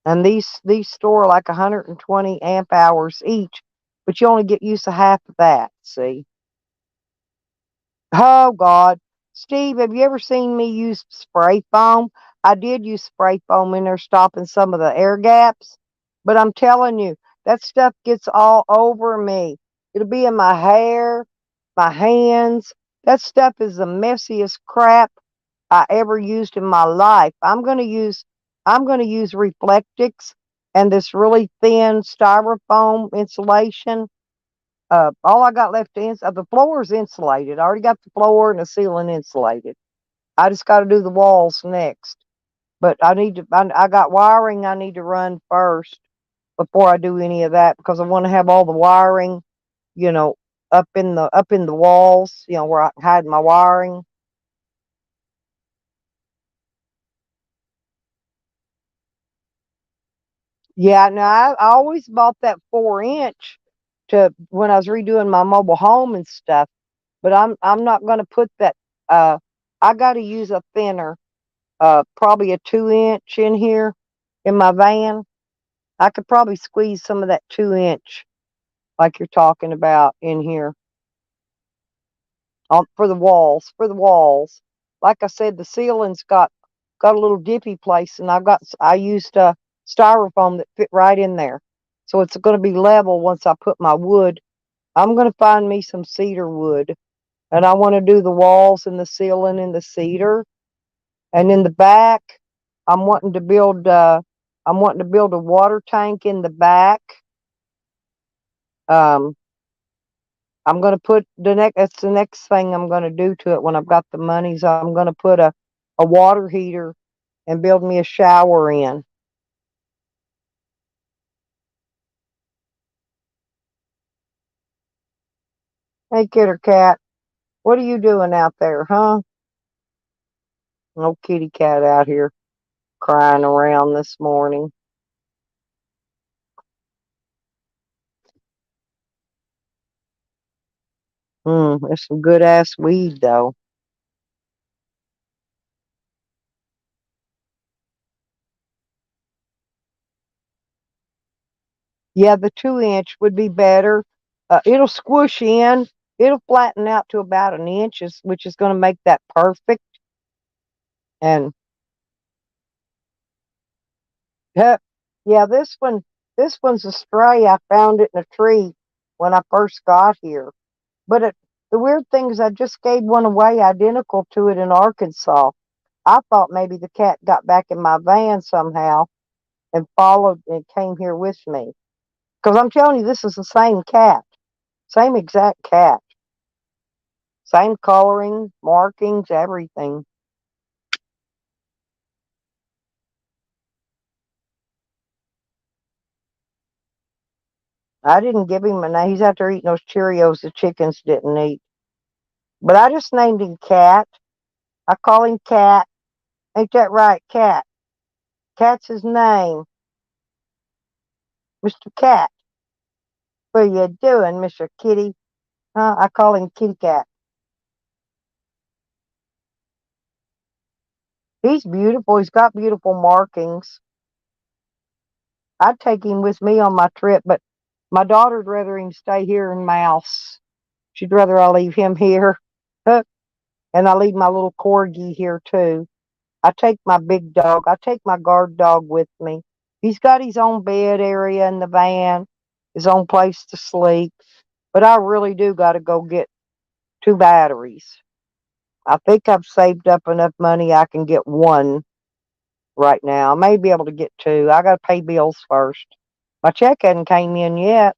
And these store like 120 amp hours each, but you only get use of half of that, see? Oh God. Steve, have you ever seen me use spray foam? I did use spray foam in there stopping some of the air gaps, but I'm telling you, that stuff gets all over me. It'll be in my hair, my hands. That stuff is the messiest crap I ever used in my life. I'm gonna use Reflectix and this really thin styrofoam insulation. All I got left is the floor is insulated. I already got the floor and the ceiling insulated. I just got to do the walls next. But I got wiring I need to run first before I do any of that because I want to have all the wiring, you know, up in the walls, where I can hide my wiring. Yeah, no, I always bought that 4 inch to when I was redoing my mobile home and stuff. But I'm not going to put that. Uh, I got to use a thinner, probably a 2 inch in here in my van. I could probably squeeze some of that 2 inch like you're talking about in here for the walls. For the walls, like I said, the ceiling's got a little dippy place, and I used styrofoam that fit right in there, so it's going to be level once I put my wood. I'm going to find me some cedar wood, and I want to do the walls and the ceiling in the cedar. And in the back, I'm wanting to build. I'm wanting to build a water tank in the back. Um, I'm going to put the next. That's the next thing I'm going to do to it when I've got the money. So I'm going to put a water heater and build me a shower in. Hey, Kidder Cat, what are you doing out there, huh? No kitty cat out here crying around this morning. There's some good ass weed though. Yeah, the 2 inch would be better. It'll squish in. It'll flatten out to about an inch, which is going to make that perfect. And yeah, this one's a stray. I found it in a tree when I first got here. But the weird thing is, I just gave one away identical to it in Arkansas. I thought maybe the cat got back in my van somehow and followed and came here with me. Because I'm telling you, this is the same cat, same exact cat, same coloring, markings, everything. I didn't give him a name. He's out there eating those Cheerios the chickens didn't eat. But I just named him Cat. I call him Cat. Ain't that right, Cat? Cat's his name, Mr. Cat. What are you doing, Mr. Kitty? Huh? I call him Kitty Cat. He's beautiful. He's got beautiful markings. I'd take him with me on my trip, but my daughter'd rather him stay here in Mouse. She'd rather I leave him here. And I leave my little corgi here too. I take my big dog. I take my guard dog with me. He's got his own bed area in the van, his own place to sleep. But I really do got to go get 2 batteries. I think I've saved up enough money I can get one right now. I may be able to get two. I got to pay bills first. My check hasn't came in yet.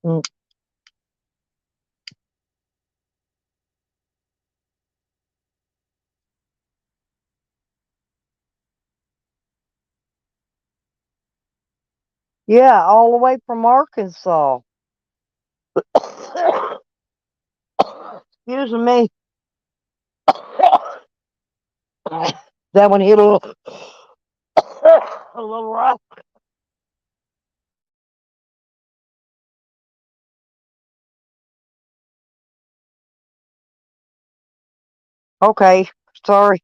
Mm. Yeah, all the way from Arkansas. Excuse me. That one hit a little. A little rough. Okay, sorry.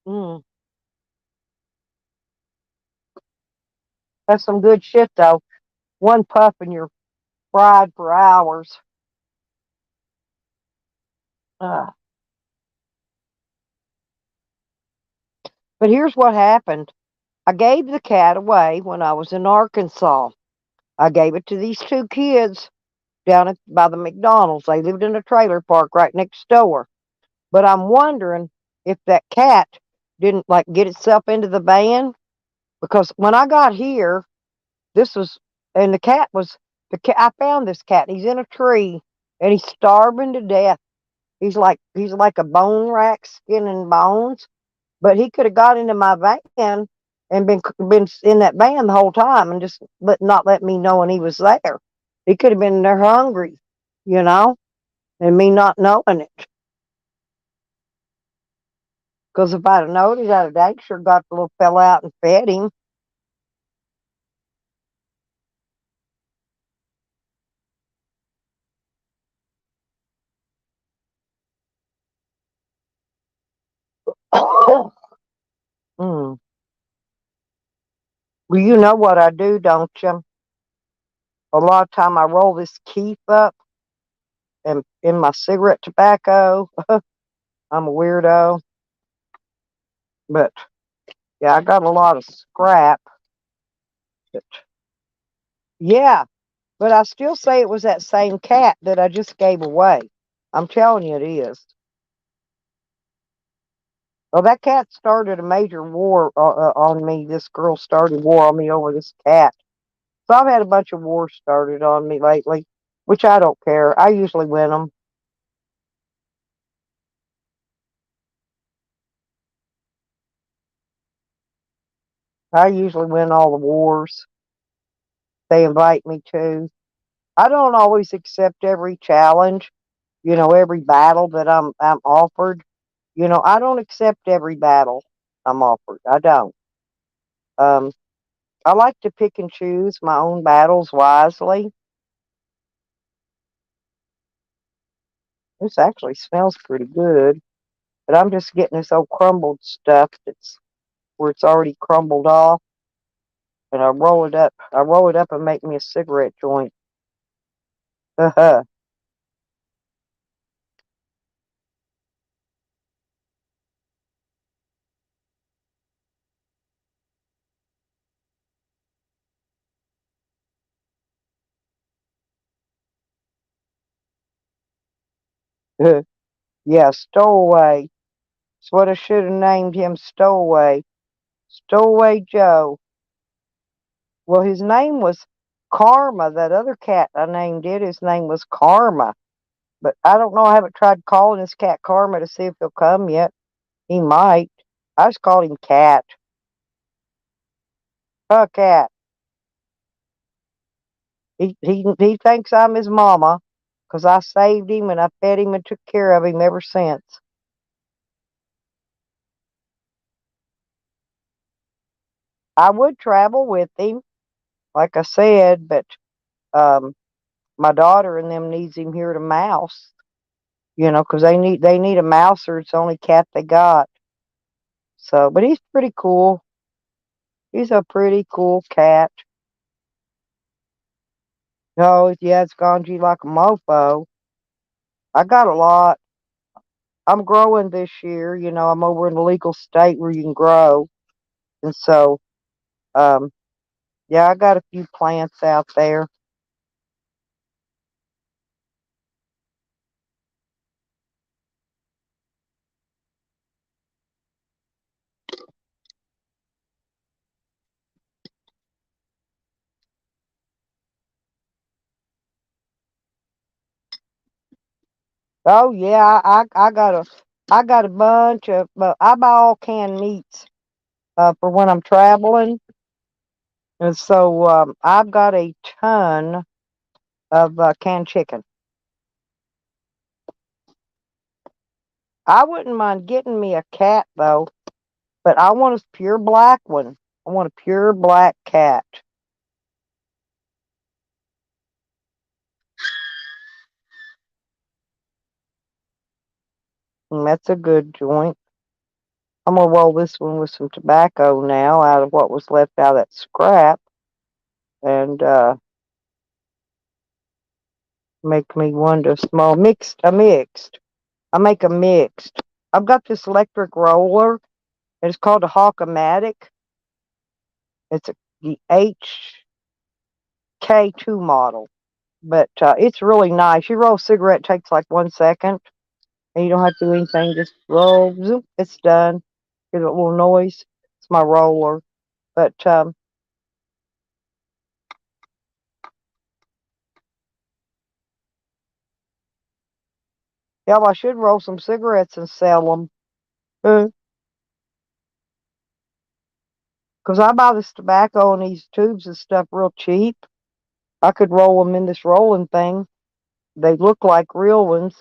Mm, that's some good shit, though. One puff and you're fried for hours. Ugh. But here's what happened. I gave the cat away when I was in Arkansas. I gave it to these two kids down by the McDonald's. They lived in a trailer park right next door. But I'm wondering if that cat didn't like get itself into the van because when I got here, this was and the cat was the cat. I found this cat. He's in a tree and he's starving to death. He's like a bone rack, skin and bones. But he could have got into my van and been in that van the whole time and just not let me know when he was there. He could have been there hungry, you know, and me not knowing it. Because if I'd have known it, I'd have dang sure got the little fella out and fed him. Mm. Well, you know what I do, don't you? A lot of time I roll this keef up and in my cigarette tobacco. I'm a weirdo, but yeah, I got a lot of scrap. But yeah, but I still say it was that same cat that I just gave away. I'm telling you, it is. Well, that cat started a major war on me. This girl started war on me over this cat. So I've had a bunch of wars started on me lately, which I don't care. I usually win them. I usually win all the wars they invite me to. I don't always accept every challenge, every battle that I'm offered. I don't accept every battle I'm offered. I don't. Um, I like to pick and choose my own battles wisely. This actually smells pretty good, but I'm just getting this old crumbled stuff that's where it's already crumbled off, and I roll it up. I roll it up and make me a cigarette joint. Yeah, Stowaway. That's what I should have named him, Stowaway. Stowaway Joe. Well, his name was Karma. That other cat I named it, his name was Karma. But I don't know. I haven't tried calling this cat Karma to see if he'll come yet. He might. I just called him Cat. Cat. He thinks I'm his mama 'cause I saved him and I fed him and took care of him ever since. I would travel with him, like I said, but um, my daughter and them needs him here to mouse. 'Cause they need a mouser. It's the only cat they got. So, but he's pretty cool. He's a pretty cool cat. Oh, yeah, it's gone to you like a mofo. I got a lot. I'm growing this year. I'm over in a legal state where you can grow. And so, um, yeah, I got a few plants out there. Oh yeah, I got a bunch of. I buy all canned meats for when I'm traveling, and so I've got a ton of canned chicken. I wouldn't mind getting me a cat though. But I want a pure black one. I want a pure black cat. And that's a good joint. I'm going to roll this one with some tobacco now out of what was left out of that scrap. And make me one to small mixed. I make a mixed. I've got this electric roller. It's called a Hawk-O-Matic. It's the HK2 model. But it's really nice. You roll a cigarette, it takes like 1 second. And you don't have to do anything. Just roll. Zoop, it's done. Hear a little noise. It's my roller. But yeah, well, I should roll some cigarettes and sell them. Because I buy this tobacco and these tubes and stuff real cheap. I could roll them in this rolling thing. They look like real ones.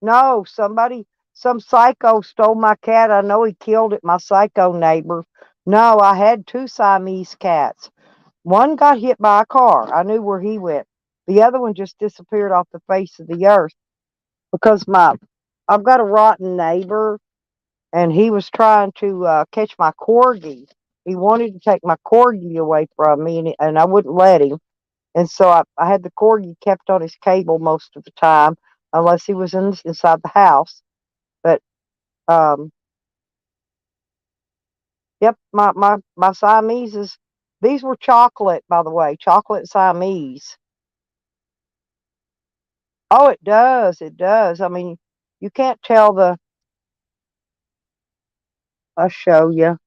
No, some psycho stole my cat. I know he killed it, my psycho neighbor. No, I had 2 Siamese cats. One got hit by a car. I knew where he went. The other one just disappeared off the face of the earth because I've got a rotten neighbor, and he was trying to catch my corgi. He wanted to take my corgi away from me, and I wouldn't let him. And so I had the corgi kept on his cable most of the time, unless he was inside the house. But yep, my Siameses. These were chocolate, by the way, chocolate Siamese. Oh, it does. It does. I mean, you can't tell I'll show you.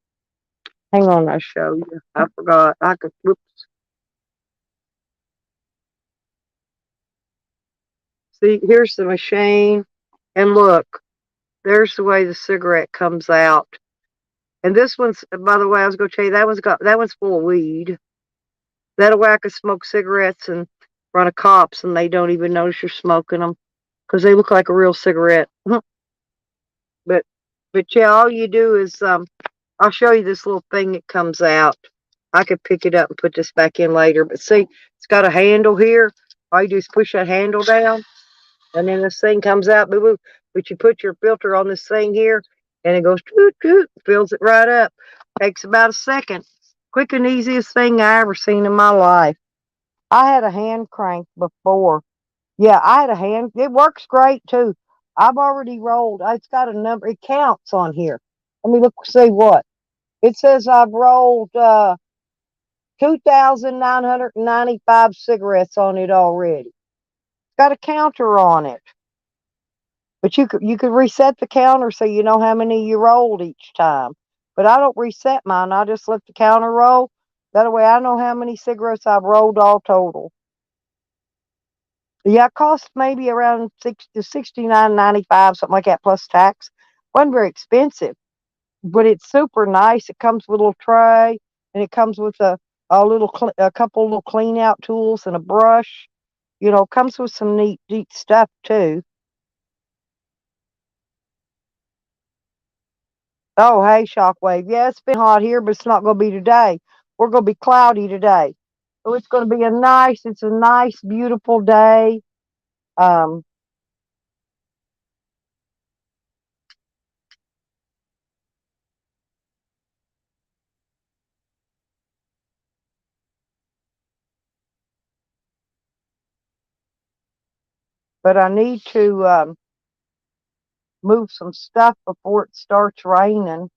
Hang on, I'll show you. I forgot. Whoops. See, here's the machine. And look, there's the way the cigarette comes out. And this one's, by the way, I was going to tell you, that one's full of weed. That way I could smoke cigarettes in front of cops and they don't even notice you're smoking them because they look like a real cigarette. But yeah, all you do is I'll show you this little thing that comes out. I could pick it up and put this back in later. But see, it's got a handle here. All you do is push that handle down, and then this thing comes out. Boo boo. But you put your filter on this thing here, and it goes toot toot, fills it right up. Takes about a second. Quick and easiest thing I ever seen in my life. I had a hand crank before. Yeah, I had a hand. It works great too. I've already rolled. It's got a number. It counts on here. Let me look. See what it says. I've rolled 2,995 cigarettes on it already. It's got a counter on it, but you could reset the counter so you know how many you rolled each time. But I don't reset mine. I just let the counter roll. That way I know how many cigarettes I've rolled all total. Yeah, it cost maybe around $69.95, something like that, plus tax. Wasn't very expensive, but it's super nice. It comes with a little tray, and it comes with a couple little clean out tools and a brush. You know, comes with some neat stuff too. Oh, hey, Shockwave. Yeah, it's been hot here, but it's not going to be today. We're going to be cloudy today, so it's going to be it's a nice, beautiful day. But I need to move some stuff before it starts raining.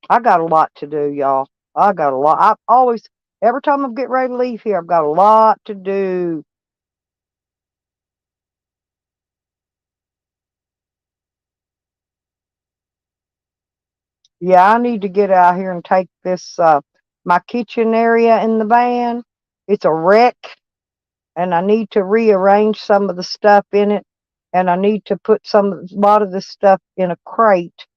I got a lot to do, y'all. I got a lot. Every time I get ready to leave here, I've got a lot to do. Yeah, I need to get out here and take this, my kitchen area in the van. It's a wreck. and I need to rearrange some of the stuff in it, and I need to put a lot of this stuff in a crate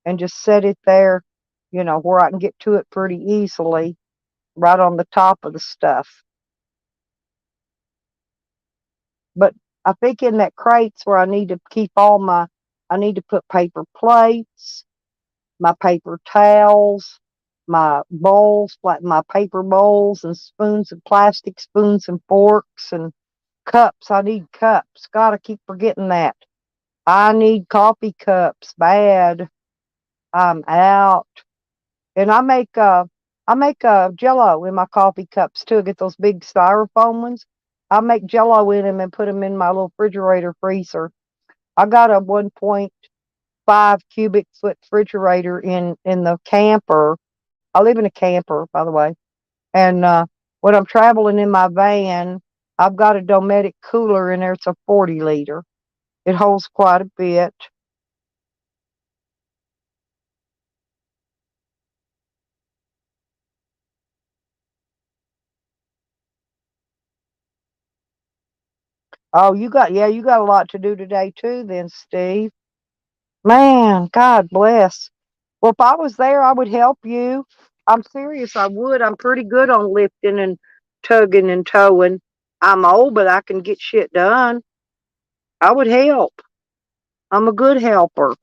and just set it there, where I can get to it pretty easily, right on the top of the stuff. But I think in that crate's where I need to keep I need to put paper plates, my paper towels, my bowls, like my paper bowls and spoons and plastic spoons and forks and cups. I need cups. God, I keep forgetting that. I need coffee cups bad. I'm out. And I make Jello in my coffee cups too. I get those big styrofoam ones. I make Jello in them and put them in my little refrigerator freezer. I got a 1.5 cubic foot refrigerator in the camper. I live in a camper, by the way. And when I'm traveling in my van, I've got a Dometic cooler in there. It's a 40 liter. It holds quite a bit. Oh, you got a lot to do today too, then, Steve. Man, God bless. Well, if I was there, I would help you. I'm serious, I would. I'm pretty good on lifting and tugging and towing. I'm old, but I can get shit done. I would help. I'm a good helper.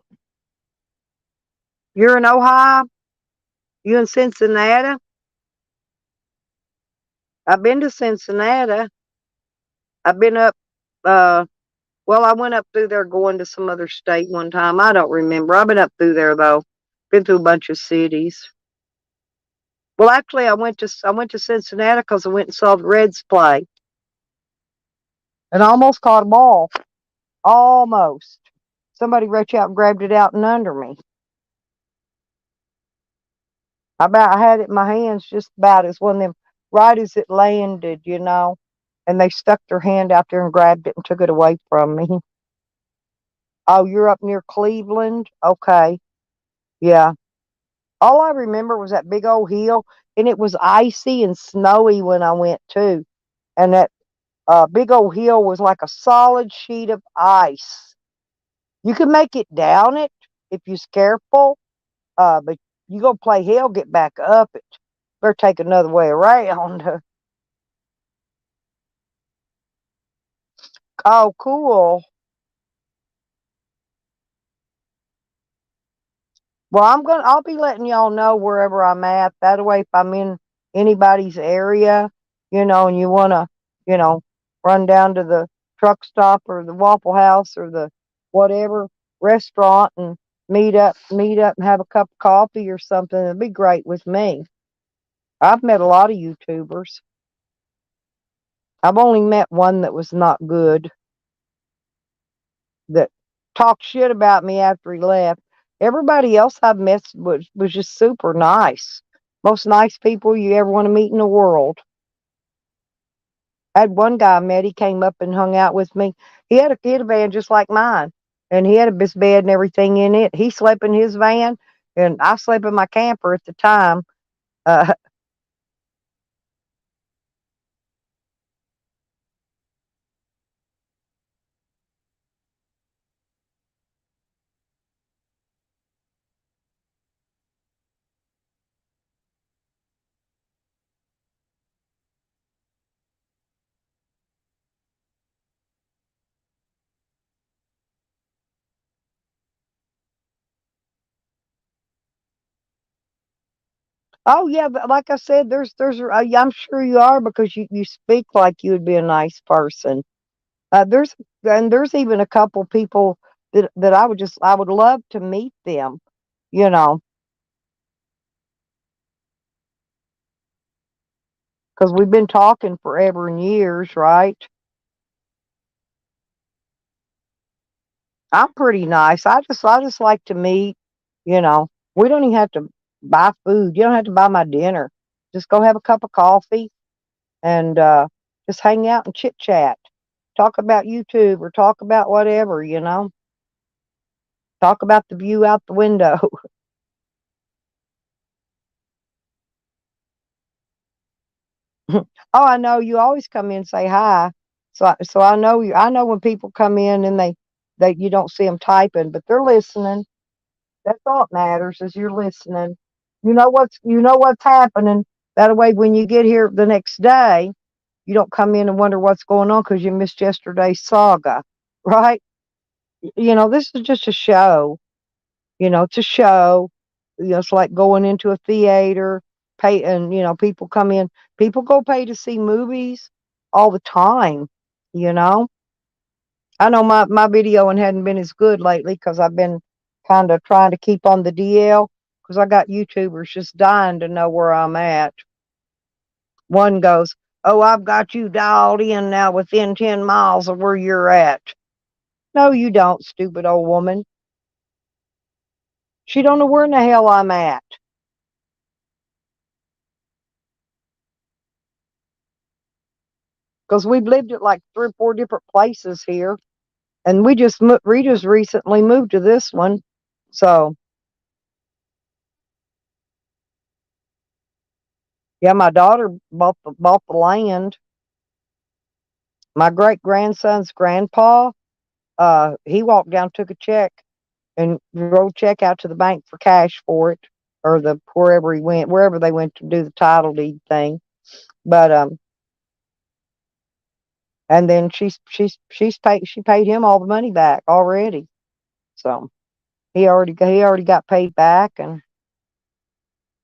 You're in Ohio? You in Cincinnati? I've been to Cincinnati. I've been up, uh, well, I went up through there going to some other state one time. I don't remember. I've been up through there though. Been through a bunch of cities. Well, actually, I went to Cincinnati because I went and saw the Reds play, and I almost caught a ball. Almost. Somebody reached out and grabbed it out and under me. I had it in my hands just about as one of them, right as it landed, and they stuck their hand out there and grabbed it and took it away from me. Oh, you're up near Cleveland? Okay. Yeah. All I remember was that big old hill, and it was icy and snowy when I went too. And that big old hill was like a solid sheet of ice. You can make it down it if you're careful, but you go play hell, get back up it. Better take another way around. Oh, cool. Well, I'll be letting y'all know wherever I'm at. That way, if I'm in anybody's area, and you wanna, you know, run down to the truck stop or the Waffle House or the whatever restaurant and meet up and have a cup of coffee or something, it'd be great with me. I've met a lot of YouTubers. I've only met one that was not good, that talked shit about me after he left. Everybody else I've met was just super nice. Most nice people you ever want to meet in the world. I had one guy I met, he came up and hung out with me. He had a van just like mine. And he had his bed and everything in it. He slept in his van and I slept in my camper at the time. Uh, oh yeah, but like I said, I'm sure you are because you speak like you would be a nice person. There's even a couple people that I would love to meet them, you know, because we've been talking forever and years, right? I'm pretty nice. I just like to meet, you know. We don't even have to buy food. You don't have to buy my dinner. Just go have a cup of coffee and just hang out and chit chat. Talk about YouTube or talk about whatever. Talk about the view out the window. Oh, I know you always come in and say hi. So I know you. I know when people come in and they you don't see them typing, but they're listening. That's all that matters is you're listening. You know what's happening. That way, when you get here the next day, you don't come in and wonder what's going on because you missed yesterday's saga, right? This is just a show. It's a show. It's like going into a theater, pay, and people come in. People go pay to see movies all the time. You know, I know my videoing hadn't been as good lately because I've been kind of trying to keep on the DL because I got YouTubers just dying to know where I'm at. One goes, "Oh, I've got you dialed in now within 10 miles of where you're at." No, you don't, stupid old woman. She don't know where in the hell I'm at. Because we've lived at like 3 or 4 different places here, and we just recently moved to this one. So yeah, my daughter bought the land. My great grandson's grandpa, he walked down, took a check, and wrote a check out to the bank for cash for it, or wherever they went to do the title deed thing. But and then she paid him all the money back already. So he already got paid back, and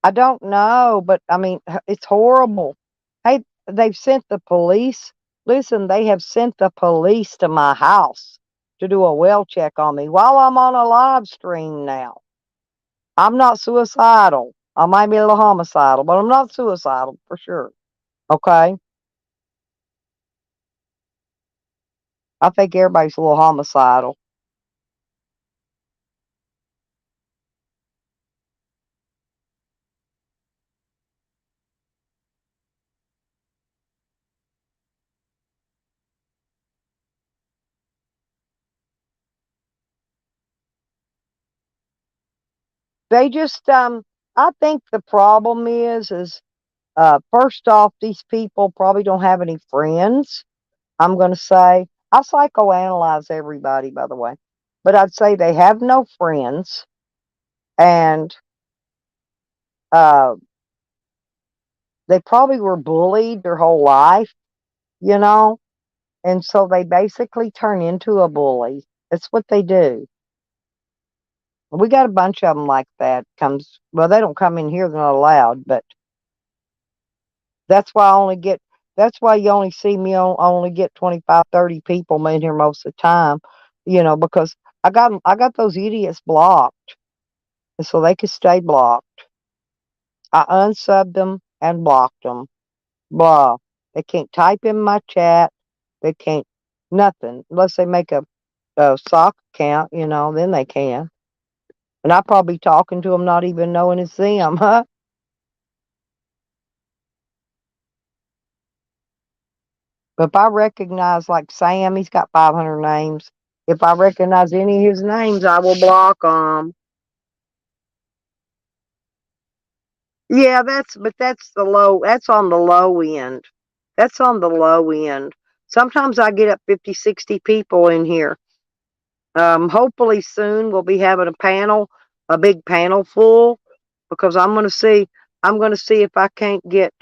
I don't know, but I mean it's horrible. Hey, they've sent the police. Listen, they have sent the police to my house to do a well check on me while I'm on a live stream now. I'm not suicidal. I might be a little homicidal, but I'm not suicidal for sure. Okay? I think everybody's a little homicidal. They just I think the problem is first off, these people probably don't have any friends. I'm gonna say I psychoanalyze everybody, by the way. But I'd say they have no friends, and uh they probably were bullied their whole life, you know, and so they basically turn into a bully. That's what they do. We got a bunch of them like that. Well, they don't come in here; they're not allowed. But that's why I only get. That's why you only see me only get 25, 30 people in here most of the time. Because I got those idiots blocked, and so they could stay blocked. I unsubbed them and blocked them. Blah. They can't type in my chat. They can't nothing unless they make a sock account. Then they can. And I probably talking to them, not even knowing it's them, huh? But if I recognize, like Sam, he's got 500 names. If I recognize any of his names, I will block them. Yeah, that's on the low end. That's on the low end. Sometimes I get up 50, 60 people in here. Hopefully soon we'll be having a big panel full, because I'm gonna see if I can't get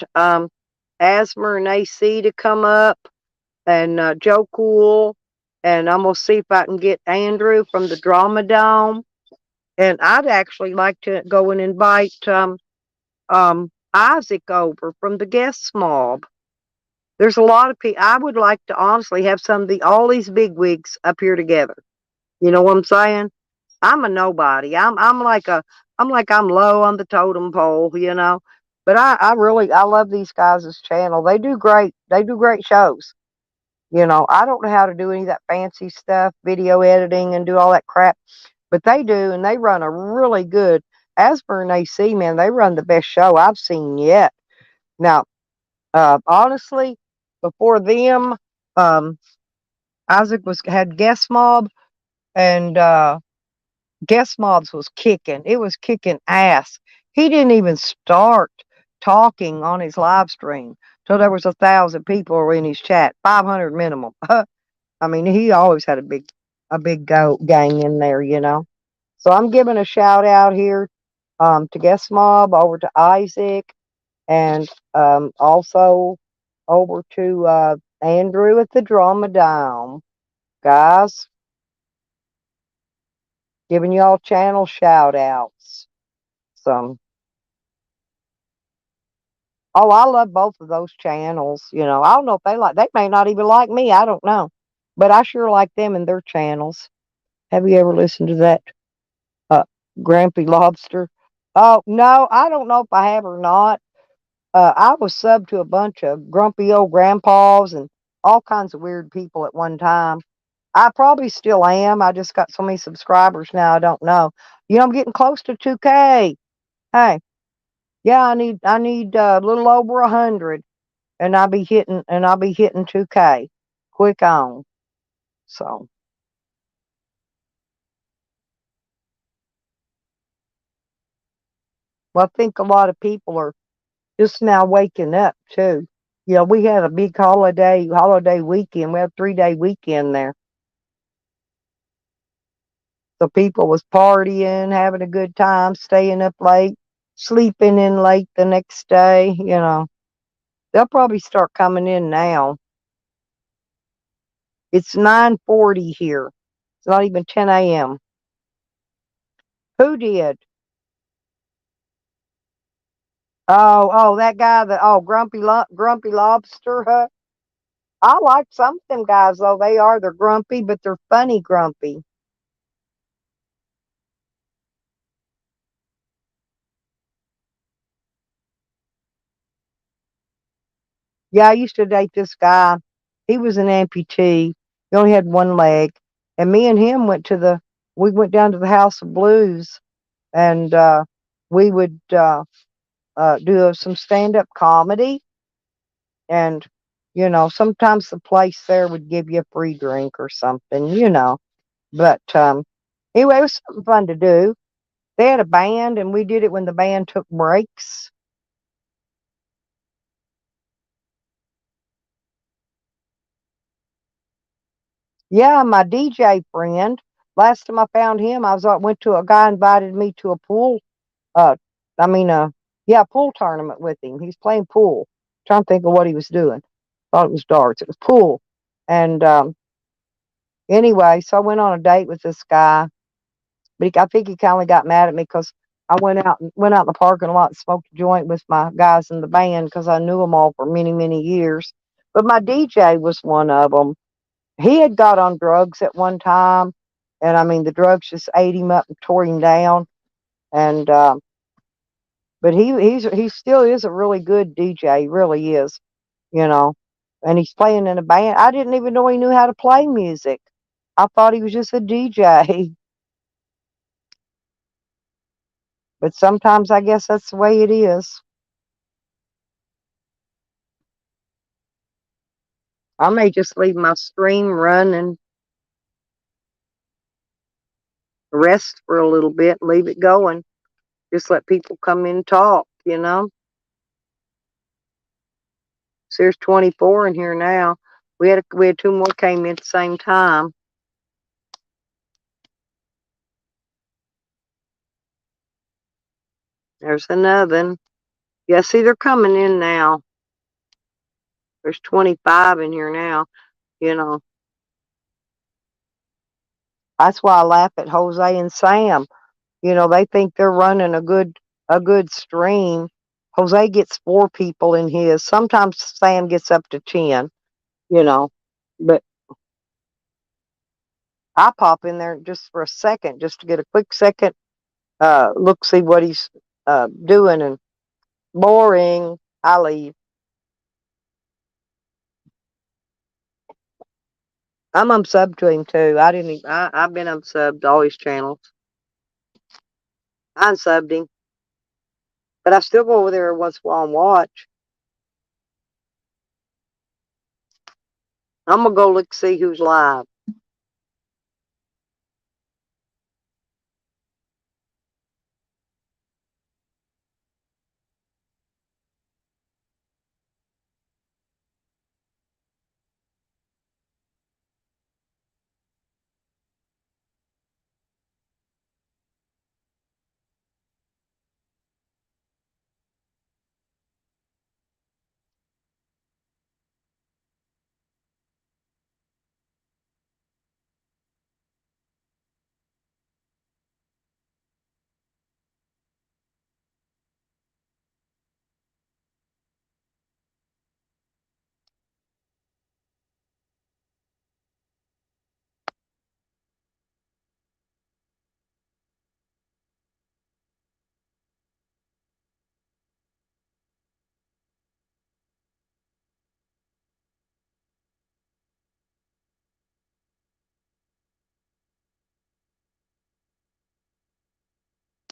Asmer and AC to come up, and Joe Cool, and I'm gonna see if I can get Andrew from the Drama Dome, and I'd actually like to go and invite Isaac over from the Guest Mob. There's a lot of people. I would like to honestly have all these big wigs up here together. You know what I'm saying? I'm a nobody. I'm low on the totem pole. But I love these guys' channel. They do great shows. I don't know how to do any of that fancy stuff, video editing and do all that crap, but they do, and they run a really good Asper and AC, man, they run the best show I've seen yet. Now, honestly, before them, um, Isaac had Guest Mob, and Guest Mobs was kicking. It was kicking ass. He didn't even start talking on his live stream. till there was 1,000 people in his chat, 500 minimum. I mean, he always had a big gang in there, you know. So I'm giving a shout out here to Guest Mob, over to Isaac, and also over to Andrew at the Drama Dome. Guys, giving y'all channel shout outs. So, oh, I love both of those channels. You know, I don't know if they may not even like me. I don't know. But I sure like them and their channels. Have you ever listened to that Grampy Lobster? Oh, no, I don't know if I have or not. I was subbed to a bunch of grumpy old grandpas and all kinds of weird people at one time. I probably still am. I just got so many subscribers now. I don't know. You know, I'm getting close to 2K. Hey, yeah, I need a little over 100, and I'll be hitting 2K. Quick on. So, well, I think a lot of people are just now waking up too. You know, we had a big holiday weekend. We had a 3-day weekend there. So people was partying, having a good time, staying up late, sleeping in late the next day, you know. They'll probably start coming in now. It's 9:40 here. It's not even 10 a.m. Who did? Oh, that guy Grumpy Lobster, huh? I like some of them guys though. They're grumpy, but they're funny grumpy. Yeah, I used to date this guy. He was an amputee. He only had one leg. And me and him we went down to the House of Blues, and we would do some stand up comedy. And, you know, sometimes the place there would give you a free drink or something, you know. But anyway, it was something fun to do. They had a band, and we did it when the band took breaks. Yeah, my DJ friend. Last time I found him, went to a guy invited me to a pool. Uh, I mean, yeah, pool tournament with him. He's playing pool. Trying to think of what he was doing. Thought it was darts. It was pool. And anyway, so I went on a date with this guy. But I think he kind of got mad at me because I went out in the parking lot and smoked a joint with my guys in the band because I knew them all for many, many years. But my DJ was one of them. He had got on drugs at one time, and I mean the drugs just ate him up and tore him down. And but he still is a really good DJ. He really is, you know. And he's playing in a band. I didn't even know he knew how to play music. I thought he was just a DJ. But sometimes I guess that's the way it is. I may just leave my stream run and rest for a little bit, leave it going. Just let people come in and talk, you know. So there's 24 in here now. We had two more came in at the same time. There's another. Yeah, see, they're coming in now. There's 25 in here now, you know. That's why I laugh at Jose and Sam. You know, they think they're running a good stream. Jose gets 4 people in his. Sometimes Sam gets up to 10, you know. But I pop in there just for a second, just to get a quick second look, see what he's doing, and boring, I leave. I'm unsubbed to him too. I didn't. I've been unsubbed to all his channels. I unsubbed him, but I still go over there once in a while and watch. I'm gonna go look see who's live.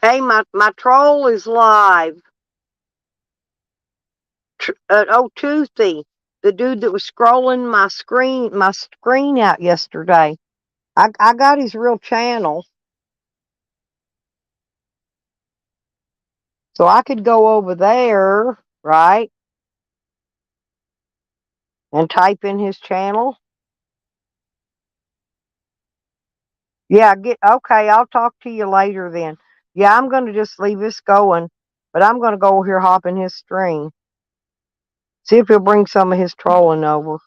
Hey, my troll is live. Toothy, the dude that was scrolling my screen out yesterday. I got his real channel. So I could go over there, right? And type in his channel. Yeah, okay, I'll talk to you later then. Yeah, I'm gonna just leave this going, but I'm gonna go over here hop in his stream. See if he'll bring some of his trolling over.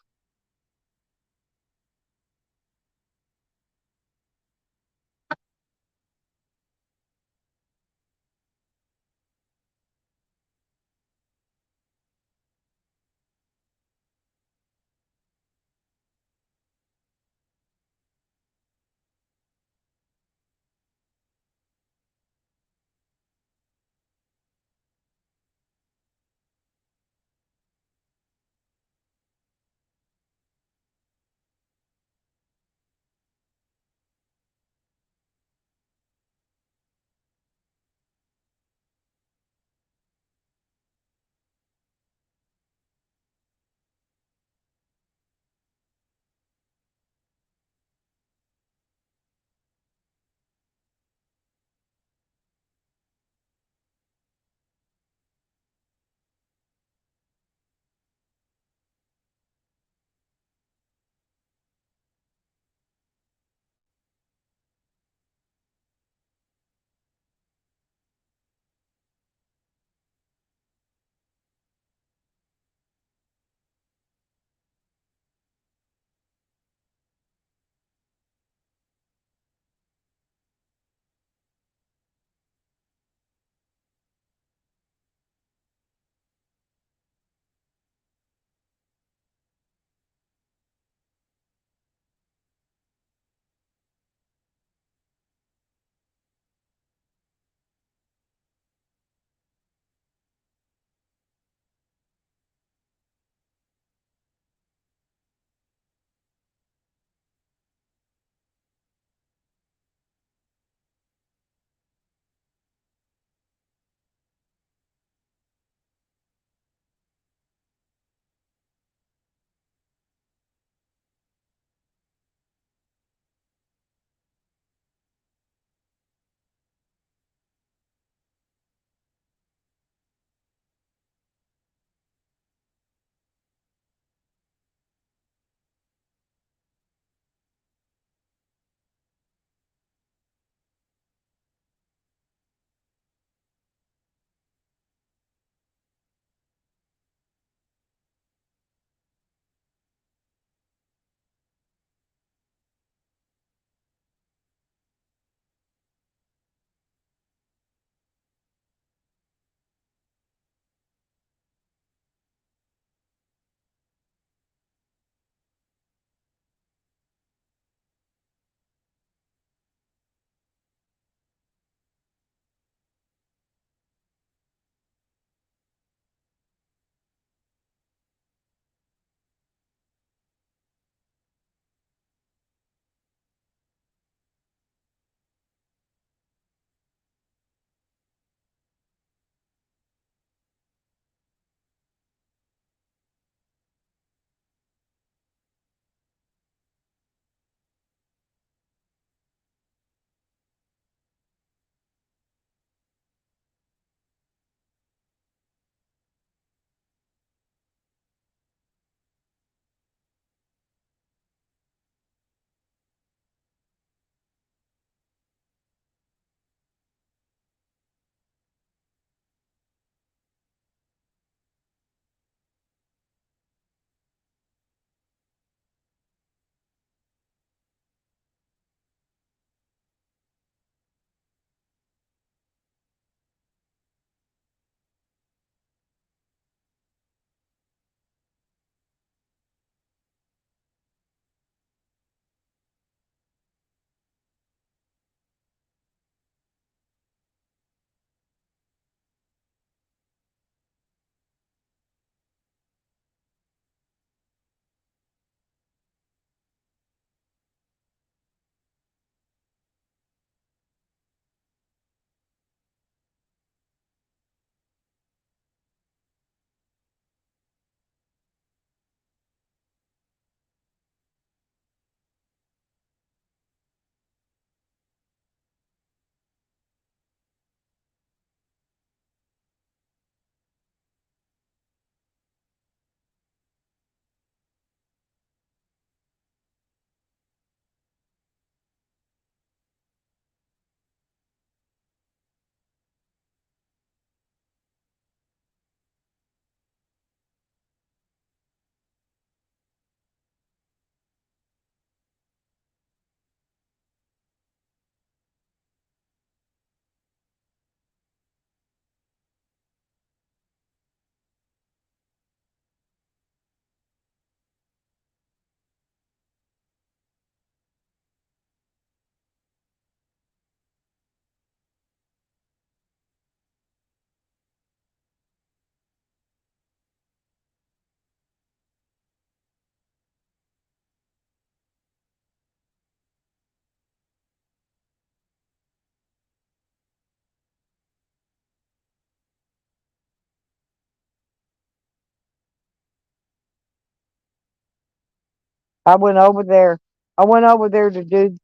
I went over there. I went over there to dude's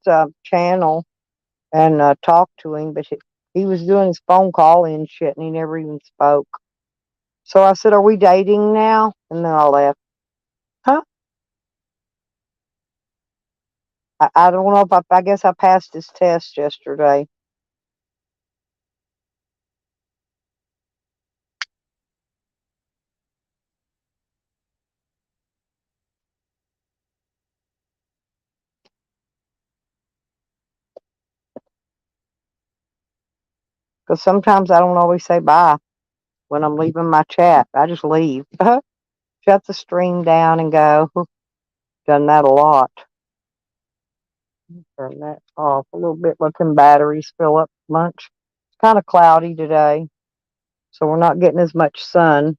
channel and talked to him, but he was doing his phone call and shit, and he never even spoke. So I said, "Are we dating now?" And then I left. Huh? I don't know if I guess I passed his test yesterday. Because sometimes I don't always say bye when I'm leaving my chat. I just leave. Shut the stream down and go. Done that a lot. Turn that off a little bit. Let them batteries fill up much. It's kind of cloudy today, so we're not getting as much sun.